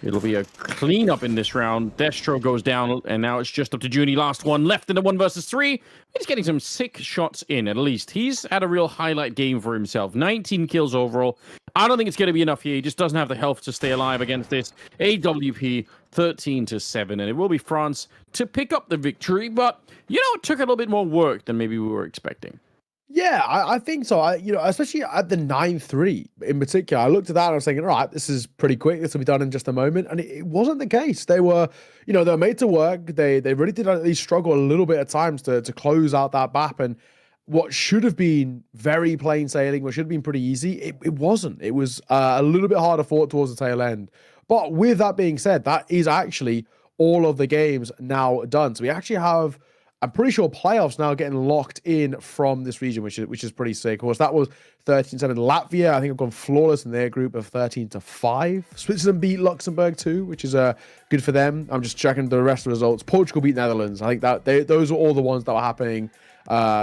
It'll be a cleanup in this round. Destro goes down, and now it's just up to Juni. Last one left in the 1 versus 3. He's getting some sick shots in, at least. He's had a real highlight game for himself. 19 kills overall. I don't think it's going to be enough here. He just doesn't have the health to stay alive against this. AWP 13-7, and it will be France to pick up the victory. But, it took a little bit more work than maybe we were expecting. Yeah, I think so. Especially at the 9-3 in particular, I looked at that and I was thinking, all right, this is pretty quick. This will be done in just a moment. And it wasn't the case. They were, they were made to work. They really did at least struggle a little bit at times to close out that map. And what should have been very plain sailing, what should have been pretty easy, it wasn't. It was a little bit harder fought towards the tail end. But with that being said, that is actually all of the games now done. So we actually have, I'm pretty sure, playoffs now getting locked in from this region, which is pretty sick. Of course, that was 13-7. Latvia, I think, have gone flawless in their group of 13-5. Switzerland beat Luxembourg too, which is good for them. I'm just checking the rest of the results. Portugal beat Netherlands. I think that those were all the ones that were happening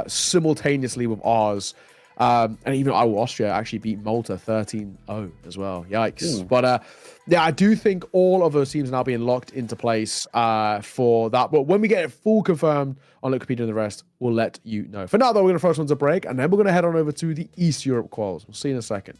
simultaneously with ours. And even Austria actually beat Malta 13-0 as well. Yikes. But yeah, I do think all of those teams are now being locked into place for that. But when we get it full confirmed on Wikipedia and the rest, we'll let you know. For now, though, we're going to first one to break, and then we're going to head on over to the East Europe quals. We'll see you in a second.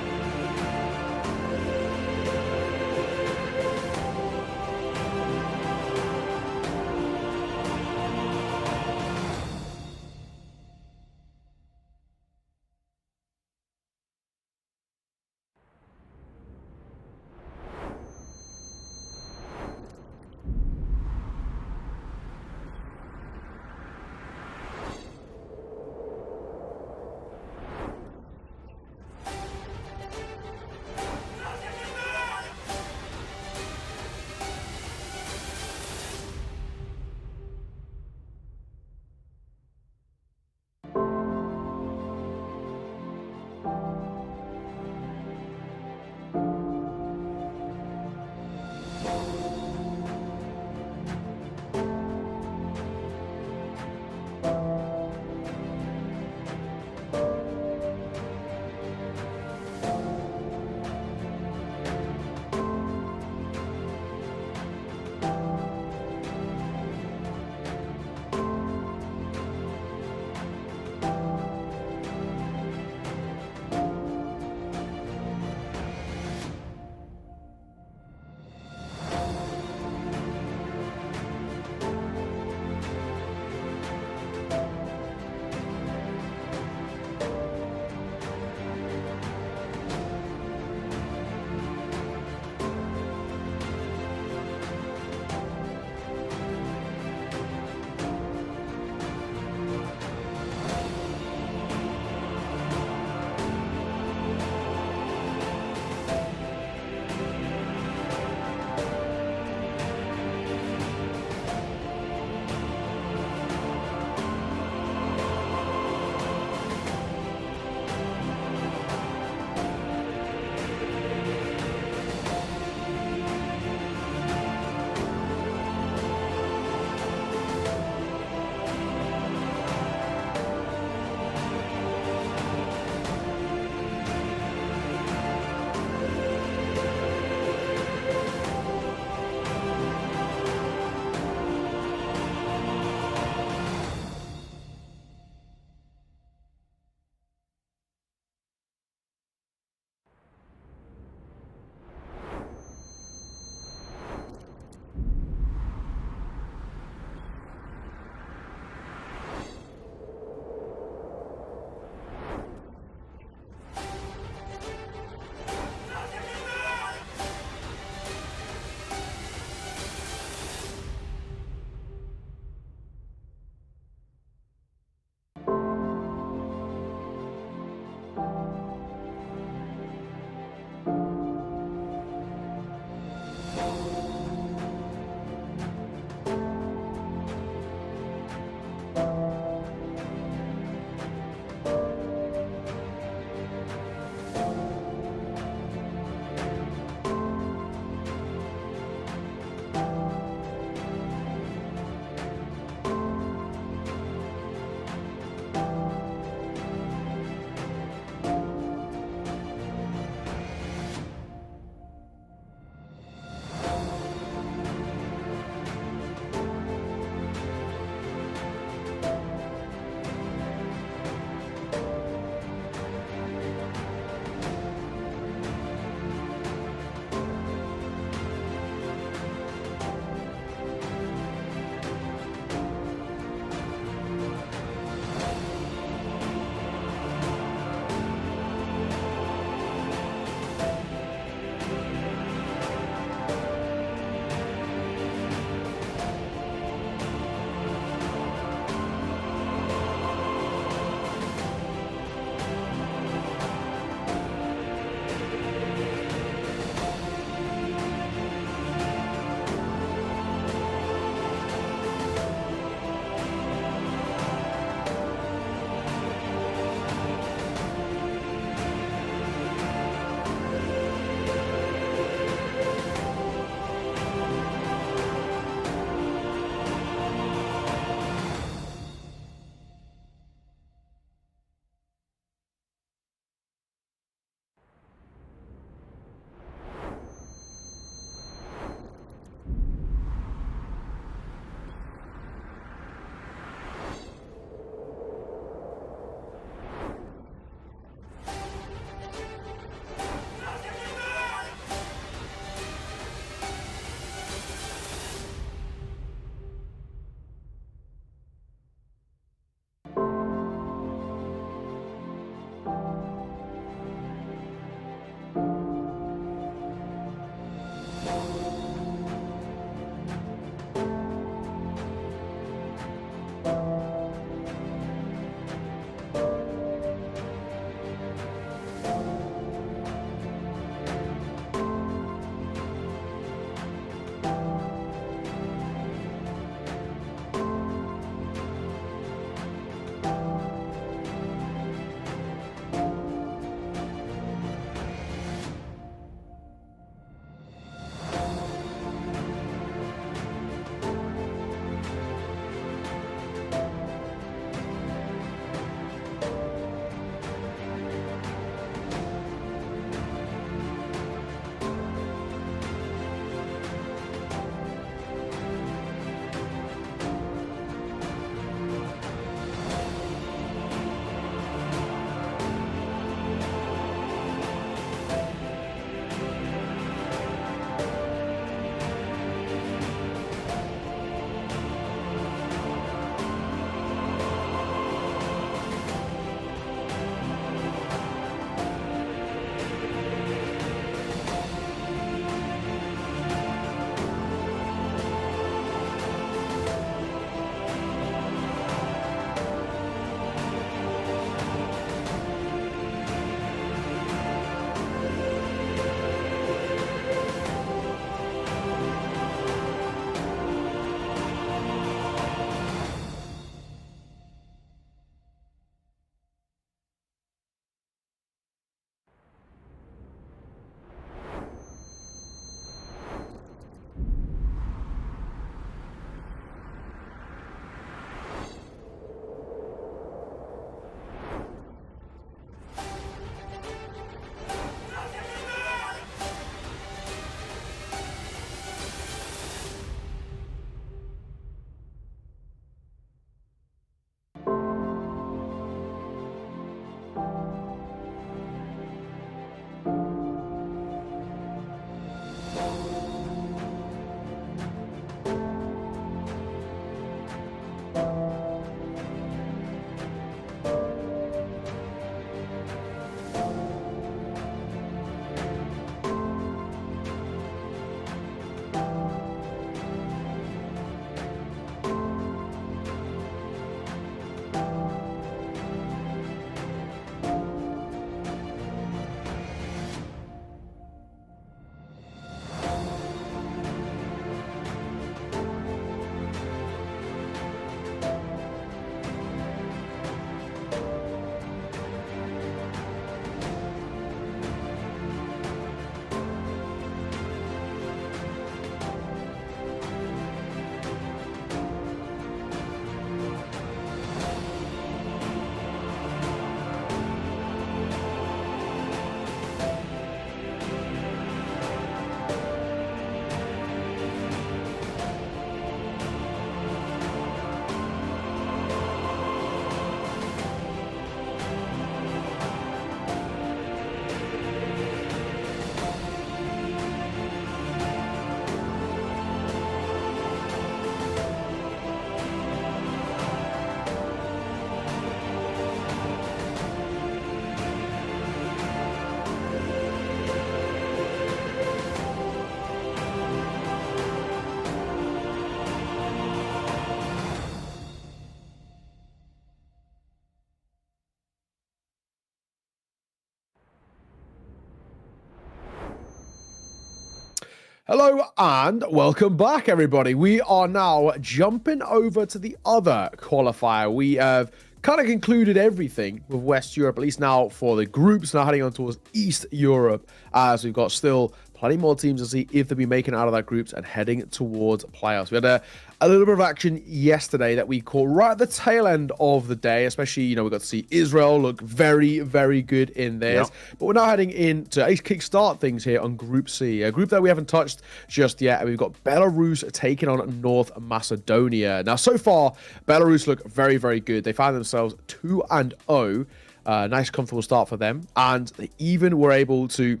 Hello and welcome back, everybody. We are now jumping over to the other qualifier. We have kind of concluded everything with West Europe, at least now for the groups, now heading on towards East Europe, as we've got still plenty more teams to see if they'll be making it out of that groups and heading towards playoffs. We had a little bit of action yesterday that we caught right at the tail end of the day, especially, we got to see Israel look very, very good in theirs. Yep. But we're now heading in to at least kickstart things here on Group C, a group that we haven't touched just yet. And we've got Belarus taking on North Macedonia. Now, so far, Belarus look very, very good. They found themselves 2-0. Nice, comfortable start for them. And they even were able to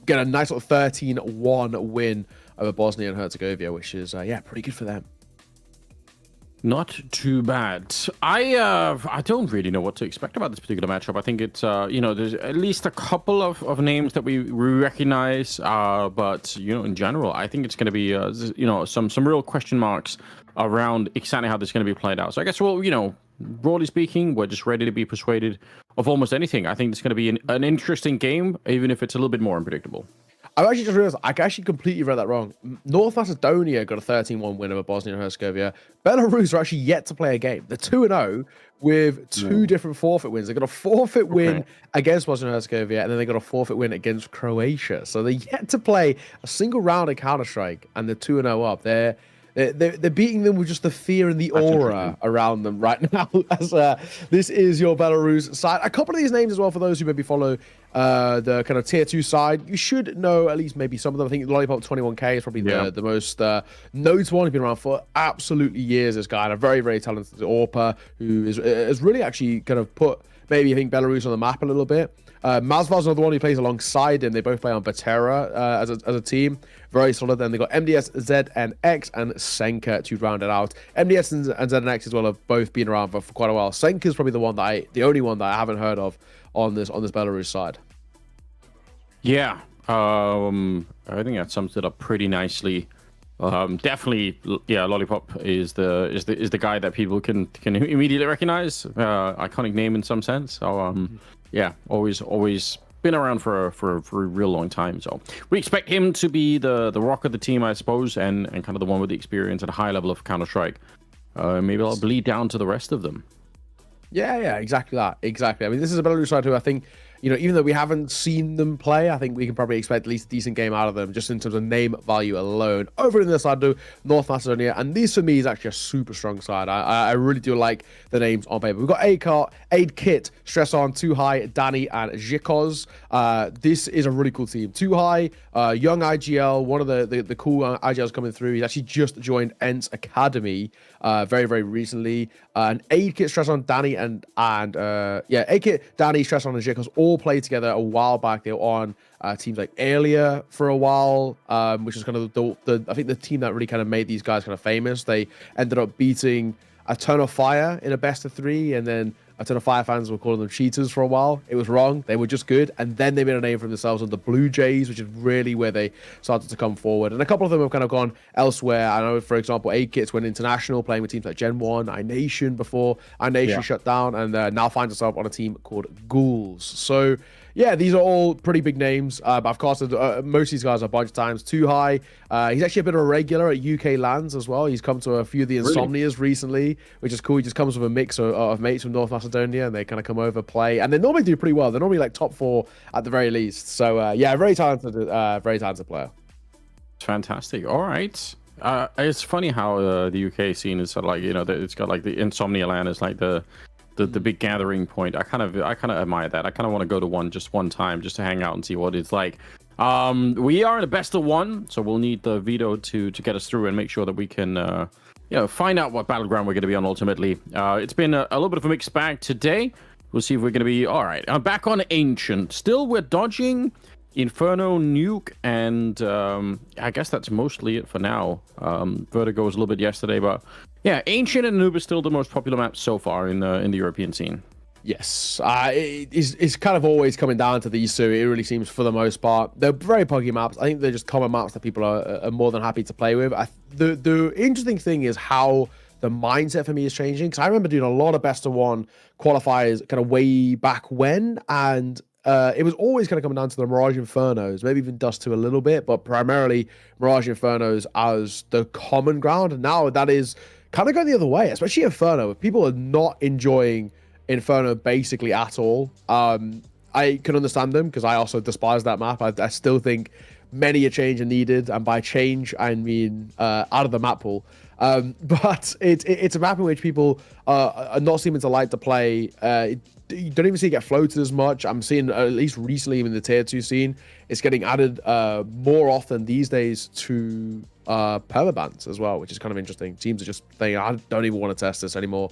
get a nice little 13-1 win over Bosnia and Herzegovina, which is pretty good for them. Not too bad. I don't really know what to expect about this particular matchup. I think it's there's at least a couple of names that we recognize, but in general, I think it's going to be some real question marks around exactly how this is going to be played out. So I guess broadly speaking, we're just ready to be persuaded of almost anything. I think it's going to be an interesting game, even if it's a little bit more unpredictable. I actually just realized I actually completely read that wrong. North Macedonia got a 13-1 win over Bosnia and Herzegovina. Belarus are actually yet to play a game. They're 2-0 with two different forfeit wins. They got a forfeit win against Bosnia and Herzegovina, and then they got a forfeit win against Croatia. So they're yet to play a single round of Counter-Strike, and they're 2-0 up. They're beating them with just the fear and the aura around them right now. As this is your Belarus side. A couple of these names as well for those who maybe follow the kind of tier 2 side. You should know at least maybe some of them. I think Lollipop 21K is probably the most noted one. He's been around for absolutely years. This guy, and a very, very talented Orpa who has really actually kind of put maybe I think Belarus on the map a little bit. Mazvar's another one who plays alongside him. They both play on Batera as a team. Very solid. Then they got MDS, ZNX, and Senka to round it out. MDS and ZNX as well have both been around for quite a while. Senka's probably the only one that I haven't heard of on this Belarus side. Yeah, I think that sums it up pretty nicely. Definitely, Lollipop is the guy that people can immediately recognize. Iconic name in some sense. So always been around for a real long time. So we expect him to be the rock of the team, I suppose, and kind of the one with the experience at a high level of Counter-Strike. Maybe I'll bleed down to the rest of them. Yeah, exactly that. Exactly. I mean, this is a Belarus side who I think, even though we haven't seen them play, I think we can probably expect at least a decent game out of them, just in terms of name value alone. Over in this side, though, North Macedonia, and this for me is actually a super strong side. I really do like the names on paper. We've got Aid Kit, Stress On, Too High, Danny, and Zhikoz. This is a really cool team. Too High, young IGL, one of the cool IGLs coming through. He's actually just joined Ents Academy very, very recently. And Aid Kit, Stress On, Danny, and Aid Kit, Danny, Stress On, and Zhikoz all played together a while back. They were on teams like Alia for a while, which is kind of I think the team that really kind of made these guys kind of famous. They ended up beating a Ton of Fire in a best of 3, and then a ton of Fire fans were calling them cheaters for a while. It was wrong. They were just good. And then they made a name for themselves on the Blue Jays, which is really where they started to come forward. And a couple of them have kind of gone elsewhere. I know, for example, A-Kits went international, playing with teams like Gen 1, iNation before iNation shut down, and now finds herself on a team called Ghouls. So, yeah, these are all pretty big names. But of course, most of these guys are a bunch of times. Too High. He's actually a bit of a regular at UK lands as well. He's come to a few of the Insomnias recently, which is cool. He just comes with a mix of mates from North Macedonia, and they kind of come over, play, and they normally do pretty well. They're normally like top 4 at the very least. So very talented player. Fantastic. All right. It's funny how the UK scene is sort of like, it's got like the Insomnia land is like the big gathering point. I kind of admire that. I kind of want to go to one time just to hang out and see what it's like. We are in a best of 1, so we'll need the veto to get us through and make sure that we can find out what battleground we're going to be on ultimately. It's been a little bit of a mixed bag today. We'll see if we're going to be all right. I'm back on Ancient. Still, we're dodging Inferno, Nuke, and I guess that's mostly it for now. Vertigo was a little bit yesterday, but yeah, Ancient and Noob is still the most popular map so far in the European scene. Yes, it's kind of always coming down to these two. It really seems, for the most part. They're very puggy maps. I think they're just common maps that people are more than happy to play with. The interesting thing is how the mindset for me is changing, because I remember doing a lot of best of 1 qualifiers kind of way back when, and it was always kind of coming down to the Mirage Infernos, maybe even Dust 2 a little bit, but primarily Mirage Infernos as the common ground. And now that is kind of going the other way, especially Inferno. If people are not enjoying Inferno basically at all, I can understand them because I also despise that map. I still think many a change are needed, and by change I mean out of the map pool. But it's a map in which people are not seeming to like to play. You don't even see it get floated as much. I'm seeing, at least recently in the tier 2 scene, it's getting added more often these days to permabans as well, which is kind of interesting. Teams are just thinking, I don't even want to test this anymore.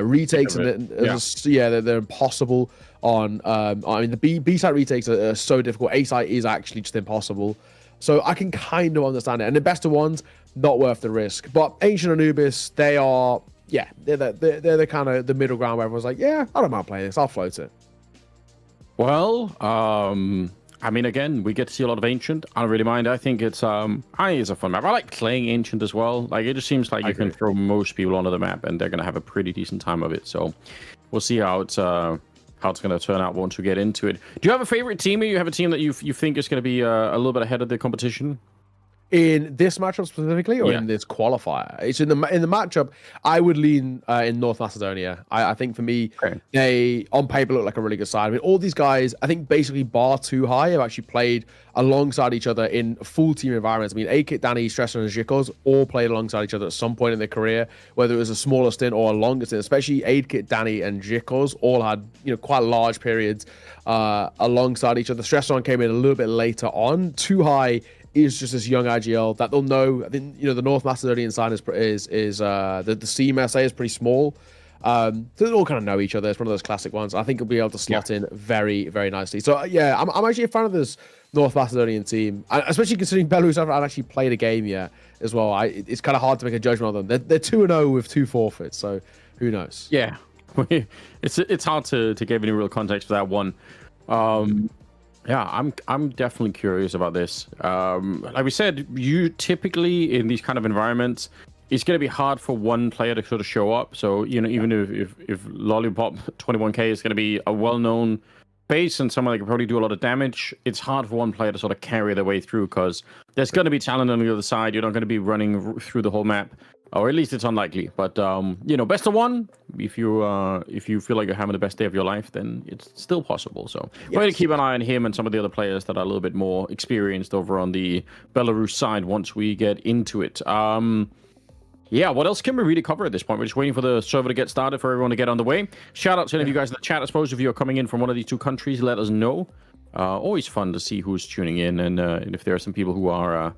Retakes, they're impossible on. I mean, the B site retakes are so difficult. A site is actually just impossible. So I can kind of understand it. And the best of ones, not worth the risk. But Ancient Anubis, they are, they're the kind of the middle ground where everyone's like, yeah, I don't mind playing this. I'll float it. Well, I mean, again, we get to see a lot of Ancient. I don't really mind. I think it's a fun map. I like playing Ancient as well. Like, it just seems like you can throw most people onto the map and they're going to have a pretty decent time of it. So we'll see how it's going to turn out once we get into it. Do you have a favorite team, or you have a team that you think is going to be a little bit ahead of the competition? In this matchup specifically, or in this qualifier? It's in the matchup. I would lean in North Macedonia. I think for me, they on paper look like a really good side. I mean, all these guys, I think basically bar 2 high, have actually played alongside each other in full team environments. I mean, A-Kit, Danny, Stressor, and Zhikos all played alongside each other at some point in their career, whether it was a smaller stint or a longer stint. Especially A-Kit, Danny, and Zhikos all had quite large periods alongside each other. Stressor came in a little bit later on. 2 high is just this young IGL that they'll know. I think the North Macedonian side is the Steam SA is pretty small. So they all kind of know each other. It's one of those classic ones. I think it'll be able to slot in very, very nicely. So I'm actually a fan of this North Macedonian team, especially considering Belarus haven't actually played a game yet as well. It's kind of hard to make a judgment on them. They're 2-0 with 2 forfeits, so who knows? Yeah, it's hard to give any real context for that one. Yeah, I'm definitely curious about this. Like we said, you typically in these kind of environments, it's going to be hard for one player to sort of show up. So even if Lollipop 21K is going to be a well-known face and someone that can probably do a lot of damage, it's hard for one player to sort of carry their way through because there's going to be talent on the other side. You're not going to be running through the whole map, or at least it's unlikely. But best of one. If you feel like you're having the best day of your life, then it's still possible. So we're going to keep an eye on him and some of the other players that are a little bit more experienced over on the Belarus side once we get into it. What else can we really cover at this point? We're just waiting for the server to get started, for everyone to get on the way. Shout out to any of you guys in the chat. I suppose if you're coming in from one of these 2 countries, let us know. Always fun to see who's tuning in, and if there are some people who are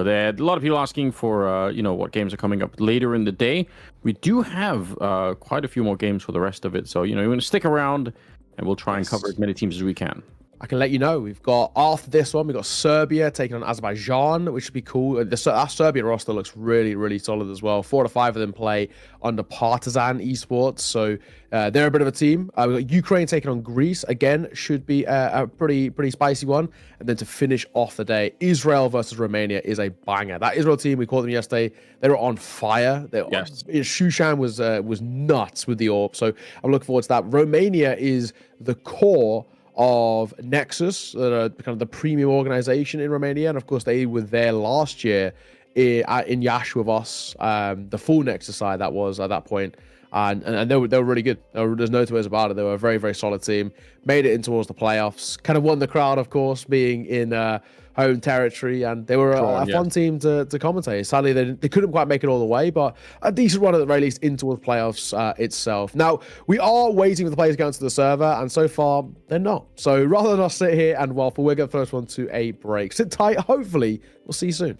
there. A lot of people asking for what games are coming up later in the day. We do have quite a few more games for the rest of it, so you want to stick around, and we'll try and cover as many teams as we can. I can let you know. We've got, after this one, we've got Serbia taking on Azerbaijan, which should be cool. Our Serbia roster looks really, really solid as well. 4 to 5 of them play under Partizan Esports, so they're a bit of a team. We've got Ukraine taking on Greece. Again, should be a pretty spicy one. And then to finish off the day, Israel versus Romania is a banger. That Israel team, we called them yesterday, they were on fire. Shushan was nuts with the AWP, so I'm looking forward to that. Romania is the core of Nexus, kind of the premium organization in Romania, and of course they were there last year in Yash with us, the full Nexus side that was at that point, and they were really good. There's no two ways about it. They were a very, very solid team. Made it in towards the playoffs. Kind of won the crowd, of course, being in home territory, and they were a fun team to commentate. Sadly, they couldn't quite make it all the way, but a decent run at the very least in towards playoffs itself. Now, we are waiting for the players going to the server, and so far, they're not. So rather than us sit here and waffle, we're going to first one to a break. Sit tight. Hopefully, we'll see you soon.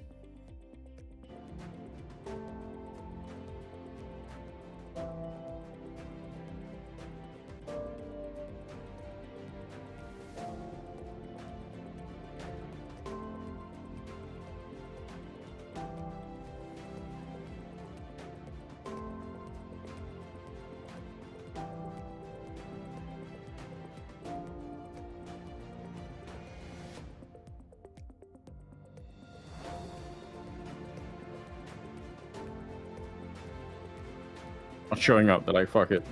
Not showing up, they're like, fuck it.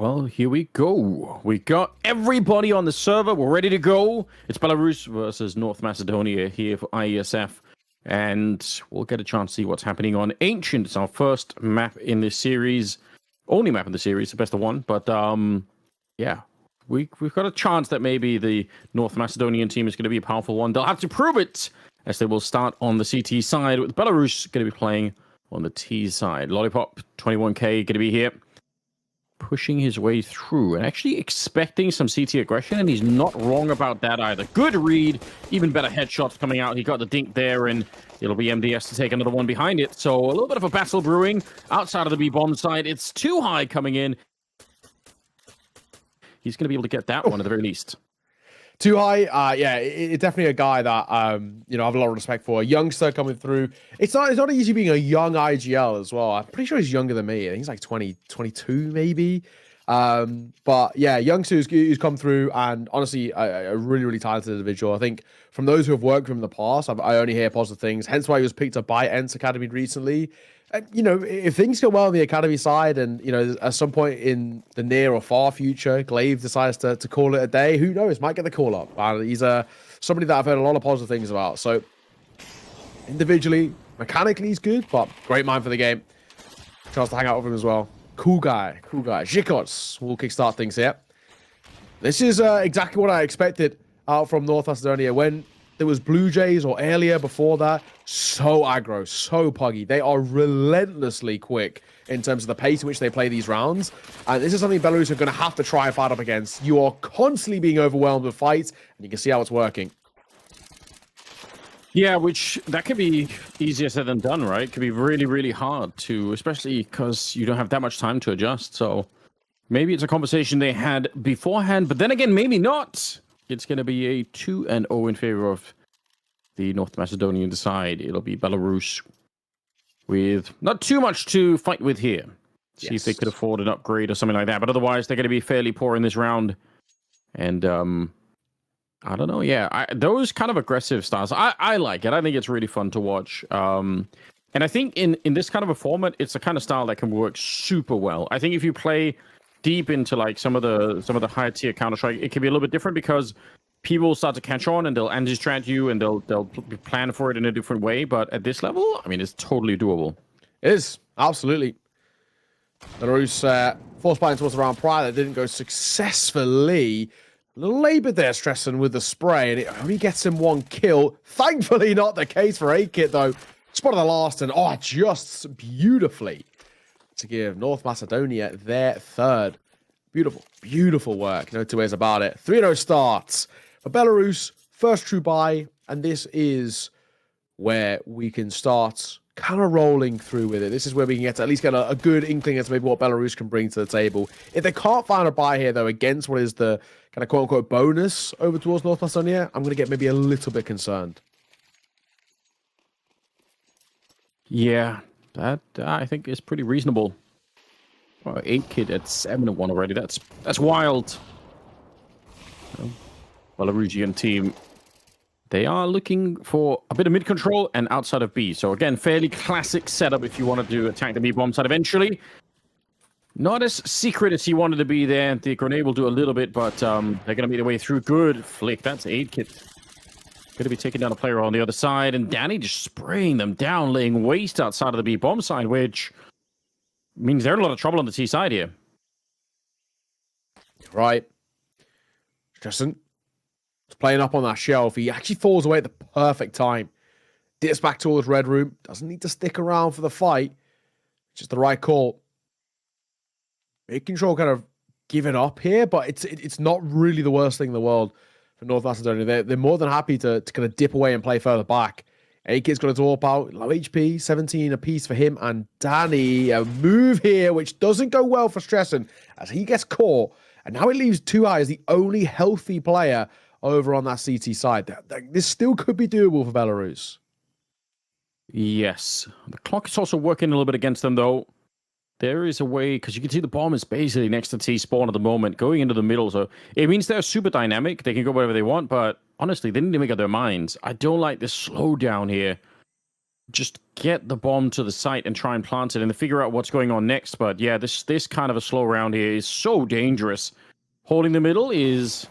Well, here we go. We got everybody on the server. We're ready to go. It's Belarus versus North Macedonia here for IESF. And we'll get a chance to see what's happening on Ancient. It's our first map in this series. Only map in the series, the best of one. But, yeah, we've got a chance that maybe the North Macedonian team is going to be a powerful one. They'll have to prove it, as they will start on the CT side, with Belarus going to be playing on the T side. Lollipop, 21k, going to be here, pushing his way through and actually expecting some CT aggression, and he's not wrong about that either. Good read, even better headshots coming out. He got the dink there, and it'll be MDS to take another one behind it. So a little bit of a battle brewing outside of the B-bomb side. It's too high coming in. He's going to be able to get that one at the very least. Too high, yeah, it's definitely a guy that you know, I have a lot of respect for. A youngster coming through. It's not easy being a young IGL as well. I'm pretty sure he's younger than me. I think he's like 20, 22 maybe. But yeah, youngster who's come through, and honestly, a really, really talented individual. I think from those who have worked with him in the past, I only hear positive things. Hence why he was picked up by Ents Academy recently. And, you know, if things go well on the academy side, and, you know, at some point in the near or far future, Glaive decides to call it a day, who knows, might get the call up. He's somebody that I've heard a lot of positive things about. So individually, mechanically, he's good, but great mind for the game. Chance to hang out with him as well. Cool guy. Zhikots will kickstart things here. This is exactly what I expected out from North Macedonia. When there was Blue Jays or earlier before that, so aggro, so puggy. They are relentlessly quick in terms of the pace in which they play these rounds. And this is something Belarus are going to have to try and fight up against. You are constantly being overwhelmed with fights, and you can see how it's working. Yeah, which that could be easier said than done, right? It could be really, really hard to, especially because you don't have that much time to adjust. So maybe it's a conversation they had beforehand, but then again, maybe not. It's going to be a 2-0 in favor of the North Macedonian side. It'll be Belarus with not too much to fight with here. See if they could afford an upgrade or something like that. But otherwise, they're going to be fairly poor in this round. And I don't know. Yeah, those kind of aggressive styles, I like it. I think it's really fun to watch. And I think in this kind of a format, it's the kind of style that can work super well. I think if you play deep into like some of the higher tier Counter-Strike, it can be a little bit different because people will start to catch on and they'll anti-strat you and they'll plan for it in a different way. But at this level, I mean, it's totally doable. It is, absolutely. Belarus forced by towards the round prior that didn't go successfully. Labored there, stressing with the spray, and it only gets him one kill. Thankfully, not the case for A-Kit, though. Spotted the last, and just beautifully to give North Macedonia their third. Beautiful, beautiful work. No two ways about it. 3-0 starts for Belarus. First true buy, and this is where we can start kind of rolling through with it. This is where we can at least get a good inkling as to maybe what Belarus can bring to the table. If they can't find a buy here, though, against what is the kind of quote-unquote bonus over towards North Macedonia, I'm going to get maybe a little bit concerned. Yeah, that I think is pretty reasonable. Oh, 8-Kid at 7-1 already. That's wild. Belarusian team, they are looking for a bit of mid-control and outside of B. So again, fairly classic setup if you wanted to attack the B-bomb side eventually. Not as secret as he wanted to be there. The grenade will do a little bit, but they're going to make their way through. Good flick. That's 8-Kid. Going to be taking down a player on the other side. And Danny just spraying them down, laying waste outside of the B-bomb side, which means they're in a lot of trouble on the T side here. Right. Justin playing up on that shelf. He actually falls away at the perfect time. dips back towards Red Room. Doesn't need to stick around for the fight. Just the right call. Big Control kind of give it up here, but it's not really the worst thing in the world for North Macedonia. They're more than happy to kind of dip away and play further back. AK's got to warp out. Low HP, 17 apiece for him and Danny. A move here, which doesn't go well for Stressen as he gets caught. And now it leaves 2i as the only healthy player over on that CT side. This still could be doable for Belarus. Yes. The clock is also working a little bit against them, though. There is a way, because you can see the bomb is basically next to T-spawn at the moment, going into the middle. So it means they're super dynamic. They can go wherever they want, but honestly, they need to make up their minds. I don't like this slowdown here. Just get the bomb to the site and try and plant it and figure out what's going on next. But yeah, this kind of a slow round here is so dangerous. Holding the middle is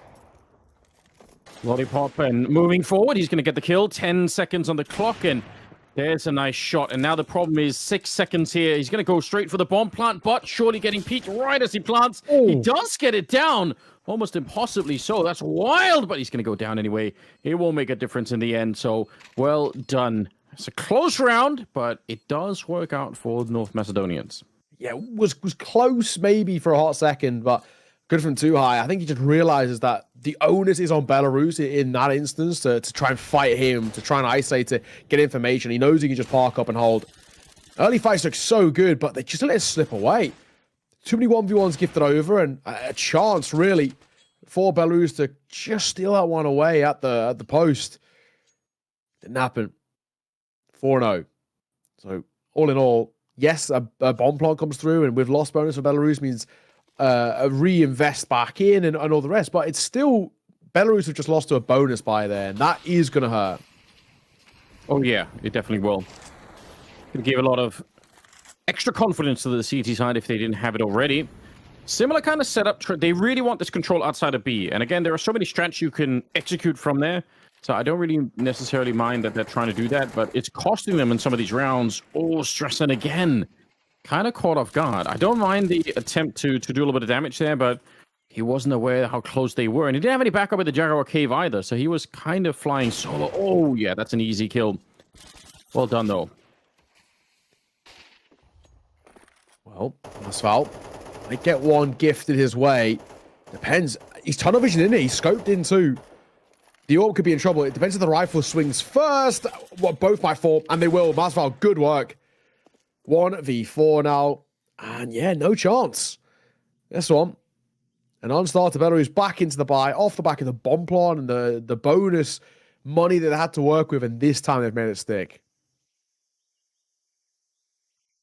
Lollipop, and moving forward, he's going to get the kill. 10 seconds on the clock, and there's a nice shot. And now the problem is 6 seconds here. He's going to go straight for the bomb plant, but surely getting peeked right as he plants. Ooh. He does get it down. Almost impossibly so. That's wild, but he's going to go down anyway. It won't make a difference in the end, so well done. It's a close round, but it does work out for the North Macedonians. Yeah, was close maybe for a hot second, but good from 2i. I think he just realizes that the onus is on Belarus in that instance to try and fight him, to try and isolate, to get information. He knows he can just park up and hold. Early fights look so good, but they just let it slip away. Too many 1v1s gifted over, and a chance, really, for Belarus to just steal that one away at the post. Didn't happen. 4-0. So, all in all, yes, a bomb plant comes through, and with lost bonus for Belarus means a reinvest back in and all the rest, but it's still Belarus have just lost to a bonus buy there, and that is going to hurt. Oh yeah, it definitely will. Going to give a lot of extra confidence to the CT side if they didn't have it already. Similar kind of setup. They really want this control outside of B, and again, there are so many strats you can execute from there, so I don't really necessarily mind that they're trying to do that, but it's costing them in some of these rounds. Oh, Stressen again. Kind of caught off guard. I don't mind the attempt to do a little bit of damage there, but he wasn't aware how close they were. And he didn't have any backup at the Jaguar Cave either, so he was kind of flying solo. Oh, yeah, that's an easy kill. Well done, though. Well, Asphalt might get one gifted his way. Depends. He's tunnel vision in it. He's scoped in too. The orb could be in trouble. It depends if the rifle swings first. Well, both might fall, and they will. Masval, good work. 1v4 now. And yeah, no chance. This one. An on-star to Belarus back into the buy, off the back of the bomb plant and the bonus money that they had to work with, and this time they've made it stick.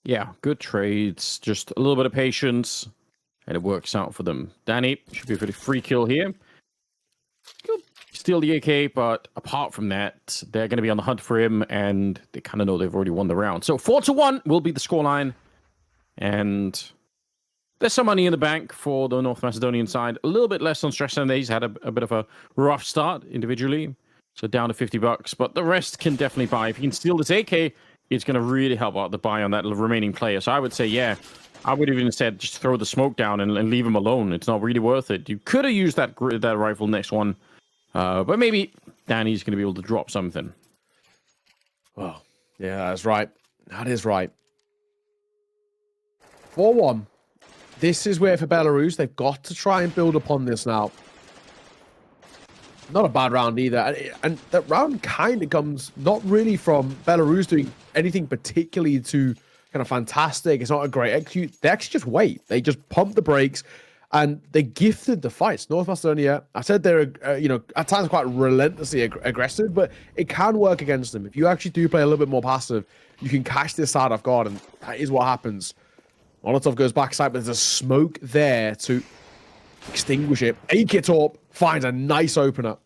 Yeah, good trades. Just a little bit of patience, and it works out for them. Danny should be a pretty free kill here. Steal the AK, but apart from that, they're going to be on the hunt for him, and they kind of know they've already won the round. So 4-1 will be the scoreline, and there's some money in the bank for the North Macedonian side. A little bit less on Stressen. He's had a bit of a rough start individually, so down to $50, but the rest can definitely buy. If you can steal this AK, it's going to really help out the buy on that remaining player. So I would say, yeah, I would have even said just throw the smoke down and leave him alone. It's not really worth it. You could have used that rifle next one. But maybe Danny's going to be able to drop something. Well, yeah, that's right. That is right. 4-1. This is where for Belarus, they've got to try and build upon this now. Not a bad round either. And that round kind of comes not really from Belarus doing anything particularly too kind of fantastic. It's not a great execute. They actually just wait. They just pump the brakes. And they gifted the fights. North Macedonia, I said they're, at times quite relentlessly aggressive, but it can work against them. If you actually do play a little bit more passive, you can catch this side off guard, and that is what happens. Molotov goes backside, but there's a smoke there to extinguish it. Akitorp finds a nice opener.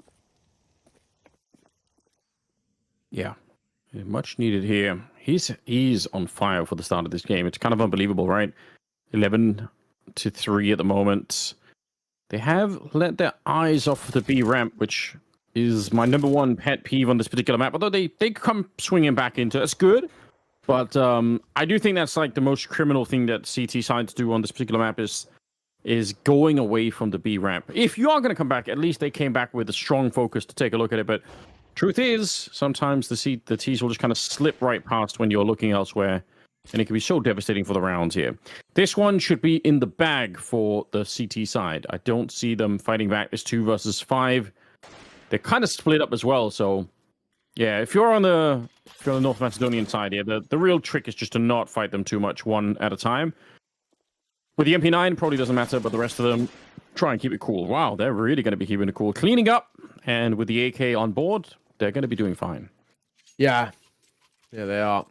Yeah, much needed here. He's on fire for the start of this game. It's kind of unbelievable, right? 11-3 at the moment. They have let their eyes off the B ramp, which is my number one pet peeve on this particular map. Although they come swinging back into it. It's good. But I do think that's like the most criminal thing that CT sides do on this particular map is going away from the B ramp. If you are going to come back, at least they came back with a strong focus to take a look at it. But Truth is, sometimes the T's will just kind of slip right past when you're looking elsewhere, and it can be so devastating for the rounds here. This one should be in the bag for the CT side. I don't see them fighting back. This 2 versus 5. They're kind of split up as well, so yeah, if you're on the North Macedonian side here, the real trick is just to not fight them too much one at a time. With the MP9, probably doesn't matter, but the rest of them, try and keep it cool. Wow, they're really going to be keeping it cool. Cleaning up, and with the AK on board, they're going to be doing fine. Yeah, they are.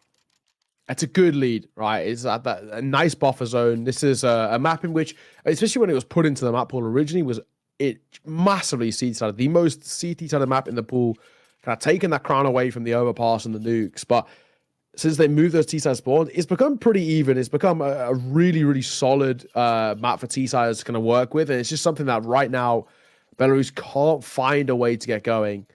It's a good lead, right? It's a nice buffer zone. This is a map in which, especially when it was put into the map pool originally, was it massively CT-sided. The most CT-sided map in the pool, kind of taking that crown away from the overpass and the nukes. But since they moved those T-side spawns, it's become pretty even. It's become a really, really solid map for T-siders to kind of work with. And it's just something that right now, Belarus can't find a way to get going.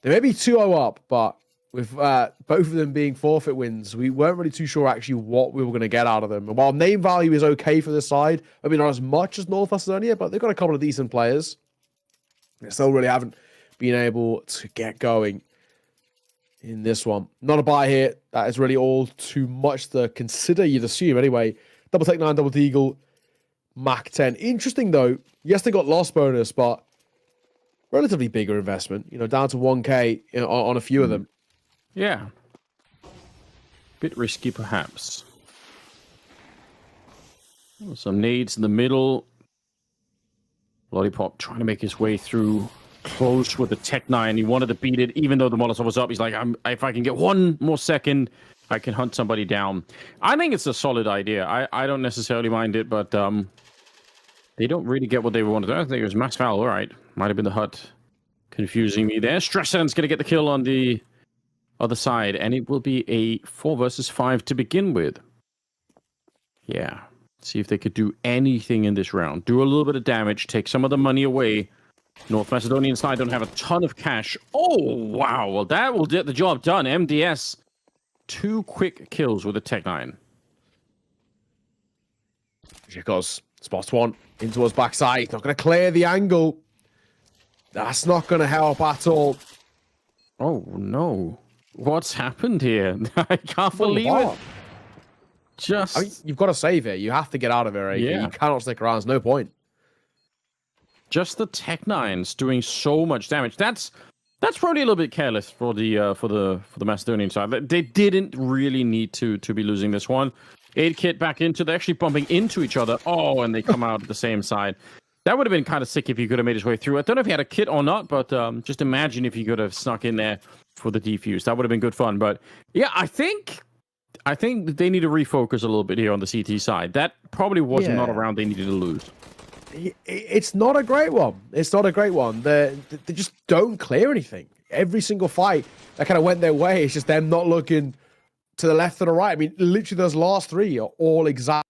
They may be 2-0 up, but with both of them being forfeit wins, we weren't really too sure actually what we were going to get out of them. And while name value is okay for this side, I mean, not as much as North Macedonia, but they've got a couple of decent players. They still really haven't been able to get going in this one. Not a buy here. That is really all too much to consider, you'd assume. Anyway, double take 9, double deagle, Mach 10. Interesting, though. Yes, they got loss bonus, but relatively bigger investment. You know, down to 1K on a few of them. Yeah. Bit risky, perhaps. Some nades in the middle. Lollipop trying to make his way through close with the Tech 9. He wanted to beat it, even though the Molotov was up. He's like, if I can get one more second, I can hunt somebody down. I think it's a solid idea. I don't necessarily mind it, but they don't really get what they wanted. I think it was mass foul. All right. Might have been the hut confusing me there. Stressen's going to get the kill on the other side, and it will be a 4 versus 5 to begin with. Yeah. See if they could do anything in this round. Do a little bit of damage, take some of the money away. North Macedonian side don't have a ton of cash. Oh, wow. Well, that will get the job done. MDS, 2 quick kills with a Tech 9. Here goes. Spots one into his backside. Not going to clear the angle. That's not going to help at all. Oh, no. What's happened here? I can't believe it. Just... I mean, you've got to save it. You have to get out of it. Yeah. You cannot stick around. There's no point. Just the Tech 9s doing so much damage. That's probably a little bit careless for the Macedonian side. They didn't really need to be losing this one. 8 kit back into. They're actually bumping into each other. Oh, and they come out at the same side. That would have been kind of sick if he could have made his way through. I don't know if he had a kit or not, but just imagine if he could have snuck in there for the defuse. That would have been good fun. But yeah, I think they need to refocus a little bit here on the CT side. That probably was not a round they needed to lose. It's not a great one. It's not a great one. They just don't clear anything. Every single fight that kind of went their way, it's just them not looking to the left or the right. I mean, literally those last 3 are all exact.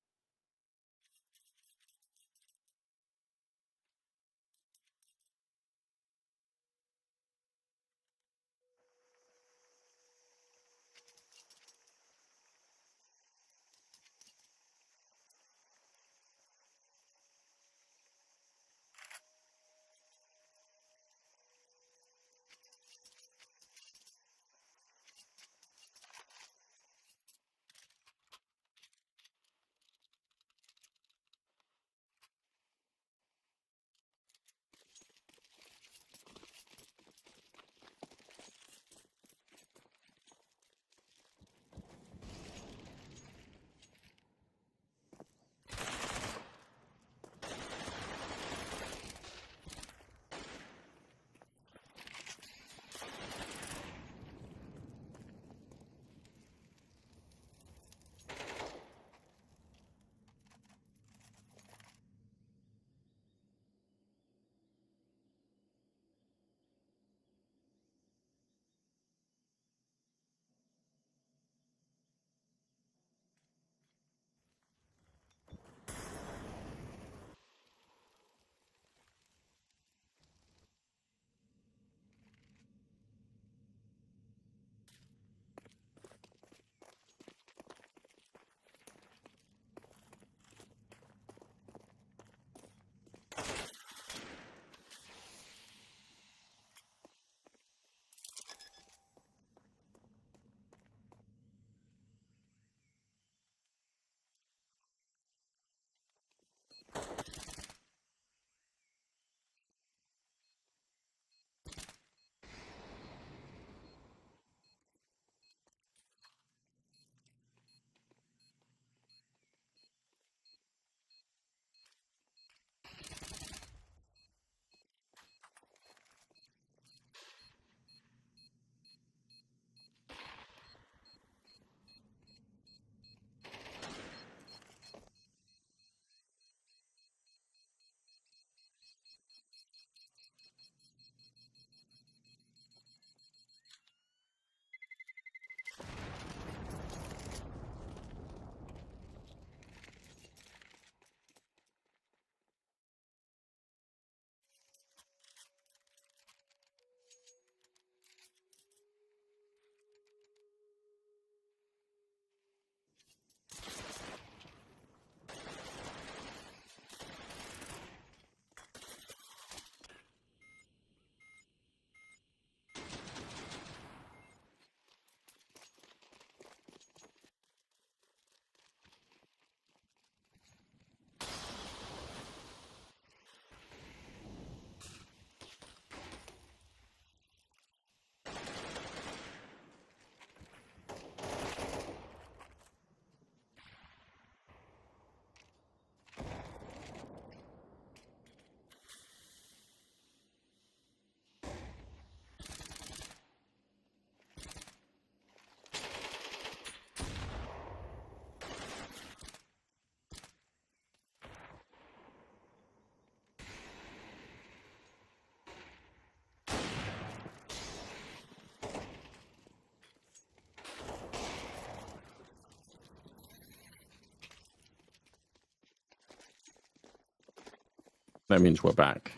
that means we're back.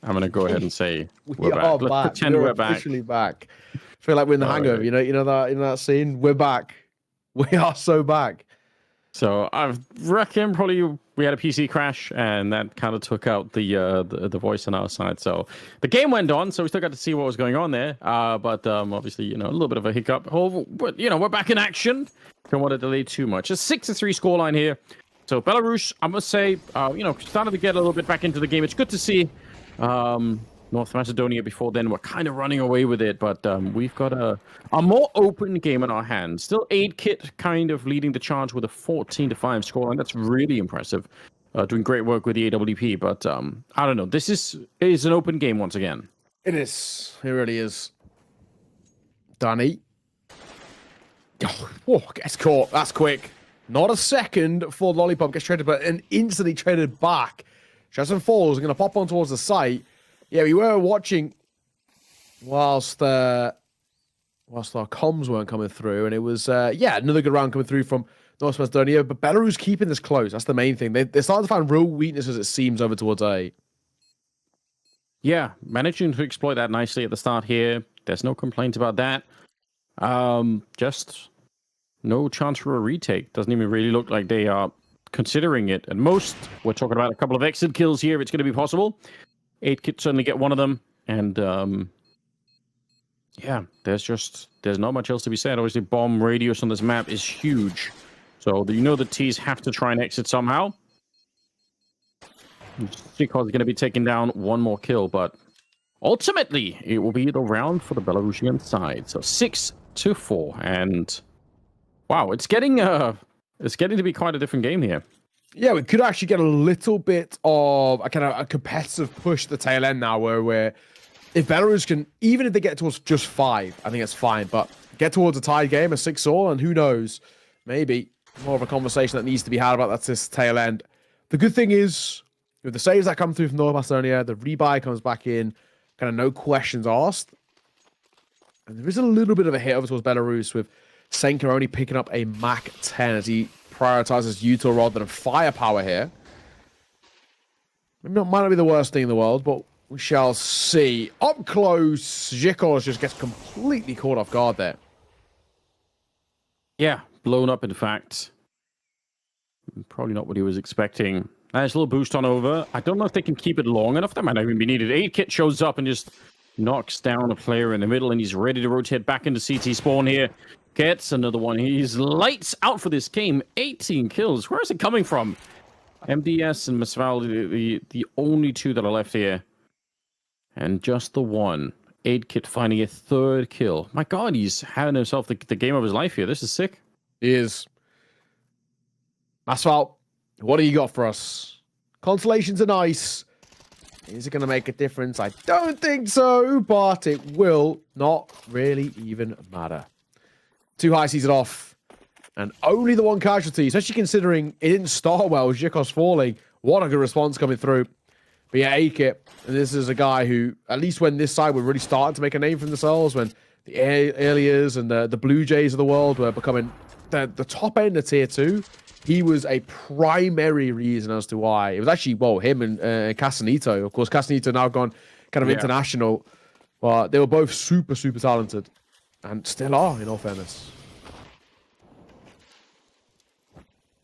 I'm going to go ahead and say we're are back. Let's pretend we're we're back. officially back. I feel like we're in the Hangover. Right. You know that scene. We're back. We are so back. So I reckon probably we had a PC crash, and that kind of took out the voice on our side. So the game went on, so we still got to see what was going on there. But obviously, a little bit of a hiccup. But we're back in action. Don't want to delay too much. A 6-3 scoreline here. So Belarus, I must say, started to get a little bit back into the game. It's good to see. North Macedonia before then were kind of running away with it, but we've got a more open game in our hands. Still 8-Kit kind of leading the charge with a 14-5 scoreline. That's really impressive. Doing great work with the AWP, but I don't know. This is an open game once again. It is. It really is. Danny. Oh, gets caught. That's quick. Not a second for Lollipop gets traded, but an instantly traded back. Chesson falls, going to pop on towards the site. Yeah, we were watching whilst our comms weren't coming through, and it was, another good round coming through from North Macedonia, but Belarus keeping this close. That's the main thing. They're starting to find real weaknesses, it seems, over towards A. Yeah, managing to exploit that nicely at the start here. There's no complaints about that. Just no chance for a retake. Doesn't even really look like they are considering it. At most, we're talking about a couple of exit kills here. It's going to be possible. 8-Kit certainly get one of them, and there's not much else to be said. Obviously, bomb radius on this map is huge, so the T's have to try and exit somehow. Zikos is going to be taking down one more kill, but ultimately it will be the round for the Belarusian side. So 6-4, and wow, it's getting to be quite a different game here. Yeah, we could actually get a little bit of a kind of a competitive push at the tail end now, where if Belarus can, even if they get towards just 5, I think that's fine, but get towards a tied game, a 6-all, and who knows, maybe more of a conversation that needs to be had about this tail end. The good thing is, with the saves that come through from North Macedonia, the rebuy comes back in, kind of no questions asked. And there is a little bit of a hit over towards Belarus, with Senka only picking up a Mach 10 as he prioritizes util rather than firepower here. Might not be the worst thing in the world, but we shall see. Up close, Zikos just gets completely caught off guard there. Yeah, blown up, in fact. Probably not what he was expecting. Nice little boost on over. I don't know if they can keep it long enough. That might not even be needed. 8-Kit shows up and just knocks down a player in the middle, and he's ready to rotate back into CT spawn here. Gets another one. He's lights out for this game. 18 kills. Where is it coming from? MDS and Masval, the only two that are left here. And just the one. 8-Kit finding a third kill. My God, he's having himself the game of his life here. This is sick. He is. Masval, what do you got for us? Consolations are nice. Is it going to make a difference? I don't think so, but it will not really even matter. 2 high seas it off, and only the one casualty, especially considering it didn't start well with Zikos falling. What a good response coming through. But yeah, 8-Kit, and this is a guy who, at least when this side were really starting to make a name for themselves, when the Alias and the Blue Jays of the world were becoming the top end of tier 2, he was a primary reason as to why. It was actually, him and Casanito. Of course, Casanito now gone kind of international, but they were both super, super talented. And still are, in all fairness.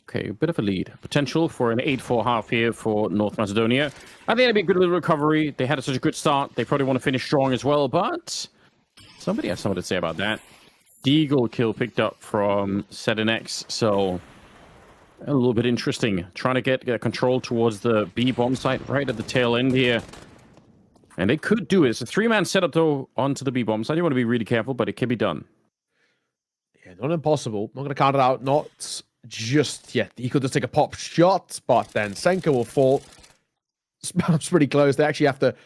Okay, a bit of a lead. Potential for an 8-4 half here for North Macedonia. I think it'd be a good little recovery. They had such a good start. They probably want to finish strong as well, but somebody has something to say about that. Deagle kill picked up from Sedenex, so a little bit interesting. Trying to get control towards the B bomb site right at the tail end here. And they could do it. It's a 3-man setup, though, onto the B bomb site. You want to be really careful, but it can be done. Yeah, not impossible. Not going to count it out. Not just yet. He could just take a pop shot, but then Senka will fall. Spam's pretty close. They actually have to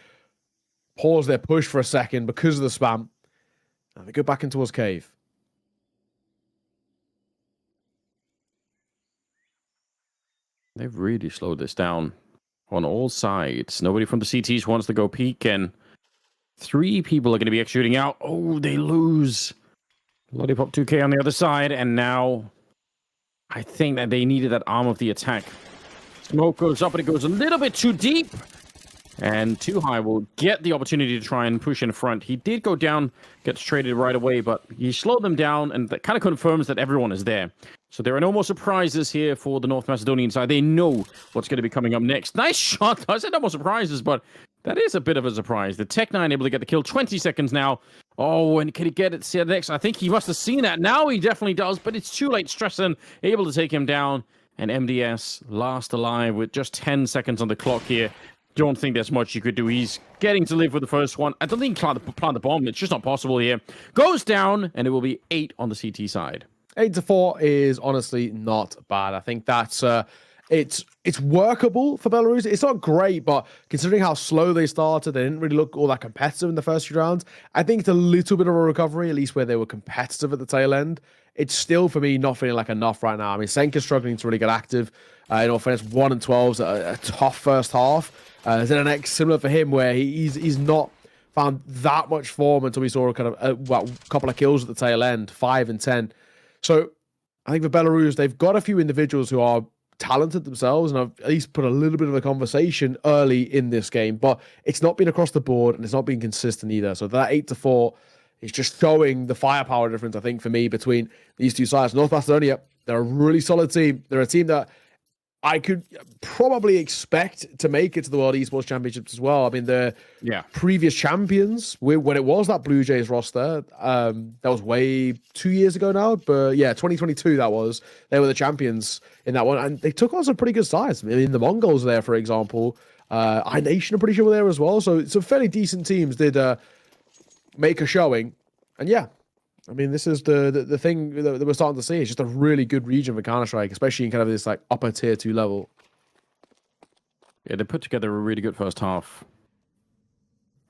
pause their push for a second because of the spam. And they go back in towards cave. They've really slowed this down on all sides. Nobody from the CTs wants to go peek, and 3 people are going to be executing out. Oh, they lose. Lollipop 2K on the other side, and now I think that they needed that arm of the attack. Smoke goes up, and it goes a little bit too deep. And Too High will get the opportunity to try and push in front. He did go down, gets traded right away, but he slowed them down, and that kind of confirms that everyone is there. So there are no more surprises here for the North Macedonian side. They know what's going to be coming up next. Nice shot. I said no more surprises, but that is a bit of a surprise. The Tech9 able to get the kill. 20 seconds now. Oh, and can he get it to next? I think he must have seen that. Now he definitely does, but it's too late. Stressen able to take him down. And MDS last alive with just 10 seconds on the clock here. Don't think there's much you could do. He's getting to live with the first one. I don't think he can plant the bomb. It's just not possible here. Goes down, and it will be 8 on the CT side. 8-4 is honestly not bad. I think that's it's workable for Belarus. It's not great, but considering how slow they started, they didn't really look all that competitive in the first few rounds. I think it's a little bit of a recovery, at least where they were competitive at the tail end. It's still, for me, not feeling like enough right now. I mean, Senka's struggling to really get active. In all fairness, 1-12's a tough first half. ZNX, similar for him, where he's not found that much form until we saw a kind of a couple of kills at the tail end, 5 and 10. So I think for Belarus, they've got a few individuals who are talented themselves, and I've at least put a little bit of a conversation early in this game, but it's not been across the board, and it's not been consistent either. So that 8-4 is just showing the firepower difference, I think, for me, between these two sides. North Macedonia, they're a really solid team. They're a team that I could probably expect to make it to the World Esports Championships as well. I mean, the previous champions, when it was that Blue Jays roster, that was way 2 years ago now, but yeah, 2022 that was. They were the champions in that one, and they took on some pretty good sides. I mean, the Mongols there, for example. iNation, I'm pretty sure, were there as well. So some fairly decent teams did make a showing, and yeah. I mean, this is the thing that we're starting to see. It's just a really good region for Counter-Strike, especially in kind of this like upper tier 2 level. Yeah, they put together a really good first half.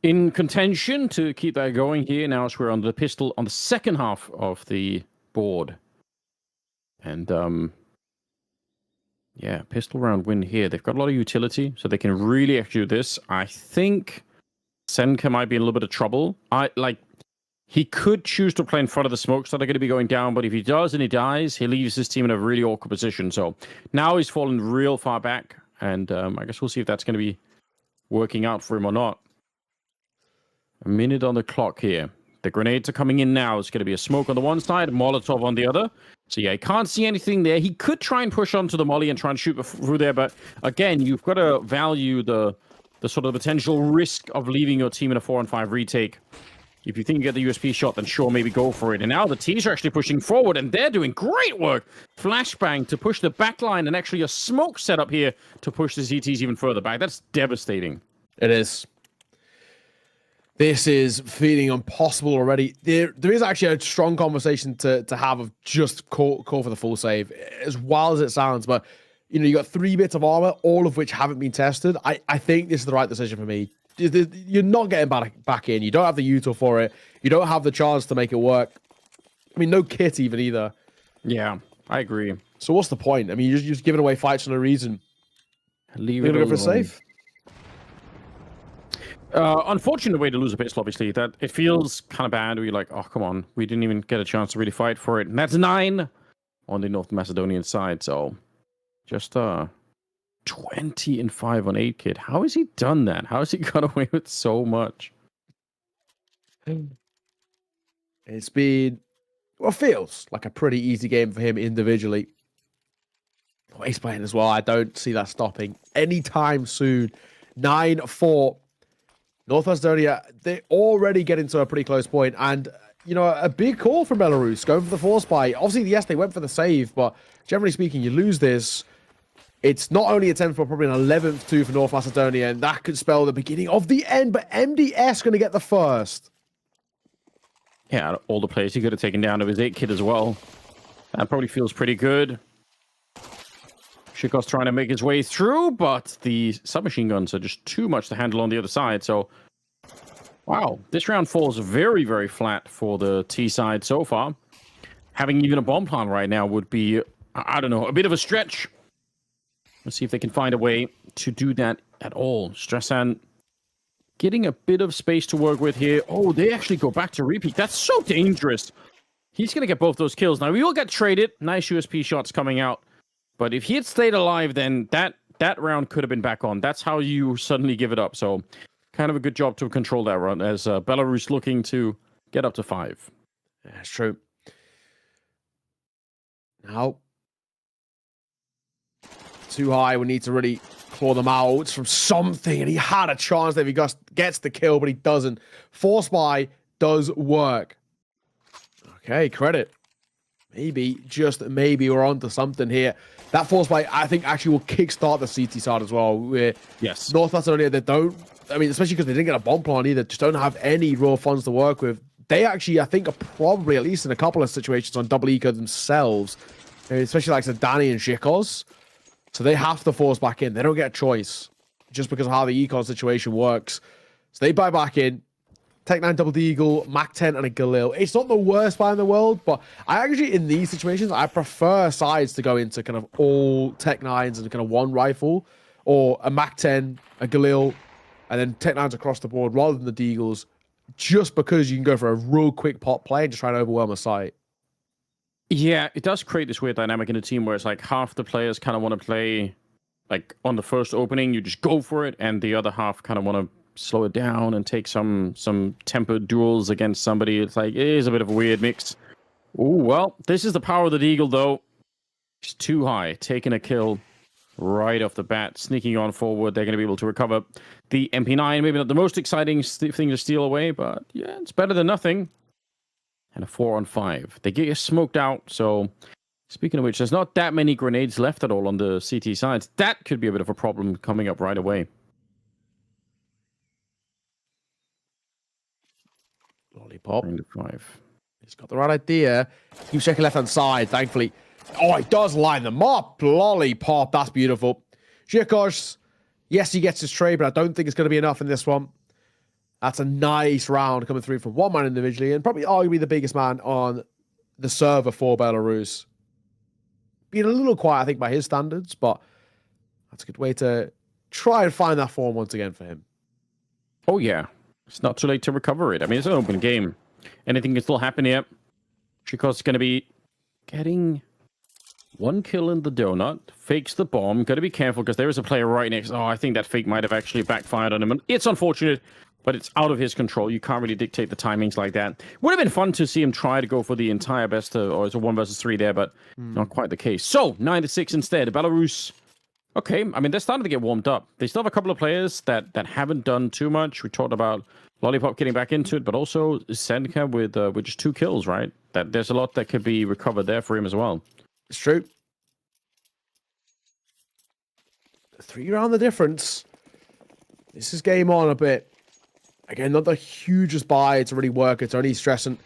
In contention to keep that going here now, as we're on the pistol on the second half of the board. And yeah, pistol round win here. They've got a lot of utility, so they can really actually do this. I think Senka might be in a little bit of trouble. He could choose to play in front of the smokes that are going to be going down, but if he does and he dies, he leaves his team in a really awkward position. So now he's fallen real far back, and I guess we'll see if that's going to be working out for him or not. A minute on the clock here. The grenades are coming in now. It's going to be a smoke on the one side, a Molotov on the other. So yeah, he can't see anything there. He could try and push onto the molly and try and shoot through there, but again, you've got to value the sort of potential risk of leaving your team in a 4-on-5 retake. If you think you get the USP shot, then sure, maybe go for it. And now the T's are actually pushing forward, and they're doing great work. Flashbang to push the back line, and actually a smoke setup here to push the ZTs even further back. That's devastating. It is. This is feeling impossible already. There is actually a strong conversation to have of just call for the full save, as wild as it sounds. But, you know, you got 3 bits of armor, all of which haven't been tested. I think this is the right decision for me. You're not getting back in. You don't have the util for it. You don't have the chance to make it work. I mean, no kit even either. Yeah, I agree. So what's the point? I mean, you're just giving away fights for no reason. Leave it alone. Go for safe. Unfortunate way to lose a pistol, obviously. That it feels kind of bad. We're like, oh, come on. We didn't even get a chance to really fight for it. And that's 9 on the North Macedonian side. So just 20-5 on 8 kid. How has he done that? How has he got away with so much? It's been, well, feels like a pretty easy game for him individually. Oh, he's playing as well. I don't see that stopping anytime soon. 9-4. North Macedonia, they already get into a pretty close point, and you know, a big call from Belarus going for the force buy. Obviously, yes, they went for the save, but generally speaking, you lose this. It's not only a 10th, but probably an 11th too for North Macedonia, and that could spell the beginning of the end, but MDS going to get the first. Yeah, all the players he could have taken down of his 8 kid as well. That probably feels pretty good. Shiko's trying to make his way through, but the submachine guns are just too much to handle on the other side, so wow, this round falls very, very flat for the T side so far. Having even a bomb plant right now would be, I don't know, a bit of a stretch. Let's see if they can find a way to do that at all. Stressen getting a bit of space to work with here. Oh, they actually go back to repeat. That's so dangerous. He's going to get both those kills. Now, we will get traded. Nice USP shots coming out. But if he had stayed alive, then that that round could have been back on. That's how you suddenly give it up. So kind of a good job to control that run as Belarus looking to get up to 5. Yeah, that's true. Now, too high. We need to really claw them out from something. And he had a chance there if he gets the kill, but he doesn't. Force buy does work. Okay, credit. Maybe, just maybe, we're onto something here. That force buy, I think, actually will kickstart the CT side as well. Where Yes. North Macedonia, they don't, I mean, especially because they didn't get a bomb plan either, just don't have any raw funds to work with. They actually, I think, are probably, at least in a couple of situations, on double eco themselves, especially like Zadani and Shikos. So they have to force back in. They don't get a choice just because of how the econ situation works. So they buy back in. Tech 9 double deagle, Mac 10 and a Galil. It's not the worst buy in the world, but I actually, in these situations, I prefer sides to go into kind of all Tech 9s and kind of one rifle, or a Mac 10, a Galil, and then Tech 9s across the board rather than the deagles, just because you can go for a real quick pop play and just try and overwhelm a site. Yeah, it does create this weird dynamic in the team where it's like half the players kind of want to play like on the first opening, you just go for it, and the other half kind of want to slow it down and take some tempered duels against somebody. It's like, it is a bit of a weird mix. Oh, well, this is the power of the deagle, though. It's too high, taking a kill right off the bat, sneaking on forward. They're going to be able to recover the MP9. Maybe not the most exciting thing to steal away, but yeah, it's better than nothing. And a 4-on-5. They get you smoked out, so speaking of which, there's not that many grenades left at all on the CT sides. That could be a bit of a problem coming up right away. Lollipop. 5. He's got the right idea. Keep checking left-hand side, thankfully. Oh, he does line them up. Lollipop. That's beautiful. Shikos. Yes, he gets his trade, but I don't think it's going to be enough in this one. That's a nice round coming through from one man individually, and probably arguably the biggest man on the server for Belarus. Being a little quiet, I think, by his standards, but that's a good way to try and find that form once again for him. Oh, yeah. It's not too late to recover it. I mean, it's an open game. Anything can still happen here. Shikos is going to be getting one kill in the donut. Fakes the bomb. Got to be careful because there is a player right next. Oh, I think that fake might have actually backfired on him. It's unfortunate, but it's out of his control. You can't really dictate the timings like that. Would have been fun to see him try to go for the entire best, or it's a 1 versus 3 there, but not quite the case. So, 9-6 instead. Belarus. Okay, I mean, they're starting to get warmed up. They still have a couple of players that haven't done too much. We talked about Lollipop getting back into it, but also Senka with just 2 kills, right? That there's a lot that could be recovered there for him as well. It's true. 3 round the difference. This is game on a bit. Again, not the hugest buy to really work. It's only stressing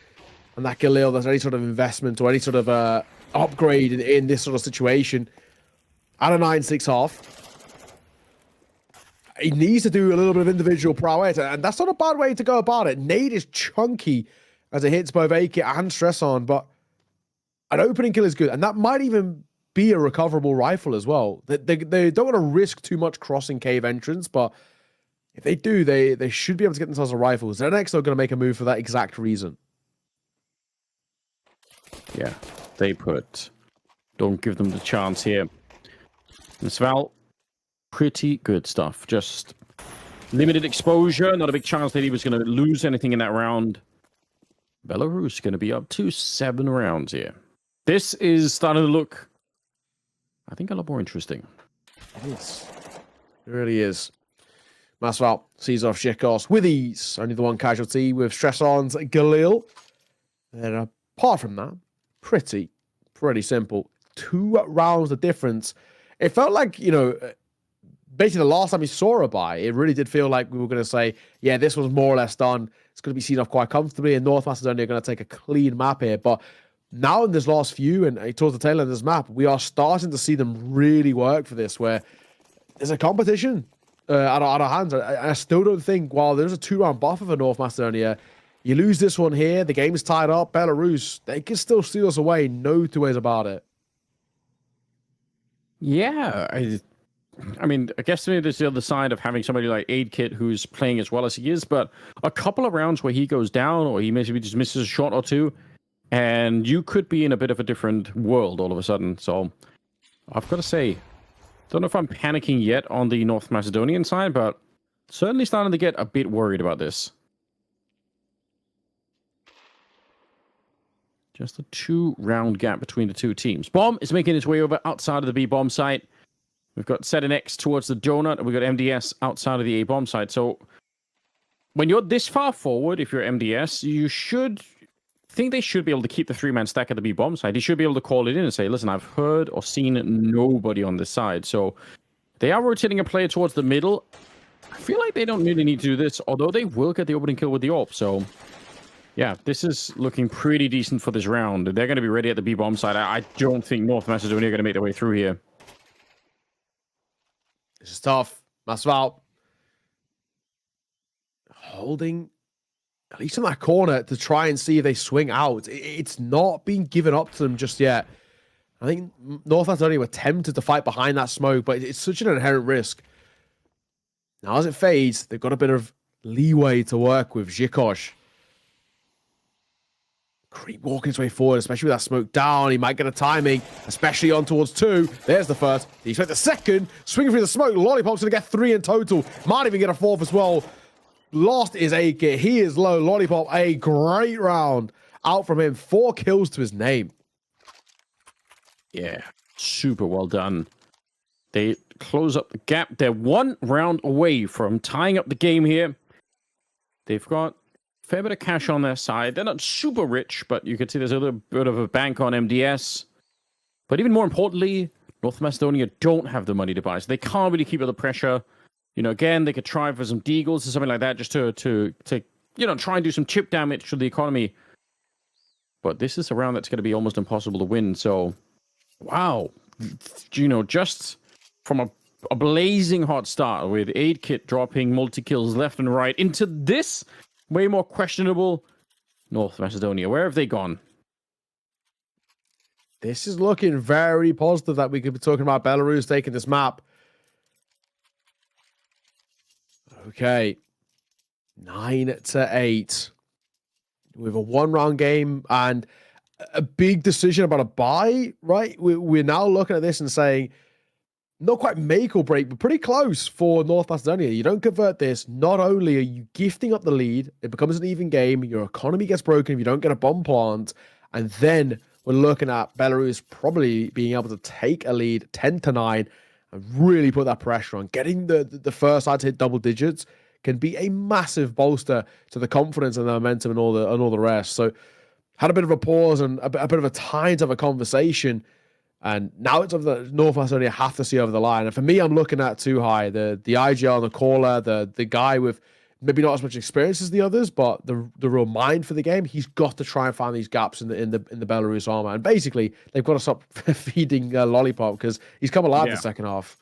on that Galil. There's any sort of investment or any sort of upgrade in this sort of situation. At a 9-6 half, he needs to do a little bit of individual prowess, and that's not a bad way to go about it. Nade is chunky as it hits both AK and Stress on, but an opening kill is good, and that might even be a recoverable rifle as well. They don't want to risk too much crossing cave entrance, but if they do, they should be able to get themselves a rifle. ZenX are going to make a move for that exact reason. Yeah, they put. Don't give them the chance here. And Sval, pretty good stuff. Just limited exposure. Not a big chance that he was going to lose anything in that round. Belarus going to be up to 7 rounds here. This is starting to look, I think, a lot more interesting. It is. It really is. Masval sees off Shikos with ease. Only the one casualty with Stress-On's Galil. And apart from that, pretty simple. 2 rounds of difference. It felt like, you know, basically the last time we saw a buy, it really did feel like we were going to say, yeah, this was more or less done. It's going to be seen off quite comfortably, and North Macedonia are going to take a clean map here. But now in this last few, and towards the tail end of this map, we are starting to see them really work for this, where there's a competition out of our hands. I still don't think, while there's a 2-round buffer for North Macedonia, you lose this one here, the game is tied up, Belarus, they can still steal us away, no 2 ways about it. Yeah, I mean, I guess maybe there's the other side of having somebody like AidKit who's playing as well as he is, but a couple of rounds where he goes down or he maybe just misses a shot or 2, and you could be in a bit of a different world all of a sudden. So I've got to say, Don't know if I'm panicking yet on the North Macedonian side, but certainly starting to get a bit worried about this. Just a 2-round gap between the two teams. Bomb is making its way over outside of the B bomb site. We've got ZNX towards the donut, and we've got MDS outside of the A bomb site. So when you're this far forward, if you're MDS, you should think they should be able to keep the 3-man stack at the B bomb side. You should be able to call it in and say, listen, I've heard or seen nobody on this side. So they are rotating a player towards the middle. I feel like they don't really need to do this, although they will get the opening kill with the AWP. So yeah, this is looking pretty decent for this round. They're going to be ready at the B bomb side. I don't think North Macedonia are going to make their way through here. This is tough. Masval holding at least in that corner to try and see if they swing out. It's not been given up to them just yet. I think North Macedonia were tempted to fight behind that smoke, but it's such an inherent risk. Now, as it fades, they've got a bit of leeway to work with. Zhikosh creep walking his way forward, especially with that smoke down. He might get a timing, especially on towards 2. There's the first. He expects the second. Swinging through the smoke. Lollipop's going to get 3 in total. Might even get a 4th as well. Lost is a kit. He is low. Lollipop, a great round out from him. 4 kills to his name. Yeah, super well done. They close up the gap. They're 1 round away from tying up the game here. They've got a fair bit of cash on their side. They're not super rich, but you can see there's a little bit of a bank on MDS. But even more importantly, North Macedonia don't have the money to buy, so they can't really keep up the pressure. You know, again, they could try for some deagles or something like that just to you know, try and do some chip damage to the economy. But this is a round that's going to be almost impossible to win. So, wow. You know, just from a blazing hot start with 8 kit dropping multi-kills left and right into this way more questionable North Macedonia. Where have they gone? This is looking very positive that we could be talking about Belarus taking this map. Okay, 9-8 with a 1-round game and a big decision about a buy, right? We're now looking at this and saying, not quite make or break, but pretty close for North Macedonia. You don't convert this, not only are you gifting up the lead, it becomes an even game, your economy gets broken if you don't get a bomb plant, and then we're looking at Belarus probably being able to take a lead 10-9 and really put that pressure on. Getting the first side to hit double digits can be a massive bolster to the confidence and the momentum and all the rest. So had a bit of a pause and a bit of a time to have a conversation. And now it's something that North Macedonia have to see over the line. And for me, I'm looking at too high. The IGL, the caller, the guy with maybe not as much experience as the others, but the real mind for the game. He's got to try and find these gaps in the Belarus armor. And basically, they've got to stop feeding Lollipop because he's come alive in the second half.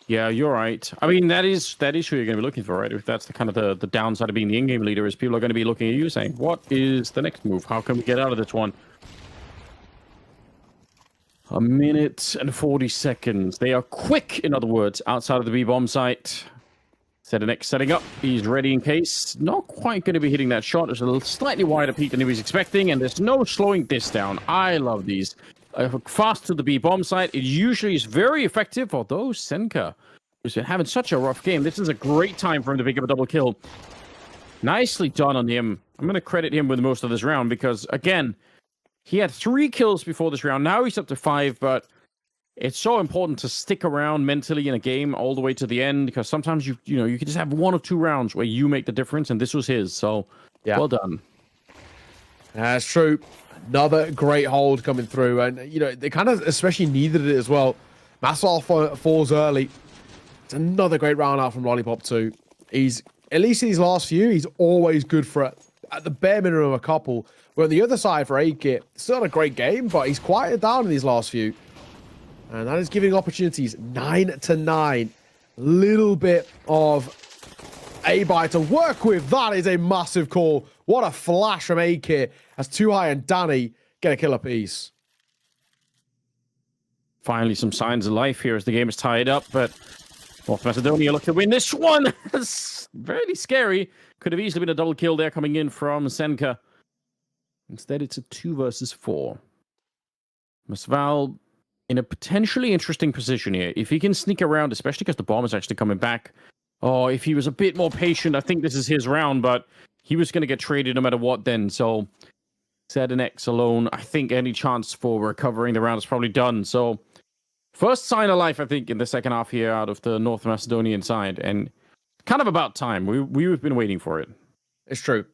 Yeah, you're right. I mean, that is who you're going to be looking for, right? If that's the kind of the downside of being the in-game leader, is people are going to be looking at you saying, what is the next move? How can we get out of this one? 1 minute and 40 seconds. They are quick, in other words, outside of the B-bomb site. ZNX setting up. He's ready in case. Not quite going to be hitting that shot. There's a little slightly wider peak than he was expecting, and there's no slowing this down. I love these. Fast to the B-bomb site. It usually is very effective, although Senka has been having such a rough game. This is a great time for him to pick up a double kill. Nicely done on him. I'm going to credit him with most of this round because, again, he had 3 kills before this round. Now he's up to 5, but it's so important to stick around mentally in a game all the way to the end because sometimes you can just have 1 or 2 rounds where you make the difference, and this was his. So, yeah. Well done. That's true. Another great hold coming through, and they kind of especially needed it as well. Masval falls early. It's another great round out from Lollipop too. He's at least in these last few, he's always good for at the bare minimum a couple. Where on the other side for AKIT, still not a great game, but he's quieted down in these last few. And that is giving opportunities 9-9. Little bit of A-buy to work with. That is a massive call. What a flash from AKIT as Too High and Danny get a kill apiece. Finally, some signs of life here as the game is tied up, but North Macedonia look to win this one. It's very scary. Could have easily been a double kill there coming in from Senka. Instead, it's a 2 versus 4. Masval in a potentially interesting position here. If he can sneak around, especially because the bomb is actually coming back. Oh, if he was a bit more patient, I think this is his round, but he was going to get traded no matter what then. So, ZNX alone, I think any chance for recovering the round is probably done. So, first sign of life, I think, in the second half here out of the North Macedonian side. And kind of about time. We've been waiting for it. It's true.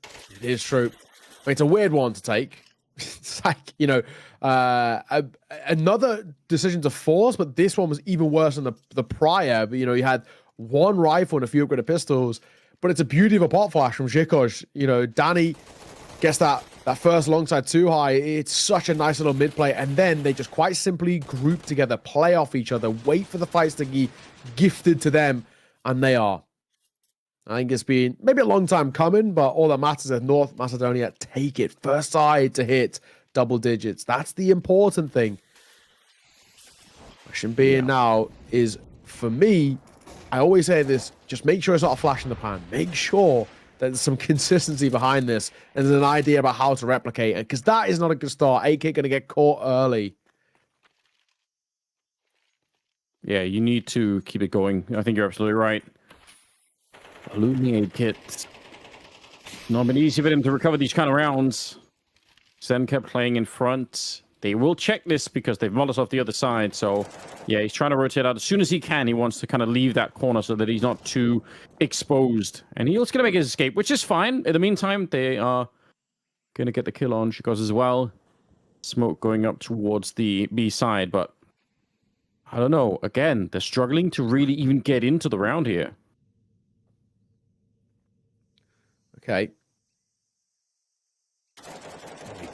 It is true. I mean, it's a weird one to take. It's like, another decision to force, but this one was even worse than the prior. But, you had one rifle and a few upgraded pistols, but it's a beauty of a pop flash from Zhikosh. Danny gets that first alongside too high. It's such a nice little mid play, and then they just quite simply group together, play off each other, wait for the fights to be gifted to them, and they are. I think it's been maybe a long time coming, but all that matters is North Macedonia take it. First side to hit double digits. That's the important thing. Question being now is, for me, I always say this, just make sure it's not a flash in the pan. Make sure that there's some consistency behind this and there's an idea about how to replicate it, because that is not a good start. AK going to get caught early. Yeah, you need to keep it going. I think you're absolutely right. Illuminated kit. Not been easy for them to recover these kind of rounds. Zen kept playing in front. They will check this because they've Molotov the other side. So, yeah, he's trying to rotate out as soon as he can. He wants to kind of leave that corner so that he's not too exposed. And he's going to make his escape, which is fine. In the meantime, they are going to get the kill on Chicos as well. Smoke going up towards the B side, but I don't know. Again, they're struggling to really even get into the round here. Okay.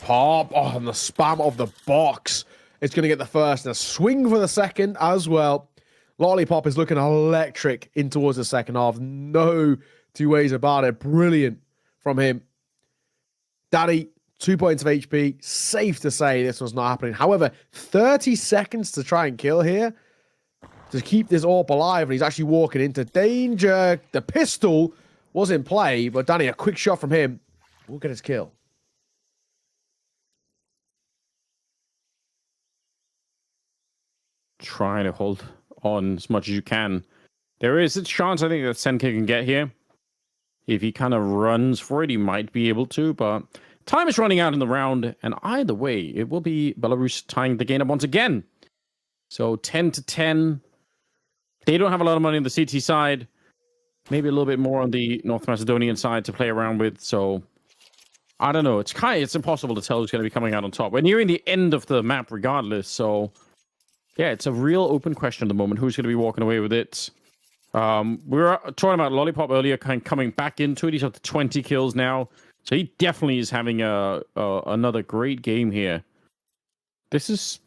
Pop. Oh, and the spam of the box. It's going to get the first and a swing for the second as well. Lollipop is looking electric in towards the second half. No two ways about it. Brilliant from him. Daddy, 2 points of HP. Safe to say this was not happening. However, 30 seconds to try and kill here to keep this AWP alive. And he's actually walking into danger. The pistol was in play, but Danny, a quick shot from him will get his kill. Trying to hold on as much as you can. There is a chance, I think, that Senke can get here. If he kind of runs for it, he might be able to, but time is running out in the round, and either way, it will be Belarus tying the game up once again. So 10-10. They don't have a lot of money on the CT side. Maybe a little bit more on the North Macedonian side to play around with. So I don't know. It's impossible to tell who's going to be coming out on top. We're nearing the end of the map regardless. So yeah, it's a real open question at the moment. Who's going to be walking away with it? We were talking about Lollipop earlier, kind of coming back into it. He's up to 20 kills now. So he definitely is having another great game here. This is,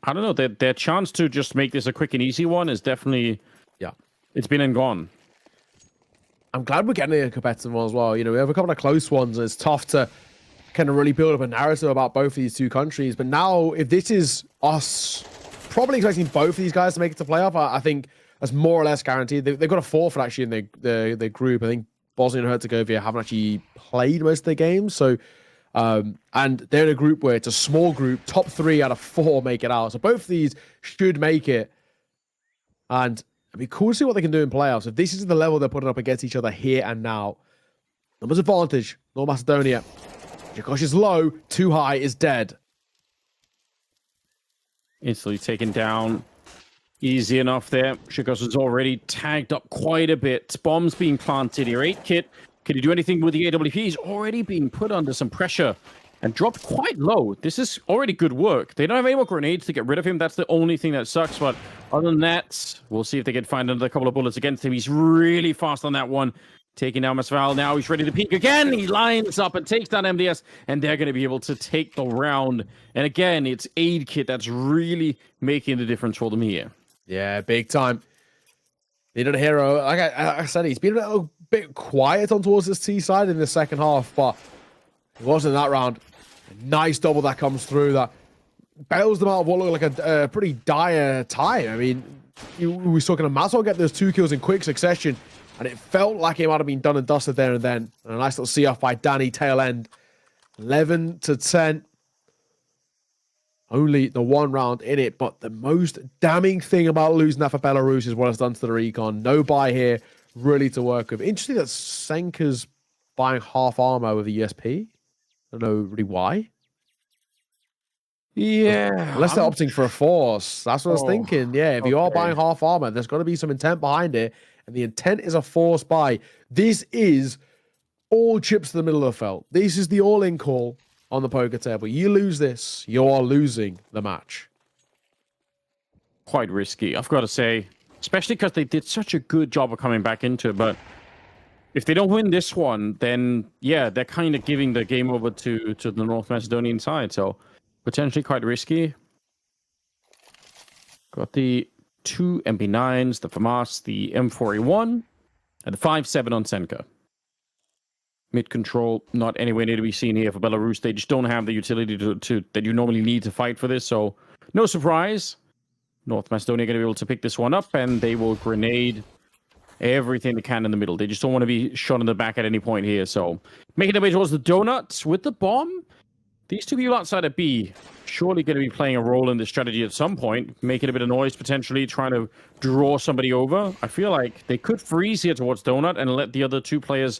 I don't know, their chance to just make this a quick and easy one is definitely, it's been and gone. I'm glad we're getting a competitive one as well. We have a couple of close ones, and it's tough to kind of really build up a narrative about both of these two countries. But now, if this is us probably expecting both of these guys to make it to playoff, I think that's more or less guaranteed. They've got a forfeit actually in their group. I think Bosnia and Herzegovina haven't actually played most of their games. So, and they're in a group where it's a small group. Top 3 out of 4 make it out. So both of these should make it. And it'd be cool to see what they can do in playoffs. If this is the level they're putting up against each other here and now, numbers advantage. North Macedonia. Jakosh is low. Too high is dead. Instantly taken down. Easy enough there. Shikos is already tagged up quite a bit. Bombs being planted here. 8 kit. Can he do anything with the AWP? He's already being put under some pressure and dropped quite low. This is already good work. They don't have any more grenades to get rid of him. That's the only thing that sucks. But other than that, we'll see if they can find another couple of bullets against him. He's really fast on that one. Taking down Masval. Now he's ready to peek again. He lines up and takes down MDS, and they're going to be able to take the round. And again, it's aid kit that's really making the difference for them here. Yeah, big time. Needed a hero. Like I said, he's been a little bit quiet on towards this T side in the second half, but it wasn't that round. A nice double that comes through that bails them out of what looked like a pretty dire time. I mean, we were talking to Mazol get those 2 kills in quick succession, and it felt like it might have been done and dusted there and then. And a nice little see off by Danny tail end. 11-10. Only the one round in it, but the most damning thing about losing that for Belarus is what it's done to the recon. No buy here, really to work with. Interesting that Senka's buying half armor with the ESP. I don't know really why. Yeah. Unless they're opting for a force. That's what I was thinking. Yeah, if you are buying half armor, there's got to be some intent behind it. And the intent is a force buy. This is all chips to the middle of the felt. This is the all-in call on the poker table. You lose this, you are losing the match. Quite risky, I've got to say. Especially because they did such a good job of coming back into it. But if they don't win this one, then, yeah, they're kind of giving the game over to the North Macedonian side. So potentially quite risky. Got the 2 MP9s, the FAMAS, the M4A1, and the 5.7 on Senka. Mid control, not anywhere near to be seen here for Belarus. They just don't have the utility to that you normally need to fight for this. So no surprise. North Macedonia going to be able to pick this one up, and they will grenade everything they can in the middle. They just don't want to be shot in the back at any point here. So making their way towards the donuts with the bomb. These two people outside of B surely going to be playing a role in this strategy at some point, making a bit of noise, potentially trying to draw somebody over. I feel like they could freeze here towards donut and let the other two players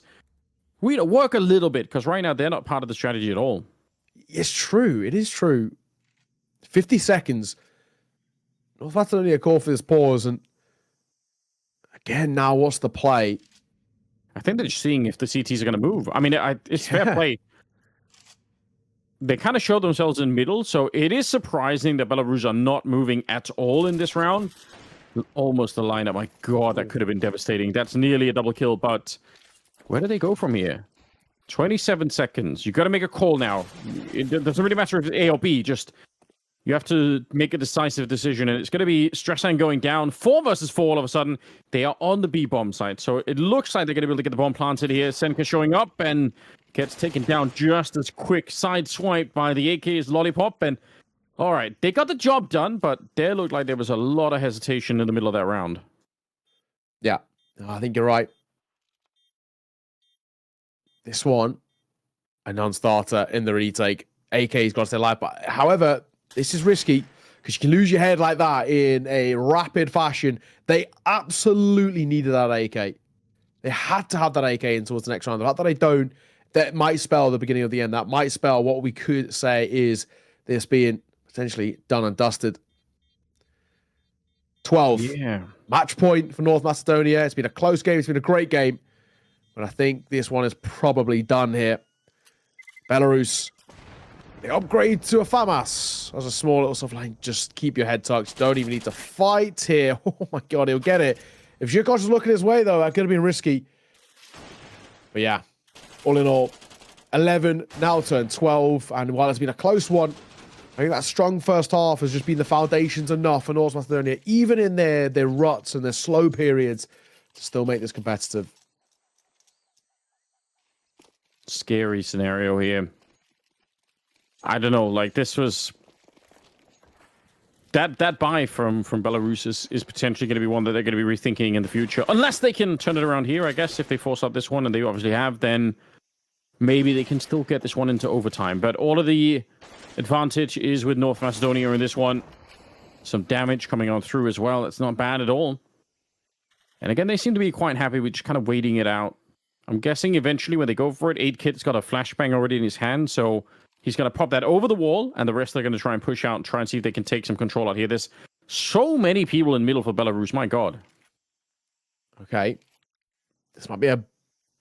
work a little bit, because right now they're not part of the strategy at all. It's true. It is true. 50 seconds. North Macedonia call for this pause, and again, now what's the play? I think they're just seeing if the CTs are going to move. I mean, it's fair play. They kind of showed themselves in middle, so it is surprising that Belarus are not moving at all in this round. Almost the lineup. My God, that could have been devastating. That's nearly a double kill, but where do they go from here? 27 seconds. You got to make a call now. It doesn't really matter if it's A or B, just you have to make a decisive decision, and it's going to be Stresan going down. 4 versus 4 all of a sudden. They are on the B bomb site, so it looks like they're going to be able to get the bomb planted here. Senka showing up and gets taken down just as quick. Side swipe by the AK's Lollipop, and all right, they got the job done, but there looked like there was a lot of hesitation in the middle of that round. Yeah, I think you're right. This one, a non-starter in the retake. AK's got to stay alive, but however, this is risky because you can lose your head like that in a rapid fashion. They absolutely needed that AK. They had to have that AK in towards the next round. The fact that they don't, that might spell the beginning of the end. That might spell what we could say is this being potentially done and dusted. 12. Yeah. Match point for North Macedonia. It's been a close game. It's been a great game. But I think this one is probably done here. Belarus, they upgrade to a FAMAS. As a small little stuff like, just keep your head tucked. Don't even need to fight here. Oh my God, he'll get it. If Zhirkosh is looking his way, though, that could have been risky. But yeah, all in all, 11 now turn 12. And while it's been a close one, I think that strong first half has just been the foundations enough for North Macedonia, even in their ruts and their slow periods, to still make this competitive. Scary scenario here. I don't know, like this was that buy from Belarus is potentially going to be one that they're going to be rethinking in the future, unless they can turn it around here. I guess if they force out this one, and they obviously have, then maybe they can still get this one into overtime. But all of the advantage is with North Macedonia in this one. Some damage coming on through as well. It's not bad at all. And again, they seem to be quite happy with just kind of waiting it out. I'm guessing eventually when they go for it, 8-Kit's got a flashbang already in his hand, so he's going to pop that over the wall, and the rest are going to try and push out and try and see if they can take some control out here. There's so many people in middle for Belarus, my God. Okay. This might be an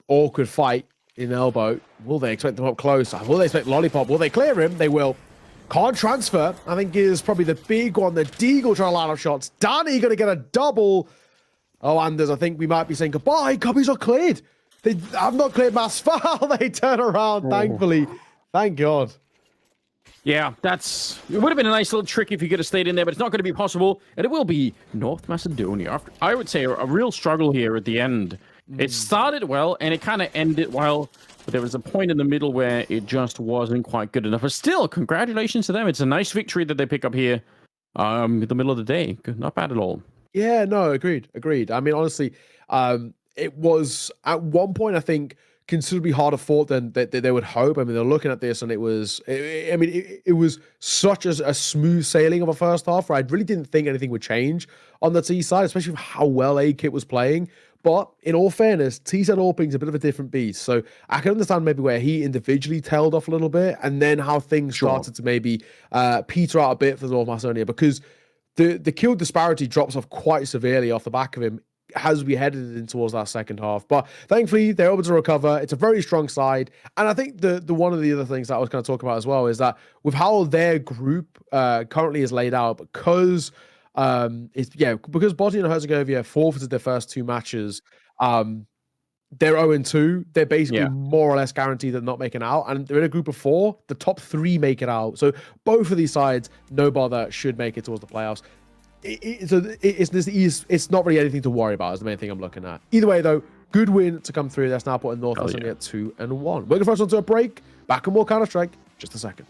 awkward fight in elbow. Will they expect them up close? Will they expect Lollipop? Will they clear him? They will. Can't transfer, I think, is probably the big one. The Deagle trying to line up shots. Danny going to get a double. Oh, Anders, I think we might be saying goodbye. Cubbies are cleared. They have not cleared mass foul. They turn around, thankfully. Thank God. Yeah, it would have been a nice little trick if you could have stayed in there, but it's not going to be possible. And it will be North Macedonia. I would say a real struggle here at the end. It started well, and it kind of ended well. But there was a point in the middle where it just wasn't quite good enough. But still, congratulations to them. It's a nice victory that they pick up here in the middle of the day. Not bad at all. Yeah, no, agreed. I mean, honestly, it was at one point, I think, considerably harder fought than they would hope. I mean, they're looking at this and it was such a smooth sailing of a first half where I really didn't think anything would change on the T side, especially with how well A-Kit was playing. But in all fairness, T-Side Orping's a bit of a different beast. So I can understand maybe where he individually tailed off a little bit and then how things started to maybe peter out a bit for North Macedonia, because the kill disparity drops off quite severely off the back of him as we headed in towards that second half. But thankfully, they're able to recover. It's a very strong side. And I think the one of the other things that I was going to talk about as well is that with how their group currently is laid out, because Bosnia and Herzegovina forfeited their first 2 matches, they're 0-2. They're basically more or less guaranteed they're not making out. And they're in a group of 4. The top 3 make it out. So both of these sides, no bother, should make it towards the playoffs. It's not really anything to worry about is the main thing I'm looking at. Either way, though, good win to come through. That's now putting North Macedonia at 2-1. We're going to first on to a break. Back on more Counter-Strike. Just a second.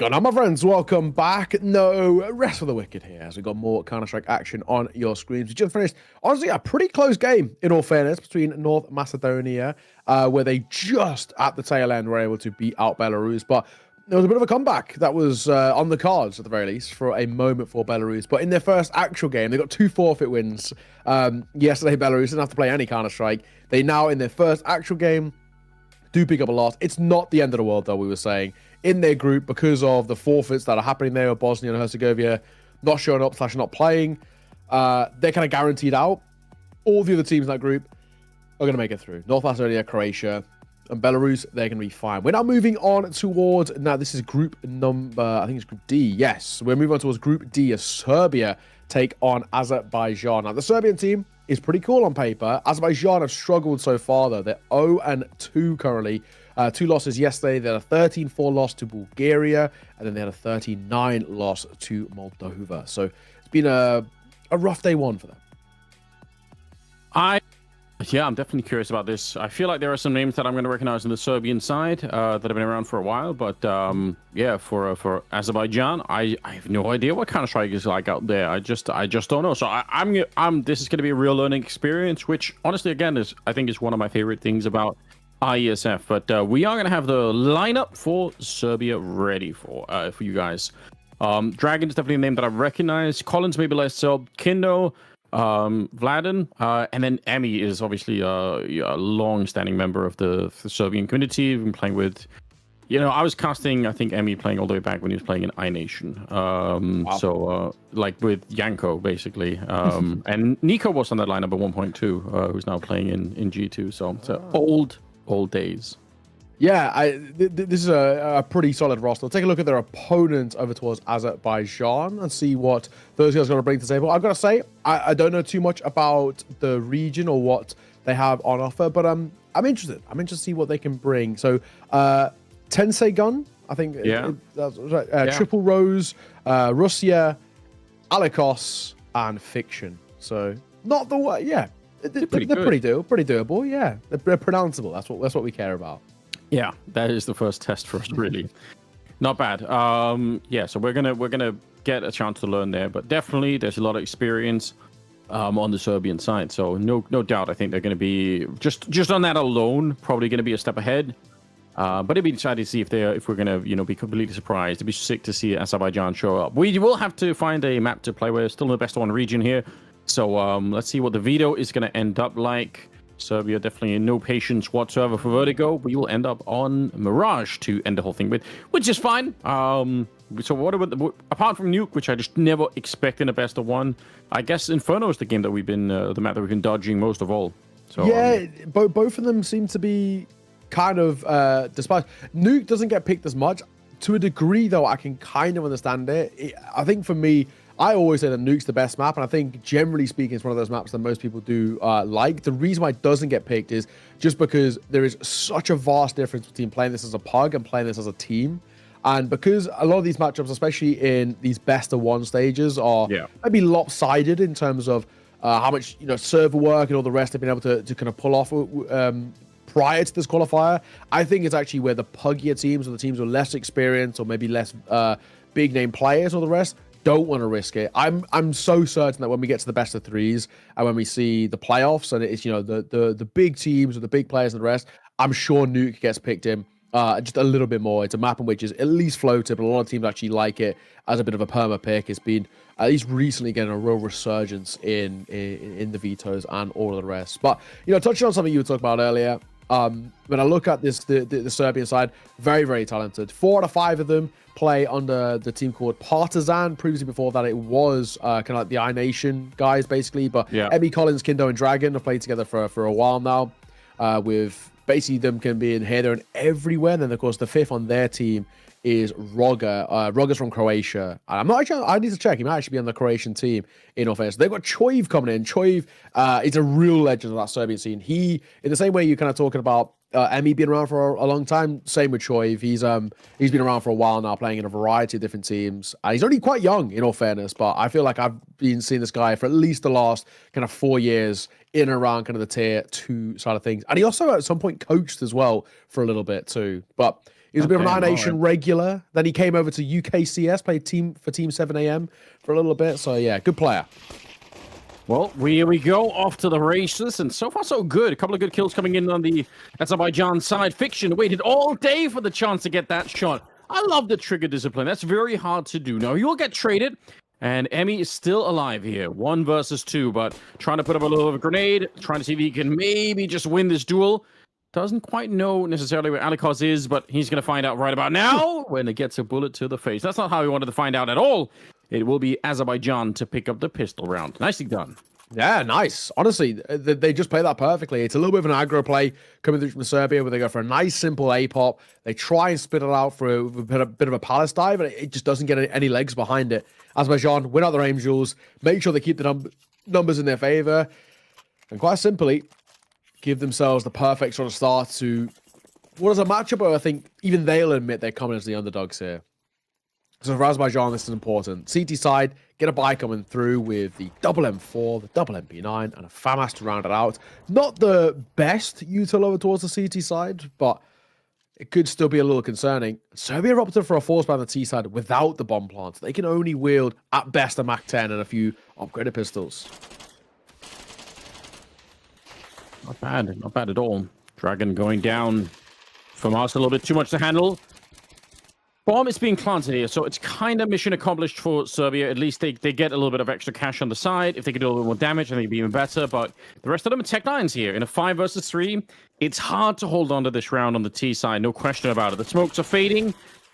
going on, my friends? Welcome back. No rest for the wicked here, as we got more Counter-Strike action on your screens. We just finished, honestly, a pretty close game, in all fairness, between North Macedonia, where they just at the tail end were able to beat out Belarus. But there was a bit of a comeback that was on the cards, at the very least, for a moment for Belarus. But in their first actual game, they got 2 forfeit wins. Yesterday, Belarus didn't have to play any Counter-Strike. They now, in their first actual game, do pick up a loss. It's not the end of the world, though, we were saying. In their group, because of the forfeits that are happening there with Bosnia and Herzegovina not showing up / not playing, they're kind of guaranteed out. All the other teams in that group are going to make it through. North Macedonia, Croatia, and Belarus, they're going to be fine. We're now moving on towards, now this is group number, I think it's group D. Yes, we're moving on towards group D as Serbia take on Azerbaijan. Now, the Serbian team is pretty cool on paper. Azerbaijan have struggled so far, though. They're 0-2 currently. 2 losses yesterday. They had a 13-4 loss to Bulgaria, and then they had a 13-9 loss to Moldova. So it's been a rough day one for them. Yeah, I'm definitely curious about this. I feel like there are some names that I'm going to recognize on the Serbian side that have been around for a while, but yeah, for Azerbaijan, I have no idea what Counter-Strike is like out there. I just don't know. So I'm this is going to be a real learning experience, which honestly, again, I think is one of my favorite things about IESF. But we are going to have the lineup for Serbia ready for you guys. Dragon is definitely a name that I recognize. Collins maybe less so. Kindo. Vladen, and then Emmy is obviously a long-standing member of the Serbian community. Been playing with, I was casting, I think, Emmy playing all the way back when he was playing in iNation. Wow. So, like with Yanko, basically. And Nico was on that lineup at 1.2, who's now playing in G2. So, old days. Yeah, this is a pretty solid roster. Take a look at their opponent over towards Azerbaijan and see what those guys are going to bring to the table. I've got to say, I don't know too much about the region or what they have on offer, but I'm interested. I'm interested to see what they can bring. So, Tensei Gun, I think. Yeah. That's right. Triple Rose, Russia, Alikos, and Fiction. So, not the way. Yeah, they're pretty doable. Yeah, they're pronounceable. That's what we care about. Yeah, that is the first test for us, really. Not bad. Yeah, so we're gonna get a chance to learn there, but definitely there's a lot of experience on the Serbian side. So no doubt, I think they're gonna be just on that alone, probably gonna be a step ahead. But it'd be exciting to see if we're gonna be completely surprised. It'd be sick to see Azerbaijan show up. We will have to find a map to play with. Still in the best one region here. So let's see what the veto is gonna end up like. Serbia definitely no patience whatsoever for Vertigo. We will end up on Mirage to end the whole thing with, which is fine. So what about apart from Nuke, which I just never expect in a best of one? I guess Inferno is the game that the map that we've been dodging most of all. So yeah, both of them seem to be kind of despised. Nuke doesn't get picked as much. To a degree, though, I can kind of understand it. I think for me, I always say that Nuke's the best map, and I think, generally speaking, it's one of those maps that most people do like. The reason why it doesn't get picked is just because there is such a vast difference between playing this as a pug and playing this as a team. And because a lot of these matchups, especially in these best-of-one stages, are maybe lopsided in terms of how much server work and all the rest have been able to kind of pull off prior to this qualifier. I think it's actually where the puggier teams or the teams with less experience or maybe less big-name players or the rest don't want to risk it. I'm so certain that when we get to the best of threes and when we see the playoffs and it's the big teams with the big players and the rest, I'm sure Nuke gets picked in just a little bit more. It's a map in which is at least floated, but a lot of teams actually like it as a bit of a perma pick. It's been at least recently getting a real resurgence in the vetoes and all of the rest. But touching on something you were talking about earlier, when I look at this, the Serbian side, very, very talented. 4 out of 5 of them play under the team called Partizan. Previously, before that, it was kind of like the iNation guys, basically. But Emmy, Collins, Kindo, and Dragon have played together for a while now. With basically them can be in here, there, and everywhere. And then, of course, the 5th on their team is Roger. Roger's from Croatia. And I'm not actually, I need to check. He might actually be on the Croatian team in offense. They've got Choiv coming in. Choiv is a real legend of that Serbian scene. He, in the same way you're kind of talking about Emmy being around for a long time, same with Choiv. He's been around for a while now, playing in a variety of different teams. He's only quite young, in all fairness, but I feel like I've been seeing this guy for at least the last kind of 4 years in and around kind of the tier 2 side of things. And he also at some point coached as well for a little bit too. But He was a bit of an Okay, I-Nation regular. Then he came over to UKCS, played for Team 7am for a little bit. So yeah, good player. Well, here we go, off to the races, and so far so good. A couple of good kills coming in on the Azerbaijan side. Fiction waited all day for the chance to get that shot. I love the trigger discipline. That's very hard to do. Now, you'll get traded, and Emmy is still alive here. 1 versus 2, but trying to put up a little of a grenade, trying to see if he can maybe just win this duel. Doesn't quite know necessarily where Alikos is, but he's going to find out right about now when it gets a bullet to the face. That's not how he wanted to find out at all. It will be Azerbaijan to pick up the pistol round. Nicely done. Yeah, nice. Honestly, they just play that perfectly. It's a little bit of an aggro play coming through from Serbia where they go for a nice, simple A-pop. They try and spit it out for a bit of a palace dive, and it just doesn't get any legs behind it. Azerbaijan win out their aim duels, make sure they keep the numbers in their favor, and quite simply, give themselves the perfect sort of start to what is a matchup where I think even they'll admit they're coming as the underdogs here. So for Azerbaijan, this is important. CT side, get a buy coming through with the double M4, the double MP9, and a FAMAS to round it out. Not the best util over towards the CT side, but it could still be a little concerning. Serbia opted for a force by on the T side without the bomb plant. They can only wield, at best, a MAC-10 and a few upgraded pistols. Not bad at all. Dragon going down from us, a little bit too much to handle. Bomb is being planted here, so it's kind of mission accomplished for Serbia. At least they get a little bit of extra cash on the side. If they could do a little more damage, I think it'd be even better. But the rest of them are Tech 9s here. In a 5 versus 3, it's hard to hold on to this round on the T side, no question about it. The smokes are fading,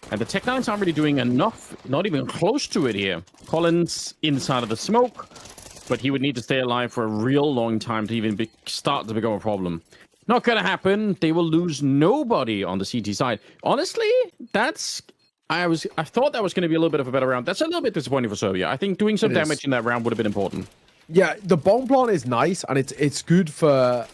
and the Tech 9s aren't really doing enough, not even close to it here. Collins inside of the smoke, but he would need to stay alive for a real long time to even start to become a problem. Not going to happen. They will lose nobody on the CT side. Honestly, I thought that was going to be a little bit of a better round. That's a little bit disappointing for Serbia. I think doing some damage in that round would have been important. Yeah, the bomb plant is nice, and it's good for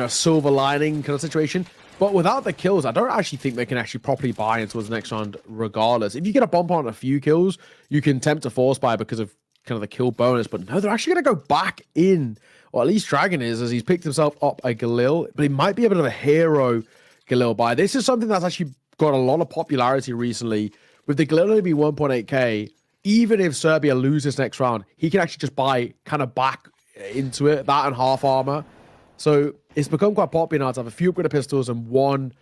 silver lining kind of situation. But without the kills, I don't actually think they can actually properly buy into the next round regardless. If you get a bomb plant and a few kills, you can tempt a force buy because of kind of the kill bonus. But no, they're actually going to go back in, or at least Dragon is, as he's picked himself up a Galil. But he might be a bit of a hero Galil buy. This is something that's actually got a lot of popularity recently. With the Galil only be 1.8k, even if Serbia loses next round, he can actually just buy kind of back into it, that and half armor. So it's become quite popular now to have a few upgraded pistols and one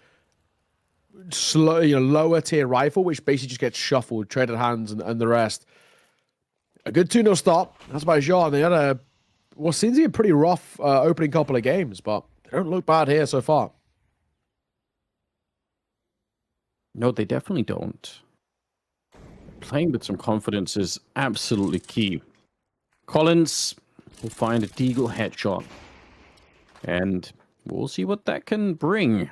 slow, lower tier rifle, which basically just gets shuffled, traded hands, and the rest. A good 2-0 start. That's by Jean. They had what seems to be a pretty rough opening couple of games, but they don't look bad here so far. No, they definitely don't. Playing with some confidence is absolutely key. Collins will find a Deagle headshot. And we'll see what that can bring.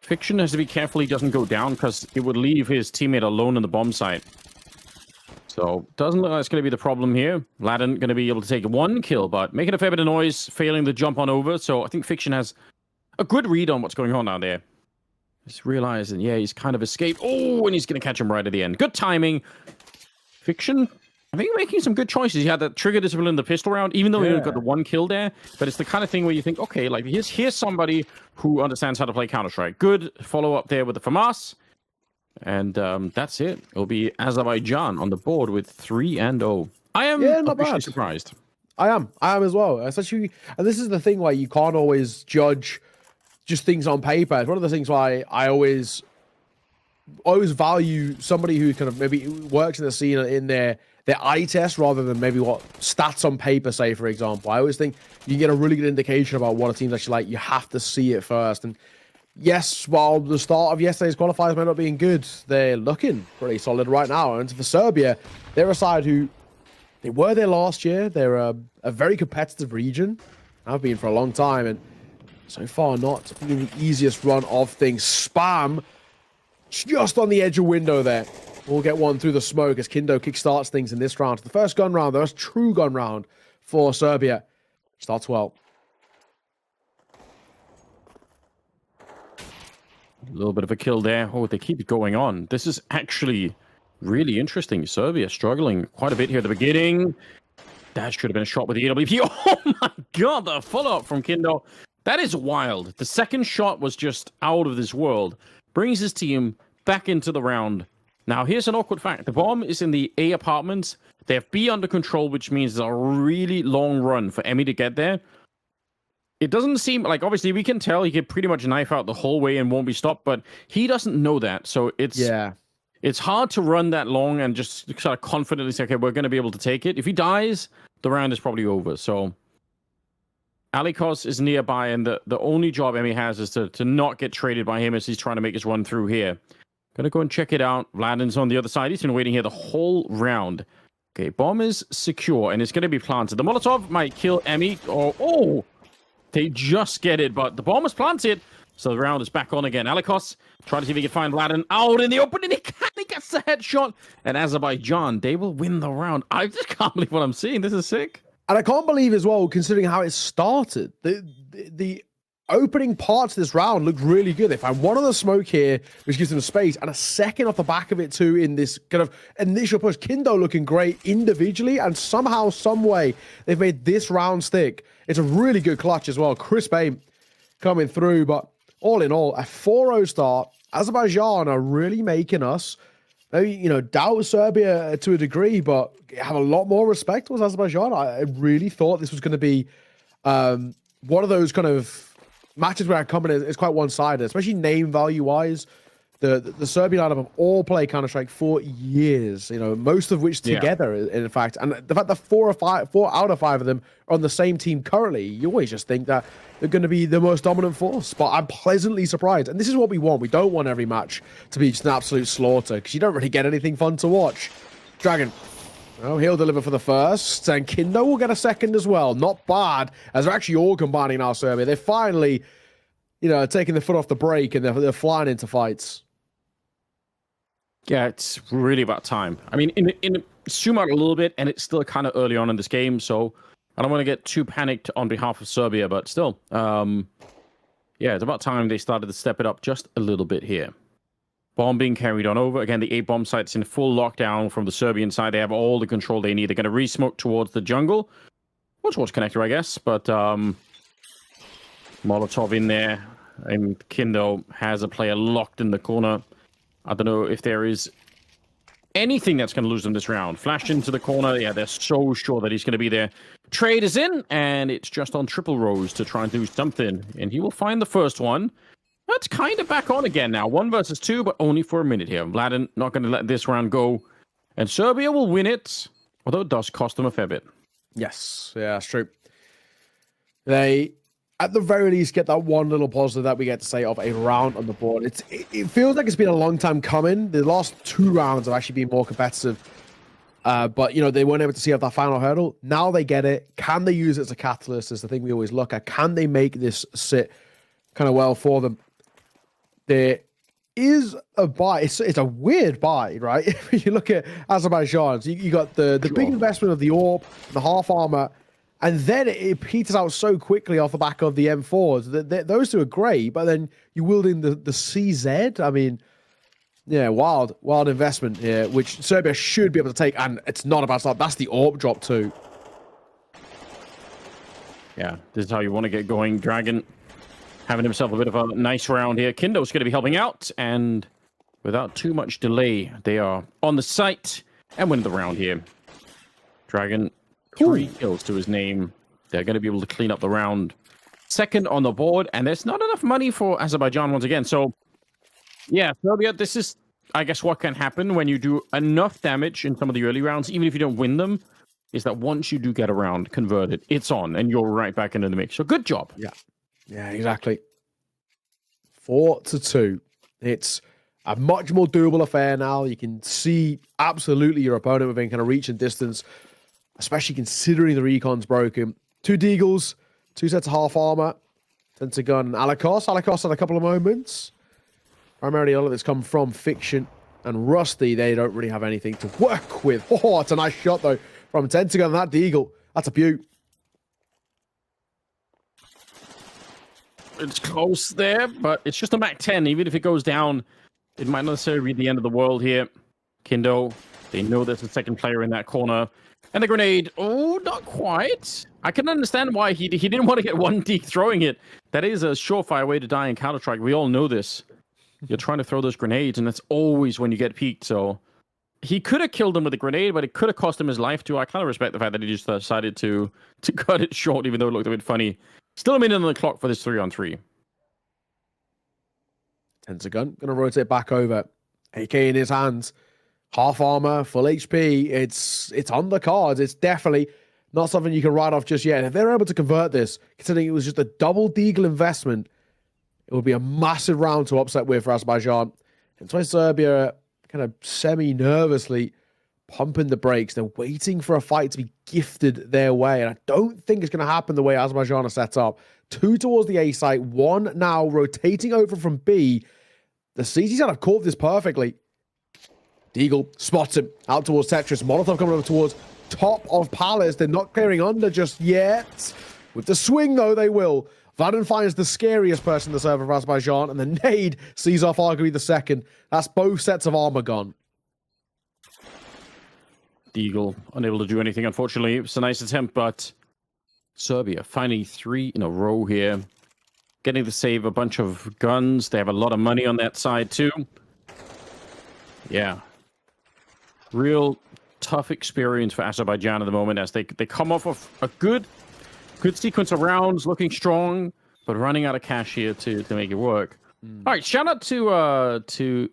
Fiction has to be careful he doesn't go down because it would leave his teammate alone in the bomb site. So, doesn't look like it's going to be the problem here. Ladin going to be able to take 1 kill, but making a fair bit of noise, failing to jump on over. So, I think Fiction has a good read on what's going on down there. Just realizing, yeah, he's kind of escaped. Oh, and he's going to catch him right at the end. Good timing. Fiction, I think making some good choices. He had that trigger discipline in the pistol round, even though he got the 1 kill there. But it's the kind of thing where you think, okay, like here's somebody who understands how to play Counter-Strike. Good follow-up there with the FAMAS. And that's it. It'll be Azerbaijan on the board with 3-0. I am officially surprised. I am as well. Especially, and this is the thing where you can't always judge just things on paper. It's one of the things why I always value somebody who kind of maybe works in the scene in their eye test rather than maybe what stats on paper say, for example. I always think you can get a really good indication about what a team's actually like. You have to see it first. And yes, while the start of yesterday's qualifiers may not being good, they're looking pretty solid right now. And for Serbia, they're a side who they were there last year. They're a very competitive region. Have been for a long time, and so far not the easiest run of things. Spam just on the edge of window there. We'll get one through the smoke as Kindo kickstarts things in this round. The first gun round, the first true gun round for Serbia. Starts well. A little bit of a kill there. Oh, they keep going on. This is actually really interesting. Serbia struggling quite a bit here at the beginning. That should have been a shot with the AWP. Oh my god, the follow-up from Kindo. That is wild. The second shot was just out of this world. brings his team back into the round. Now, here's an awkward fact. The bomb is in the A apartment. They have B under control, which means it's a really long run for Emmy to get there. It doesn't seem like, obviously, we can tell he could pretty much knife out the whole way and won't be stopped, but he doesn't know that. So it's hard to run that long and just sort of confidently say, okay, we're going to be able to take it. If he dies, the round is probably over. So Alikos is nearby, and the only job Emmy has is to not get traded by him as he's trying to make his run through here. Gonna go and check it out. Vladin's on the other side. He's been waiting here the whole round. Okay, bomb is secure, and it's going to be planted. The Molotov might kill Emmy. Oh, they just get it, but the bomb is planted, so the round is back on again. Alikos trying to see if he can find Vladin out in the open, and he gets the headshot. And Azerbaijan, they will win the round. I just can't believe what I'm seeing. This is sick. And I can't believe as well, considering how it started. The opening parts of this round looked really good. They found one on the smoke here, which gives them space, and a second off the back of it too in this kind of initial push. Kindo looking great individually, and somehow, some way, they've made this round stick. It's a really good clutch as well. Crisp aim coming through, but all in all, a 4-0 start. Azerbaijan are really making us maybe, doubt Serbia to a degree, but have a lot more respect towards Azerbaijan. I really thought this was going to be one of those kind of matches where I come in is quite one-sided, especially name value-wise. The Serbian lineup have all played Counter-Strike for years, most of which together, in fact. And the fact that 4 out of 5 of them are on the same team currently, you always just think that they're going to be the most dominant force. But I'm pleasantly surprised. And this is what we want. We don't want every match to be just an absolute slaughter, because you don't really get anything fun to watch. Dragon. Oh, he'll deliver for the first, and Kindo will get a second as well. Not bad, as they're actually all combining now, Serbia. They're finally, taking the foot off the brake, and they're flying into fights. Yeah, it's really about time. I mean, zoom out a little bit, and it's still kind of early on in this game, so I don't want to get too panicked on behalf of Serbia, but still, yeah, it's about time they started to step it up just a little bit here. Bomb being carried on over. Again, the A-bomb site's in full lockdown from the Serbian side. They have all the control they need. They're going to re-smoke towards the jungle. Or towards connector, I guess. But Molotov in there. And Kindo has a player locked in the corner. I don't know if there is anything that's going to lose them this round. Flashed into the corner. Yeah, they're so sure that he's going to be there. Trade is in, and it's just on Triple Rose to try and do something. And he will find the first one. That's kind of back on again now. 1 versus 2, but only for a minute here. Vladin not going to let this round go. And Serbia will win it, although it does cost them a fair bit. Yes, yeah, that's true. They, at the very least, get that one little positive that we get to say of a round on the board. It feels like it's been a long time coming. The last 2 rounds have actually been more competitive. But, they weren't able to see off that final hurdle. Now they get it. Can they use it as a catalyst? Is the thing we always look at. Can they make this sit kind of well for them? There is a buy. It's a weird buy, right? If you look at Azerbaijan, so you got the big investment of the AWP, the half armor, and then it peters out so quickly off the back of the M4s. Those two are great, but then you wield in the CZ. I mean, yeah, wild investment here, which Serbia should be able to take, and it's not about that. That's the AWP drop too. Yeah, this is how you want to get going, Dragon. Having himself a bit of a nice round here. Kindo's going to be helping out, and without too much delay, they are on the site and win the round here. Dragon, 3 kills to his name. They're going to be able to clean up the round. Second on the board, and there's not enough money for Azerbaijan once again. So, yeah, Serbia, this is, I guess, what can happen when you do enough damage in some of the early rounds, even if you don't win them, is that once you do get a round converted, it's on, and you're right back into the mix. So, good job. Yeah, exactly. 4-2. It's a much more doable affair now. You can see absolutely your opponent within kind of reach and distance, especially considering the recon's broken. 2 Deagles, 2 sets of half armor, Tentagon, Alikos. Alikos had a couple of moments. Primarily, all of it's come from Fiction and Rusty. They don't really have anything to work with. Oh, it's a nice shot, though, from Tentagon. That Deagle, that's a beaut. It's close there, but it's just a Mac 10. Even if it goes down, it might not necessarily be the end of the world here. Kindo, they know there's a second player in that corner. And the grenade, oh, not quite. I can understand why he didn't want to get 1 Deke throwing it. That is a surefire way to die in Counter-Strike. We all know this. You're trying to throw those grenades, and that's always when you get peeked. So he could have killed him with a grenade, but it could have cost him his life too. I kind of respect the fact that he just decided to cut it short, even though it looked a bit funny. Still a minute on the clock for this 3-on-3. Tentagon gonna rotate back over. AK in his hands. Half armor, full HP. It's on the cards. It's definitely not something you can write off just yet. And if they're able to convert this, considering it was just a double deagle investment, it would be a massive round to upset with for Azerbaijan. And so Serbia kind of semi-nervously pumping the brakes. They're waiting for a fight to be gifted their way. And I don't think it's going to happen the way Azerbaijan are set up. 2 towards the A site, 1 now rotating over from B. The CT's have caught this perfectly. Deagle spots him out towards Tetris. Molotov coming over towards top of Palace. They're not clearing under just yet. With the swing, though, they will. Vaden finds the scariest person in the server of Azerbaijan, and the nade sees off arguably the second. That's both sets of armor gone. Deagle unable to do anything, unfortunately. It was a nice attempt, but Serbia finding 3 in a row here. Getting to save a bunch of guns. They have a lot of money on that side, too. Yeah. Real tough experience for Azerbaijan at the moment as they come off of a good sequence of rounds, looking strong, but running out of cash here to make it work. All right, shout out to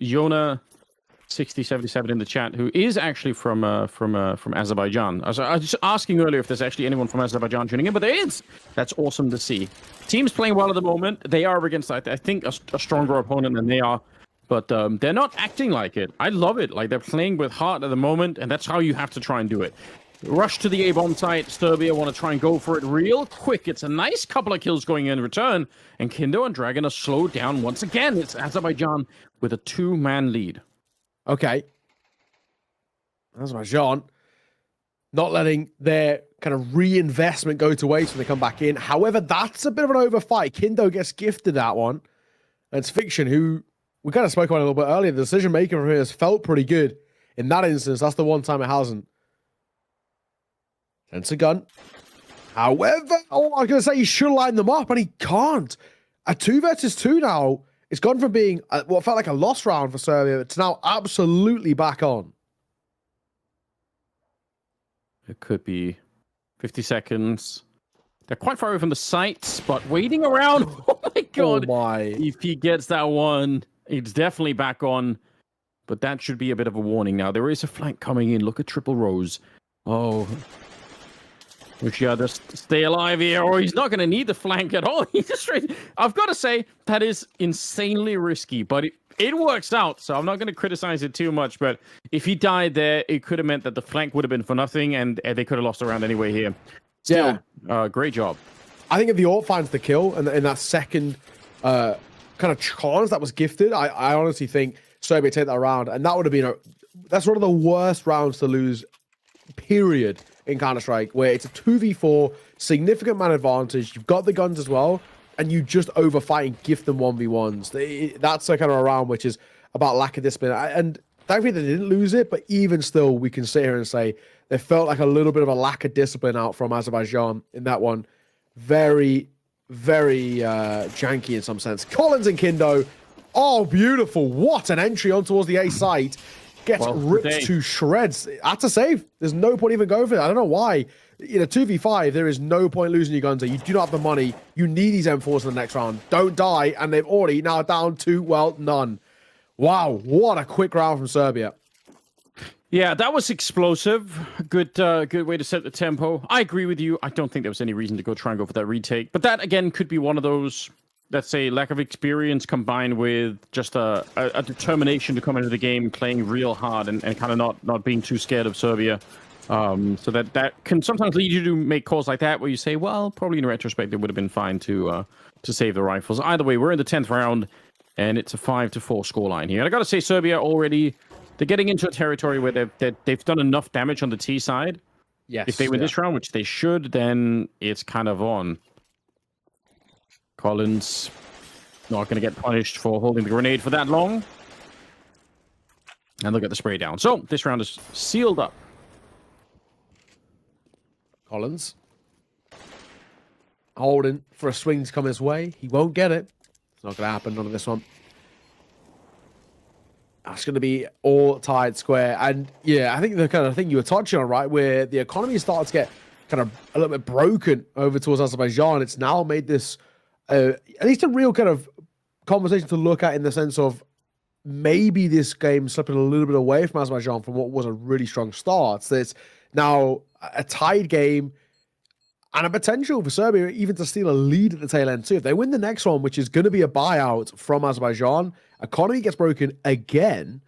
Yona 6077 in the chat, who is actually from Azerbaijan. I was just asking earlier if there's actually anyone from Azerbaijan tuning in, but there is. That's awesome to see. Team's playing well at the moment. They are against, I think, a stronger opponent than they are. But they're not acting like it. I love it. Like, they're playing with heart at the moment, and that's how you have to try and do it. Rush to the A-bomb site. Serbia want to try and go for it real quick. It's a nice couple of kills going in return. And Kindo and Dragon are slowed down once again. It's Azerbaijan with a 2-man lead. Okay. Azerbaijan not letting their kind of reinvestment go to waste when they come back in. However, that's a bit of an overfight. Kindo gets gifted that one. And it's Fiction, who we kind of spoke about a little bit earlier. The decision making from here has felt pretty good. In that instance, that's the one time it hasn't. Sensor gun. However, I was going to say he should line them up, and he can't. A 2 versus 2 now. It's gone from being what felt like a lost round for Serbia to now absolutely back on. It could be 50 seconds. They're quite far away from the sites, but waiting around. Oh my god. Oh my. If he gets that one, it's definitely back on. But that should be a bit of a warning now. There is a flank coming in. Look at Triple Rose. Oh. We should just stay alive here, or he's not going to need the flank at all. He's just I've got to say, that is insanely risky, but it works out, so I'm not going to criticize it too much. But if he died there, it could have meant that the flank would have been for nothing, and they could have lost the round anyway here. Still, yeah. Great job. I think if the AWP finds the kill, and in that second kind of chance that was gifted, I honestly think Serbia take that round, and that would have been that's one of the worst rounds to lose, period, in Counter-Strike, where it's a 2v4, significant man advantage, you've got the guns as well, and you just overfight and gift them 1v1s. That's a kind of a round which is about lack of discipline. And thankfully they didn't lose it, but even still, we can sit here and say there felt like a little bit of a lack of discipline out from Azerbaijan in that one. Very, very janky in some sense. Collins and Kindo, oh, beautiful. What an entry on towards the A site. Gets ripped to shreds. That's a save. There's no point even going for it. I don't know why. In a 2v5, there is no point losing your guns. You do not have the money. You need these M4s in the next round. Don't die. And they've already now down to, well, none. Wow. What a quick round from Serbia. Yeah, that was explosive. Good way to set the tempo. I agree with you. I don't think there was any reason to try and go for that retake. But that, again, could be one of those, let's say, lack of experience combined with just a determination to come into the game playing real hard and kind of not being too scared of Serbia. So that can sometimes lead you to make calls like that where you say, well, probably in retrospect it would have been fine to save the rifles. Either way, we're in the 10th round and it's a 5-4 scoreline here. And I got to say, Serbia already, they're getting into a territory where they've done enough damage on the T side. Yes. If they win this round, which they should, then it's kind of on. Collins not going to get punished for holding the grenade for that long. And look at the spray down. So this round is sealed up. Collins holding for a swing to come his way. He won't get it. It's not going to happen. None of this one. That's going to be all tied square. And yeah, I think the kind of thing you were touching on, right, where the economy started to get kind of a little bit broken over towards Azerbaijan. It's now made this at least a real kind of conversation to look at in the sense of maybe this game slipping a little bit away from Azerbaijan from what was a really strong start. So it's now a tied game and a potential for Serbia even to steal a lead at the tail end too. If they win the next one, which is going to be a buyout from Azerbaijan, economy gets broken again,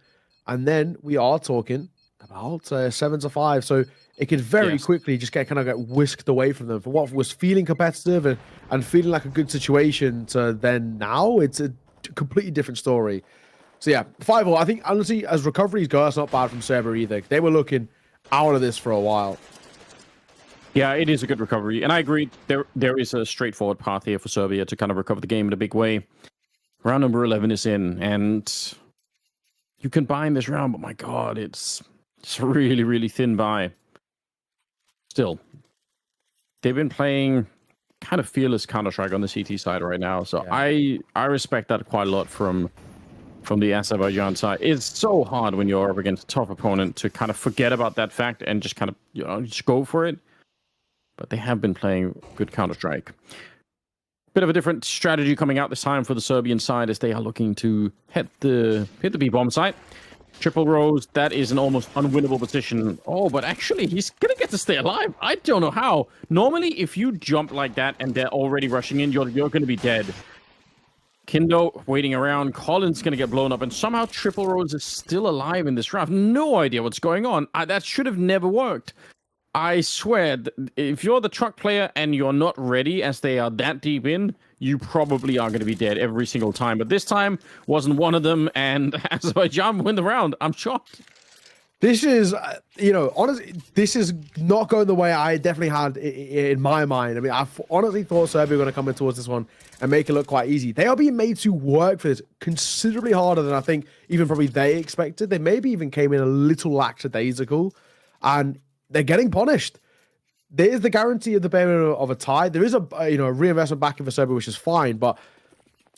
and then we are talking about 7-5. So it could very quickly just get whisked away from them from what was feeling competitive and feeling like a good situation to then now it's a completely different story. So yeah, 5-all. I think honestly, as recoveries go, that's not bad from Serbia either. They were looking out of this for a while. Yeah, it is a good recovery, and I agree. There is a straightforward path here for Serbia to kind of recover the game in a big way. Round number 11 is in, and you can buy in this round, but my God, it's a really, really thin buy. Still, they've been playing kind of fearless Counter-Strike on the CT side right now, so yeah. I respect that quite a lot from the Azerbaijan side. It's so hard when you're up against a tough opponent to kind of forget about that fact and just kind of just go for it. But they have been playing good Counter-Strike. Bit of a different strategy coming out this time for the Serbian side as they are looking to hit the B-bomb site. Triple rows, that is an almost unwinnable position. Oh, but actually, he's going to get to stay alive. I don't know how. Normally, if you jump like that and they're already rushing in, you're going to be dead. Kindo waiting around. Colin's going to get blown up, and somehow Triple Rose is still alive in this round. No idea what's going on. That should have never worked. I swear, if you're the truck player and you're not ready as they are that deep in, you probably are going to be dead every single time. But this time wasn't one of them, and Azerbaijan win the round. I'm shocked. This is, honestly, this is not going the way I definitely had in my mind. I mean, I honestly thought Serbia were going to come in towards this one and make it look quite easy. They are being made to work for this considerably harder than I think even probably they expected. They maybe even came in a little lackadaisical, and they're getting punished. There's the guarantee of the barrier of a tie. There is a reinvestment back in for Serbia, which is fine, but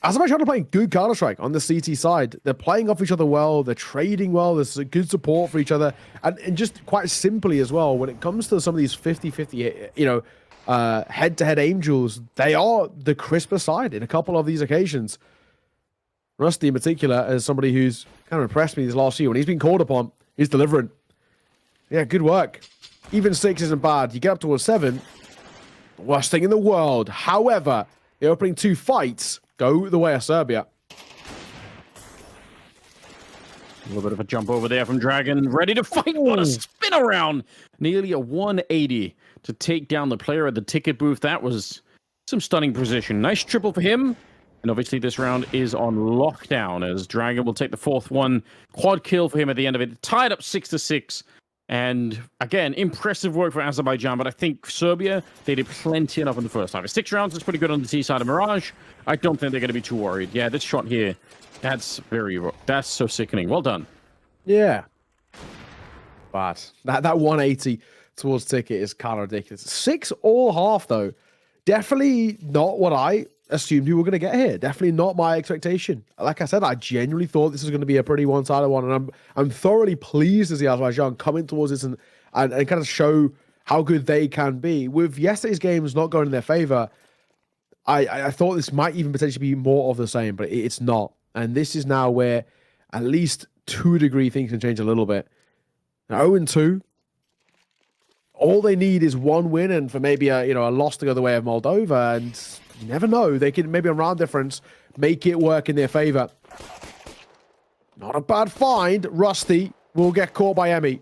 Azerbaijan are playing good Counter-Strike on the CT side. They're playing off each other well. They're trading well. There's a good support for each other. And just quite simply as well, when it comes to some of these 50-50, head-to-head Angels, they are the crisper side in a couple of these occasions. Rusty in particular, as somebody who's kind of impressed me this last year, when he's been called upon, he's delivering. Yeah, good work. Even 6 isn't bad. You get up towards 7, worst thing in the world. However, the opening 2 fights go the way of Serbia. A little bit of a jump over there from Dragon. Ready to fight. What a spin around. Nearly a 180 to take down the player at the ticket booth. That was some stunning precision. Nice triple for him. And obviously this round is on lockdown as Dragon will take the 4th one. Quad kill for him at the end of it. Tied up 6-6. And again, impressive work for Azerbaijan, but I think Serbia, they did plenty enough in the first half. 6 rounds is pretty good on the T side of Mirage. I don't think they're going to be too worried. Yeah, this shot here, that's so sickening. Well done. Yeah. But that 180 towards ticket is kind of ridiculous. 6-all, though. Definitely not what I assumed we were going to get here. Definitely not my expectation. Like I said, I genuinely thought this was going to be a pretty one-sided one, and I'm thoroughly pleased to see Azerbaijan coming towards this and kind of show how good they can be. With yesterday's games not going in their favor, I thought this might even potentially be more of the same, but it's not. And this is now where, at least to a degree, things can change a little bit. 0-2. All they need is one win, and for maybe a loss to go the way of Moldova, and you never know. They can maybe on round difference make it work in their favor. Not a bad find. Rusty will get caught by Emmy.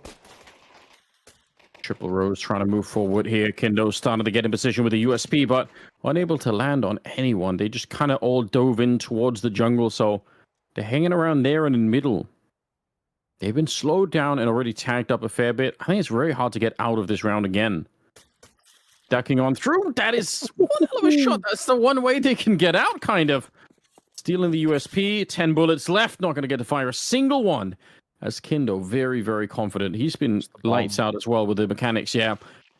Triple Rose trying to move forward here. Kindo started to get in position with a USP, but unable to land on anyone. They just kind of all dove in towards the jungle, so they're hanging around there and in the middle. They've been slowed down and already tagged up a fair bit. I think it's very hard to get out of this round again. Ducking on through. That is one hell of a shot. That's the one way they can get out, kind of. Stealing the USP. 10 bullets left. Not going to get to fire a single one. As Kindo, very, very confident. He's been lights out as well with the mechanics, yeah.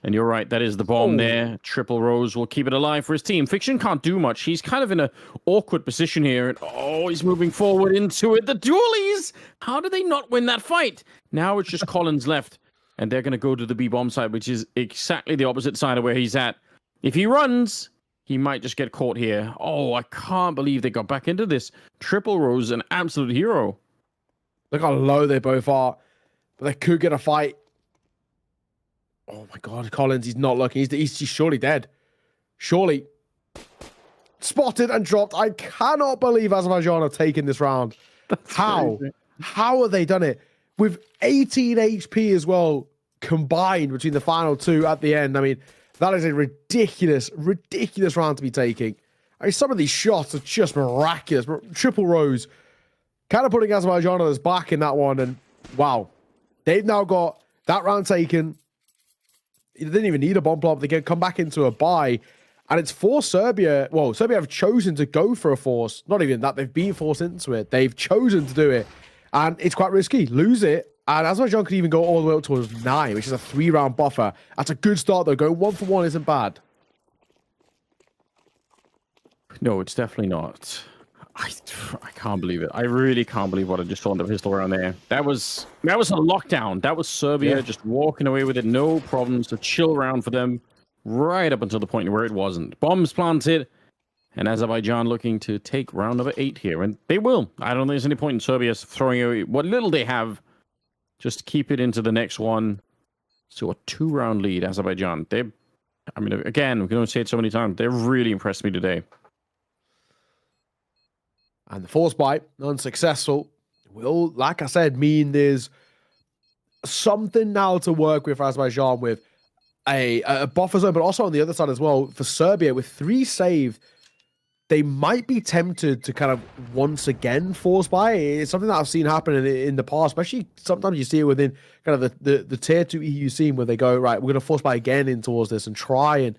And you're right, that is the bomb there. Triple Rose will keep it alive for his team. Fiction can't do much. He's kind of in an awkward position here. And he's moving forward into it. The dualies! How did they not win that fight? Now it's just Collins left. And they're going to go to the B-bomb side, which is exactly the opposite side of where he's at. If he runs, he might just get caught here. Oh, I can't believe they got back into this. Triple Rose, an absolute hero. Look how low they both are. But they could get a fight. Oh my God, Collins, he's not looking. He's surely dead. Surely. Spotted and dropped. I cannot believe Azerbaijan have taken this round. How? Crazy. How have they done it? With 18 HP as well, combined between the final two at the end. I mean, that is a ridiculous, ridiculous round to be taking. I mean, some of these shots are just miraculous. Triple Rose kind of putting Azerbaijan on his back in that one. And wow, they've now got that round taken. They didn't even need a bomb blob. They can come back into a bye. And it's for Serbia. Well, Serbia have chosen to go for a force. Not even that. They've been forced into it. They've chosen to do it. And it's quite risky. Lose it. And Azerbaijan could even go all the way up towards 9, which is a 3-round buffer. That's a good start, though. Going 1 for 1 isn't bad. No, it's definitely not. I can't believe it. I really can't believe what I just saw in the pistol round there. That was a lockdown. That was Serbia just walking away with it. No problems. A chill round for them right up until the point where it wasn't. Bombs planted. And Azerbaijan looking to take round number 8 here. And they will. I don't think there's any point in Serbia throwing away what little they have. Just keep it into the next one. So a 2-round lead, Azerbaijan. I mean, again, we can only say it so many times. They've really impressed me today. And the force bite, unsuccessful, will, like I said, mean there's something now to work with for Azerbaijan with a buffer zone, but also on the other side as well. For Serbia, with 3 saved, they might be tempted to kind of once again force buy. It's something that I've seen happen in the past, especially sometimes you see it within kind of the tier 2 EU scene where they go, right, we're going to force buy again in towards this and try and,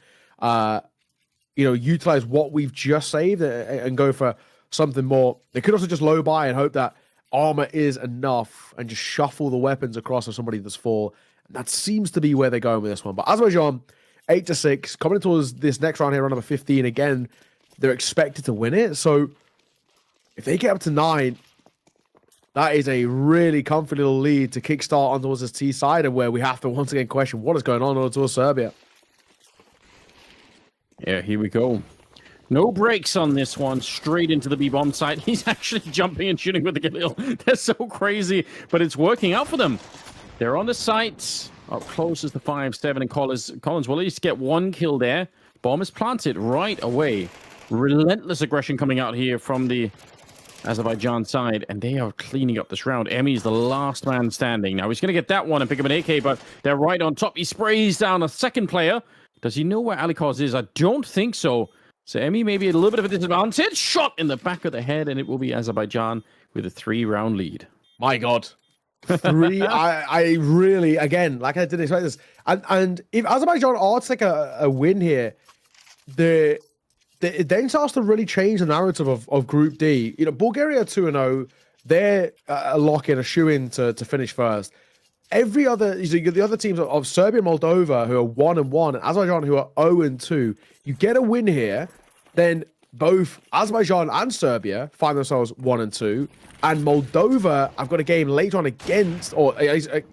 utilize what we've just saved and go for something more. They could also just low buy and hope that armor is enough and just shuffle the weapons across to somebody that's full. And that seems to be where they're going with this one. But Azerbaijan, 8-6, coming towards this next round here, round number 15, again, they're expected to win it. So if they get up to 9, that is a really comfy little lead to kickstart on towards this T side, and where we have to once again question what is going on towards Serbia. Yeah, here we go. No brakes on this one. Straight into the B-bomb site. He's actually jumping and shooting with the Galil. They're so crazy, but it's working out for them. They're on the site. Up close as the 5-7, and Collins will at least get 1 kill there. Bomb is planted right away. Relentless aggression coming out here from the Azerbaijan side, and they are cleaning up this round. Emmy's the last man standing. Now he's going to get that one and pick up an AK, but they're right on top. He sprays down a second player. Does he know where Alikos is? I don't think so. So Emmy maybe a little bit of a disadvantage. Shot in the back of the head, and it will be Azerbaijan with a 3-round lead. My God. 3, I really, again, like I didn't expect this. And if Azerbaijan are to take a win here, it then starts to really change the narrative of Group D. Bulgaria 2-0, they're a lock-in, a shoe-in to finish first. Every other, the other teams of Serbia and Moldova, who are 1-1, and Azerbaijan, who are 0-2, you get a win here, then both Azerbaijan and Serbia find themselves 1-2, and Moldova have got a game later on against, or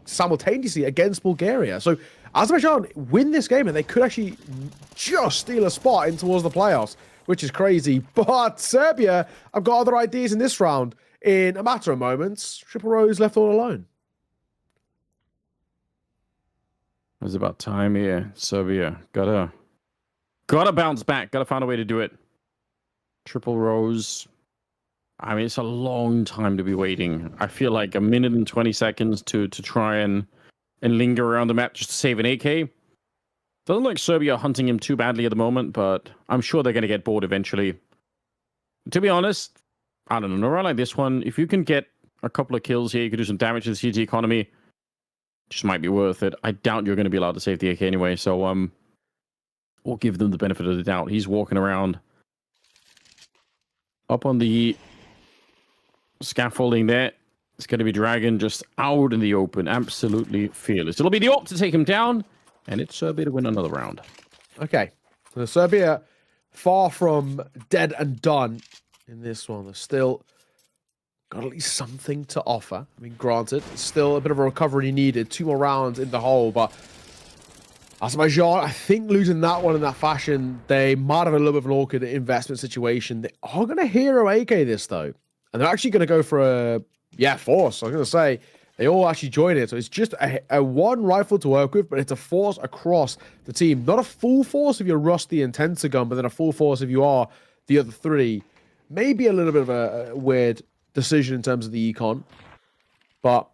simultaneously against Bulgaria. So Azerbaijan win this game, and they could actually just steal a spot in towards the playoffs, which is crazy. But Serbia have got other ideas in this round. In a matter of moments, Triple Rose left all alone. It's about time here. Serbia gotta bounce back. Gotta find a way to do it. Triple Rose. I mean, it's a long time to be waiting. I feel like a minute and 20 seconds to try and linger around the map just to save an AK. Doesn't look like Serbia are hunting him too badly at the moment, but I'm sure they're going to get bored eventually. To be honest, I don't know. Around like this one, if you can get a couple of kills here, you can do some damage to the CT economy. Just might be worth it. I doubt you're going to be allowed to save the AK anyway, so we'll give them the benefit of the doubt. He's walking around up on the scaffolding there. It's going to be Dragon just out in the open, absolutely fearless. It'll be the op to take him down. And it's Serbia to win another round. Okay. So Serbia, far from dead and done in this one. They've still got at least something to offer. I mean, granted, it's still a bit of a recovery needed. 2 more rounds in the hole, but Azerbaijan, I think losing that one in that fashion, they might have a little bit of an awkward investment situation. They are going to hero AK this, though. And they're actually going to go for a, force. I was going to say, they all actually join it. So it's just a one rifle to work with, but it's a force across the team. Not a full force if you're Rusty and Tentagun, but then a full force if you are the other 3. Maybe a little bit of a weird decision in terms of the econ. But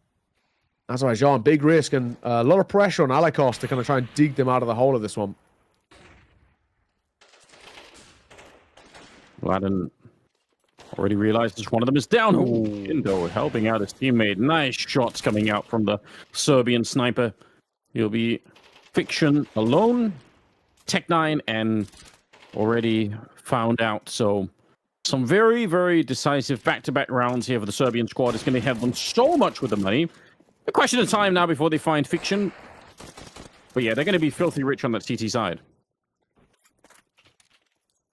Azerbaijan, big risk and a lot of pressure on Alakos to kind of try and dig them out of the hole of this one. Vladden already realizes one of them is down. Indo helping out his teammate. Nice shots coming out from the Serbian sniper. He'll be Fiction alone. Tech9 and already found out. So some very, very decisive back-to-back rounds here for the Serbian squad. It's going to help them so much with the money. A question of time now before they find Fiction. But yeah, they're going to be filthy rich on that CT side.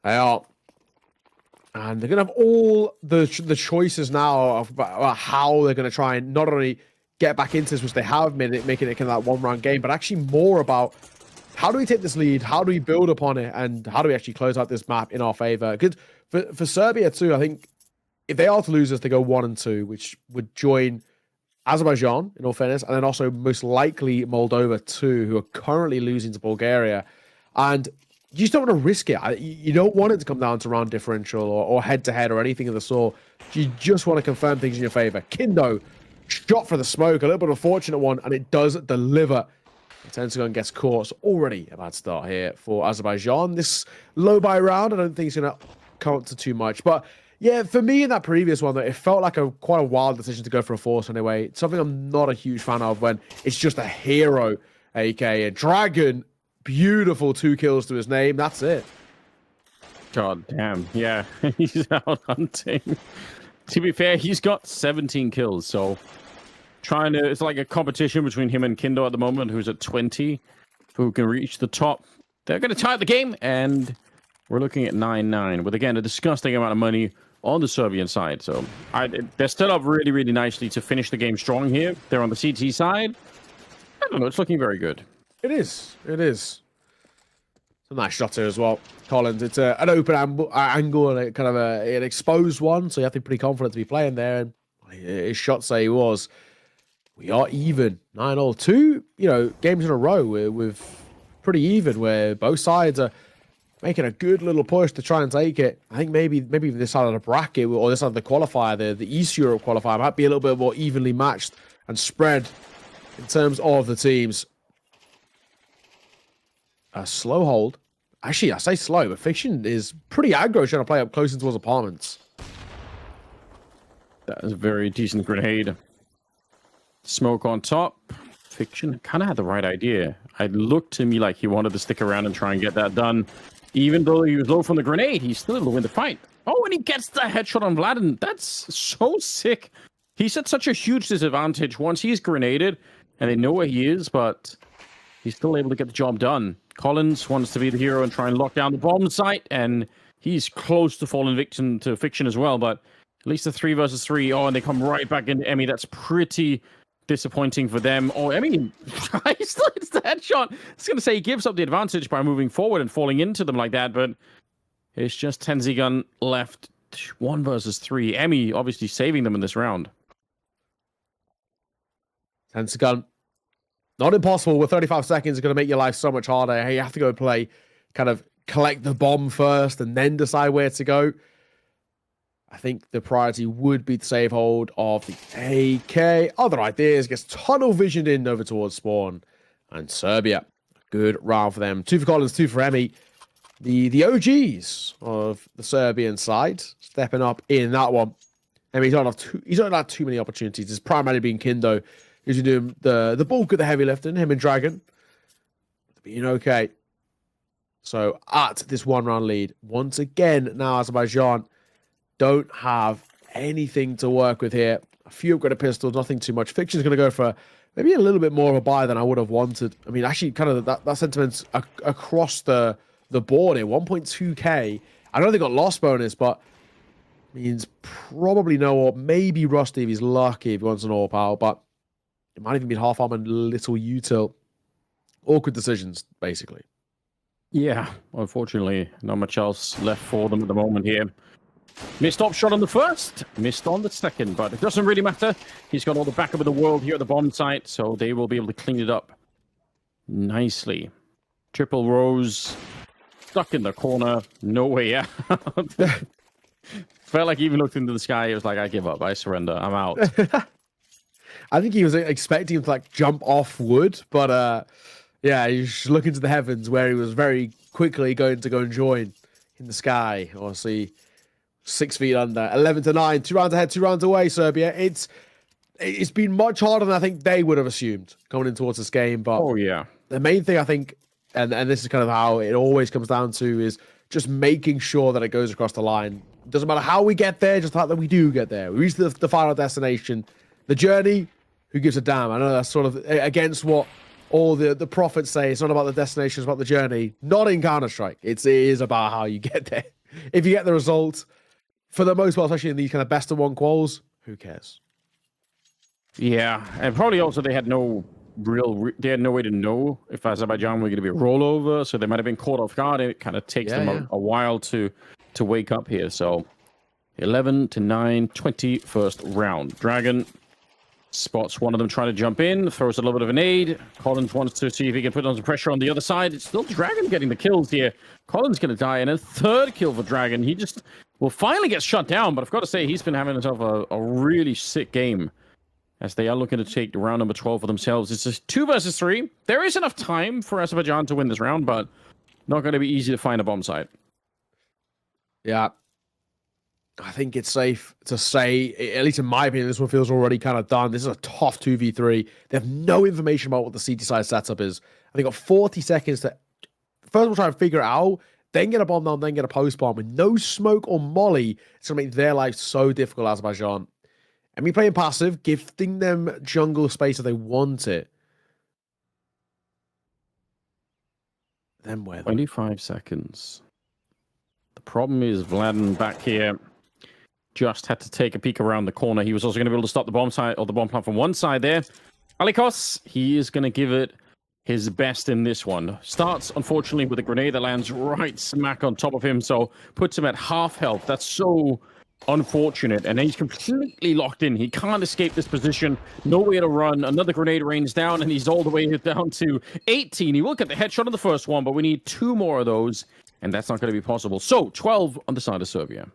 They are. And they're going to have all the choices now about how they're going to try and not only get back into this, which they have making it kind of that one-round game, but actually more about how do we take this lead, how do we build upon it, and how do we actually close out this map in our favor. Because for Serbia too, I think if they are to lose this, they go 1 and 2, which would join Azerbaijan, in all fairness, and then also most likely Moldova too, who are currently losing to Bulgaria. And you just don't want to risk it. You don't want it to come down to round differential or head-to-head or anything of the sort. You just want to confirm things in your favor. Kindo, shot for the smoke, a little bit of a fortunate one, and it does deliver. Tentagon gets caught. So already a bad start here for Azerbaijan. This low buy round, I don't think it's going to count to too much. But yeah, for me in that previous one, though, it felt like quite a wild decision to go for a force anyway. It's something I'm not a huge fan of when it's just a hero AK. A Dragon, beautiful 2 kills to his name. That's it. God damn. Yeah, he's out hunting. To be fair, he's got 17 kills, so it's like a competition between him and Kindo at the moment, who's at 20, who can reach the top. They're going to tie the game, and we're looking at 9-9, with, again, a disgusting amount of money on the Serbian side. So they're still up really, really nicely to finish the game strong here. They're on the CT side. I don't know, it's looking very good. It is. It is. It's a nice shot here as well. Collins, it's an open angle and kind of an exposed one, so you have to be pretty confident to be playing there. And his shot say he was. We are even. 9-all. 2, games in a row with pretty even, where both sides are making a good little push to try and take it. I think maybe this side of the bracket or this side of the qualifier, the East Europe qualifier, might be a little bit more evenly matched and spread in terms of the teams. A slow hold. Actually, I say slow, but Fiction is pretty aggro trying to play up close towards apartments. That is a very decent grenade. Smoke on top. Fiction kind of had the right idea. It looked to me like he wanted to stick around and try and get that done. Even though he was low from the grenade, he's still able to win the fight. Oh, and he gets the headshot on Vladden. That's so sick. He's at such a huge disadvantage once he's grenaded, and they know where he is, but he's still able to get the job done. Collins wants to be the hero and try and lock down the bomb site, and he's close to falling victim to Fiction as well, but at least a 3 versus 3. Oh, and they come right back into Emmy. That's pretty disappointing for them. Oh, Emmy, he still hits the headshot. I was going to say he gives up the advantage by moving forward and falling into them like that, but it's just Tenzigun left. 1 versus 3. Emmy obviously saving them in this round. Tenzigun. Not impossible. With 35 seconds, it's going to make your life so much harder. Hey, you have to go play, kind of collect the bomb first and then decide where to go. I think the priority would be to save hold of the AK. Other ideas, gets tunnel visioned in over towards spawn. And Serbia, good round for them. 2 for Collins, 2 for Emmy. The OGs of the Serbian side stepping up in that one. Emmy's not had too many opportunities. It's primarily been Kindo who's doing the bulk of the heavy lifting, him and Dragon. Being okay. So at this 1-round lead, once again, now Azerbaijan don't have anything to work with here. A few upgraded pistols, nothing too much. Fiction's going to go for maybe a little bit more of a buy than I would have wanted. I mean, actually, kind of that sentiment's across the board here. 1.2k. I know they got loss bonus, but means probably no AWP. Maybe Rusty if he's lucky if he wants an AWP out, but it might even be half arm and little util. Awkward decisions, basically. Yeah, unfortunately, not much else left for them at the moment here. Missed op shot on the first, missed on the second, but it doesn't really matter. He's got all the backup of the world here at the bomb site, so they will be able to clean it up nicely. Triple Rose, stuck in the corner, no way out. Felt like he even looked into the sky. It was like, I give up, I surrender, I'm out. I think he was expecting him to like jump off wood, but yeah, he's looking to the heavens where he was very quickly going to go and join in the sky. Obviously, 6 feet under, 11-9, 2 rounds ahead, 2 rounds away. Serbia. It's been much harder than I think they would have assumed going in towards this game. But oh yeah, the main thing I think, and this is kind of how it always comes down to, is just making sure that it goes across the line. It doesn't matter how we get there, just the fact that we do get there. We reach the final destination. The journey, who gives a damn? I know that's sort of against what all the prophets say. It's not about the destination, it's about the journey. Not in Counter-Strike. It is about how you get there. If you get the result, for the most part, especially in these kind of best of one quals, who cares? Yeah, and probably also they had no they had no way to know if Azerbaijan were going to be a rollover, so they might have been caught off guard. It kind of takes them a while to wake up here. So 11-9, 21st round. Dragon spots one of them trying to jump in, throws a little bit of a nade. Collins wants to see if he can put on some pressure on the other side. It's still Dragon getting the kills here. Collins going to die, and a third kill for Dragon. He just will finally get shut down, but I've got to say, he's been having himself a really sick game as they are looking to take round number 12 for themselves. It's just 2 versus 3. There is enough time for Azerbaijan to win this round, but not going to be easy to find a bomb site. Yeah. I think it's safe to say, at least in my opinion, this one feels already kind of done. This is a tough 2v3. They have no information about what the CT side setup is. And they got 40 seconds to first of all try and figure it out, then get a bomb down, then get a post bomb. With no smoke or molly, it's going to make their life so difficult, Azerbaijan. And me playing passive, gifting them jungle space if they want it. Then where? 25 seconds. The problem is Vladen back here just had to take a peek around the corner. He was also going to be able to stop the bomb side or the bomb plant from one side there. Alikos, he is going to give it his best in this one. Starts, unfortunately, with a grenade that lands right smack on top of him, so puts him at half health. That's so unfortunate, and he's completely locked in. He can't escape this position. Nowhere to run. Another grenade rains down, and he's all the way down to 18. He will get the headshot on the first one, but we need 2 more of those, and that's not going to be possible. So, 12 on the side of Serbia.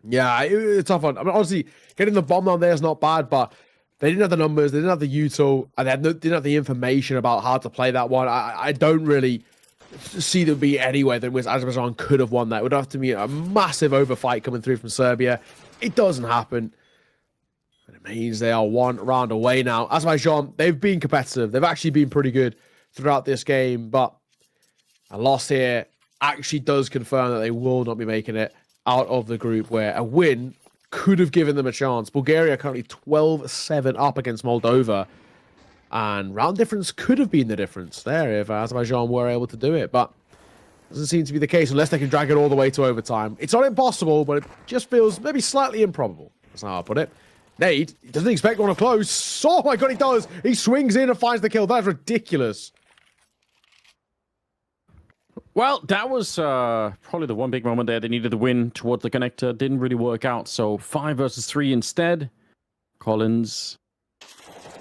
Yeah, it's a tough one. I mean, honestly, getting the bomb down there is not bad, but they didn't have the numbers, they didn't have the util, and they didn't have the information about how to play that one. I don't really see there be anywhere that Azerbaijan could have won that. It would have to be a massive overfight coming through from Serbia. It doesn't happen. And it means they are 1 round away now. Azerbaijan, they've been competitive. They've actually been pretty good throughout this game, but a loss here actually does confirm that they will not be making it out of the group, where a win could have given them a chance. Bulgaria currently 12-7 up against Moldova, and round difference could have been the difference there if Azerbaijan were able to do it, but doesn't seem to be the case unless they can drag it all the way to overtime. It's not impossible, but it just feels maybe slightly improbable. That's how I put it. Nade, he doesn't expect one to close. Oh my god, he does! He swings in and finds the kill. That's ridiculous. Well, that was probably the one big moment there. They needed the win towards the connector. Didn't really work out. So 5 versus 3 instead. Collins,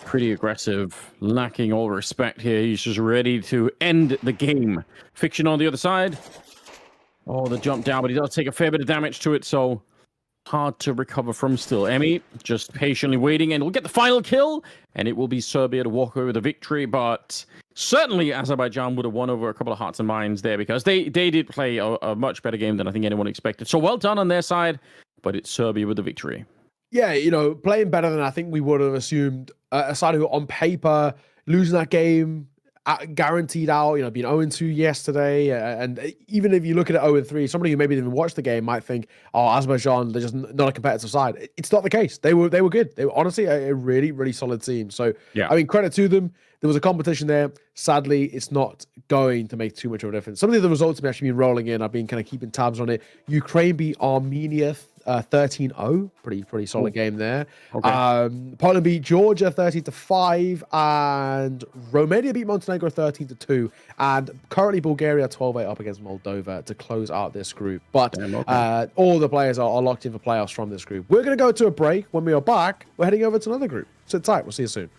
pretty aggressive, lacking all respect here. He's just ready to end the game. Fiction on the other side. Oh, the jump down, but he does take a fair bit of damage to it, so hard to recover from still. Emmy just patiently waiting, and we'll get the final kill, and it will be Serbia to walk away with a victory, but certainly Azerbaijan would have won over a couple of hearts and minds there, because they did play a much better game than I think anyone expected. So well done on their side, but it's Serbia with the victory. Yeah, you know, playing better than I think we would have assumed. A side who, on paper, losing that game, guaranteed out, being 0-2 yesterday. And even if you look at it 0-3, somebody who maybe didn't even watch the game might think, oh, Azerbaijan, they're just not a competitive side. It's not the case. They were good. They were honestly a really, really solid team. So, Yeah. I mean, credit to them. There was a competition there. Sadly, it's not going to make too much of a difference. Some of the other results have actually been rolling in. I've been kind of keeping tabs on it. Ukraine beat Armenia 13-0. Pretty solid game there. Okay. Poland beat Georgia 13-5, and Romania beat Montenegro 13-2. And currently Bulgaria 12-8 up against Moldova to close out this group. But all the players are locked in for playoffs from this group. We're going to go to a break. When we are back, we're heading over to another group. Sit tight. We'll see you soon.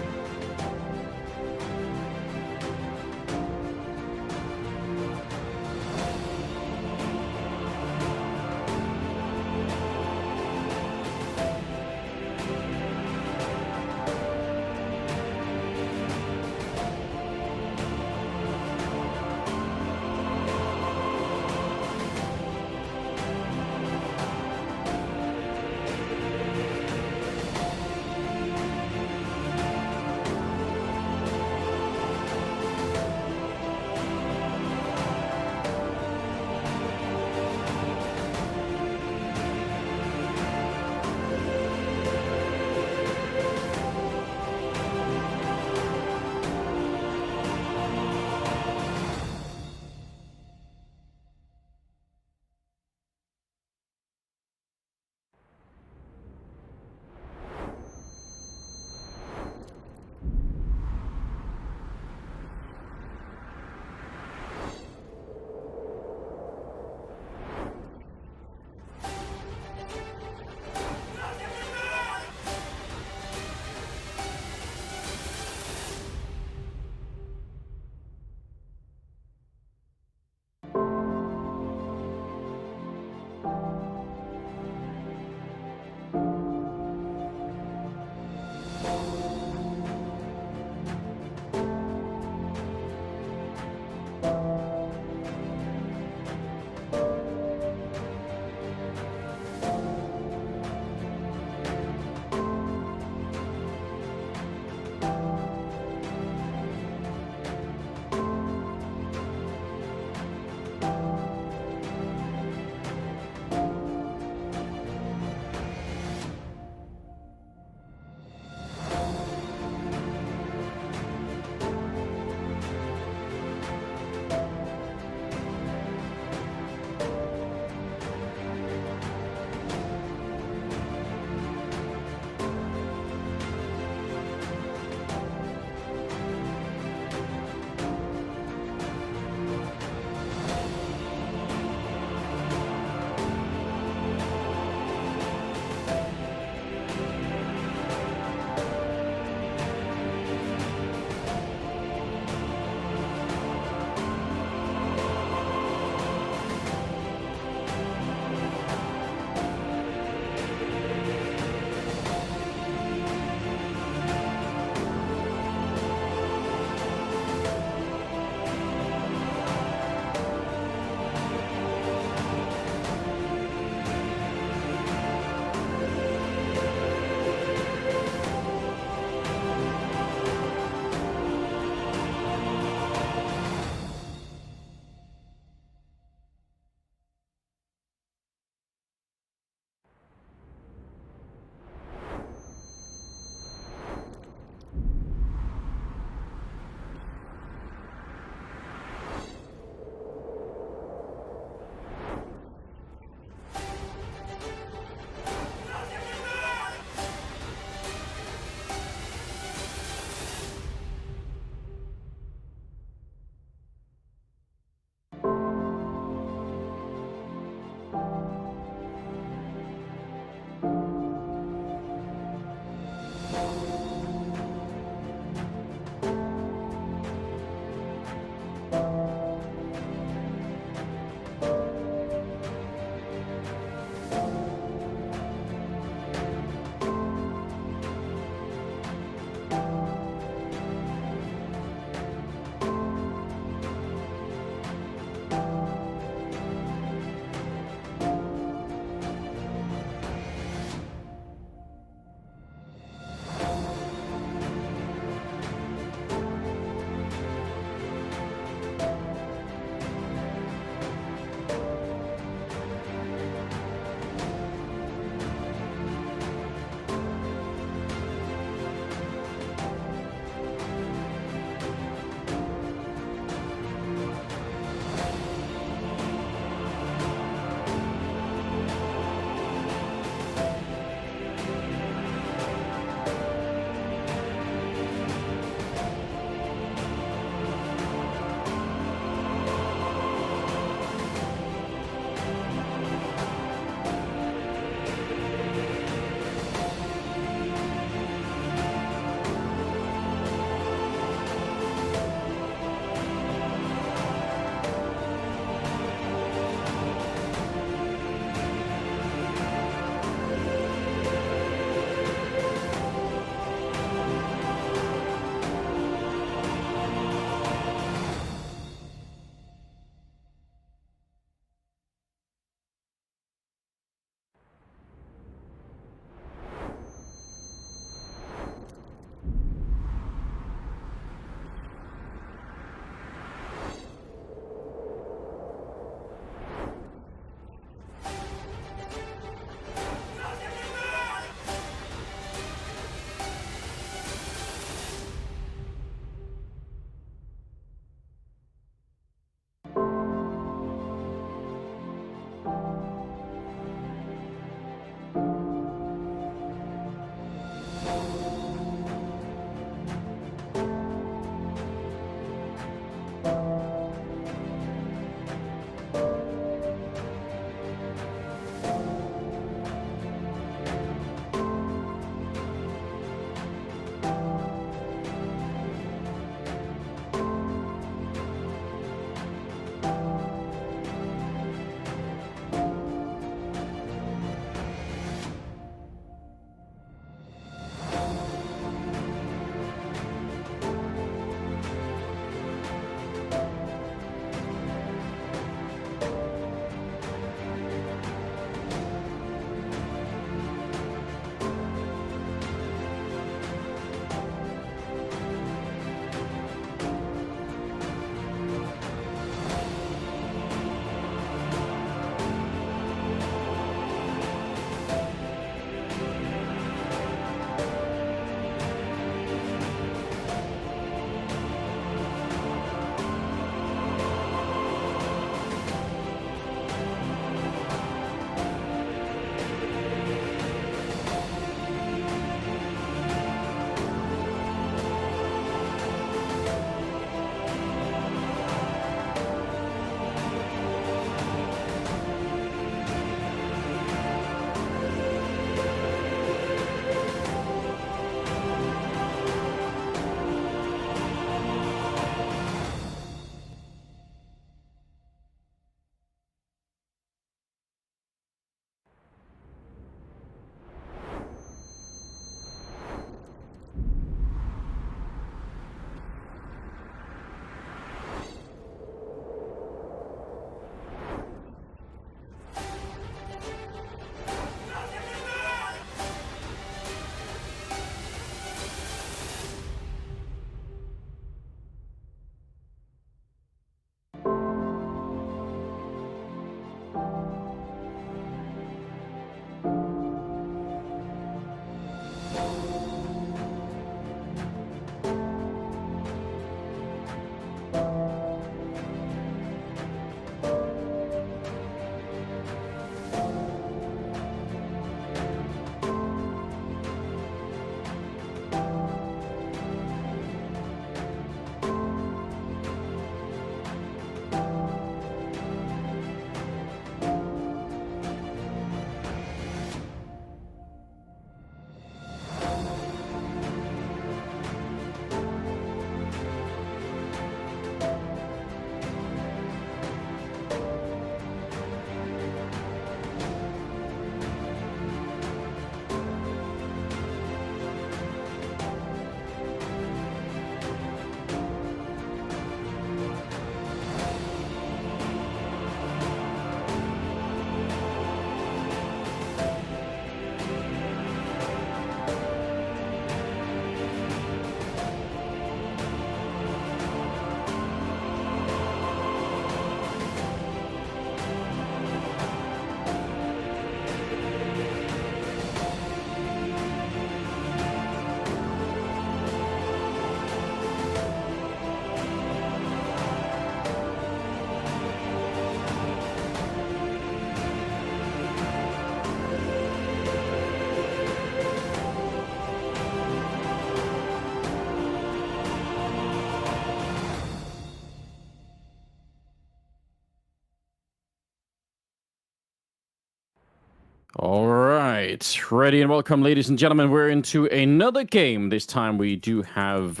All right, ready and welcome, ladies and gentlemen. We're into another game. This time we do have,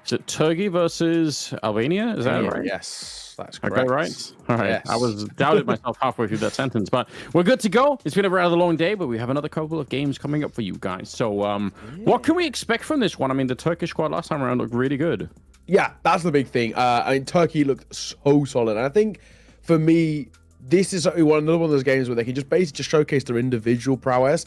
is it Turkey versus Albania? Is that right? Yes, that's correct. Okay, right. All right. Yes. I was doubted myself halfway through that sentence, but we're good to go. It's been a rather long day, but we have another couple of games coming up for you guys. So, what can we expect from this one? I mean, the Turkish squad last time around looked really good. Yeah, that's the big thing. I mean, Turkey looked so solid, and I think for me, this is another one of those games where they can just basically just showcase their individual prowess.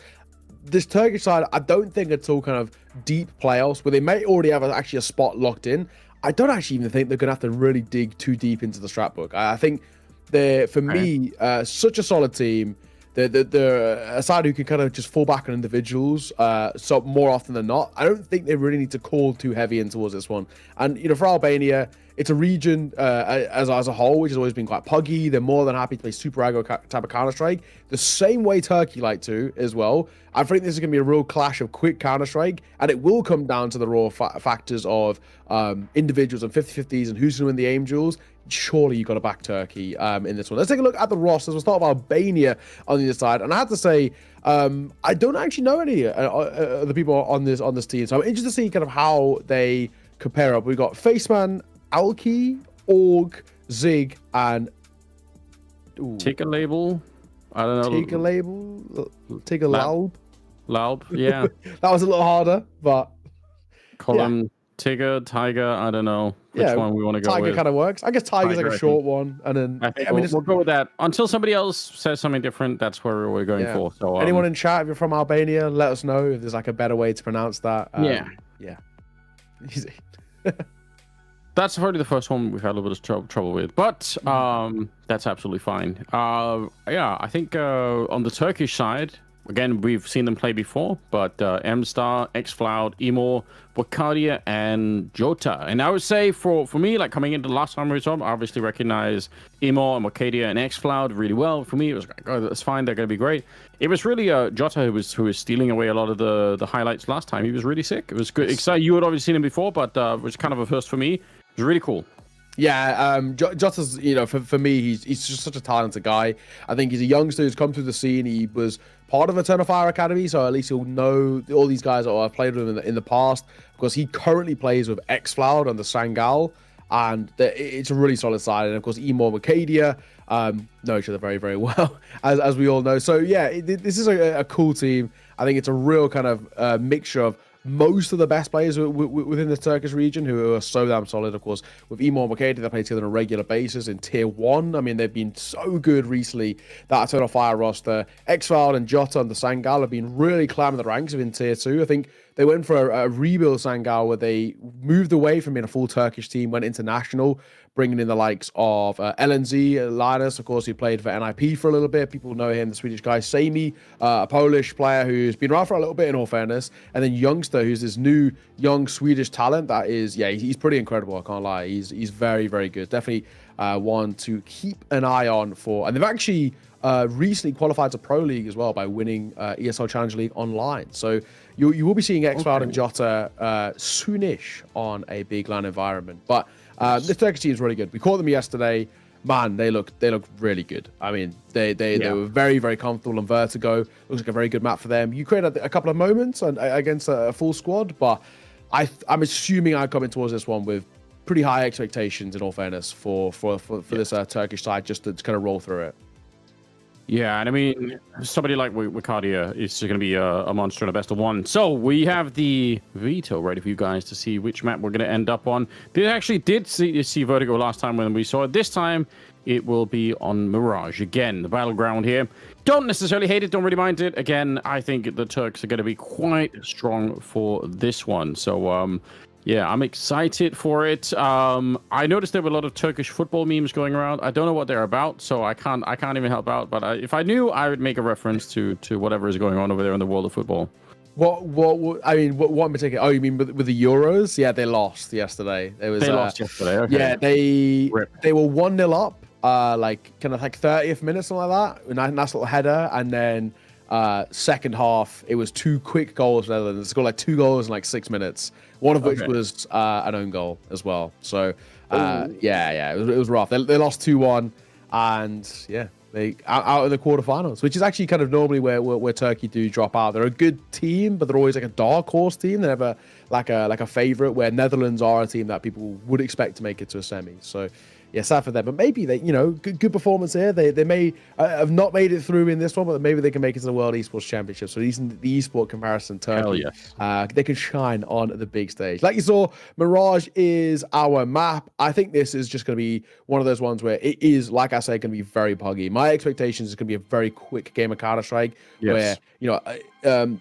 This Turkish side, I don't think it's all kind of deep playoffs where they may already have actually a spot locked in. I don't actually even think they're going to have to really dig too deep into the strat book. I think they're, for me, such a solid team. They're a side who can kind of just fall back on individuals so more often than not. I don't think they really need to call too heavy in towards this one. And, you know, for Albania, it's a region as a whole, which has always been quite puggy. They're more than happy to play super aggro type of Counter-Strike, the same way Turkey like to as well. I think this is going to be a real clash of quick Counter-Strike, and it will come down to the raw factors of individuals and 50-50s and who's going to win the aim duels. Surely you've got to back Turkey in this one. Let's take a look at the rosters. We'll start with Albania on the other side. And I have to say, I don't actually know any of the people on this team. So I'm interested to see kind of how they compare up. We've got Faceman, Alki, Org, Zig, and... Take a label. I don't know. Take a label? Take a loud? Loud, yeah. That was a little harder, but... Call them Tigger, Tiger, I don't know which one we want to go Tiger with. kind of works. I guess Tiger's like a short one, and then I mean, we'll go with that until somebody else says something different. That's where we're going for. So, anyone in chat, if you're from Albania, let us know if there's like a better way to pronounce that. Yeah, easy. That's already the first one we've had a little bit of trouble with, but that's absolutely fine. Yeah, I think on the Turkish side, again, we've seen them play before, but M-Star, X-Cloud, Emo, Wakadia, and Jota. And I would say for me, like coming into the last time we saw them, I obviously recognize Emo and Wakadia and X-Cloud really well. For me, it was like, oh, that's fine, they're going to be great. It was really Jota who was stealing away a lot of the highlights last time. He was really sick. It was good. Excited. You had obviously seen him before, but it was kind of a first for me. It was really cool. Yeah, Jota's, you know, for me, he's just such a talented guy. I think he's a youngster who's come through the scene. He was part of Eternal Fire Academy, so at least he'll know all these guys that I've played with him in the past, because he currently plays with X-Cloud on the Sangal, and it's a really solid side. And of course, Emo and Wakadia know each other very, very well, as we all know. So yeah, this is a cool team. I think it's a real kind of mixture of most of the best players within the Turkish region who are so damn solid. Of course, with Emo and Wakadia, they play together on a regular basis in Tier 1. I mean, they've been so good recently, that Eternal Fire roster. X-Cloud and Jota and the Sangal have been really climbing the ranks within Tier 2. I think they went for a rebuild Sangal where they moved away from being a full Turkish team, went international, bringing in the likes of LNZ, Linus, of course, who played for NIP for a little bit. People know him, the Swedish guy. Sami, a Polish player who's been around for a little bit, in all fairness. And then Youngster, who's this new young Swedish talent that is, yeah, he's pretty incredible, I can't lie. He's very, very good. Definitely one to keep an eye on for. And they've actually recently qualified to Pro League as well by winning ESL Challenge League online. So you will be seeing X-Cloud and Jota soonish on a big LAN environment. But this Turkish team is really good. We caught them yesterday. Man, they look really good. I mean, they were very, very comfortable on Vertigo. Looks like a very good map for them. You created a couple of moments against a full squad, but I'm assuming I come in towards this one with pretty high expectations, in all fairness, for this Turkish side, just to kind of roll through it. Yeah, and I mean, somebody like Wakadia is going to be a monster in a best of one. So we have the veto ready for you guys to see which map we're going to end up on. They actually did see Vertigo last time when we saw it. This time, it will be on Mirage. Again, the battleground here. Don't necessarily hate it, don't really mind it. Again, I think the Turks are going to be quite strong for this one. So, yeah, I'm excited for it. I noticed there were a lot of Turkish football memes going around. I don't know what they're about, so I can't even help out. But if I knew, I would make a reference to whatever is going on over there in the world of football. What I mean, what in particular? Oh, you mean with the Euros? Yeah, they lost yesterday. They lost yesterday. Okay. Yeah, they were 1-0 up, like kind of like 30th minute, something like that. A nice little header, and then second half it was 2 quick goals. Netherlands scored like 2 goals in like 6 minutes. One of which was an own goal as well. So yeah, it was rough. They lost 2-1, and yeah, They out in the quarterfinals, which is actually kind of normally where Turkey do drop out. They're a good team, but they're always like a dark horse team. They're never like a favorite. Where Netherlands are a team that people would expect to make it to a semi. So yeah, sad for them. But maybe they, good performance here. They may have not made it through in this one, but maybe they can make it to the World Esports Championship. So using the esport comparison, Turkey, yes. they can shine on the big stage. Like you saw, Mirage is our map. I think this is just going to be one of those ones where it is, like I say, going to be very buggy. My expectations is going to be a very quick game of Counter-Strike, where the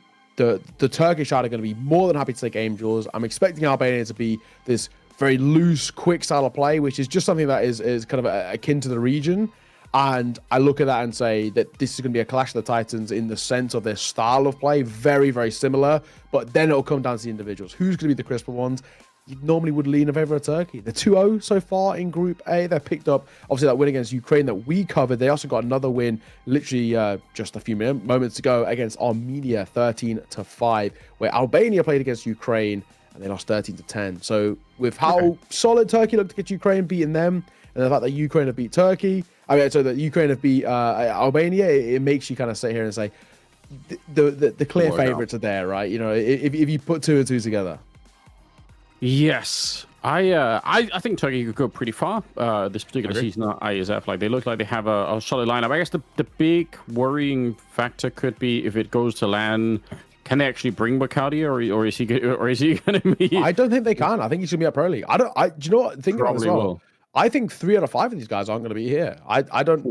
Turkish side are going to be more than happy to take aim draws. I'm expecting Albania to be this very loose, quick style of play, which is just something that is kind of akin to the region. And I look at that and say that this is going to be a Clash of the Titans in the sense of their style of play, very, very similar. But then it'll come down to the individuals. Who's going to be the crisper ones? You normally would lean in favor of Turkey. They're 2-0 so far in Group A. They've picked up, obviously, that win against Ukraine that we covered. They also got another win literally just a few moments ago against Armenia, 13-5, where Albania played against Ukraine and they lost 13-10. So with how solid Turkey looked against Ukraine, beating them, and the fact that Ukraine have beat Turkey, so that Ukraine have beat Albania, it makes you kind of sit here and say the clear favorites are there, right? If you put 2 and 2 together. Yes, I think Turkey could go pretty far this particular season at IESF. Like, they look like they have a solid lineup. I guess the big worrying factor could be if it goes to LAN. Can they actually bring Bacardi, or is he going to be? I don't think they can. I think he's going to be at Pro League. Do you know what? Think about this. Well. I think 3 out of 5 of these guys aren't going to be here. I don't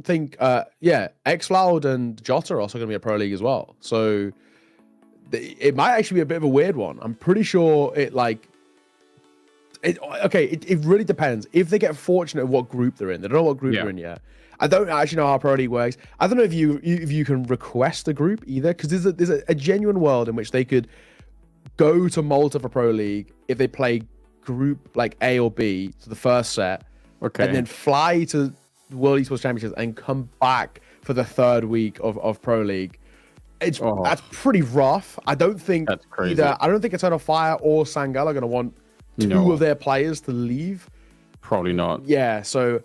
think. xCloud and Jota are also going to be at Pro League as well. So it might actually be a bit of a weird one. I'm pretty sure it really depends. If they get fortunate at what group they're in, they don't know what group they're in yet. I don't actually know how Pro League works. I don't know if you can request a group either, because there's a genuine world in which they could go to Malta for Pro League if they play group like A or B to the first set, and then fly to the World Esports Championships and come back for the 3rd week of Pro League. That's pretty rough. I don't think Eternal Fire or Sangel are going to want 2 of their players to leave. Probably not. Yeah, so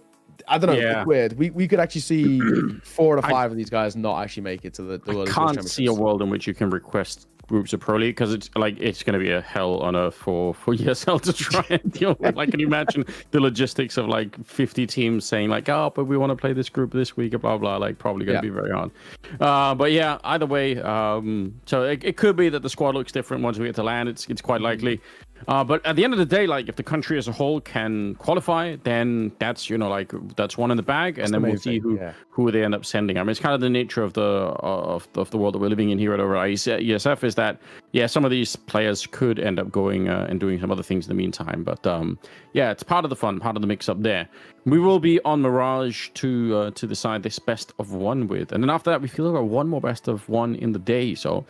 I don't know. It's weird. We could actually see 4 out of 5 of these guys not actually make it to the World Esports Championships. I can't see a world in which you can request groups of Pro League, because it's going to be a hell on earth for ESL to try and deal with. Like, can you imagine the logistics of 50 teams saying but we want to play this group this week, blah blah. Probably going to be very hard. But yeah, either way, so it could be that the squad looks different once we get to LAN. It's quite likely. But at the end of the day, if the country as a whole can qualify, then that's that's one in the bag, and then we'll see who they end up sending. I mean, it's kind of the nature of the world that we're living in here at IESF, is that some of these players could end up going and doing some other things in the meantime. But it's part of the fun, part of the mix up there. We will be on Mirage to decide this best of 1 with, and then after that we feel like one more best of 1 in the day. So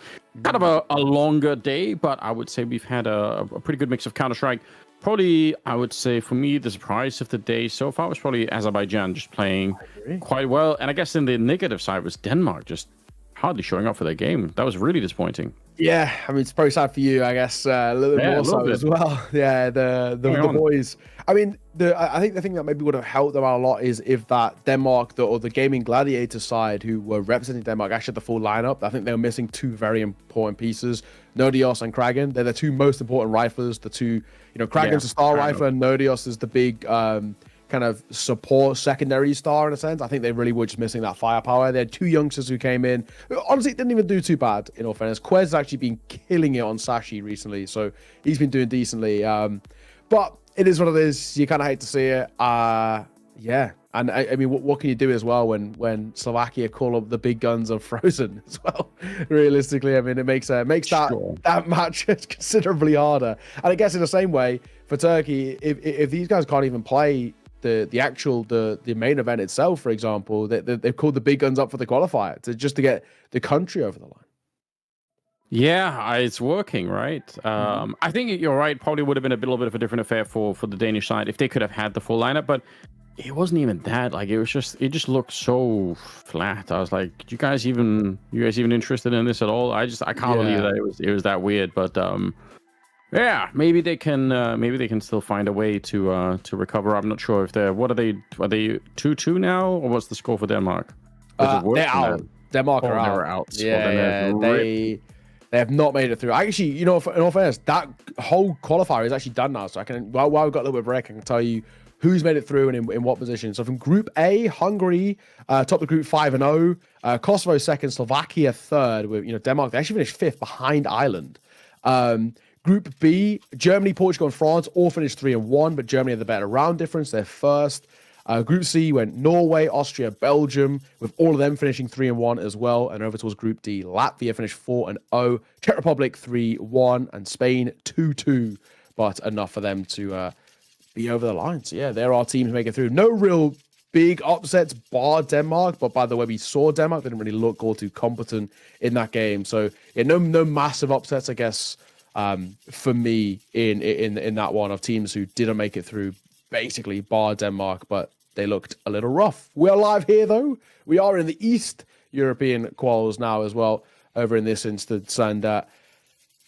kind of a longer day, but I would say we've had a pretty good mix of Counter-Strike. Probably, I would say, for me, the surprise of the day so far was probably Azerbaijan just playing quite well. And I guess in the negative side was Denmark just hardly showing up for their game. That was really disappointing. Yeah, I mean, it's probably sad for you, I guess, a little bit more so as well. Yeah, the boys. I mean, I think the thing that maybe would have helped them out a lot is if that Denmark or the Gaming Gladiator side, who were representing Denmark, actually had the full lineup. I think they were missing 2 very important pieces, Nodios and Kragan. They're the 2 most important riflers. The 2, Kragan's a star rifler, and Nodios is the big kind of support secondary star in a sense. I think they really were just missing that firepower. They had 2 youngsters who came in. Honestly, didn't even do too bad, in all fairness. Quez has actually been killing it on Sashi recently, so he's been doing decently. But it is what it is. You kind of hate to see it. And I mean, what can you do as well when Slovakia call up the big guns of Frozen as well? Realistically, I mean, it makes that match considerably harder. And I guess in the same way for Turkey, if these guys can't even play the main event itself, for example, they've called the big guns up for the qualifier to get the country over the line. Yeah, it's working, right? I think you're right. Probably would have been a little bit of a different affair for the Danish side if they could have had the full lineup, but it wasn't even that. It just looked so flat. I was like, you guys even interested in this at all? I can't believe that it was that weird. But Yeah, maybe they can still find a way to recover. I'm not sure if they're what are they 2-2 now, or what's the score for Denmark? They're out. Denmark are out. They're out. Yeah, they have not made it through. Actually, in all fairness, that whole qualifier is actually done now. So I can, while we've got a little bit of break, I can tell you who's made it through and in what position. So from Group A, Hungary top the group 5-0, Kosovo second, Slovakia third. With Denmark, they actually finished fifth behind Ireland. Group B, Germany, Portugal, and France all finished 3-1, but Germany had the better round difference. They're first. Group C went Norway, Austria, Belgium, with all of them finishing 3-1 as well. And over towards Group D, Latvia finished 4-0, Czech Republic 3-1, and Spain 2-2. But enough for them to be over the line. So yeah, there are teams making through. No real big upsets bar Denmark, but by the way we saw Denmark, they didn't really look all too competent in that game. So yeah, no massive upsets, I guess. For me in that one of teams who didn't make it through, basically bar Denmark, but they looked a little rough. We're live here though. We are in the East European quals now as well over in this instance, and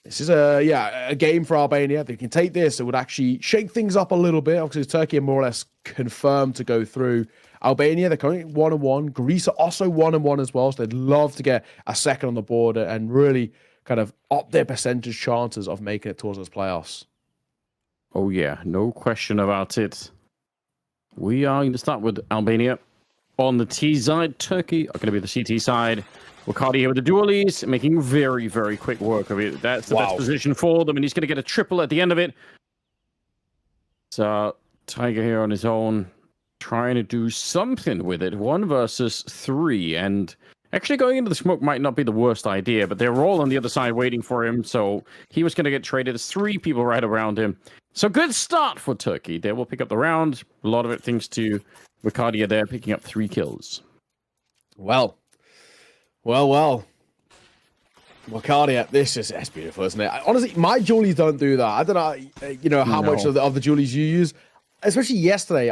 this is a game for Albania. If they can take this, it would actually shake things up a little bit. Obviously, Turkey are more or less confirmed to go through. Albania, they're currently 1-1. Greece are also 1-1 as well, so they'd love to get a second on the board and really kind of up their percentage chances of making it towards those playoffs. Oh yeah, no question about it. We are going to start with Albania. On the T side, Turkey are going to be the CT side. Wakadi here with the dualies, making very, very quick work of it. That's the best position for them, and he's going to get a triple at the end of it. So Tiger here on his own, trying to do something with it. 1 versus 3, and actually going into the smoke might not be the worst idea, but they're all on the other side waiting for him, so he was going to get traded. There's 3 people right around him. So good start for Turkey. They will pick up the round. A lot of it thanks to Wakadia there, picking up 3 kills. Well. Wakadia, that's beautiful, isn't it? Honestly, my dualies don't do that. I don't know, how much of the dualies you use. Especially yesterday,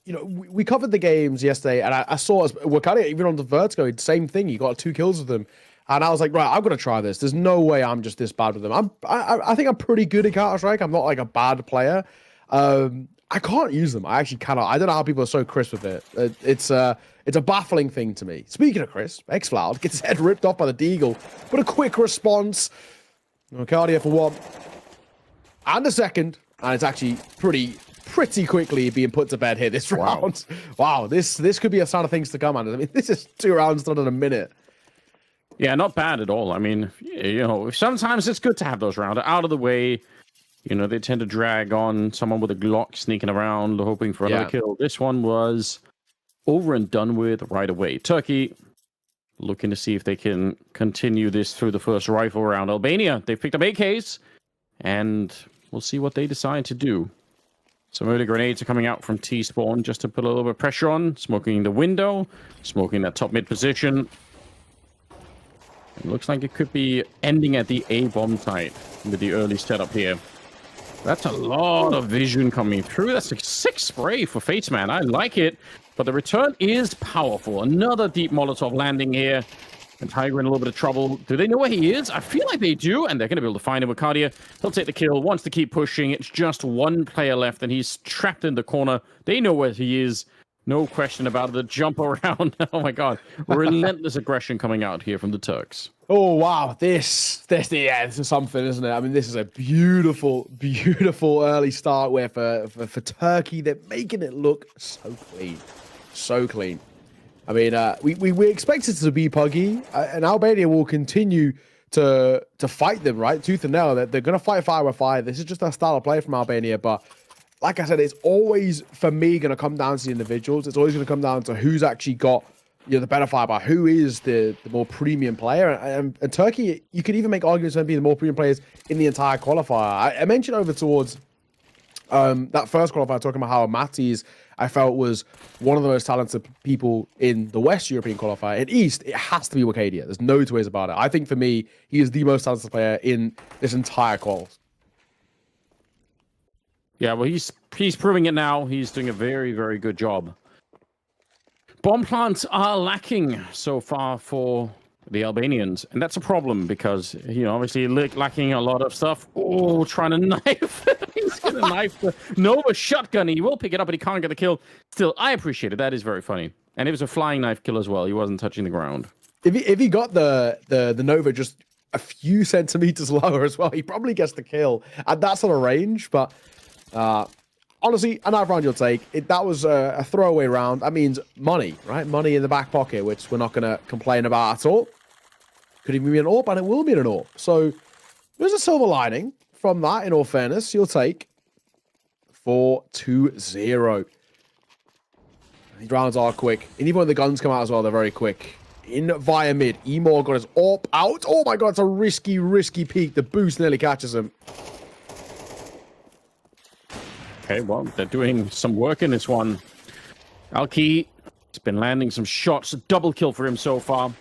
we covered the games yesterday, and I saw Wakadia even on the Vertigo, same thing. He got 2 kills with them, and I was like, right, I've got to try this. There's no way I'm just this bad with them. I think I'm pretty good at Counter-Strike. I'm not like a bad player. I can't use them. I actually cannot. I don't know how people are so crisp with it. It's a baffling thing to me. Speaking of crisp, Xfloud gets his head ripped off by the Deagle, but a quick response. Wakadia for 1 and a second, and it's actually pretty quickly being put to bed here this round. Wow, this could be a sign of things to come, man. I mean, this is 2 rounds done in a minute. Yeah, not bad at all. I mean, sometimes it's good to have those rounds out of the way. They tend to drag on someone with a Glock sneaking around, hoping for another kill. This one was over and done with right away. Turkey looking to see if they can continue this through the first rifle round. Albania, they've picked up AKs, and we'll see what they decide to do. Some early grenades are coming out from T-spawn just to put a little bit of pressure on, smoking the window, smoking that top mid position. It looks like it could be ending at the A-bomb site with the early setup here. That's a lot of vision coming through. That's a 6 spray for Faceman. I like it, but the return is powerful. Another deep Molotov landing here. And Tiger in a little bit of trouble. Do they know where he is? I feel like they do, and they're going to be able to find him. Wakadia, he'll take the kill, wants to keep pushing. It's just 1 player left, and he's trapped in the corner. They know where he is. No question about it. The jump around. Oh, my God. Relentless aggression coming out here from the Turks. Oh, wow. This is something, isn't it? I mean, this is a beautiful, beautiful early start where for Turkey, they're making it look so clean. So clean. I mean, we expect it to be puggy, and Albania will continue to fight them, right? Tooth and nail. They're going to fight fire with fire. This is just a style of play from Albania, but like I said, it's always, for me, going to come down to the individuals. It's always going to come down to who's actually got the better firepower, who is the more premium player. And Turkey, you could even make arguments for them being the more premium players in the entire qualifier. I mentioned over towards that first qualifier, talking about how Matis, I felt, was one of the most talented people in the West European qualifier. In East, it has to be Wakadia. There's no two ways about it. I think for me, he is the most talented player in this entire quals. Yeah, well, he's proving it now. He's doing a very, very good job. Bomb plants are lacking so far for the Albanians. And that's a problem because, obviously lacking a lot of stuff. Oh, trying to knife. He's going to knife the Nova shotgun. He will pick it up, but he can't get the kill. Still, I appreciate it. That is very funny. And it was a flying knife kill as well. He wasn't touching the ground. If he got the Nova just a few centimeters lower as well, he probably gets the kill at that sort of range. But honestly, a knife round you'll take. That was a throwaway round. That means money, right? Money in the back pocket, which we're not going to complain about at all. Could even be an AWP, and it will be an AWP. So there's a silver lining from that, in all fairness. You'll take 4-2-0. These rounds are quick. And even when the guns come out as well, they're very quick. In via mid. Emor got his AWP out. Oh my god, it's a risky, risky peek. The boost nearly catches him. Okay, well, they're doing some work in this one. Alki has been landing some shots. Double kill for him so far.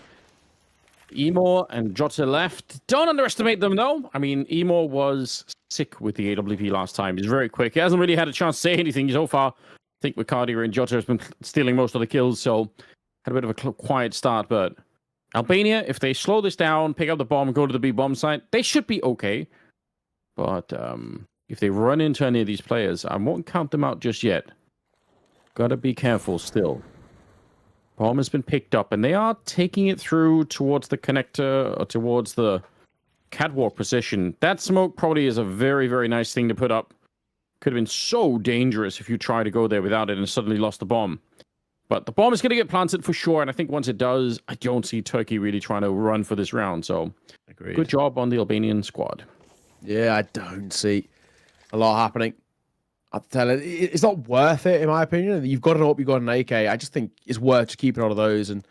Emor and Jota left. Don't underestimate them, though. I mean, Emor was sick with the AWP last time. He's very quick. He hasn't really had a chance to say anything so far. I think Ricardia and Jota has been stealing most of the kills, so had a bit of a quiet start. But Albania, if they slow this down, pick up the bomb, go to the B bomb site, they should be okay. But if they run into any of these players, I won't count them out just yet. Gotta be careful still. Bomb has been picked up, and they are taking it through towards the connector, or towards the catwalk position. That smoke probably is a very, very nice thing to put up. Could have been so dangerous if you try to go there without it and suddenly lost the bomb. But the bomb is going to get planted for sure, and I think once it does, I don't see Turkey really trying to run for this round. So, agreed. Good job on the Albanian squad. Yeah, I don't see a lot happening. I'll tell you, it's not worth it, in my opinion. You've got an AWP, you've got an AK. I just think it's worth just keeping all of those and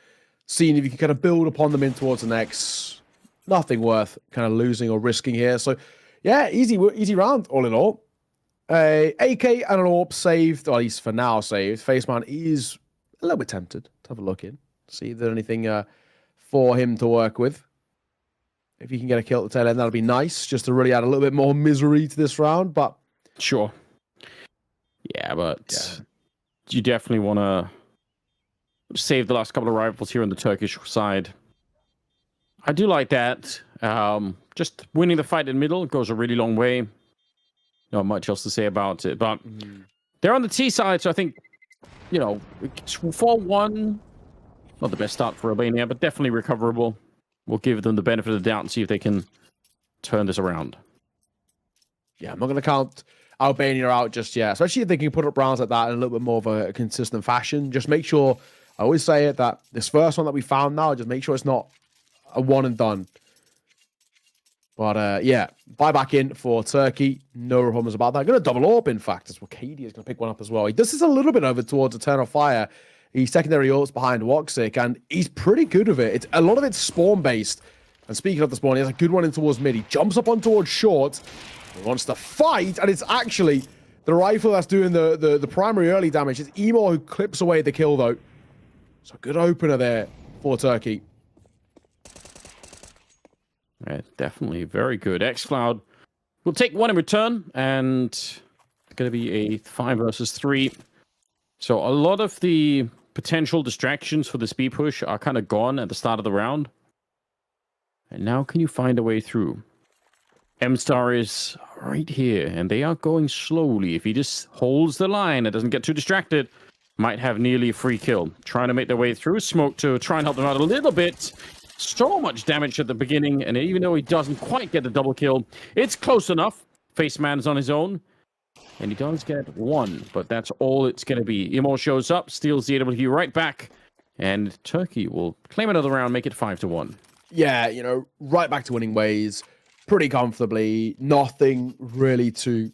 seeing if you can kind of build upon them in towards the next. Nothing worth kind of losing or risking here. So, yeah, easy round, all in all. AK and an AWP saved, or at least for now saved. Faceman is a little bit tempted to have a look in, see if there's anything for him to work with. If he can get a kill at the tail end, that'll be nice, just to really add a little bit more misery to this round. But sure, yeah, but you definitely want to save the last couple of rifles here on the Turkish side. I do like that. Just winning the fight in the middle goes a really long way. Not much else to say about it, but they're on the T side, so I think, 4-1, not the best start for Albania, but definitely recoverable. We'll give them the benefit of the doubt and see if they can turn this around. Yeah, I'm not going to count Albania out just yet, especially if they can put up rounds like that in a little bit more of a consistent fashion. Just make sure, I always say it, that this first one that we found now, just make sure it's not a one and done. But yeah, buy back in for Turkey. No problems about that. Going to double AWP, in fact, as Wacadia is going to pick one up as well. He does this a little bit over towards Eternal Fire. He's secondary AWPs behind Woxic, and he's pretty good with it. A lot of it's spawn-based. And speaking of the spawn, he has a good one in towards mid. He jumps up on towards short. He wants to fight, and it's actually the rifle that's doing the primary early damage. It's Emor who clips away the kill, though. So good opener there for Turkey. Yeah, definitely very good. xCloud will take one in return, and it's going to be a 5 versus 3. So a lot of the potential distractions for the speed push are kind of gone at the start of the round. And now can you find a way through? M-Star is right here, and they are going slowly. If he just holds the line and doesn't get too distracted, might have nearly a free kill. Trying to make their way through. Smoke to try and help them out a little bit. So much damage at the beginning, and even though he doesn't quite get the double kill, it's close enough. Faceman is on his own, and he does get one, but that's all it's going to be. Emor shows up, steals the AWP right back, and Turkey will claim another round, make it 5-1. Yeah, right back to winning ways pretty comfortably. Nothing really to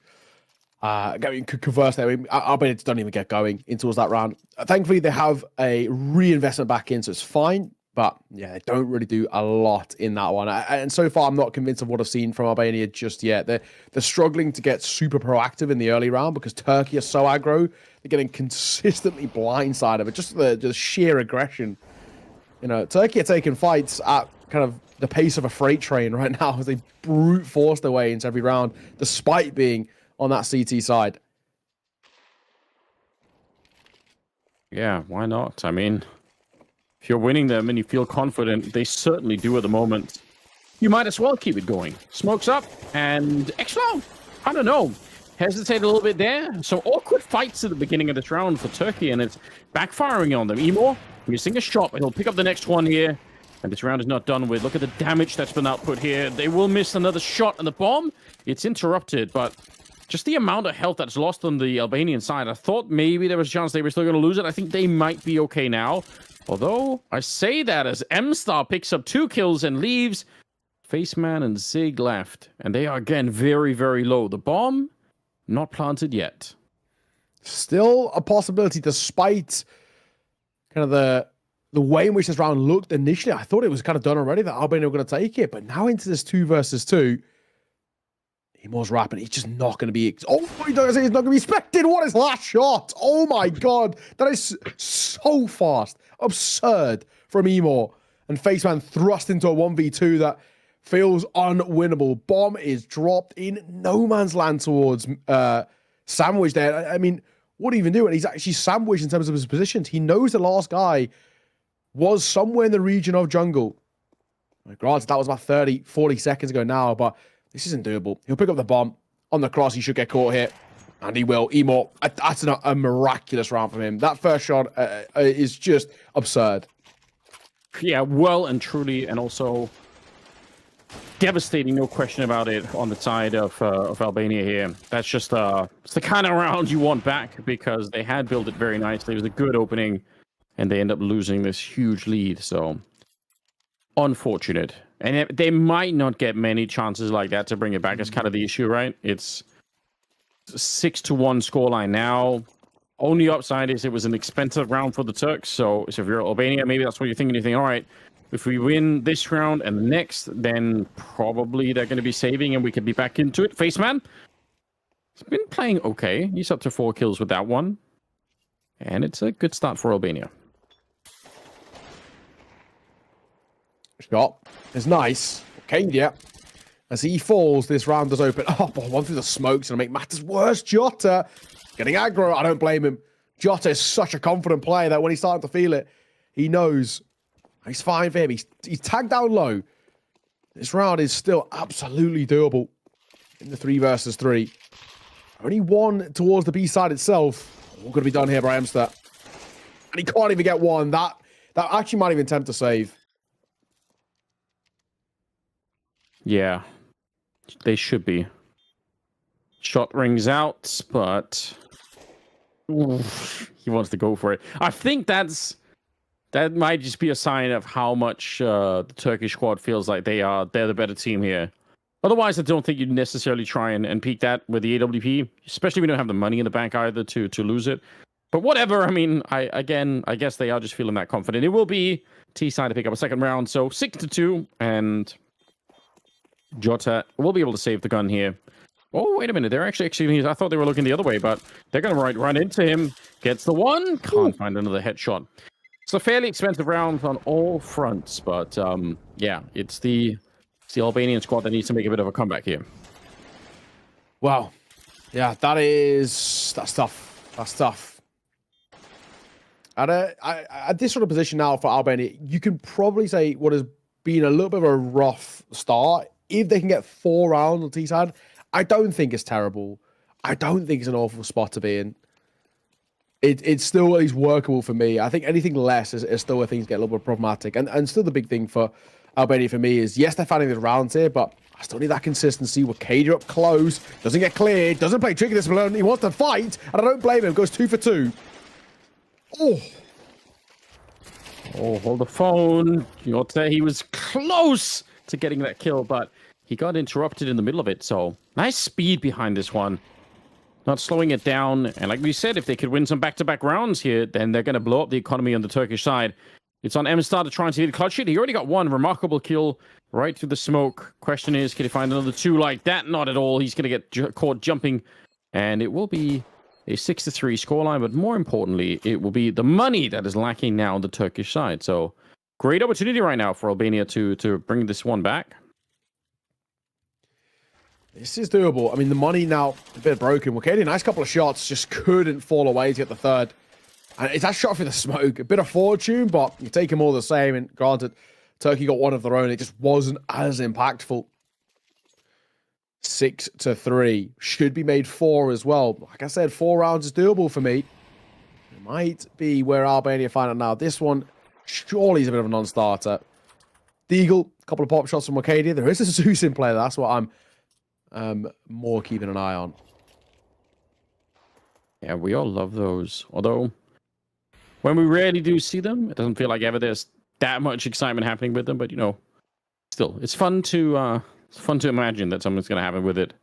converse there. I mean, Albania don't even get going in towards that round. Thankfully, they have a reinvestment back in, so it's fine. But yeah, they don't really do a lot in that one. And so far, I'm not convinced of what I've seen from Albania just yet. They're struggling to get super proactive in the early round because Turkey are so aggro. They're getting consistently blindsided, but just the sheer aggression. Turkey are taking fights at kind of the pace of a freight train right now as they brute force their way into every round, despite being on that CT side. Yeah, why not? I mean, if you're winning them and you feel confident, they certainly do at the moment, you might as well keep it going. Smokes up, and Exflow, I don't know, hesitate a little bit there. Some awkward fights at the beginning of this round for Turkey, and it's backfiring on them. Emo missing a shot, and he'll pick up the next one here. And this round is not done with. Look at the damage that's been output here. They will miss another shot, and the bomb, it's interrupted, but just the amount of health that's lost on the Albanian side, I thought maybe there was a chance they were still going to lose it. I think they might be okay now. Although, I say that as M-Star picks up 2 kills and leaves. Faceman and Zig left. And they are, again, very, very low. The bomb, not planted yet. Still a possibility, despite kind of the way in which this round looked initially. I thought it was kind of done already, that Albania were going to take it. But now into this 2 versus 2, Emo's rapping. He's just not going to be... Oh, he's not going to be expected. What is last shot? Oh, my God. That is so fast. Absurd from Emo. And Faceman thrust into a 1v2 that feels unwinnable. Bomb is dropped in no man's land towards Sandwich there. I mean, what do you even do? And he's actually sandwiched in terms of his positions. He knows the last guy was somewhere in the region of jungle. Granted, that was about 30, 40 seconds ago now, but this isn't doable. He'll pick up the bomb. On the cross, he should get caught here. And he will. Emo, that's a miraculous round from him. That first shot is just absurd. Yeah, well and truly, and also devastating, no question about it, on the side of Albania here. That's just it's the kind of round you want back, because they had built it very nicely. It was a good opening, and they end up losing this huge lead. So unfortunate. And they might not get many chances like that to bring it back. That's kind of the issue, right? It's 6-1 scoreline now. Only upside is it was an expensive round for the Turks. So if you're Albania, maybe that's what you're thinking. You think, all right, if we win this round and the next, then probably they're going to be saving and we could be back into it. Faceman, he's been playing okay. He's up to 4 kills with that one. And it's a good start for Albania. Shot is nice. Okay, yeah. As he falls, this round does open up. Oh, one through the smoke's going to make matters worse. Jota getting aggro. I don't blame him. Jota is such a confident player that when he's starting to feel it, he knows he's fine for him. He's tagged down low. This round is still absolutely doable in the 3 versus 3. Only one towards the B side itself. All going to be done here by Emster. And he can't even get one. That actually might even tempt a save. Yeah, they should be. Shot rings out, but he wants to go for it. I think that might just be a sign of how much the Turkish squad feels like they're the better team here. Otherwise, I don't think you'd necessarily try and peak that with the AWP, especially if you don't have the money in the bank either to lose it. But whatever, I mean, I guess they are just feeling that confident. It will be T-side to pick up a second round, so 6-2, and Jota will be able to save the gun here. Oh, wait a minute. They're actually executing. I thought they were looking the other way, but they're going to run into him. Gets the one. Can't find another headshot. It's a fairly expensive round on all fronts, but yeah, it's the Albanian squad that needs to make a bit of a comeback here. Wow. Yeah, that's tough. That's tough. At this sort of position now for Albania, you can probably say what has been a little bit of a rough start. If they can get 4 rounds on T-side, I don't think it's terrible. I don't think it's an awful spot to be in. It's still at least workable for me. I think anything less is still where things get a little bit problematic. And still the big thing for Albania for me is, yes, they're finding the rounds here, but I still need that consistency. Wakada up close, doesn't get cleared, doesn't play tricky this alone. He wants to fight, and I don't blame him. Goes 2 for 2. Oh, hold the phone. Jota, he was close to getting that kill, but he got interrupted in the middle of it. So nice speed behind this one. Not slowing it down. And like we said, if they could win some back-to-back rounds here, then they're going to blow up the economy on the Turkish side. It's on M-Star to try and see the clutch it. He already got 1 remarkable kill right through the smoke. Question is, can he find another 2 like that? Not at all. He's going to get caught jumping. And it will be a 6-3 scoreline. But more importantly, it will be the money that is lacking now on the Turkish side. So great opportunity right now for Albania to bring this one back. This is doable. I mean, the money now a bit broken. Wakada, nice couple of shots, just couldn't fall away to get the third. And it's that shot for the smoke. A bit of fortune, but you take them all the same. And granted, Turkey got one of their own. It just wasn't as impactful. 6-3. Should be made 4 as well. Like I said, 4 rounds is doable for me. It might be where Albania find it now. This one surely is a bit of a non-starter. Deagle, a couple of pop shots from Arcadia. There is a Zeus in play. That's what I'm more keeping an eye on. Yeah, we all love those. Although, when we rarely do see them, it doesn't feel like ever there's that much excitement happening with them. But, you know, still, it's fun to imagine that something's going to happen with it.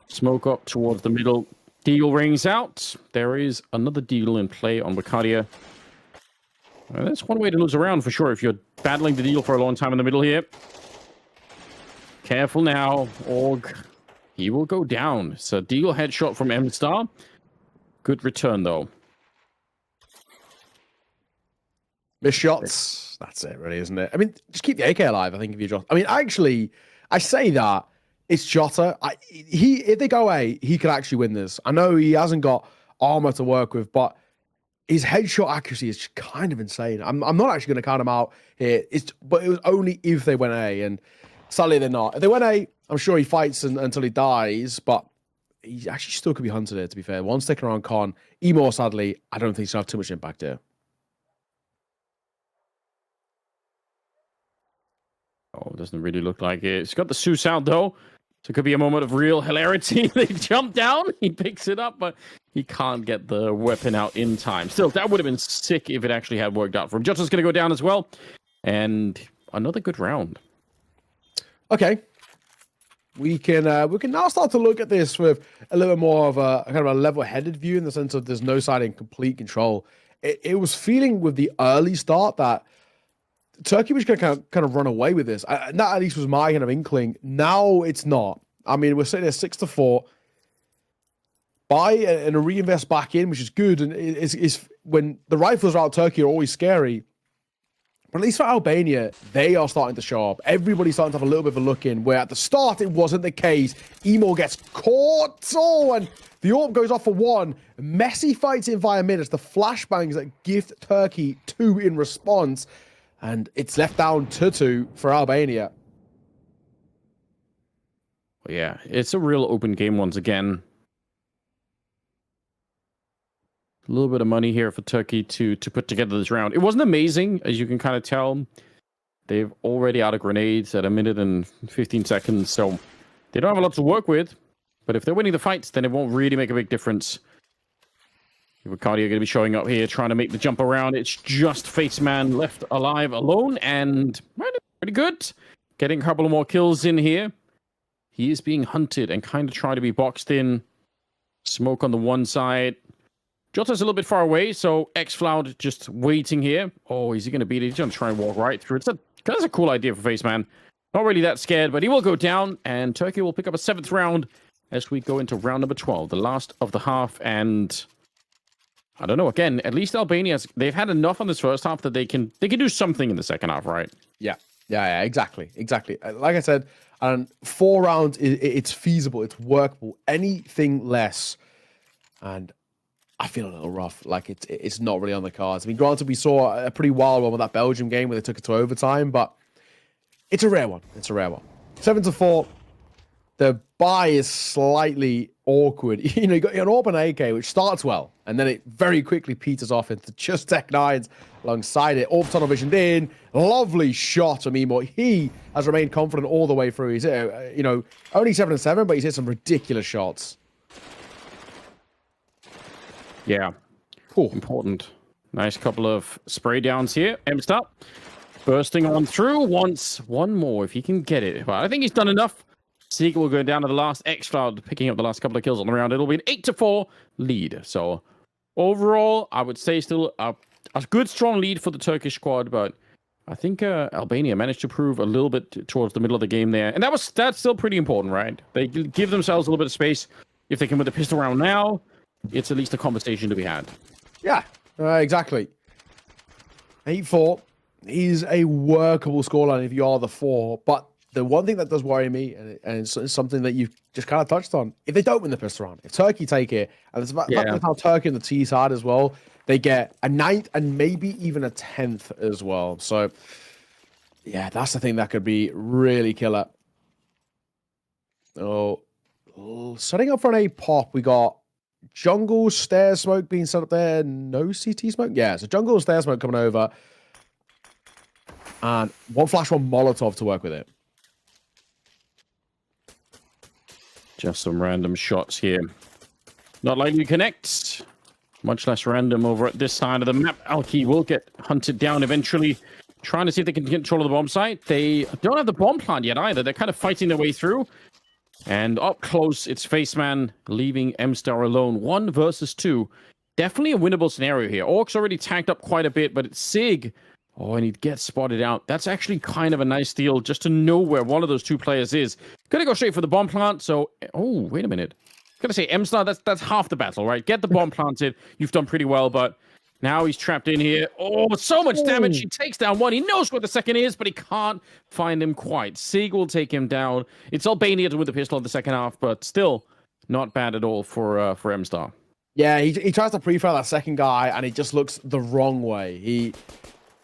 Smoke up towards the middle. Deagle rings out. There is another Deagle in play on Arcadia. That's one way to lose a round for sure if you're battling the Deagle for a long time in the middle here. Careful now, Org. He will go down. So Deagle headshot from M-Star. Good return, though. Missed shots. That's it, really, isn't it? I mean, just keep the AK alive, I think, if you Jota. I mean, actually, I say that. It's Jota. If they go A, he could actually win this. I know he hasn't got armor to work with, but his headshot accuracy is kind of insane. I'm not actually going to count him out here. But it was only if they went A, and sadly they're not. If they went A, I'm sure he fights until he dies, but he actually still could be hunted here, to be fair. One sticking around Con. Emo, sadly, I don't think he's going to have too much impact here. Oh, doesn't really look like it. It's got the Zeus out, though. So it could be a moment of real hilarity. They jump down. He picks it up, but he can't get the weapon out in time. Still, that would have been sick if it actually had worked out for him. Jota's going to go down as well. And another good round. Okay. We can now start to look at this with a little bit more of a kind of a level-headed view, in the sense of there's no side in complete control. It was feeling with the early start that Turkey was going to kind of run away with this. That at least was my kind of inkling. Now it's not. I mean, we're sitting there 6-4. Buy and reinvest back in, which is good. And it's when the rifles are out, Turkey are always scary. But at least for Albania, they are starting to show up. Everybody's starting to have a little bit of a look in, where at the start it wasn't the case. Emo gets caught. Oh, and the AWP goes off for 1. Messi fights in via mid. It's the flashbangs that gift Turkey 2 in response. And it's left down to 2 for Albania. Yeah, it's a real open game once again. A little bit of money here for Turkey to put together this round. It wasn't amazing, as you can kind of tell. They've already out of grenades at 1 minute and 15 seconds, so they don't have a lot to work with. But if they're winning the fights, then it won't really make a big difference. Ricardo going to be showing up here, trying to make the jump around. It's just Faceman left alive alone, and pretty good. Getting a couple of more kills in here. He is being hunted and kind of trying to be boxed in. Smoke on the one side. Jota's a little bit far away, so X-Floud just waiting here. Oh, is he going to beat it? He's going to try and walk right through it. That's a cool idea for Faceman. Not really that scared, but he will go down, and Turkey will pick up a 7th round as we go into round number 12, the last of the half. And I don't know, again, at least Albania, they've had enough on this first half that they can do something in the second half, right? Yeah, exactly. Like I said, 4 rounds, it's feasible, it's workable. Anything less, and I feel a little rough. Like it's not really on the cards. I mean, granted, we saw a pretty wild one with that Belgium game where they took it to overtime, but it's a rare one. 7-4. The buy is slightly awkward. You know, you got an open AK, which starts well, and then it very quickly peters off into just Tech 9s alongside it. Orb tunnel visioned in. Lovely shot from Emo. He has remained confident all the way through. He's, only 7-7, but he's hit some ridiculous shots. Yeah. Cool. Important. Nice couple of spray downs here. M-Star bursting on through. Wants one more if he can get it. Well, I think he's done enough. Seeker will go down to the last X-Cloud, picking up the last couple of kills on the round. It'll be an 8-4 lead. So overall, I would say still a good, strong lead for the Turkish squad, but I think Albania managed to prove a little bit towards the middle of the game there. And that's still pretty important, right? They give themselves a little bit of space. If they can win the pistol round now, it's at least a conversation to be had. Yeah, exactly. 8-4 is a workable scoreline if you are the 4, but the one thing that does worry me, and it's something that you've just kind of touched on, if they don't win the pistol round, if Turkey take it, and it's about how Turkey on the T side as well, they get a 9th and maybe even a 10th as well. So, yeah, that's the thing that could be really killer. Oh, setting up for an A pop, we got jungle stair smoke being set up there. No CT smoke? Yeah, so jungle stair smoke coming over. And one flash, one Molotov to work with it. Just some random shots here. Not likely to connect. Much less random over at this side of the map. Alki will get hunted down eventually. Trying to see if they can get control of the bomb site. They don't have the bomb plant yet either. They're kind of fighting their way through. And up close, it's Faceman leaving M-Star alone. 1 versus 2. Definitely a winnable scenario here. Orc's already tagged up quite a bit, but it's Sig. Oh, and he gets spotted out. That's actually kind of a nice deal just to know where one of those 2 players is. Gonna go straight for the bomb plant, so... Oh, wait a minute. Gonna say M-Star, that's half the battle, right? Get the bomb planted. You've done pretty well, but now he's trapped in here. Oh, so much damage. He takes down one. He knows where the second is, but he can't find him quite. Sig will take him down. It's Albania to win the pistol in the second half, but still not bad at all for M-Star. Yeah, he tries to pre-fire that second guy, and he just looks the wrong way. He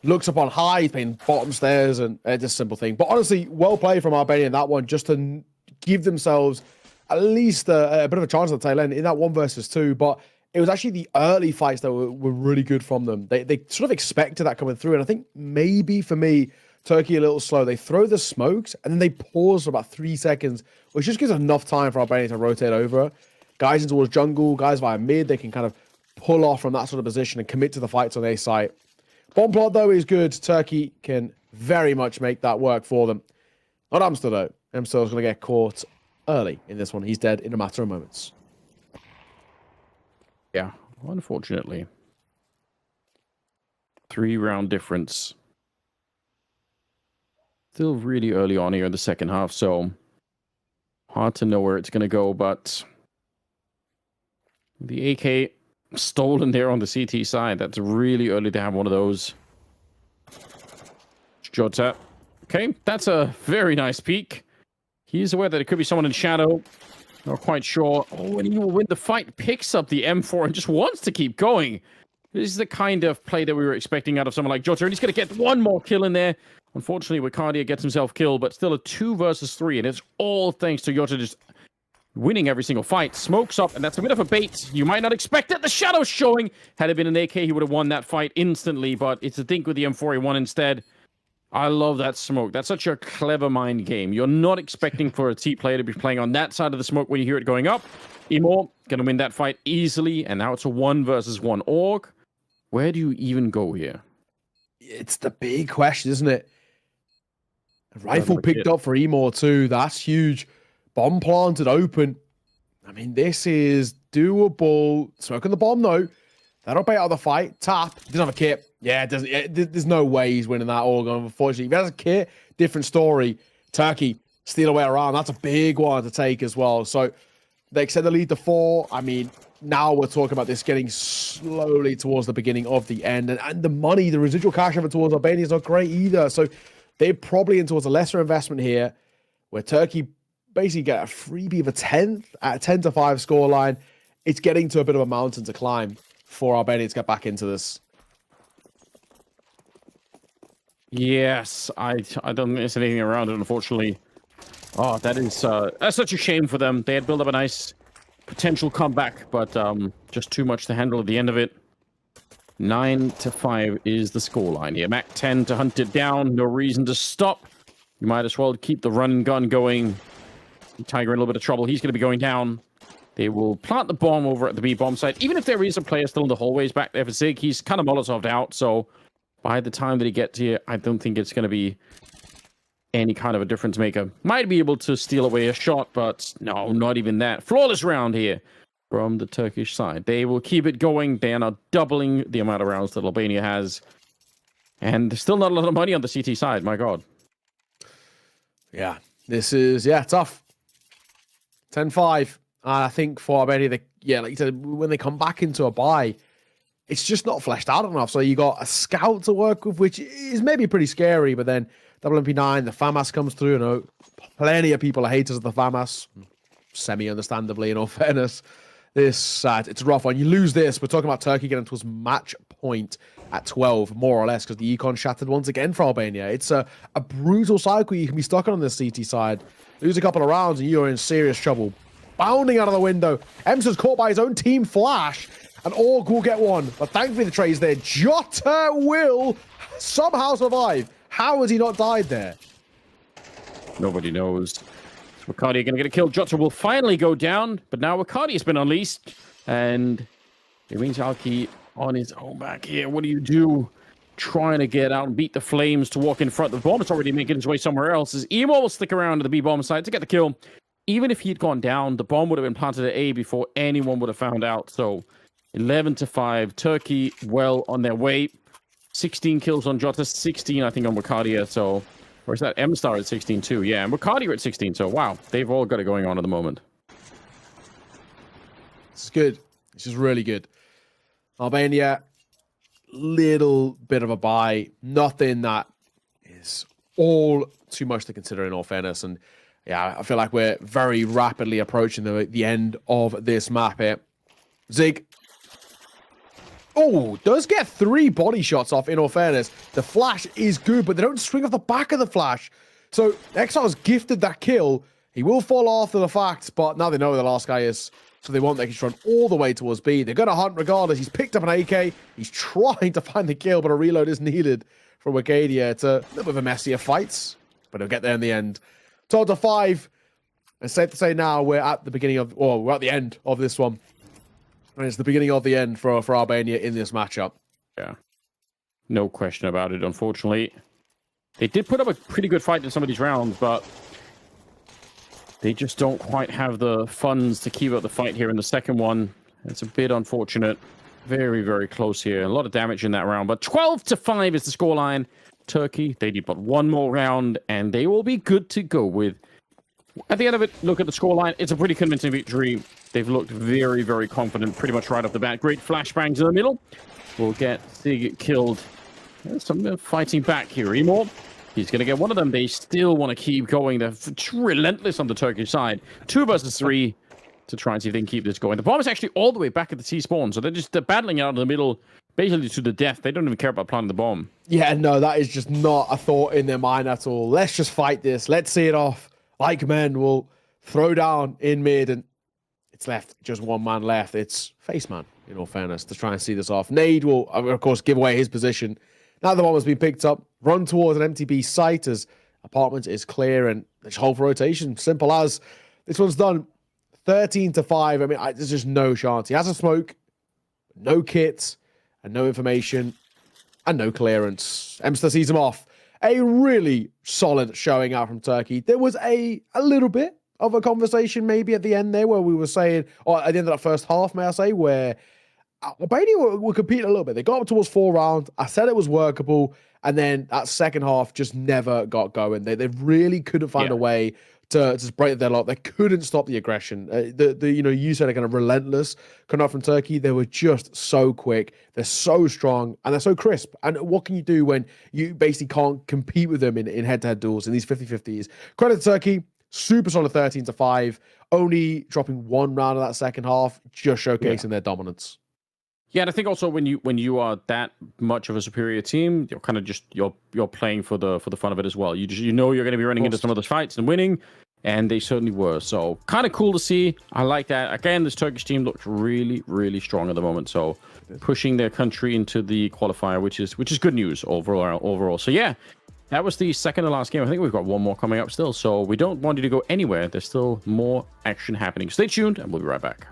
looks up on high, he's playing bottom stairs, and it's a simple thing. But honestly, well played from Albania in that one, just to give themselves at least a bit of a chance at the tail end in that 1 versus 2. But it was actually the early fights that were really good from them. They sort of expected that coming through. And I think maybe for me, Turkey a little slow. They throw the smokes and then they pause for about 3 seconds, which just gives enough time for Albania to rotate over. Guys in towards jungle, guys via mid, they can kind of pull off from that sort of position and commit to the fights on their site. Bomb plot, though, is good. Turkey can very much make that work for them. Not Amstel, though. Amstel's going to get caught early in this one. He's dead in a matter of moments. Yeah, unfortunately. 3-round difference. Still really early on here in the second half, so hard to know where it's going to go, but the AK stolen there on the CT side. That's really early to have one of those. Jota. Okay, that's a very nice peek. He's aware that it could be someone in shadow. Not quite sure. Oh, and he will win the fight. Picks up the M4 and just wants to keep going. This is the kind of play that we were expecting out of someone like Jota. And he's going to get one more kill in there. Unfortunately, Wicardia gets himself killed, but still a 2 versus 3. And it's all thanks to Jota just winning every single fight. Smokes up, and that's a bit of a bait. You might not expect it. The shadow's showing. Had it been an AK, he would have won that fight instantly, but it's a think with the M4 he won instead. I love that smoke. That's such a clever mind game. You're not expecting for a T player to be playing on that side of the smoke when you hear it going up. Emor going to win that fight easily, and now it's a 1 versus 1. Orc, where do you even go here? It's the big question, isn't it? Rifle picked up for Emor too. That's huge. Bomb planted open. I mean, this is doable. Smoking the bomb, though. That'll bait out the fight. Tap. Doesn't have a kit. Yeah, it doesn't. There's no way he's winning that organ, unfortunately. If he has a kit, different story. Turkey, steal away around. That's a big one to take as well. So they extend the lead to 4. I mean, now we're talking about this getting slowly towards the beginning of the end. And the money, the residual cash over towards Albania is not great either. So they're probably in towards a lesser investment here, where Turkey basically get a freebie of a 10th at a 10-5 scoreline. It's getting to a bit of a mountain to climb for Albania to get back into this. Yes, I don't miss anything around it, unfortunately. Oh, that is that's such a shame for them. They had built up a nice potential comeback, but just too much to handle at the end of it. 9-5 is the scoreline here. Mac 10 to hunt it down. No reason to stop. You might as well keep the run and gun going. Tiger in a little bit of trouble. He's going to be going down. They will plant the bomb over at the B bomb site. Even if there is a player still in the hallways back there for Zig, he's kind of Molotov'd out. So by the time that he gets here, I don't think it's going to be any kind of a difference maker. Might be able to steal away a shot, but no, not even that. Flawless round here from the Turkish side. They will keep it going. They are now doubling the amount of rounds that Albania has. And there's still not a lot of money on the CT side. My God. Yeah, this is, tough. 10-5. I think for Albania, like you said, when they come back into a bye, it's just not fleshed out enough. So you got a scout to work with, which is maybe pretty scary, but then WMP9, the FAMAS comes through. I know plenty of people are haters of the FAMAS. Semi-understandably, in all fairness. It's a rough one. You lose this. We're talking about Turkey getting towards match point at 12, more or less, because the econ shattered once again for Albania. It's a brutal cycle you can be stuck on this CT side. Lose a couple of rounds and you're in serious trouble. Bounding out of the window. Emsa's caught by his own team flash, and Org will get one. But thankfully the trade's there. Jota will somehow survive. How has he not died there? Nobody knows. Wakati going to get a kill. Jota will finally go down, but now Wakati has been unleashed, and it means Alki on his own back here. What do you do? Trying to get out and beat the flames to walk in front. The bomb is already making its way somewhere else. As Emo will stick around to the B-bomb side to get the kill. Even if he'd gone down, the bomb would have been planted at A before anyone would have found out. So 11-5. Turkey well on their way. 16 kills on Jota, 16 I think on Wakadia. So, or is that M-Star at 16 too? Yeah, and Wakadia at 16. So wow, they've all got it going on at the moment. This is good. This is really good. Albania, little bit of a buy. Nothing that is all too much to consider in all fairness. And yeah, I feel like we're very rapidly approaching the end of this map here. Zig. Oh, does get 3 body shots off in all fairness. The flash is good, but they don't swing off the back of the flash. So Exile's gifted that kill. He will fall after the fact, but now they know where the last guy is. So they won't. They can run all the way towards B. They're going to hunt regardless. He's picked up an AK. He's trying to find the kill, but a reload is needed from Wakadia. It's a little bit of a messier fight, but he'll get there in the end. Total 5. It's safe to say now we're at the beginning of, or we're at the end of this one. And it's the beginning of the end for Albania in this matchup. Yeah. No question about it, unfortunately. They did put up a pretty good fight in some of these rounds, but they just don't quite have the funds to keep up the fight here in the second one. It's a bit unfortunate. Very, very close here. A lot of damage in that round, but 12-5 is the scoreline. Turkey, they need but one more round, and they will be good to go with. At the end of it, look at the scoreline. It's a pretty convincing victory. They've looked very, very confident pretty much right off the bat. Great flashbangs in the middle. We'll get Sig killed. There's some fighting back here. Emor, he's going to get one of them. They still want to keep going. They're relentless on the Turkish side. 2 versus 3 to try and see if they can keep this going. The bomb is actually all the way back at the T spawn, so they're battling out in the middle, basically to the death. They don't even care about planting the bomb. Yeah, no, that is just not a thought in their mind at all. Let's just fight this. Let's see it off. Like men will throw down in mid, and it's left just one man left. It's Faceman, in all fairness, to try and see this off. Nade will, of course, give away his position. Now the bomb has been picked up. Run towards an MTB site as apartment is clear, and there's hold for rotation. Simple as. This one's done. 13-5. I mean, there's just no chance. He has a smoke, no kit, and no information, and no clearance. Emster sees him off. A really solid showing out from Turkey. There was a little bit of a conversation maybe at the end there where we were saying, or at the end of that first half, may I say, where Albania were competing a little bit. They got up towards 4 rounds. I said it was workable, and then that second half just never got going. They really couldn't find a way to just break the deadlock. They couldn't stop the aggression. You said they're kind of relentless coming out from Turkey. They were just so quick. They're so strong, and they're so crisp. And what can you do when you basically can't compete with them in head-to-head duels in these 50-50s? Credit to Turkey. Super solid 13-5. Only dropping 1 round of that second half, just showcasing their dominance. Yeah, and I think also when you are that much of a superior team, you're kind of just you're playing for the fun of it as well. You know you're going to be running into some of those fights and winning, and they certainly were. So kind of cool to see. I like that. Again, this Turkish team looks really, really strong at the moment. So pushing their country into the qualifier, which is good news overall. So yeah, that was the second to last game. I think we've got one more coming up still. So we don't want you to go anywhere. There's still more action happening. Stay tuned, and we'll be right back.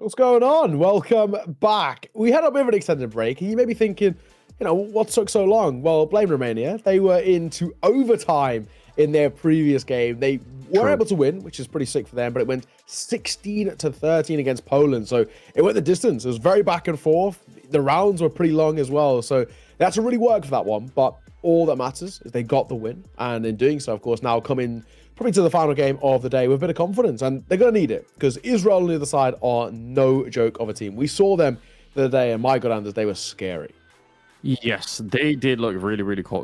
What's going on? Welcome back. We had a bit of an extended break, and you may be thinking, what took so long? Well, blame Romania. They were into overtime in their previous game. They were able to win, which is pretty sick for them, but it went 16-13 against Poland. So it went the distance. It was very back and forth. The rounds were pretty long as well. So they had to really work for that one. But all that matters is they got the win. And in doing so, of course, now coming probably to the final game of the day with a bit of confidence. And they're going to need it because Israel on the other side are no joke of a team. We saw them the other day, and my God, Anders, they were scary. Yes, they did look really, really cool.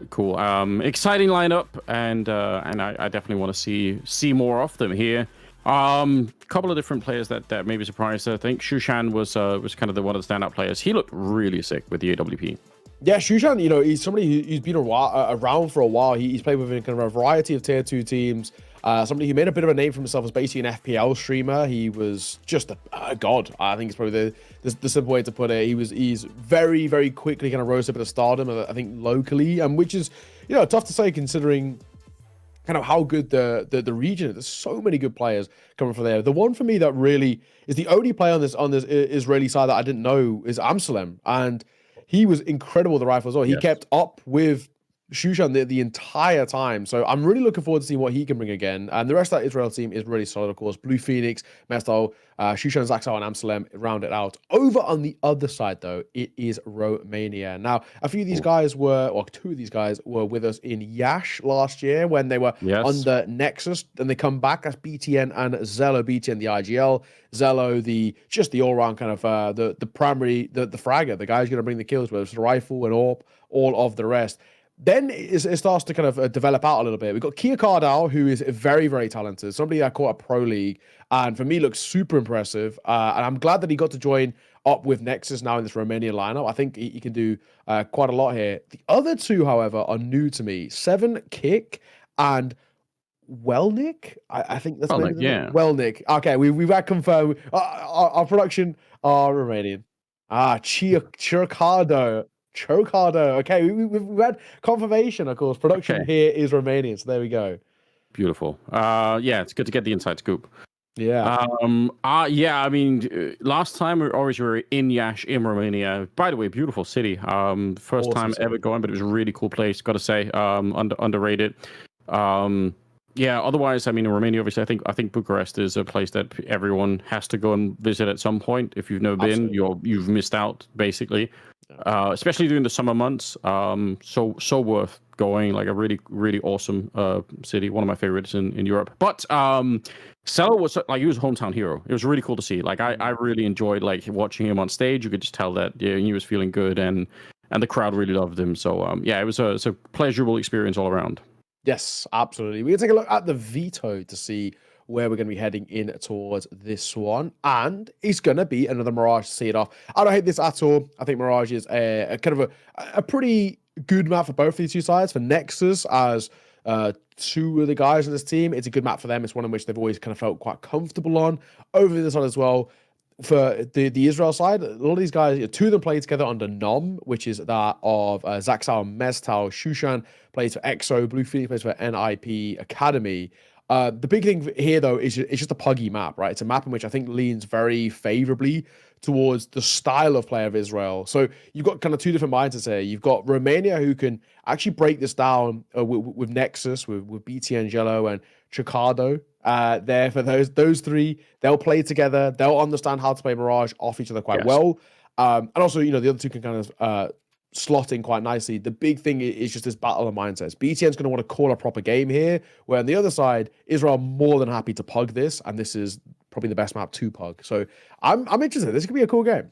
Exciting lineup, and I definitely want to see more of them here. Couple of different players that maybe surprised. I think Shushan was kind of one of the standout players. He looked really sick with the AWP. Yeah, Shushan, he's somebody who's been around for a while. He's played within kind of a variety of tier 2 teams. Somebody who made a bit of a name for himself as basically an FPL streamer. He was just a god. I think it's probably the simple way to put it. He's very, very quickly kind of rose up to stardom, I think, locally, and which is, tough to say considering kind of how good the region is. There's so many good players coming from there. The one for me that really is the only player on this Israeli side that I didn't know is Amsalem, and he was incredible with the rifle as well. He kept up with Shushan the entire time. So I'm really looking forward to seeing what he can bring again. And the rest of that Israel team is really solid, of course. Blue Phoenix, Mestal, Shushan, Zaxal, and Amsalem round it out. Over on the other side, though, it is Romania. Now, a few of these guys two of these guys were with us in Yash last year when they were under Nexus. Then they come back. That's BTN and Zello. BTN, the IGL. Zello, the all-round kind of the primary, the fragger, the guy who's going to bring the kills, whether it's the rifle and all of the rest. Then it starts to kind of develop out a little bit. We've got Kia Cardal, who is very, very talented. Somebody I caught at Pro League, and for me looks super impressive. And I'm glad that he got to join up with Nexus now in this Romanian lineup. I think he can do quite a lot here. The other two, however, are new to me. 7 Kick and Welnik. I think that's Welnik, Welnik. Okay, we've had confirmed. Our production are Romanian. Chircado. Okay, we've had confirmation, of course. Production here is Romanian, so there we go. Beautiful. It's good to get the inside scoop. Yeah. I mean, last time we were in Yash in Romania. By the way, beautiful city. First awesome time ever going, but it was a really cool place. Got to say, underrated. Otherwise, I mean, in Romania, obviously, I think Bucharest is a place that everyone has to go and visit at some point. If you've never been, you've missed out, basically. Especially during the summer months. So worth going. Like a really, really awesome city. One of my favorites in Europe. But Selo was he was a hometown hero. It was really cool to see. Like I really enjoyed watching him on stage. You could just tell that he was feeling good, and the crowd really loved him. So it was a pleasurable experience all around. Yes, absolutely. We're gonna take a look at the veto to see where we're going to be heading in towards this one, and it's going to be another Mirage to see it off. I don't hate this at all. I think Mirage is a kind of a pretty good map for both of these two sides. For Nexus, as two of the guys in this team, it's a good map for them. It's one in which they've always kind of felt quite comfortable on. Over this one as well, for the Israel side, a lot of these guys, two of them play together under NOM, which is that of Zaxal, Mestal, Shushan plays for EXO, Blue Phoenix plays for NIP Academy. The big thing here, though, is it's just a puggy map, right? It's a map in which I think leans very favorably towards the style of play of Israel. So you've got kind of two different mindsets here. You've got Romania, who can actually break this down with Nexus, with BT Angelo and Chicado. There for those three, they'll play together. They'll understand how to play Mirage off each other quite well. And also, the other two can kind of slot in quite nicely. The big thing is just this battle of mindsets. BTN's going to want to call a proper game here, where on the other side, Israel more than happy to pug this, and this is probably the best map to pug. So I'm interested. This could be a cool game.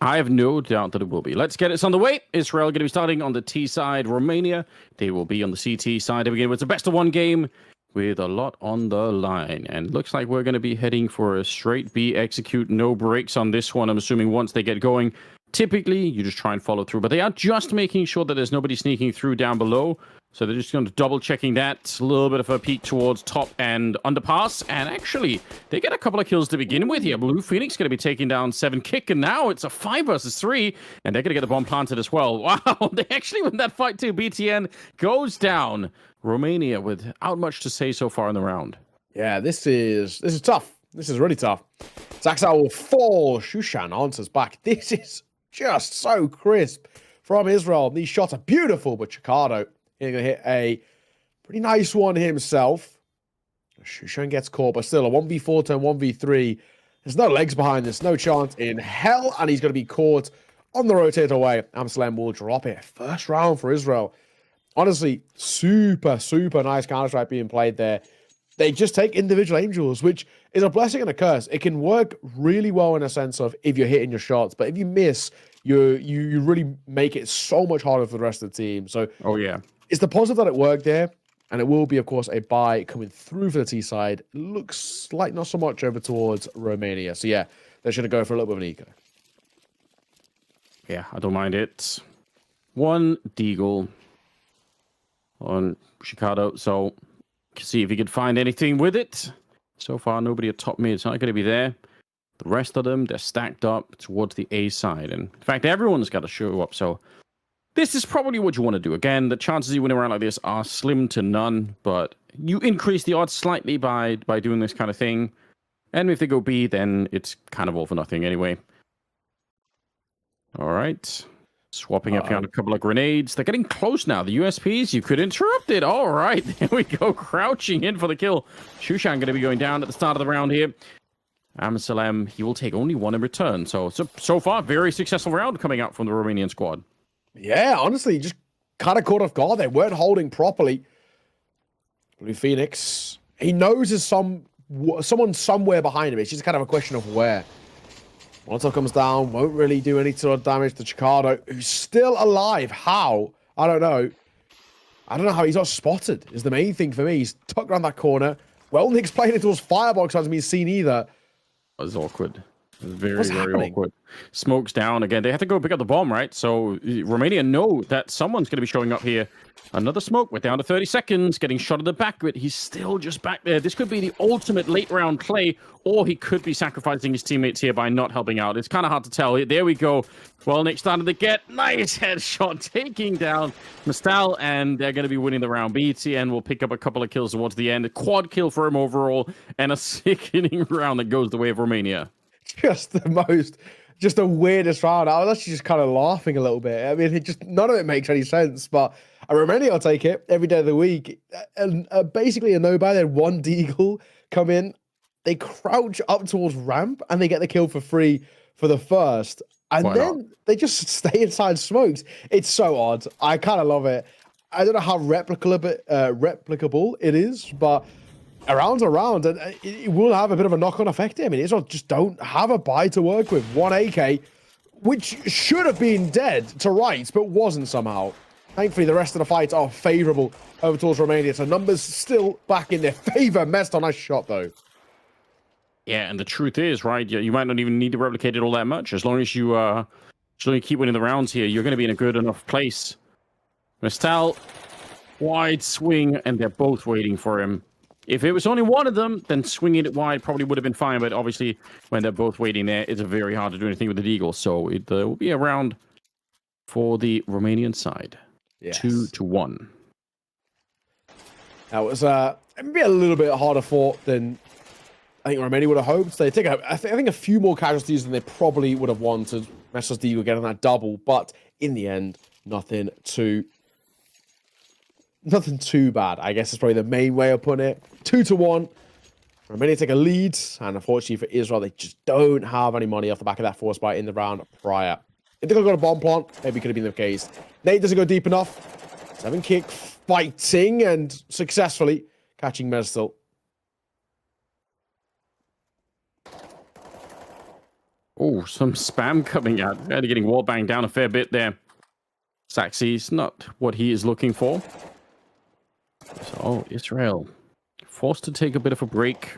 I have no doubt that it will be. Let's get it on the way. Israel going to be starting on the T side. Romania, they will be on the CT side. To begin with, it's a best of one game with a lot on the line. And looks like we're going to be heading for a straight B execute, no breaks on this one. I'm assuming once they get going, typically, you just try and follow through, but they are just making sure that there's nobody sneaking through down below. So they're just going to double checking that. A little bit of a peek towards top and underpass. And actually, they get a couple of kills to begin with here. Blue Phoenix going to be taking down 7 Kick, and now it's a 5 versus 3. And they're going to get the bomb planted as well. Wow, they actually win that fight too. BTN goes down. Romania without much to say so far in the round. Yeah, this is tough. This is really tough. Zaxal will fall. Shushan answers back. This is just so crisp from Israel. These shots are beautiful, but Chicago going to hit a pretty nice one himself. Shushan gets caught, but still a 1v4 turn 1v3. There's no legs behind this, no chance in hell, and he's going to be caught on the rotate away. Amsterdam will drop it. First round for Israel. Honestly, super, super nice Counter-Strike being played there. They just take individual angels, which is a blessing and a curse. It can work really well in a sense of if you're hitting your shots, but if you miss, you really make it so much harder for the rest of the team. So, oh yeah, it's the positive that it worked there, and it will be, of course, a buy coming through for the T side. Looks like not so much over towards Romania. So yeah, they're going to go for a little bit of an eco. Yeah, I don't mind it. One Deagle on Chicago, so see if he could find anything with it. So far, nobody at top mid. It's not going to be there. The rest of them, they're stacked up towards the A side. And in fact, everyone's got to show up. So this is probably what you want to do. Again, the chances you win around like this are slim to none, but you increase the odds slightly by doing this kind of thing. And if they go B, then it's kind of all for nothing anyway. All right. Swapping up here on a couple of grenades. They're getting close now. The USPs, you could interrupt it. All right. There we go. Crouching in for the kill. Shushan going to be going down at the start of the round here. Amsalem, he will take only one in return. So far, very successful round coming out from the Romanian squad. Yeah, honestly, just kind of caught off guard. They weren't holding properly. Blue Phoenix, he knows there's someone somewhere behind him. It's just kind of a question of where. Molotov comes down, won't really do any sort of damage to Chicago, who's still alive. How? I don't know. I don't know how he's not spotted, is the main thing for me. He's tucked around that corner. Well, Nick's playing into his firebox, hasn't been seen either. That was awkward. It was very awkward. Smokes down again. They have to go pick up the bomb, right? So Romania know that someone's going to be showing up here. Another smoke. We're down to 30 seconds. Getting shot at the back of it. He's still just back there. This could be the ultimate late round play, or he could be sacrificing his teammates here by not helping out. It's kind of hard to tell. There we go. Well, Nick started to get nice headshot, taking down Mastal, and they're going to be winning the round. BTN will pick up a couple of kills towards the end. A quad kill for him overall, and a sickening round that goes the way of Romania. Just the weirdest round. I was actually just kind of laughing a little bit. I mean, none of it makes any sense, but Romania will take it every day of the week. And basically a no-buy. They had one Deagle come in. They crouch up towards ramp, and they get the kill for free for the first. And then they just stay inside smokes. It's so odd. I kind of love it. I don't know how replicable it is, but a round's a round, and it will have a bit of a knock-on effect. I mean, Israel just don't have a buy to work with. One AK, which should have been dead to rights, but wasn't somehow. Thankfully, the rest of the fights are favorable over towards Romania, so numbers still back in their favor. Messed on, nice shot, though. Yeah, and the truth is, right, you might not even need to replicate it all that much. As long as you keep winning the rounds here, you're going to be in a good enough place. Mastal, wide swing, and they're both waiting for him. If it was only one of them, then swinging it wide probably would have been fine. But obviously, when they're both waiting there, it's very hard to do anything with the Deagle. So it will be a round for the Romanian side. Yes. 2-1. That was maybe a little bit harder fought than I think Romania would have hoped. They take I think a few more casualties than they probably would have wanted. Messer's Deagle getting that double, but in the end, nothing too bad, I guess is probably the main way of putting it. 2-1. Romania take a lead, and unfortunately for Israel, they just don't have any money off the back of that force buy in the round prior. If they could have got a bomb plant, maybe could have been the case. Nate doesn't go deep enough. 7 kick fighting and successfully catching Mestel. Oh, some spam coming out. They're getting wall banged down a fair bit there. Saxy's not what he is looking for. So, Israel forced to take a bit of a break.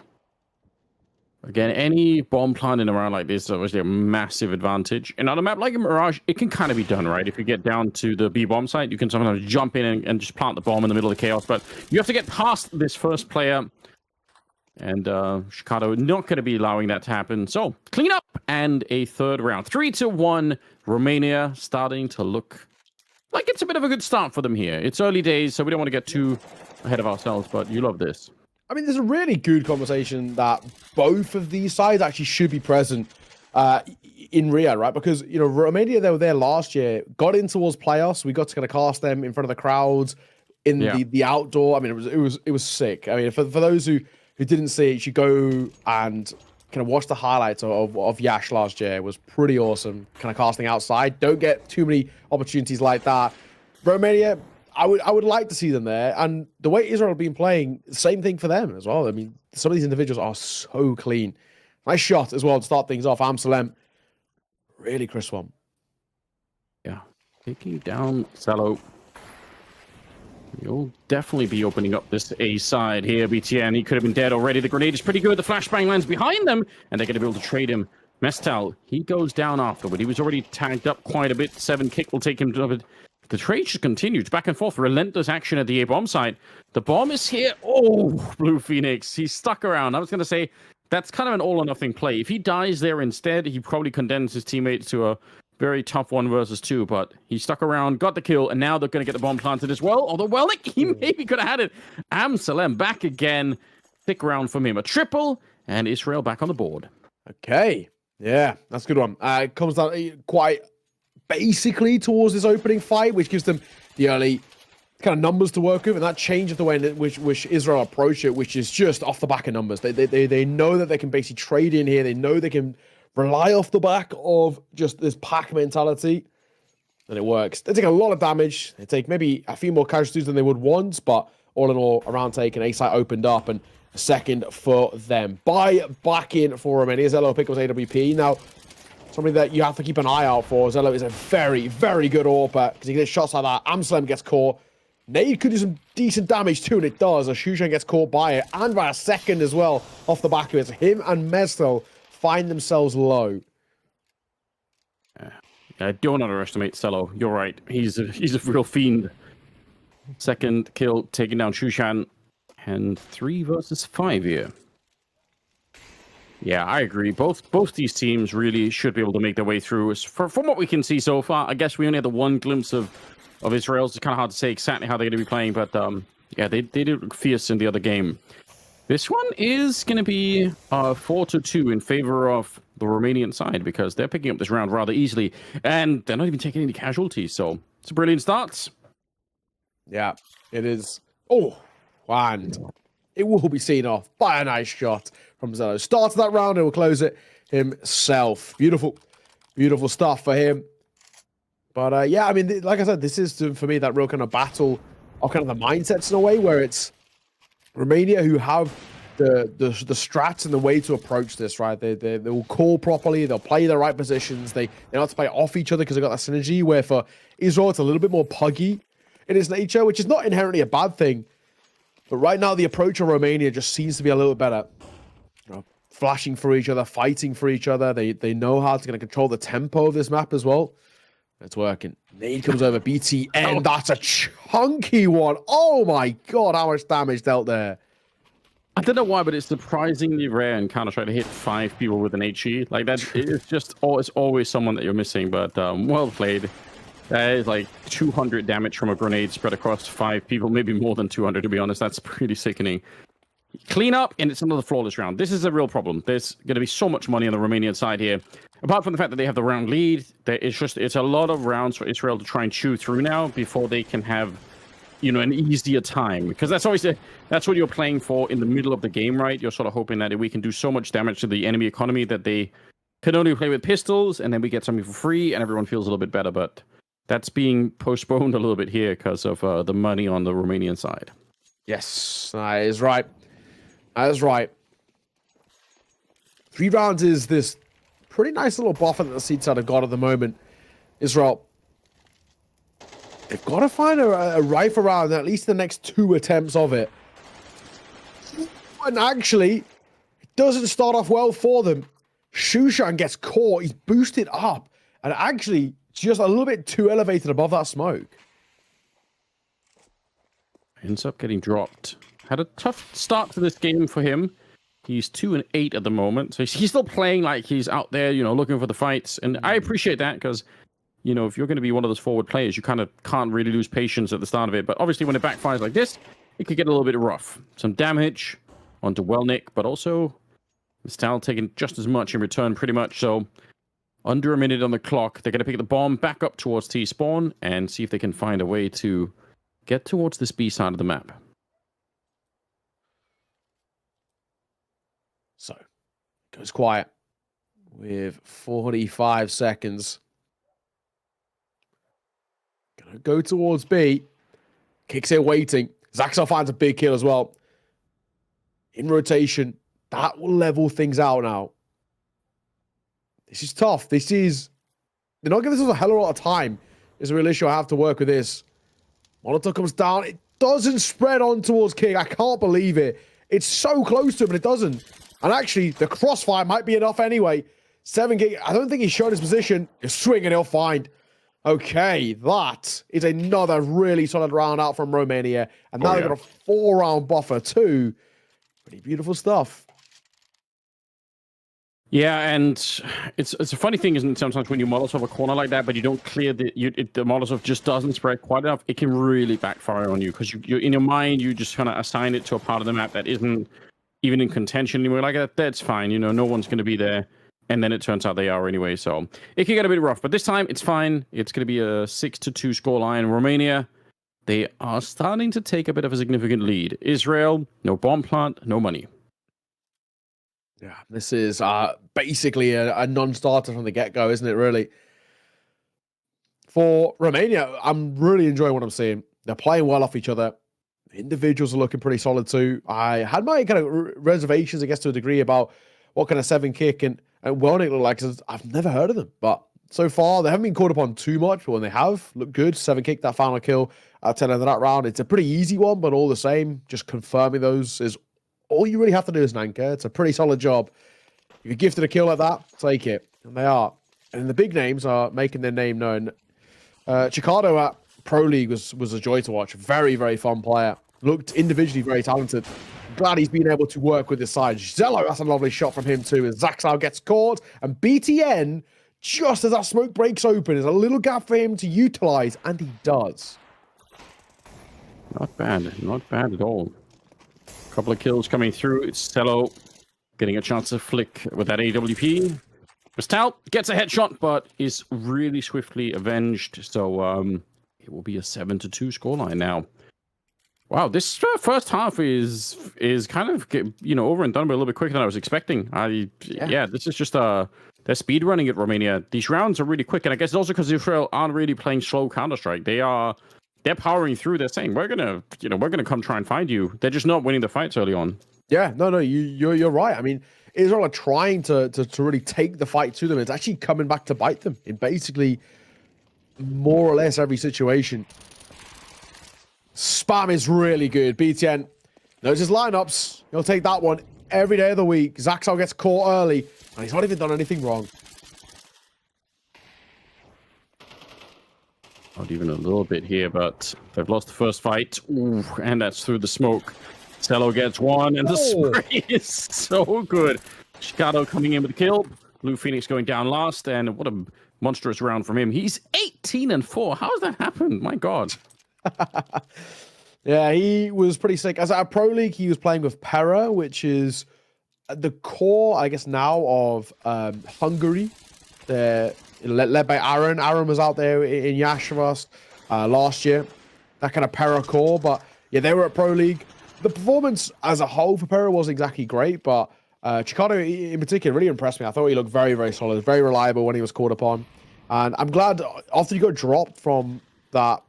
Again, any bomb planting around like this is obviously a massive advantage. And on a map like a Mirage, it can kind of be done, right? If you get down to the B bomb site, you can sometimes jump in and just plant the bomb in the middle of the chaos. But you have to get past this first player. And Chicago not going to be allowing that to happen. So, clean up and a third round. 3-1. Romania starting to look like it's a bit of a good start for them here. It's early days, so we don't want to get too ahead of ourselves, but you love this. I mean, there's a really good conversation that both of these sides actually should be present in Rio, right? Because, you know, Romania, they were there last year, got in towards playoffs. We got to kind of cast them in front of the crowds in the outdoor. I mean, it was sick. I mean, for those who didn't see it, you should go and kind of watch the highlights of Yash last year. It was pretty awesome, kind of casting outside. Don't get too many opportunities like that. Romania, I would like to see them there. And the way Israel have been playing, same thing for them as well. I mean, some of these individuals are so clean. Nice shot as well to start things off. Amsalem, really crisp one. Yeah, taking down Cello. You'll definitely be opening up this A side here, BTN. He could have been dead already. The grenade is pretty good. The flashbang lands behind them, and they're going to be able to trade him. Mestal, he goes down afterward. He was already tagged up quite a bit. 7 kick will take him to it. The trade just continues back and forth. Relentless action at the A bomb site. The bomb is here. Oh, Blue Phoenix. He's stuck around. I was going to say, that's kind of an all or nothing play. If he dies there instead, he probably condemns his teammates to a very tough 1 versus 2, but he stuck around, got the kill, and now they're going to get the bomb planted as well. Although, well, he maybe could have had it. Amsalem back again. Thick round from him. A triple, and Israel back on the board. Okay. Yeah, that's a good one. It comes down quite basically towards this opening fight, which gives them the early kind of numbers to work with, and that changes the way in which Israel approach it, which is just off the back of numbers. They know that they can basically trade in here. They know they can rely off the back of just this pack mentality, and it works. They take a lot of damage. They take maybe a few more casualties than they would once, but all in all, a round taken, A site opened up, and a second for them. Buy back in for Romania. Zello pick was AWP. Now, something that you have to keep an eye out for. Zello is a very, very good AWP because he gets shots like that. Amsalem gets caught. Nade could do some decent damage too, and it does. As Shushan gets caught by it, and by a second as well off the back of it. So him and Mestel find themselves low. Don't underestimate Cello. You're right. He's a real fiend. Second kill taking down Shushan, and 3 versus 5 here. Yeah, I agree. Both these teams really should be able to make their way through. From what we can see so far, I guess we only had the one glimpse of Israel. It's kind of hard to say exactly how they're going to be playing, but yeah, they did look fierce in the other game. This one is going to be 4-2 in favor of the Romanian side because they're picking up this round rather easily, and they're not even taking any casualties, so it's a brilliant start. Yeah, it is. Oh, and it will be seen off by a nice shot from Zello. Starts that round and will close it himself. Beautiful, beautiful stuff for him. But yeah, I mean, like I said, this is, for me, that real kind of battle of kind of the mindsets in a way where it's Romania who have the strats and the way to approach this, right? They will call properly, they'll play the right positions, they don't have to play off each other because they've got that synergy, where for Israel, it's a little bit more puggy in its nature, which is not inherently a bad thing. But right now, the approach of Romania just seems to be a little better. You know, flashing for each other, fighting for each other. They know how to kind of control the tempo of this map as well. It's working. Nade comes over. BTN. That's a chunky one. Oh my god, how much damage dealt there. I don't know why, but it's surprisingly rare in Counter-Strike to hit 5 people with an HE. Like, that is just, it's always someone that you're missing, but well played. That is like 200 damage from a grenade spread across 5 people, maybe more than 200, to be honest. That's pretty sickening. Clean up, and it's another flawless round. This is a real problem. There's going to be so much money on the Romanian side here. Apart from the fact that they have the round lead, it's a lot of rounds for Israel to try and chew through now before they can have, you know, an easier time. Because that's always that's what you're playing for in the middle of the game, right? You're sort of hoping that we can do so much damage to the enemy economy that they can only play with pistols, and then we get something for free, and everyone feels a little bit better. But that's being postponed a little bit here because of the money on the Romanian side. Yes, that is right. That is right. 3 rounds is this pretty nice little buffer that the seed side have got at the moment. Israel, they've got to find a rifle round in at least the next 2 attempts of it. And actually, it doesn't start off well for them. Shushan gets caught. He's boosted up. And actually, just a little bit too elevated above that smoke. Ends up getting dropped. Had a tough start to this game for him. He's 2-8 at the moment. So he's still playing like he's out there, you know, looking for the fights. And I appreciate that because, you know, if you're going to be one of those forward players, you kind of can't really lose patience at the start of it. But obviously when it backfires like this, it could get a little bit rough. Some damage. onto Welnik, but also Stal taking just as much in return, pretty much. So under a minute on the clock, they're going to pick the bomb back up towards T-spawn and see if they can find a way to get towards this B side of the map. So, goes quiet with 45 seconds. Gonna go towards B. Kicks it waiting. Zaxel finds a big kill as well. In rotation, that will level things out now. This is tough. They're not giving us a hell of a lot of time. It's a real issue. I have to work with this. Molotov comes down. It doesn't spread on towards King. I can't believe it. It's so close to him, but it doesn't. And actually, the crossfire might be enough anyway. 7K, I don't think he's shown his position. He'll swing and he'll find. Okay, that is another really solid round out from Romania. And now they've got a 4-round buffer too. Pretty beautiful stuff. Yeah, and it's a funny thing, isn't it? Sometimes when you Molotov a corner like that, but you don't clear the Molotov just doesn't spread quite enough, it can really backfire on you because you in your mind you just kind of assign it to a part of the map that isn't even in contention anymore. Like that's fine, you know, no one's going to be there, and then it turns out they are anyway. So it can get a bit rough, but this time it's fine. It's going to be a 6-2 scoreline. Romania, they are starting to take a bit of a significant lead. Israel, no bomb plant, no money. Yeah, this is basically a non-starter from the get-go, isn't it, really? For Romania, I'm really enjoying what I'm seeing. They're playing well off each other. Individuals are looking pretty solid too. I had my kind of reservations, I guess, to a degree about what kind of 7Kick and Welnik look like, because I've never heard of them. But so far, they haven't been called upon too much, but when they have, look good. 7Kick, that final kill at 10 of that round. It's a pretty easy one, but all the same, just confirming those is all you really have to do is Nanka. It's a pretty solid job. If you're gifted a kill like that, take it. And they are. And the big names are making their name known. Chicado at Pro League was a joy to watch. Very, very fun player. Looked individually very talented. Glad he's been able to work with his side. Zello, that's a lovely shot from him too. As Zaxal gets caught. And BTN, just as that smoke breaks open, is a little gap for him to utilize. And he does. Not bad. Not bad at all. Couple of kills coming through. It's Cello getting a chance to flick with that AWP. Mastal gets a headshot, but is really swiftly avenged. So it will be a 7-2 scoreline now. Wow, this first half is kind of over and done by a little bit quicker than I was expecting. Yeah, this is just they're speed running at Romania. These rounds are really quick, and I guess it's also because Israel aren't really playing slow Counter-Strike. They're powering through. They're saying we're gonna come try and find you. They're just not winning the fights early on. Yeah, no, you're right. I mean, Israel are trying to really take the fight to them. It's actually coming back to bite them in basically more or less every situation. Spam is really good. BTN knows his lineups. He'll take that one every day of the week. Zaxal gets caught early, and he's not even done anything wrong. Not even a little bit here, but they've lost the first fight. Ooh, and that's through the smoke. Cello gets one, and the spray is so good. Chicado coming in with the kill. Blue Phoenix going down last, and what a monstrous round from him. He's 18-4. How has that happened? My God. Yeah, he was pretty sick. As at Pro League, he was playing with Pera, which is the core, I guess, now of Hungary. They're led by Aaron. Aaron was out there in Yashvas last year. That kind of Pera core. But yeah, they were at Pro League. The performance as a whole for Pera wasn't exactly great, but Chicado in particular really impressed me. I thought he looked very, very solid, very reliable when he was called upon. And I'm glad after he got dropped from that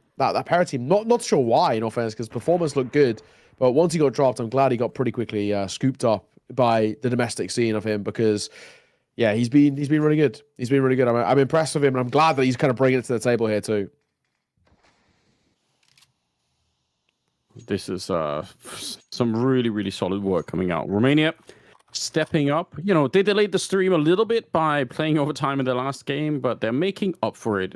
Pera team, not sure why, in all fairness, because performance looked good. But once he got dropped, I'm glad he got pretty quickly scooped up by the domestic scene of him, because yeah, he's been really good. He's been really good. I'm impressed with him, and I'm glad that he's kind of bringing it to the table here too. This is some really, really solid work coming out. Romania stepping up. They delayed the stream a little bit by playing overtime in their last game, but they're making up for it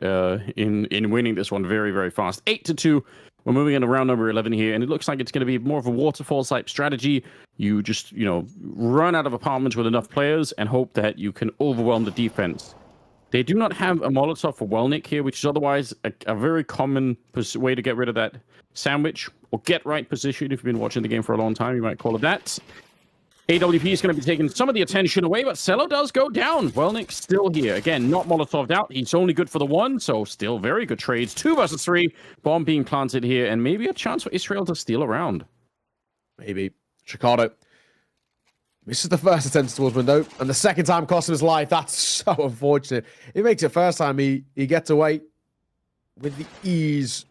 in winning this one very, very fast. 8-2. We're moving into round number 11 here, and it looks like it's going to be more of a waterfall type strategy. You just, run out of apartments with enough players and hope that you can overwhelm the defense. They do not have a Molotov for Welnik here, which is otherwise a very common way to get rid of that sandwich, or get right position. If you've been watching the game for a long time, you might call it that. AWP is going to be taking some of the attention away, but Celo does go down. Welnick still here. Again, not Molotov'd out. He's only good for the one, so still very good trades. 2 versus 3. Bomb being planted here, and maybe a chance for Israel to steal around. Maybe. Chicago misses the first attempt towards window, and the second time cost him his life. That's so unfortunate. He makes it first time. He gets away with the ease.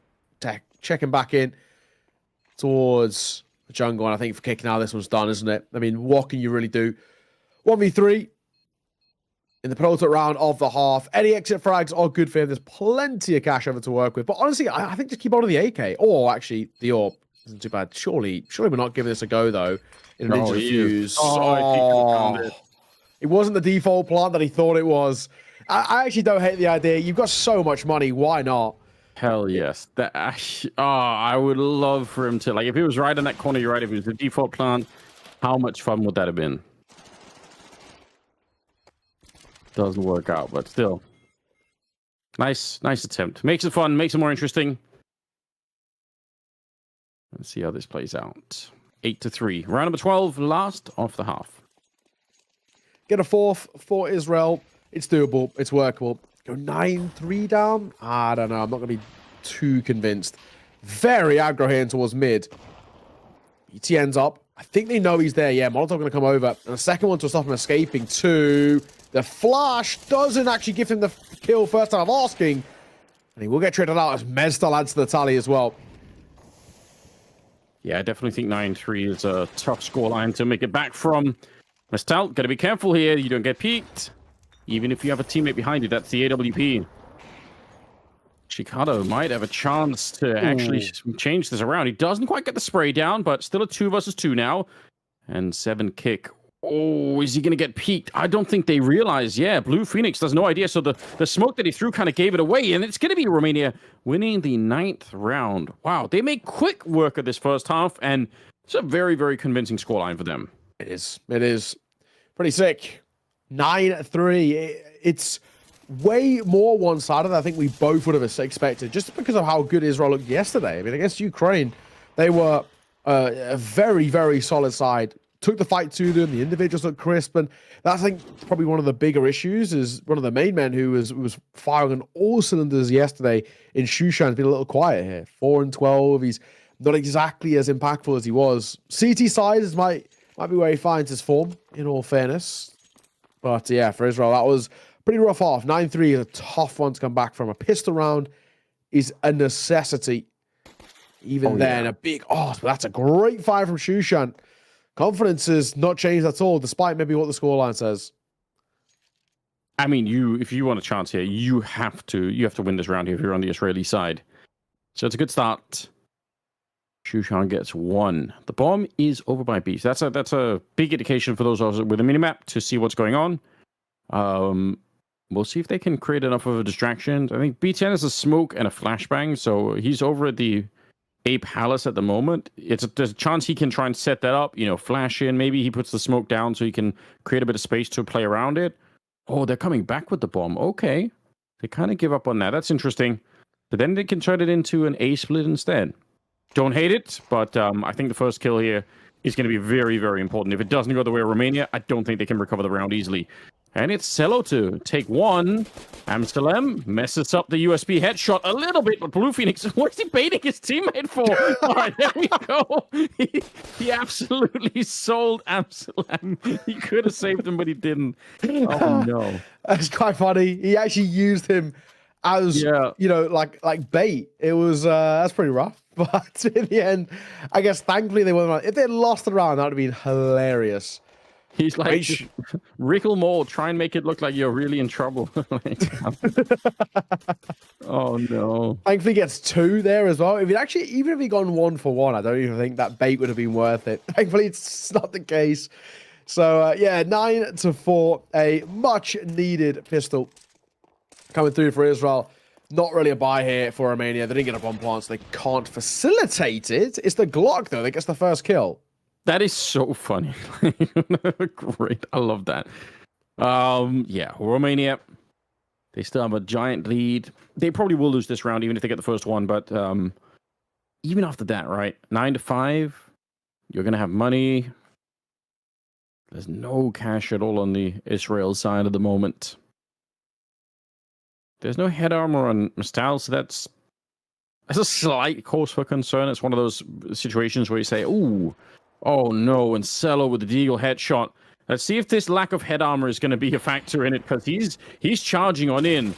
Checking back in towards the jungle, and I think for kicking out, this one's done, isn't it? I mean, what can you really do? 1v3 in the penultimate round of the half. Any exit frags are good for him. There's plenty of cash over to work with. But honestly, I think just keep on to the AK. Or actually, the AWP isn't too bad. Surely we're not giving this a go, though. In an Ninja Fuse. It wasn't the default plant that he thought it was. I actually don't hate the idea. You've got so much money. Why not? Hell yes. I would love for him to, like, if he was right in that corner, you're right, if he was the default plant, how much fun would that have been? Doesn't work out, but still. Nice attempt. Makes it fun, makes it more interesting. Let's see how this plays out. 8-3. Round number 12, last of the half. Get a fourth for Israel. It's doable. It's workable. Go 9-3 down? I don't know. I'm not going to be too convinced. Very aggro here towards mid. ET ends up. I think they know he's there. Yeah, Molotov going to come over. And a second one to stop him escaping. 2. The flash doesn't actually give him the kill first time of asking. And he will get traded out as Mezdal adds to the tally as well. Yeah, I definitely think 9-3 is a tough scoreline to make it back from. Mezdal, got to be careful here. You don't get peeked. Even if you have a teammate behind you, that's the AWP. Chicago might have a chance to actually change this around. He doesn't quite get the spray down, but still a 2 versus 2 now. And 7 kick. Oh, is he going to get peeked? I don't think they realize. Yeah, Blue Phoenix has no idea. So the smoke that he threw kind of gave it away. And it's going to be Romania winning the 9th round. Wow, they made quick work of this first half. And it's a very, very convincing scoreline for them. It is. It is. Pretty sick. 9-3. It's way more one-sided than I think we both would have expected, just because of how good Israel looked yesterday. I mean, against Ukraine, they were a very, very solid side. Took the fight to them. The individuals looked crisp, and that's, I think, probably one of the bigger issues. Is one of the main men who was firing on all cylinders yesterday in Shushan's been a little quiet here. 4-12. He's not exactly as impactful as he was. CT size might be where he finds his form, in all fairness. But yeah, for Israel, that was pretty rough off. 9-3 is a tough one to come back from. A pistol round is a necessity. Even then, a big... but that's a great fire from Shushan. Confidence has not changed at all, despite maybe what the scoreline says. I mean, if you want a chance here, you have to win this round here if you're on the Israeli side. So it's a good start. Shushan gets 1. The bomb is over by B. So that's a big indication for those with a minimap to see what's going on. We'll see if they can create enough of a distraction. I think B10 is a smoke and a flashbang, so he's over at the A Palace at the moment. There's a chance he can try and set that up, flash in. Maybe he puts the smoke down so he can create a bit of space to play around it. Oh, they're coming back with the bomb. Okay. They kind of give up on that. That's interesting. But then they can turn it into an A split instead. Don't hate it, but I think the first kill here is going to be very, very important. If it doesn't go the way of Romania, I don't think they can recover the round easily. And it's Celo to take 1. Amsterdam messes up the USB headshot a little bit, but Blue Phoenix, what is he baiting his teammate for? All right, there we go. He absolutely sold Amsterdam. He could have saved him, but he didn't. Oh, no. That's quite funny. He actually used him as, like bait. It was, that's pretty rough. But in the end, I guess thankfully they won. If they had lost the round, that would have been hilarious. He's like, wriggle more, try and make it look like you're really in trouble. Oh, no. Thankfully, he gets 2 there as well. Even if he'd gone 1 for 1, I don't even think that bait would have been worth it. Thankfully, it's not the case. So, 9-4, a much-needed pistol coming through for Israel. Not really a buy here for Romania. They didn't get a bomb plant, so they can't facilitate it. It's the Glock, though, that gets the first kill. That is so funny. Great. I love that. Romania, they still have a giant lead. They probably will lose this round, even if they get the first one. But even after that, right? 9-5, you're going to have money. There's no cash at all on the Israel side at the moment. There's no head armor on Mistal, so that's a slight cause for concern. It's one of those situations where you say, ooh, oh no, and Cello with the Deagle headshot. Let's see if this lack of head armor is going to be a factor in it, because he's charging on in.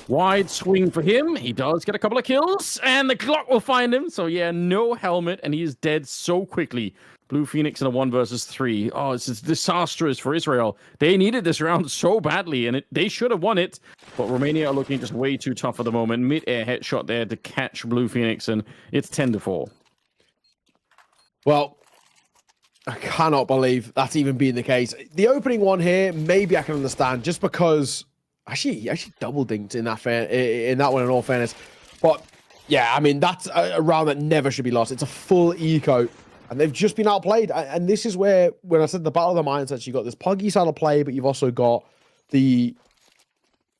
Wide swing for him. He does get a couple of kills, and the clock will find him. So yeah, no helmet, and he is dead so quickly. Blue Phoenix in a 1 versus 3. Oh, it's disastrous for Israel. They needed this round so badly, and they should have won it. But Romania are looking just way too tough at the moment. Mid-air headshot there to catch Blue Phoenix, and it's 10-4. Well, I cannot believe that's even being the case. The opening one here, maybe I can understand, just because he actually double dinked in that one, in all fairness. But yeah, I mean, that's a round that never should be lost. It's a full eco, and they've just been outplayed. And this is where, when I said the battle of the mindsets, you got this puggy style of play, but you've also got the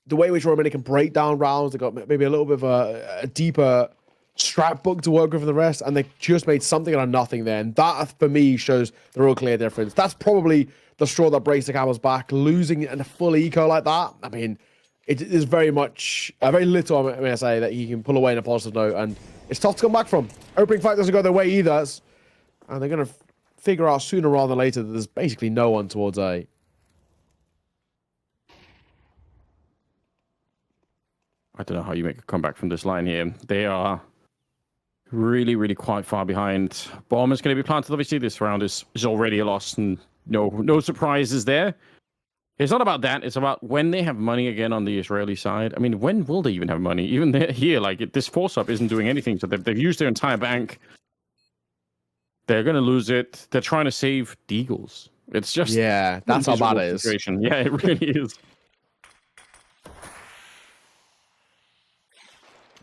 way in which Romania can break down rounds. They've got maybe a little bit of a deeper strap book to work with for the rest, and they just made something out of nothing there. And that, for me, shows the real clear difference. That's probably the straw that breaks the camel's back. Losing in a full eco like that, I mean, it is very little, I mean, I say, that he can pull away in a positive note, and it's tough to come back from. Opening fight doesn't go their way either, and they're going to figure out sooner rather than later that there's basically no one towards A. I don't know how you make a comeback from this line here. They are really, really quite far behind. Bomb is going to be planted. Obviously, this round is already a loss, and no surprises there. It's not about that. It's about when they have money again on the Israeli side. I mean, when will they even have money? Even here, like, this force-up isn't doing anything. So they've used their entire bank. They're going to lose it. They're trying to save Deagles. It's just... Yeah, that's how bad it is. Yeah, it really is.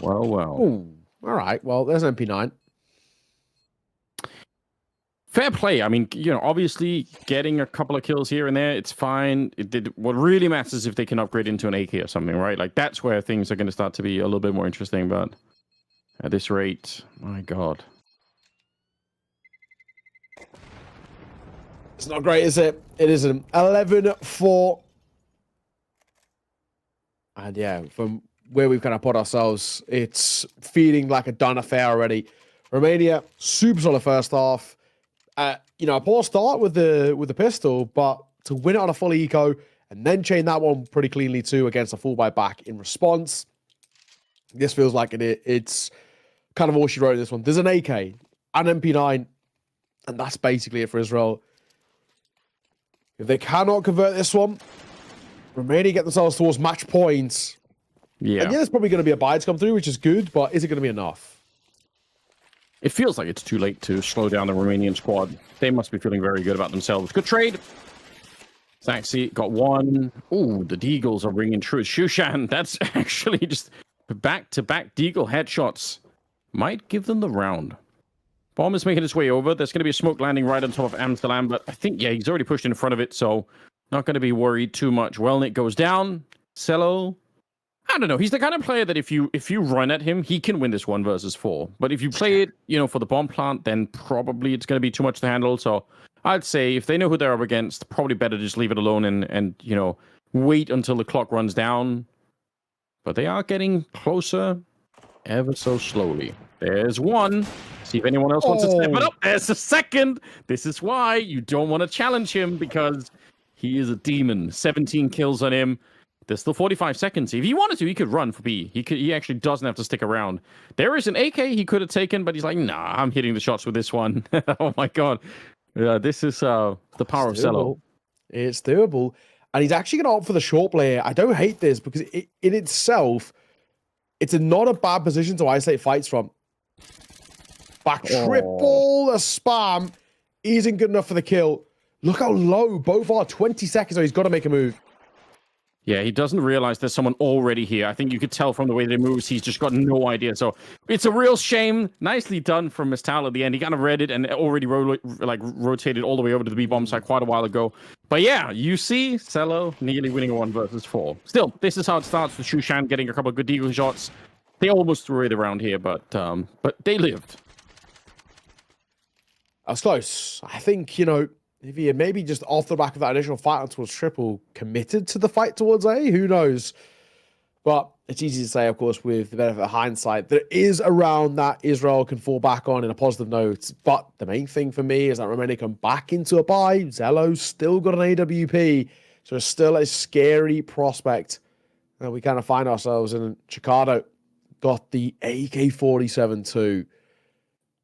Well. Ooh, all right. Well, there's MP9. Fair play. I mean, obviously getting a couple of kills here and there, it's fine. What really matters is if they can upgrade into an AK or something, right? Like, that's where things are going to start to be a little bit more interesting. But at this rate, my God. It's not great, is it? It isn't. 11-4. And yeah, from where we've kind of put ourselves, it's feeling like a done affair already. Romania, super solid first half. A poor start with the pistol, but to win it on a full eco and then chain that one pretty cleanly too against a full buy back in response. This feels like it's kind of all she wrote in this one. There's an AK, an MP9, and that's basically it for Israel. If they cannot convert this one, Romania get themselves towards match points. Yeah. And yeah, there's probably going to be a buy to come through, which is good, but is it going to be enough? It feels like it's too late to slow down the Romanian squad. They must be feeling very good about themselves. Good trade. Saxi got one. Ooh, the Deagles are ringing true. Shushan, that's actually just back-to-back Deagle headshots. Might give them the round. Bomb is making its way over. There's going to be a smoke landing right on top of Amsterdam, but I think, yeah, he's already pushed in front of it, so not going to be worried too much. Wellnick goes down. Cello, I don't know. He's the kind of player that if you run at him, he can win this 1 versus 4. But if you play it, for the bomb plant, then probably it's going to be too much to handle. So I'd say if they know who they're up against, probably better just leave it alone and wait until the clock runs down. But they are getting closer ever so slowly. There's one. See if anyone else wants to step it up. There's a second. This is why you don't want to challenge him, because he is a demon. 17 kills on him. There's still 45 seconds. If he wanted to, he could run for B. He actually doesn't have to stick around. There is an AK he could have taken, but he's like, nah, I'm hitting the shots with this one. Oh my God. This is the power of Cello. It's doable. And he's actually going to opt for the short play. I don't hate this because in itself, it's not a bad position to isolate fights from. Back triple, the spam isn't good enough for the kill. Look how low both are. 20 seconds, so he's got to make a move. Yeah, he doesn't realize there's someone already here. I think you could tell from the way that he moves, he's just got no idea. So it's a real shame. Nicely done from Mistal at the end. He kind of read it and already rotated all the way over to the B-bomb side quite a while ago. But yeah, you see Cello nearly winning a 1 versus 4. Still, this is how it starts with Shushan getting a couple of good Deagle shots. They almost threw it around here, but they lived. That was close. I think, if he had maybe just off the back of that initial fight towards triple committed to the fight towards A, who knows? But it's easy to say, of course, with the benefit of hindsight, there is a round that Israel can fall back on in a positive note. But the main thing for me is that Romania come back into a bye. Zelo's still got an AWP, so it's still a scary prospect. And we kind of find ourselves in Chicago. Got the AK-47 too.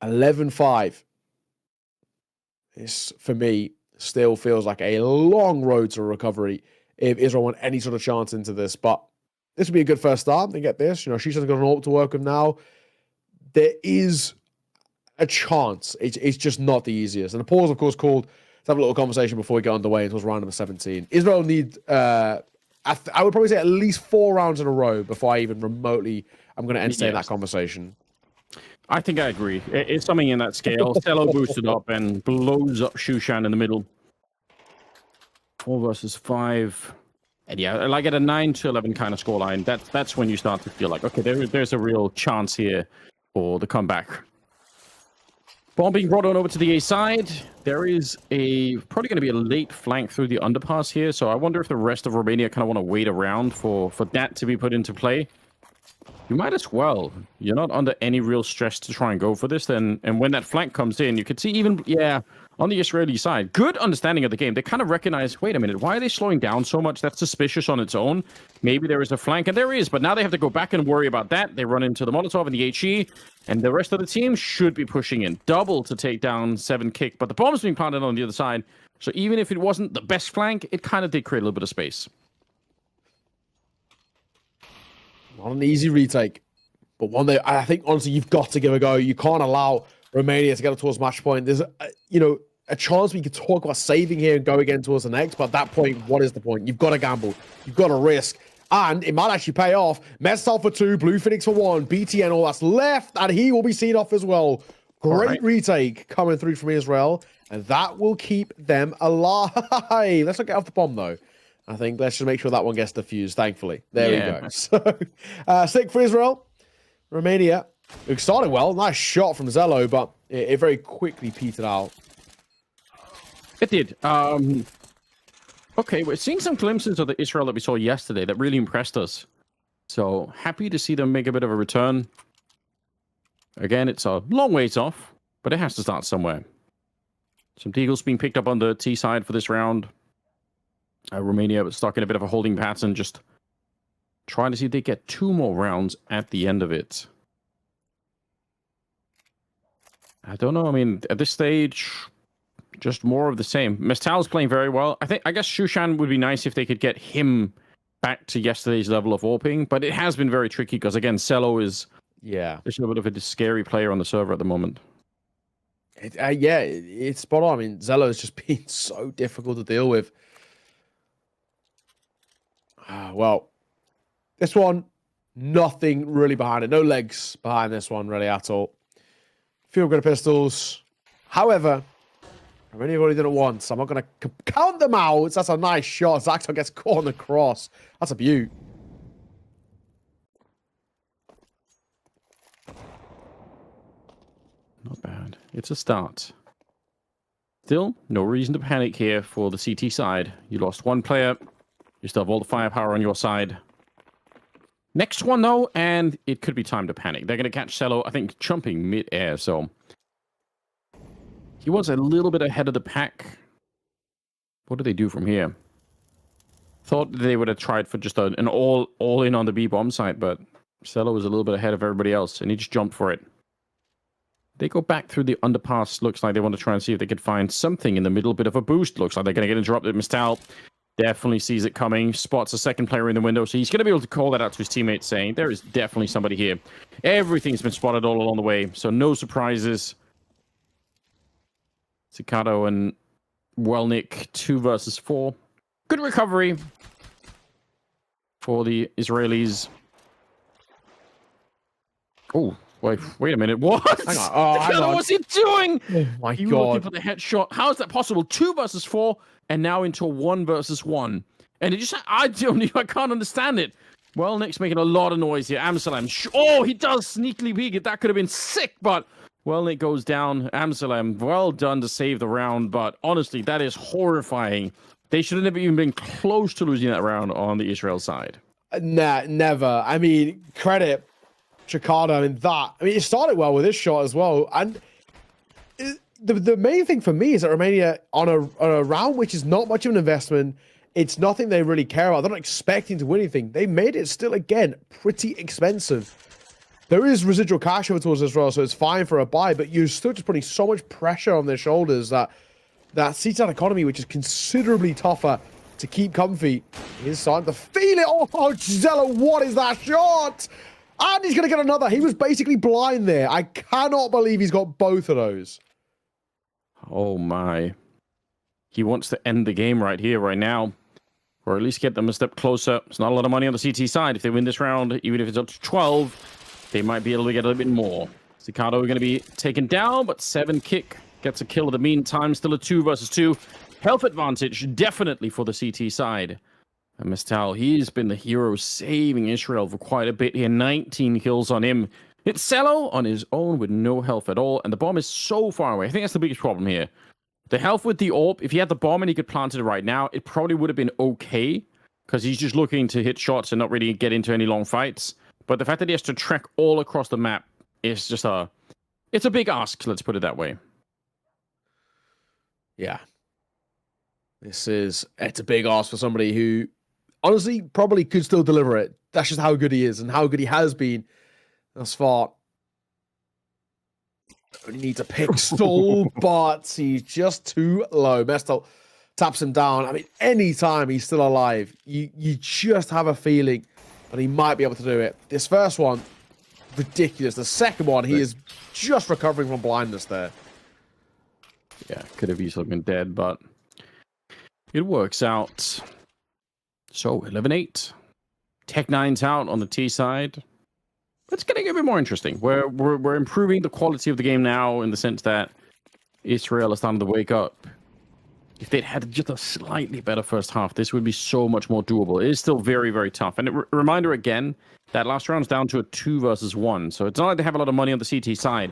11-5. This, for me, still feels like a long road to recovery if Israel want any sort of chance into this. But this would be a good first start. They get this. Shisha's got an AWP to work with now. There is a chance. It's just not the easiest. And the pause, of course, called to have a little conversation before we get underway until round number 17. Israel need, I would probably say, at least 4 rounds in a row before I even remotely I'm going to entertain that conversation. I think I agree. It's something in that scale. Cello boosted up and blows up Shushan in the middle. 4 versus 5. And yeah, like at a 9-11 kind of scoreline, that's when you start to feel like, okay, there's a real chance here for the comeback. Bomb being brought on over to the A side. There is probably going to be a late flank through the underpass here, so I wonder if the rest of Romania kind of want to wait around for that to be put into play. You might as well. You're not under any real stress to try and go for this. And when that flank comes in, you could see even, on the Israeli side, good understanding of the game. They kind of recognize, wait a minute, why are they slowing down so much? That's suspicious on its own. Maybe there is a flank, and there is, but now they have to go back and worry about that. They run into the Molotov and the HE, and the rest of the team should be pushing in. Double to take down 7 kick, but the bomb's being planted on the other side. So even if it wasn't the best flank, it kind of did create a little bit of space. Not an easy retake, but one that I think, honestly, you've got to give a go. You can't allow Romania to get up towards match point. There's, a chance we could talk about saving here and go again towards the next, but at that point, what is the point? You've got to gamble. You've got to risk. And it might actually pay off. Mestal for 2, Blue Phoenix for 1, BTN all that's left, and he will be seen off as well. Great retake coming through from Israel, and that will keep them alive. Let's not get off the bomb, though. I think let's just make sure that one gets defused, thankfully. There we go. So, 6 for Israel. Romania, who started well. Nice shot from Zelo, but it very quickly petered out. It did. Okay, we're seeing some glimpses of the Israel that we saw yesterday that really impressed us. So, happy to see them make a bit of a return. Again, it's a long ways off, but it has to start somewhere. Some deagles being picked up on the T side for this round. Romania was stuck in a bit of a holding pattern, just trying to see if they get 2 more rounds at the end of it. I don't know. I mean, at this stage, just more of the same. Mestal's playing very well. I guess Shushan would be nice if they could get him back to yesterday's level of AWPing, but it has been very tricky because, again, Cello is there's a bit of a scary player on the server at the moment. It's spot on. I mean, Zelo has just been so difficult to deal with. Well, this one, nothing really behind it. No legs behind this one, really, at all. Few good pistols. However, I've only done it once. I'm not going to count them out. That's a nice shot. Zacto gets caught on the cross. That's a beaut. Not bad. It's a start. Still, no reason to panic here for the CT side. You lost 1 player. You still have all the firepower on your side. Next one, though, and it could be time to panic. They're going to catch Cello, I think, jumping mid-air, so... He was a little bit ahead of the pack. What do they do from here? Thought they would have tried for just an all-in on the B-bomb site, but Cello was a little bit ahead of everybody else, and he just jumped for it. They go back through the underpass. Looks like they want to try and see if they could find something in the middle. Bit of a boost. Looks like they're going to get interrupted. Mistal definitely sees it coming. Spots a second player in the window. So he's going to be able to call that out to his teammates, saying, there is definitely somebody here. Everything's been spotted all along the way. So no surprises. Cicado and Welnik, 2 versus 4. Good recovery for the Israelis. Oh. Wait a minute. What? Hang on. Hang on. What's he doing? Oh my you God. Looking for the headshot. How is that possible? 2 versus 4 and now into a 1 versus 1. And it just, I can't understand it. Well, Nick's making a lot of noise here. Amsalam. Oh, he does sneakily peek it. That could have been sick, but Well, it goes down. Amsterdam, well done to save the round, but honestly, that is horrifying. They should have never even been close to losing that round on the Israel side. Nah, never. I mean, credit Chicago in that. I mean, it started well with this shot as well. And the main thing for me is that Romania, on a round which is not much of an investment, it's nothing they really care about. They're not expecting to win anything. They made it still, again, pretty expensive. There is residual cash over towards Israel, so it's fine for a buy, but you're still just putting so much pressure on their shoulders that seats out economy, which is considerably tougher to keep comfy, is starting to feel it. Oh, Gisela, what is that shot? And he's going to get another. He was basically blind there. I cannot believe he's got both of those. Oh, my. He wants to end the game right here, right now. Or at least get them a step closer. It's not a lot of money on the CT side. If they win this round, even if it's up to 12, they might be able to get a little bit more. Cicado going to be taken down, but 7 kick gets a kill in the meantime. Still a 2 versus 2. Health advantage, definitely for the CT side. And Mestal, he's been the hero saving Israel for quite a bit here. 19 kills on him. It's Cello on his own with no health at all. And the bomb is so far away. I think that's the biggest problem here. The health with the orb, if he had the bomb and he could plant it right now, it probably would have been okay. Because he's just looking to hit shots and not really get into any long fights. But the fact that he has to trek all across the map is just it's a big ask, let's put it that way. Yeah. It's a big ask for somebody who honestly probably could still deliver it. That's just how good he is and how good he has been thus far. Only needs a pistol, but he's just too low. Mestal taps him down. I mean, anytime he's still alive, you just have a feeling that he might be able to do it. This first one, ridiculous. The second one, he is just recovering from blindness there. Yeah, could have easily been dead, but it works out. So, 11-8. Tech9's out on the T side. It's getting a bit more interesting. We're improving the quality of the game now in the sense that Israel is starting to wake up. If they'd had just a slightly better first half, this would be so much more doable. It is still very, very tough. And a reminder again, that last round's down to a 2 versus 1. So it's not like they have a lot of money on the CT side.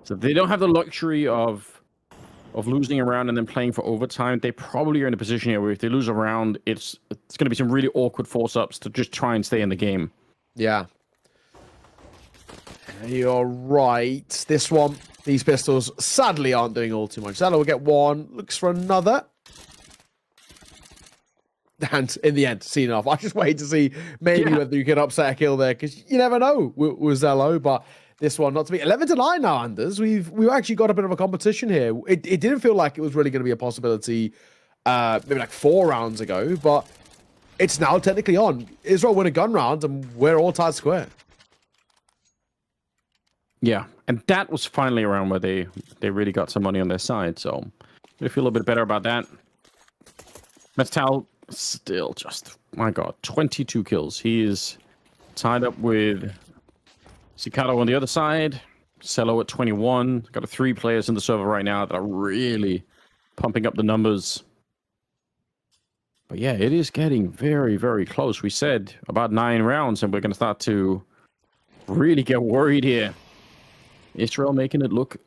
So they don't have the luxury of losing a round and then playing for overtime. They probably are in a position here where if they lose a round, it's going to be some really awkward force-ups to just try and stay in the game. Yeah. You're right. This one, these pistols sadly aren't doing all too much. Zella will get one, looks for another. And in the end, seen enough. I just wait to see maybe whether you can upset a kill there, because you never know with Zello. But this one, not to be 11-9 now, Anders. We've actually got a bit of a competition here. It didn't feel like it was really going to be a possibility maybe like 4 rounds ago, but it's now technically on. Israel win a gun round, and we're all tied square. Yeah, and that was finally around where they really got some money on their side, so I feel a little bit better about that. Mestal still just, my god, 22 kills. He is tied up with Cicado on the other side, Cello at 21. Got 3 players in the server right now that are really pumping up the numbers. But yeah, it is getting very, very close. We said about 9 rounds, and we're going to start to really get worried here. Israel making it look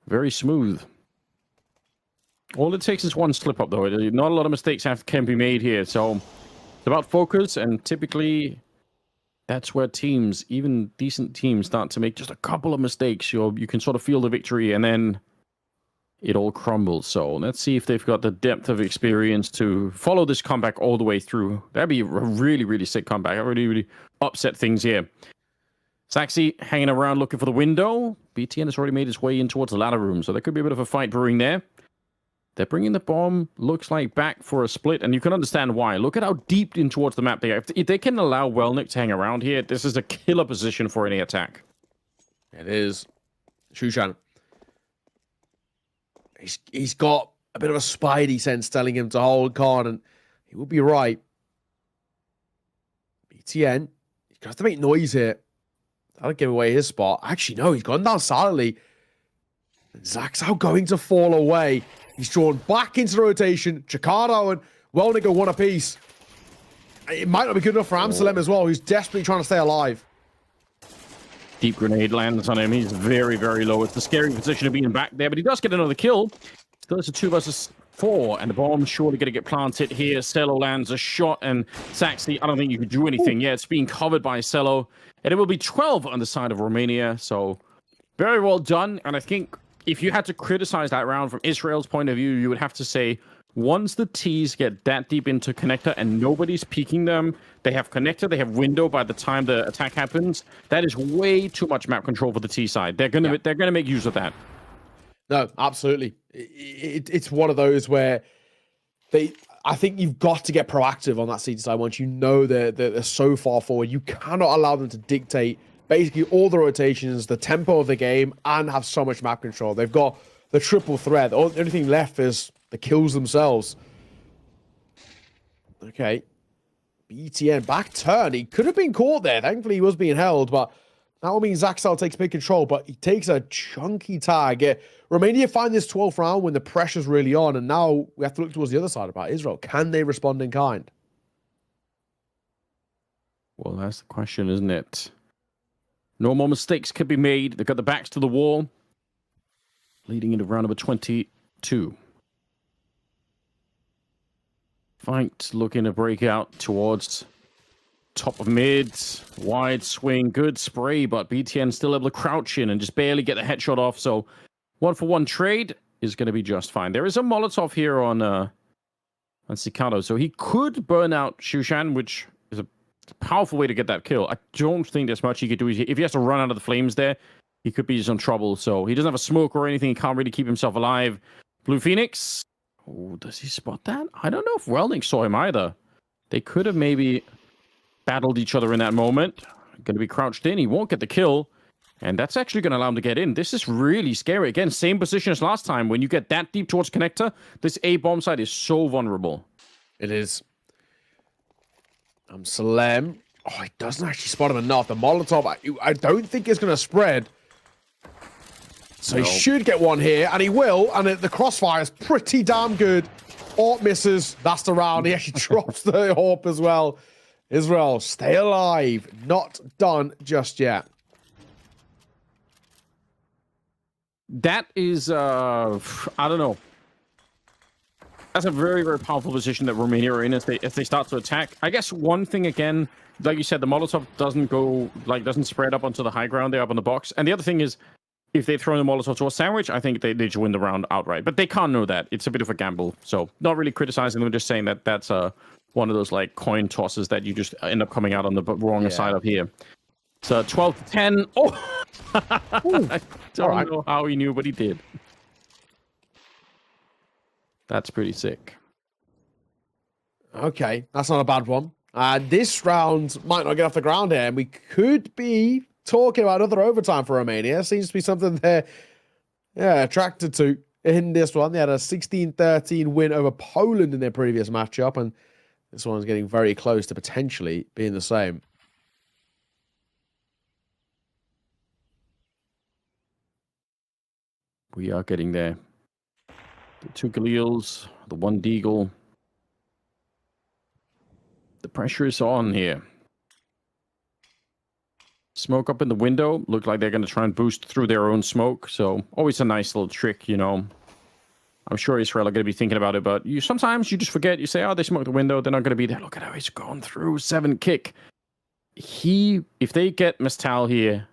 very smooth. All it takes is one slip up, though. Not a lot of mistakes can be made here. So it's about focus, and typically that's where teams, even decent teams, start to make just a couple of mistakes. You can sort of feel the victory, and then it all crumbles. So let's see if they've got the depth of experience to follow this comeback all the way through. That'd be a really, really sick comeback. That really, really upset things here. Saxy hanging around looking for the window. BTN has already made his way in towards the ladder room, so there could be a bit of a fight brewing there. They're bringing the bomb, looks like, back for a split, and you can understand why. Look at how deep in towards the map they are. If they can allow Welnick to hang around here, this is a killer position for any attack. It is. Shushan. He's got a bit of a spidey sense telling him to hold card, and he will be right. BTN, he's going to have to make noise here. That'll give away his spot. Actually, no, he's gone down silently. Zaxau going to fall away. He's drawn back into the rotation. Chicago and Welnick go one apiece. It might not be good enough for Amsterdam as well, who's desperately trying to stay alive. Deep grenade lands on him. He's very, very low. It's a scary position of being back there, but he does get another kill. Still, it's a 2 versus 4, and the bomb's surely going to get planted here. Cello lands a shot, and Saxley, I don't think you could do anything. Yeah, it's being covered by Cello, and it will be 12 on the side of Romania. So, very well done. And I think if you had to criticize that round from Israel's point of view, you would have to say, once the T's get that deep into connector and nobody's peeking them, they have connector, they have window by the time the attack happens. That is way too much map control for the T side. They're gonna make use of that. No, absolutely. It's one of those where I think you've got to get proactive on that C side once you know they're so far forward. You cannot allow them to dictate basically all the rotations, the tempo of the game, and have so much map control. They've got the triple threat. The only thing left is the kills themselves. Okay. BTN back turn. He could have been caught there. Thankfully, he was being held, but that will mean Zaxel takes big control, but he takes a chunky tag. Romania find this 12th round when the pressure's really on, and now we have to look towards the other side about Israel. Can they respond in kind? Well, that's the question, isn't it? No more mistakes could be made. They've got the backs to the wall. Leading into round number 22. Fight looking to break out towards top of mid. Wide swing, good spray, but BTN still able to crouch in and just barely get the headshot off. So 1-for-1 trade is going to be just fine. There is a Molotov here on Cicado, so he could burn out Shushan, which is a powerful way to get that kill. I don't think there's much he could do. If he has to run out of the flames there, he could be in some trouble. So he doesn't have a smoke or anything. He can't really keep himself alive. Blue Phoenix. Oh, does he spot that? I don't know if Welding saw him either. They could have maybe battled each other in that moment. Going to be crouched in. He won't get the kill. And that's actually going to allow him to get in. This is really scary. Again, same position as last time. When you get that deep towards connector, this A bomb site is so vulnerable. It is. Salem. Oh, he doesn't actually spot him enough. The Molotov, I don't think it's going to spread. So he should get one here, and he will. And the crossfire is pretty damn good. Orp misses. That's the round. He actually drops the Orp as well. Israel, stay alive. Not done just yet. That is, I don't know. That's a very, very powerful position that Romania are in as they start to attack. I guess one thing, again, like you said, the Molotov doesn't spread up onto the high ground there up on the box. And the other thing is, if they throw the Molotov to a sandwich, I think they just win the round outright. But they can't know that. It's a bit of a gamble. So not really criticizing them, just saying that that's one of those like coin tosses that you just end up coming out on the wrong side of here. So 12-10. Oh! I don't know how he knew, but he did. That's pretty sick. Okay, that's not a bad one. This round might not get off the ground here, and we could be talking about another overtime for Romania. Seems to be something they're attracted to in this one. They had a 16-13 win over Poland in their previous matchup, and this one's getting very close to potentially being the same. We are getting there. The 2 Galeals, the 1 Deagle. The pressure is on here. Smoke up in the window. Look like they're going to try and boost through their own smoke. So always a nice little trick, you know. I'm sure Israel are going to be thinking about it, but sometimes you just forget. You say, oh, they smoked the window. They're not going to be there. Look at how he's gone through. 7 kick. If they get Mestal here,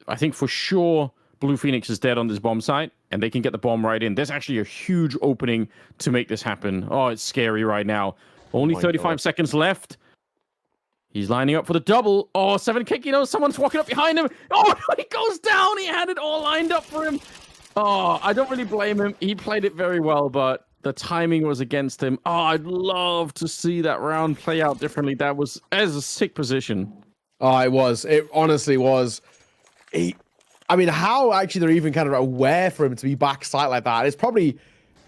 I think for sure Blue Phoenix is dead on this bomb site, and they can get the bomb right in. There's actually a huge opening to make this happen. Oh, it's scary right now. Only 35 seconds left. He's lining up for the double. Oh, 7 kick. You know, someone's walking up behind him. Oh, he goes down. He had it all lined up for him. Oh, I don't really blame him. He played it very well, but the timing was against him. Oh, I'd love to see that round play out differently. That was as a sick position. Oh, it was. It honestly was. I mean, how actually they're even kind of aware for him to be backside like that. It's probably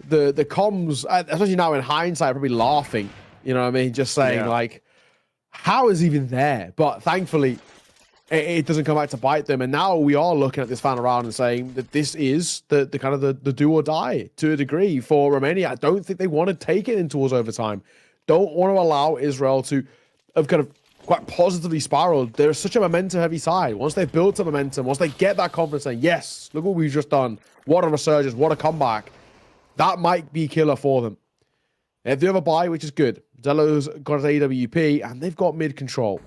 the comms, especially now in hindsight, probably laughing. You know what I mean? Just saying, like, how is he even there? But thankfully, it doesn't come back to bite them. And now we are looking at this final round and saying that this is the kind of the do or die to a degree for Romania. I don't think they want to take it in towards overtime. Don't want to allow Israel to have kind of quite positively spiraled. They're such a momentum-heavy side. Once they've built a momentum, once they get that confidence saying, yes, look what we've just done. What a resurgence, what a comeback. That might be killer for them. They have the other bye, which is good. Zelo's got his AWP, and they've got mid control.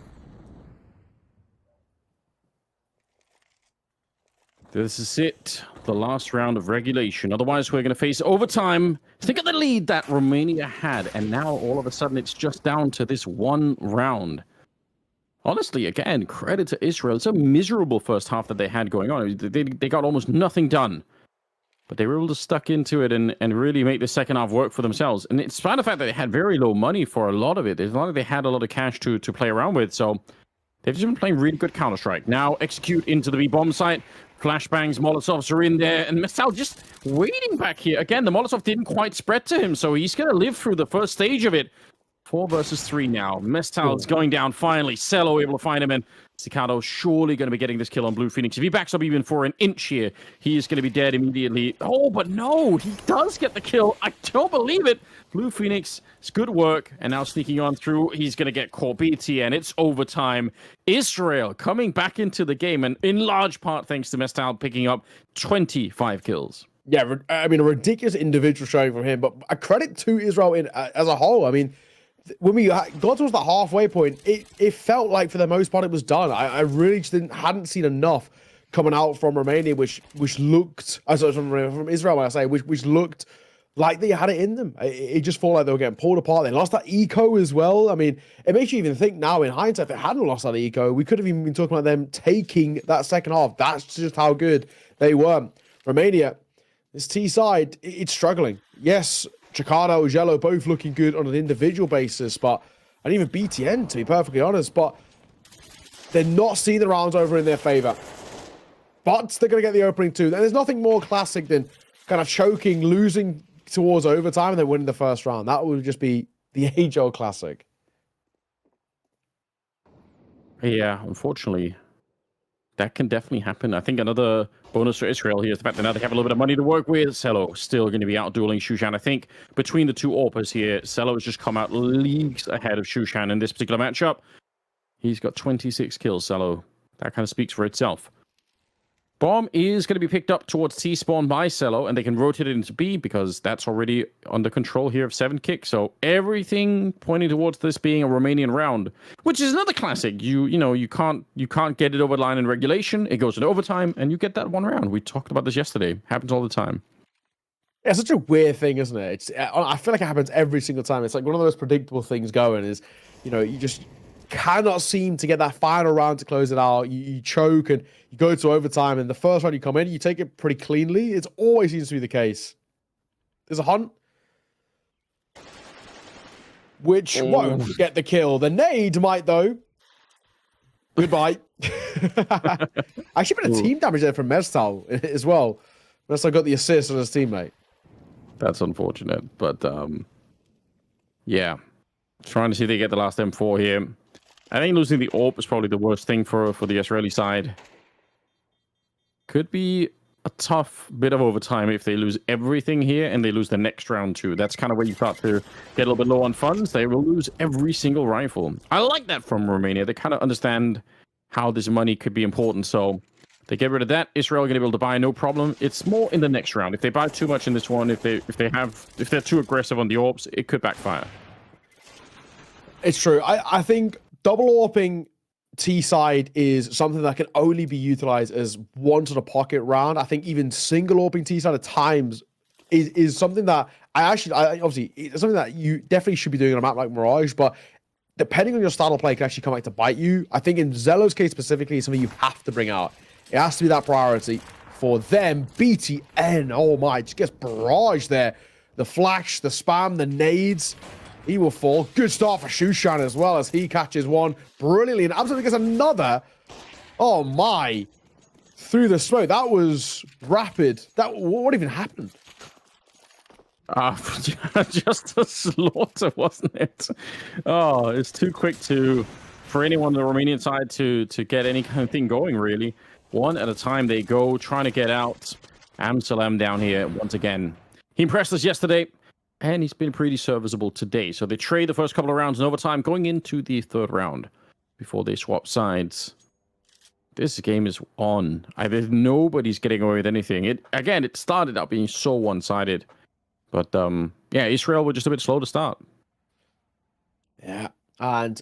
This is it. The last round of regulation. Otherwise, we're going to face overtime. Think of the lead that Romania had, and now all of a sudden it's just down to this one round. Honestly, again, credit to Israel. It's a miserable first half that they had going on. They got almost nothing done. But they were able to stuck into it and really make the second half work for themselves. And it's despite the fact that they had very low money for a lot of it. It's not like they had a lot of cash to play around with. So they've just been playing really good Counter-Strike. Now execute into the B-bomb site. Flashbangs, Molotovs are in there. And Mestal just waiting back here. Again, the Molotov didn't quite spread to him. So he's going to live through the first stage of it. 4 versus 3 now. Mestal is going down finally. Cello able to find him, and Cicado surely going to be getting this kill on Blue Phoenix. If he backs up even for an inch here, he is going to be dead immediately. Oh, but no, he does get the kill. I don't believe it. Blue Phoenix, it's good work, and now sneaking on through. He's going to get caught BTN. It's overtime. Israel coming back into the game, and in large part thanks to Mestal picking up 25 kills. Yeah, I mean, a ridiculous individual showing from him, but a credit to Israel as a whole. I mean, when we got towards the halfway point, it felt like for the most part it was done. I really just hadn't seen enough coming out from Romania, which looked, sorry, from Israel, when I say, which looked like they had it in them. It just felt like they were getting pulled apart. They lost that eco as well. I mean, it makes you even think now in hindsight, if they hadn't lost that eco, we could have even been talking about them taking that second half. That's just how good they were. Romania, this T side, it's struggling. Yes, Chicano, Jello, both looking good on an individual basis, and even BTN, to be perfectly honest, but they're not seeing the rounds over in their favor. But they're going to get the opening too. And there's nothing more classic than kind of choking, losing towards overtime, and then winning the first round. That would just be the age-old classic. Yeah, unfortunately, that can definitely happen. I think another bonus for Israel here is the fact that now they have a little bit of money to work with. Cello still going to be out dueling Shushan. I think between the two AWPers here, Cello has just come out leagues ahead of Shushan in this particular matchup. He's got 26 kills, Cello. That kind of speaks for itself. Bomb is going to be picked up towards T-spawn by Cello, and they can rotate it into B because that's already under control here of 7kick. So everything pointing towards this being a Romanian round, which is another classic. You can't get it over the line in regulation. It goes into overtime, and you get that one round. We talked about this yesterday. Happens all the time. Yeah, it's such a weird thing, isn't it? I feel like it happens every single time. It's like one of the most predictable things going is, you just cannot seem to get that final round to close it out. You choke and you go to overtime, and the first round you come in, you take it pretty cleanly. It always seems to be the case. There's a hunt, which won't get the kill. The nade might, though. Goodbye. Actually, been a team damage there from Mestal as well. Mestal got the assist on his teammate. That's unfortunate, but yeah. Trying to see if they get the last M4 here. I think losing the AWP is probably the worst thing for the Israeli side. Could be a tough bit of overtime if they lose everything here and they lose the next round too. That's kind of where you start to get a little bit low on funds. They will lose every single rifle. I like that from Romania. They kind of understand how this money could be important. So they get rid of that. Israel going to be able to buy no problem. It's more in the next round. If they buy too much in this one, if they're too aggressive on the AWPs, it could backfire. It's true. I think double AWPing T-side is something that can only be utilized as one sort of pocket round. I think even single AWPing T-side at times is something that obviously it's something that you definitely should be doing on a map like Mirage, but depending on your style of play, it can actually come back to bite you. I think in Zelo's case specifically, it's something you have to bring out. It has to be that priority for them. BTN, oh my, just gets barraged there. The flash, the spam, the nades. He will fall. Good start for Shushan as well as he catches one brilliantly and absolutely gets another. Oh my. Through the smoke. That was rapid. What even happened? Just a slaughter, wasn't it? Oh, it's too quick for anyone on the Romanian side to get any kind of thing going, really. One at a time they go, trying to get out. Amsalam down here once again. He impressed us yesterday, and he's been pretty serviceable today. So they trade the first couple of rounds in overtime, going into the third round. before they swap sides. This game is on. Nobody's getting away with anything. It started out being so one-sided. But, yeah, Israel were just a bit slow to start. Yeah, and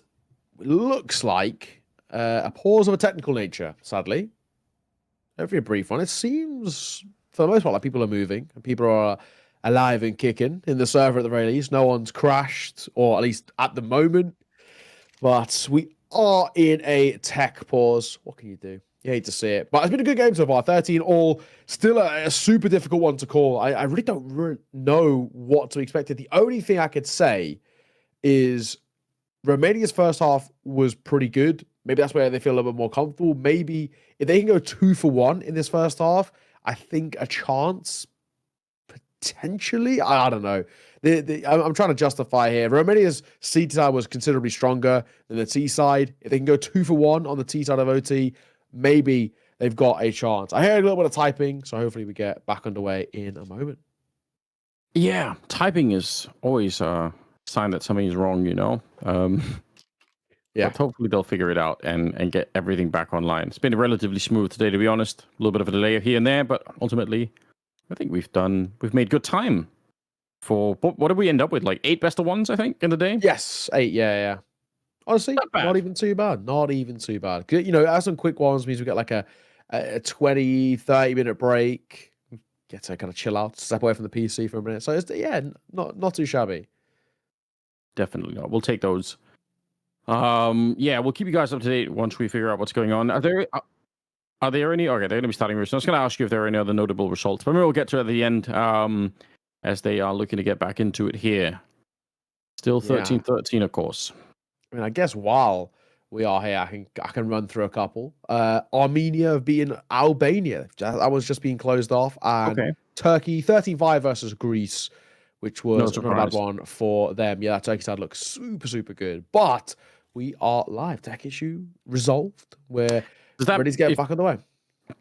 it looks like a pause of a technical nature, sadly. Hopefully a brief one. It seems, for the most part, like people are moving. And people are alive and kicking in the server at the very least. No one's crashed, or at least at the moment. But we are in a tech pause. What can you do? You hate to see it. But it's been a good game so far. 13 all. Still a super difficult one to call. I really don't know what to expect. The only thing I could say is Romania's first half was pretty good. Maybe that's where they feel a little bit more comfortable. Maybe if they can go 2 for 1 in this first half, I think a chance potentially. I don't know. I'm trying to justify here. Romania's C side was considerably stronger than the T side. If they can go 2 for 1 on the T side of OT, maybe they've got a chance. I heard a little bit of typing, so hopefully we get back underway in a moment. Yeah, typing is always a sign that something is wrong, you know? Yeah. But hopefully they'll figure it out and get everything back online. It's been relatively smooth today, to be honest. A little bit of a delay here and there, but ultimately, I think we've made good time. For what did we end up with? Like 8 best of ones, I think, in the day? Yes, 8, yeah. Honestly, not even too bad. Not even too bad. You know, as some quick ones means we get like a 20, 30-minute break. Get to kind of chill out, step away from the PC for a minute. So, it's, yeah, not too shabby. Definitely not. We'll take those. Yeah, we'll keep you guys up to date once we figure out what's going on. Are there any? Okay, they're going to be starting. So I was going to ask you if there are any other notable results, but maybe we'll get to it at the end. As they are looking to get back into it here. Still 13-13, of course. I mean, I guess while we are here, I can run through a couple. Armenia have beaten Albania. That was just being closed off. And Turkey 13-5 versus Greece, which was not a bad one for them. Yeah, that Turkey side looks super, super good. But we are live. Tech issue resolved. We're ready to get back on the way.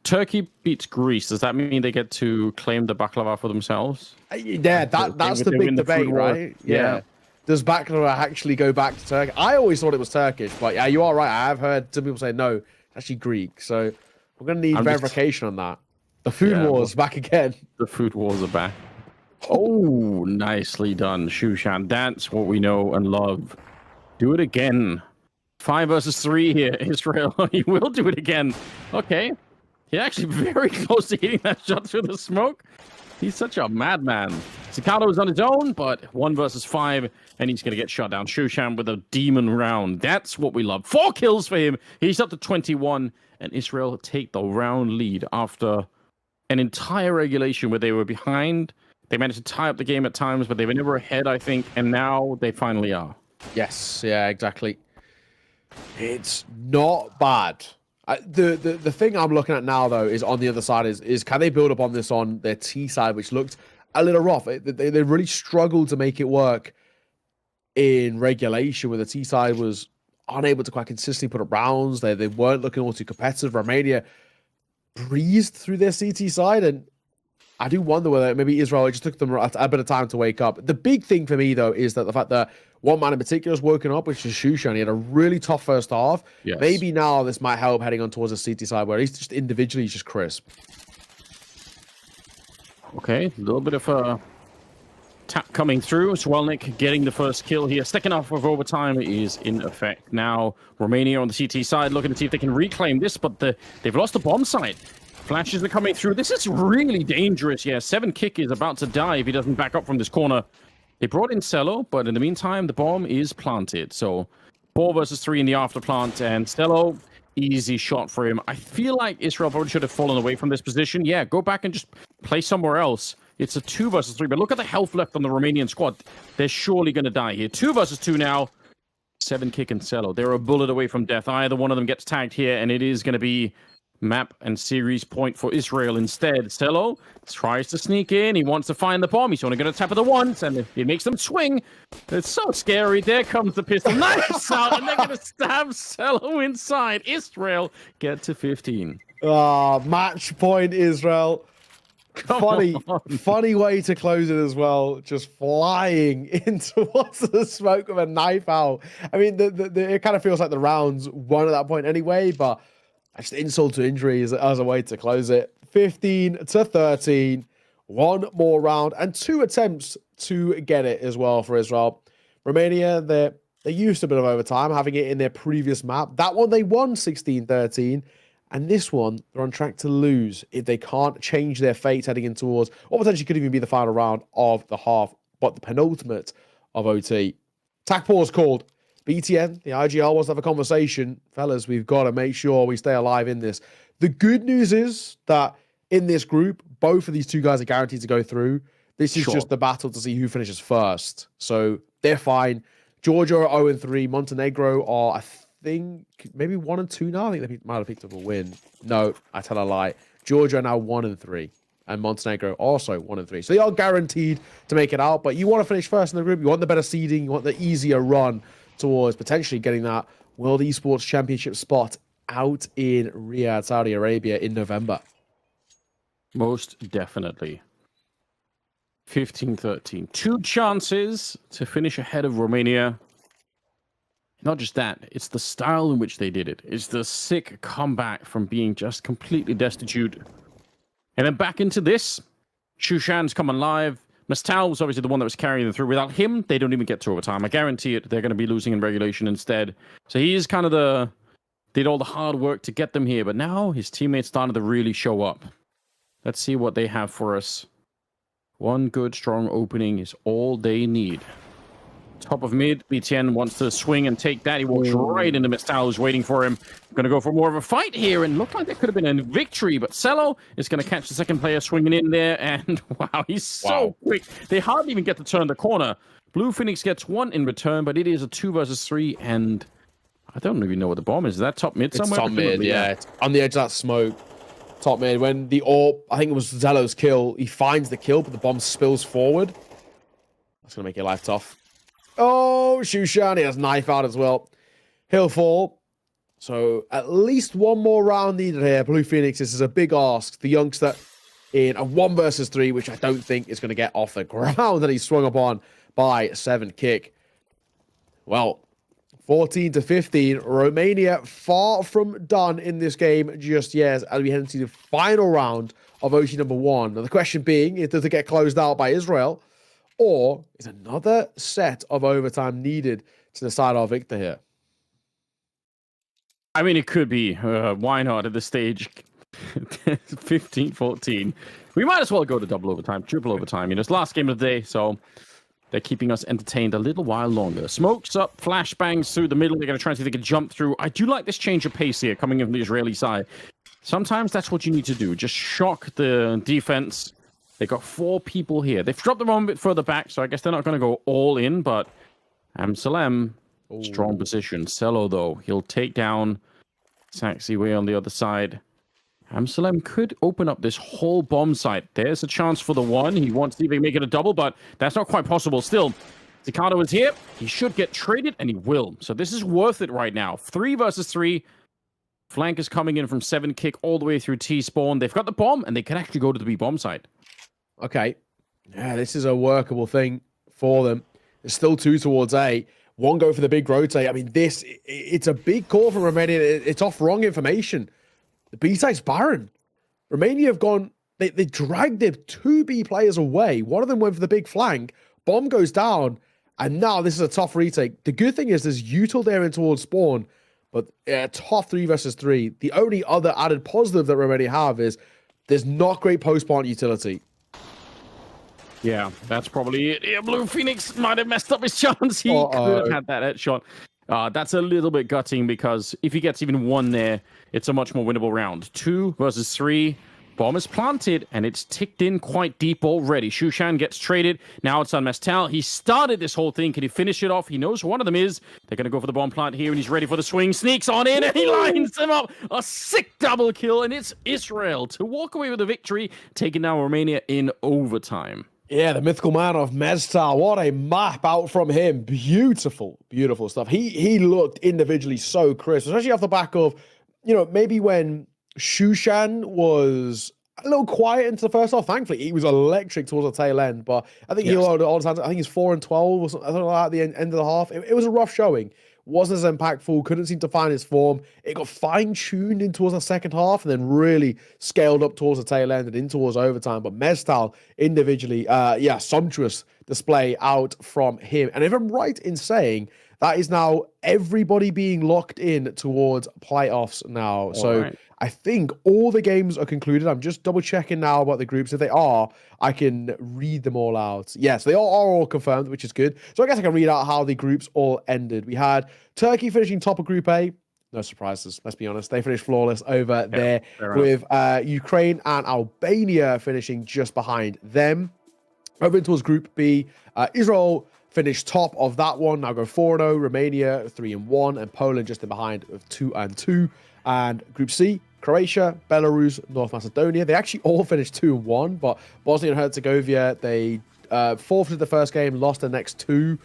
Turkey beats Greece. Does that mean they get to claim the baklava for themselves? Yeah, that's the big debate, right? Yeah. Does baklava actually go back to Turkey? I always thought it was Turkish, but yeah, you are right. I have heard some people say no, it's actually Greek. So we're going to need verification on that. The food wars back again. The food wars are back. Oh, nicely done, Shushan. That's what we know and love. Do it again. 5 versus 3 here, Israel. He will do it again. Okay. He's actually very close to hitting that shot through the smoke. He's such a madman. Cicado is on his own, but 1 versus 5, and he's going to get shot down. Shushan with a demon round. That's what we love. 4 kills for him. He's up to 21, and Israel take the round lead after an entire regulation where they were behind. They managed to tie up the game at times, but they were never ahead, I think, and now they finally are. Yes, yeah, exactly. It's not bad. The thing I'm looking at now, though, is on the other side is can they build up on this on their T side, which looked a little rough. They really struggled to make it work in regulation, where the T side was unable to quite consistently put up rounds. They weren't looking all too competitive. Romania breezed through their CT side, and I do wonder whether maybe Israel, it just took them a bit of time to wake up. The big thing for me, though, is that the fact that one man in particular has woken up, which is Shushan. He had a really tough first half. Yes. Maybe now this might help heading on towards the CT side, where he's just individually he's just crisp. Okay, a little bit of a tap coming through. Swelnik getting the first kill here. Second half of overtime is in effect. Now, Romania on the CT side looking to see if they can reclaim this, but they've lost the bomb site. Flashes are coming through. This is really dangerous. Yeah, 7 kick is about to die if he doesn't back up from this corner. They brought in Cello, but in the meantime, the bomb is planted. So 4 versus 3 in the afterplant, and Cello, easy shot for him. I feel like Israel probably should have fallen away from this position. Yeah, go back and just play somewhere else. It's a 2 versus 3, but look at the health left on the Romanian squad. They're surely going to die here. 2 versus 2 now. 7 kick and Cello. They're a bullet away from death. Either one of them gets tagged here, and it is going to be map and series point for Israel instead. Cello tries to sneak in. He wants to find the bomb. He's only going to tap it once, and it makes them swing. It's so scary. There comes the pistol. Nice out, and they're going to stab Cello inside. Israel get to 15. Match point, Israel. Funny way to close it as well. Just flying into what's the smoke with a knife out. I mean, it kind of feels like the rounds won at that point anyway, but just insult to injury as a way to close it. 15-13. One more round and 2 attempts to get it as well for Israel. Romania, they're used to a bit of overtime, having it in their previous map. That one they won 16-13. And this one, they're on track to lose if they can't change their fate heading in towards, or potentially could even be the final round of the half, but the penultimate of OT. Tac pause called. BTN, the IGL wants to have a conversation. Fellas, we've got to make sure we stay alive in this. The good news is that in this group, both of these two guys are guaranteed to go through. This is just the battle to see who finishes first. So they're fine. Georgia are 0-3. Montenegro are, I think, maybe 1-2 now. I think they might have picked up a win. No, I tell a lie. Georgia are now 1-3. And Montenegro also 1-3. So they are guaranteed to make it out. But you want to finish first in the group. You want the better seeding. You want the easier run towards potentially getting that World Esports Championship spot out in Riyadh, Saudi Arabia in November. Most definitely. 15-13. 2 chances to finish ahead of Romania. Not just that, it's the style in which they did it. It's the sick comeback from being just completely destitute. And then back into this. Shushan's come alive. Mastal was obviously the one that was carrying them through. Without him, they don't even get to overtime. I guarantee it, they're going to be losing in regulation instead. So he is kind of did all the hard work to get them here. But now his teammates started to really show up. Let's see what they have for us. One good, strong opening is all they need. Top of mid, BTN wants to swing and take that. He walks right into Mistal, who's waiting for him. Going to go for more of a fight here, and looked like there could have been a victory, but Cello is going to catch the second player swinging in there, and wow, he's so quick. They hardly even get to turn the corner. Blue Phoenix gets 1 in return, but it is a 2 versus 3, and I don't even know what the bomb is. Is that top mid somewhere? It's top mid, yeah. It's on the edge of that smoke. Top mid. When the AWP, I think it was Zello's kill, he finds the kill, but the bomb spills forward. That's going to make your life tough. Oh, Shushan, he has knife out as well. He'll fall. So at least one more round needed here. Blue Phoenix, this is a big ask. The youngster in a 1 versus 3, which I don't think is going to get off the ground that he swung upon by 7 kick. Well, 14-15. Romania far from done in this game just yet as we head into the final round of OT number 1. Now the question being, does it get closed out by Israel? Or is another set of overtime needed to decide our victor here? I mean, it could be. Why not at this stage? 15-14. We might as well go to double overtime, triple overtime. You know, it's last game of the day, so they're keeping us entertained a little while longer. Smokes up, flashbangs through the middle. They're going to try and see if they can jump through. I do like this change of pace here coming in from the Israeli side. Sometimes that's what you need to do. Just shock the defense. They got 4 people here. They've dropped them on a bit further back, so I guess they're not going to go all in, but Amsalem, strong position. Cello, though, he'll take down Saxy way on the other side. Amsalem could open up this whole bomb site. There's a chance for the 1. He wants to see if he can make it a double, but that's not quite possible. Still, Zicado is here. He should get traded, and he will. So this is worth it right now. 3 versus 3. Flank is coming in from 7 kick all the way through T-spawn. They've got the bomb, and they can actually go to the B bomb site. Okay. Yeah, this is a workable thing for them. There's still 2 towards A. 1 go for the big rotate. I mean, it's a big call from Romania. It's off wrong information. The B site's barren. Romania have gone, they dragged their 2 B players away. One of them went for the big flank. Bomb goes down. And now this is a tough retake. The good thing is there's util there in towards spawn. But tough 3 versus 3. The only other added positive that Romania have is there's not great post-plant utility. Yeah, that's probably it. Yeah, Blue Phoenix might have messed up his chance. He could have had that headshot. That's a little bit gutting because if he gets even 1 there, it's a much more winnable round. 2 versus 3. Bomb is planted, and it's ticked in quite deep already. Shushan gets traded. Now it's on Mestal. He started this whole thing. Can he finish it off? He knows one of them is. They're going to go for the bomb plant here, and he's ready for the swing. Sneaks on in, and he lines them up. A sick double kill, and it's Israel to walk away with the victory, taking down Romania in overtime. Yeah, the mythical man of Mestal. What a map out from him. Beautiful, beautiful stuff. He looked individually so crisp, especially off the back of, you know, maybe when Shushan was a little quiet into the first half. Thankfully, he was electric towards the tail end. But I think Yes. all the time. I think he's 4-12 or something like that at the end of the half. It was a rough showing. Wasn't as impactful. Couldn't seem to find his form. It got fine-tuned in towards the second half and then really scaled up towards the tail end and in towards overtime. But Mestal individually, sumptuous display out from him. And if I'm right in saying that is now everybody being locked in towards playoffs now. So right. I think all the games are concluded. I'm just double checking now about the groups. If they are, I can read them all out. Yes, they are all confirmed, which is good. So I guess I can read out how the groups all ended. We had Turkey finishing top of Group A. No surprises, let's be honest. They finished flawless over there with Ukraine and Albania finishing just behind them. Over towards Group B, Israel finished top of that one. Now go 4-0, Romania 3-1, and Poland just in behind with 2-2. And Group C, Croatia, Belarus, North Macedonia. They actually all finished 2-1, but Bosnia and Herzegovina, they forfeited the first game, lost the next two.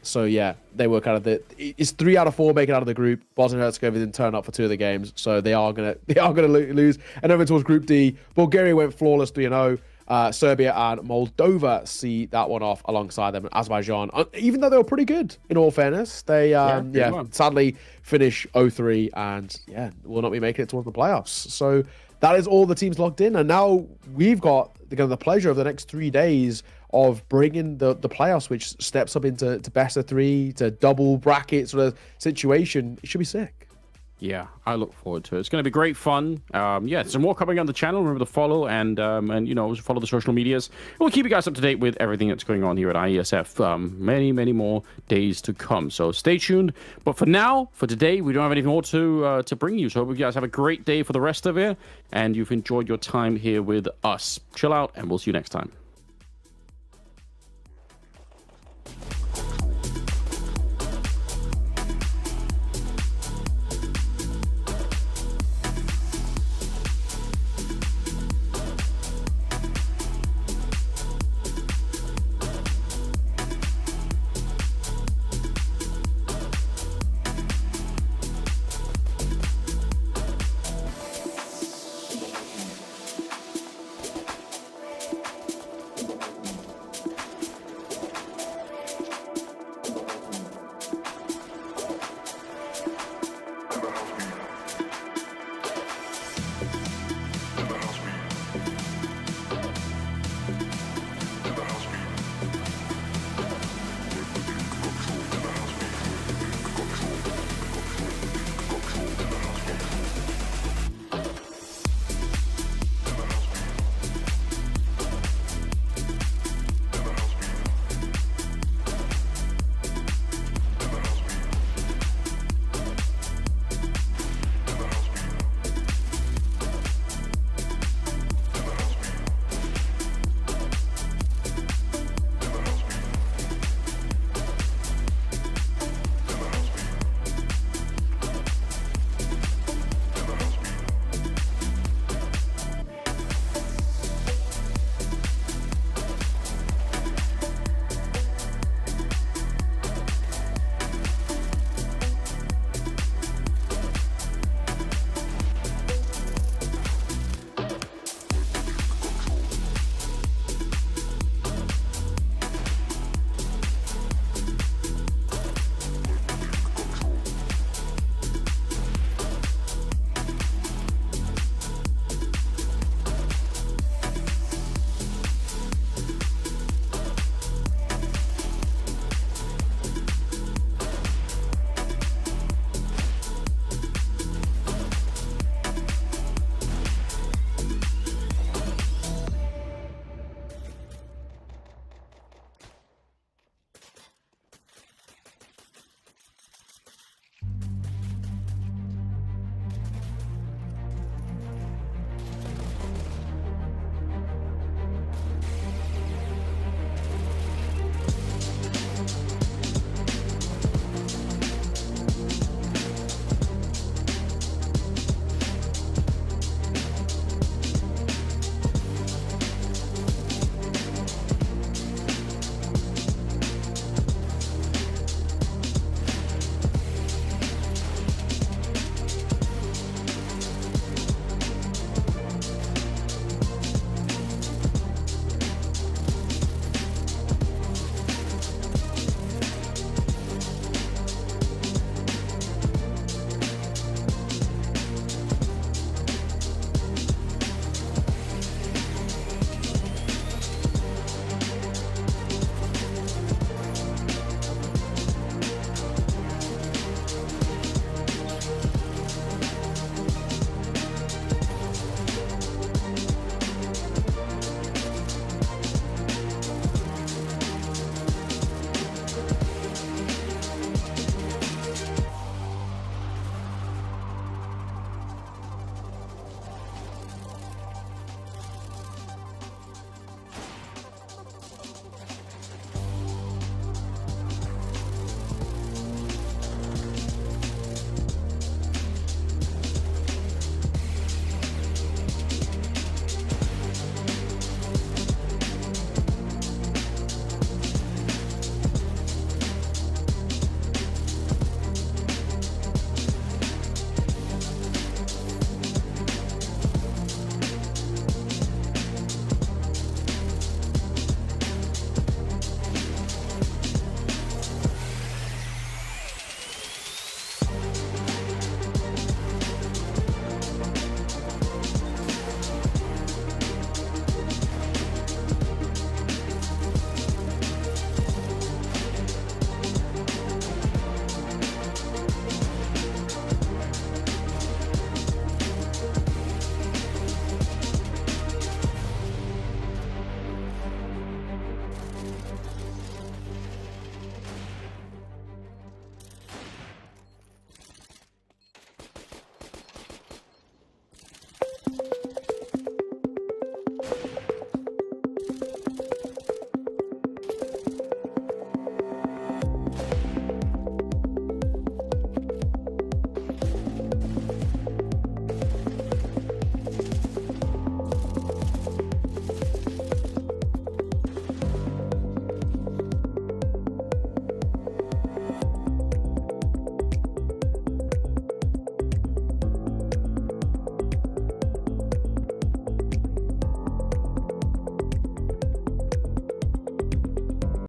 So yeah, they were kind of it's 3 out of 4 making out of the group. Bosnia and Herzegovina didn't turn up for 2 of the games, so they are gonna lose. And over towards Group D, Bulgaria went flawless 3-0. Serbia and Moldova see that one off alongside them. Azerbaijan, even though they were pretty good, in all fairness, they sadly finish 0-3 and will not be making it towards the playoffs. So that is all the teams locked in, and now we've got the pleasure of the next 3 days of bringing the playoffs, which steps up into best of 3 to double bracket sort of situation. It should be sick. Yeah, I look forward to it. It's going to be great fun. Some more coming on the channel. Remember to follow and follow the social medias. We'll keep you guys up to date with everything that's going on here at IESF. Many more days to come. So stay tuned. But for now, for today, we don't have anything more to bring you. So I hope you guys have a great day for the rest of it, and you've enjoyed your time here with us. Chill out, and we'll see you next time.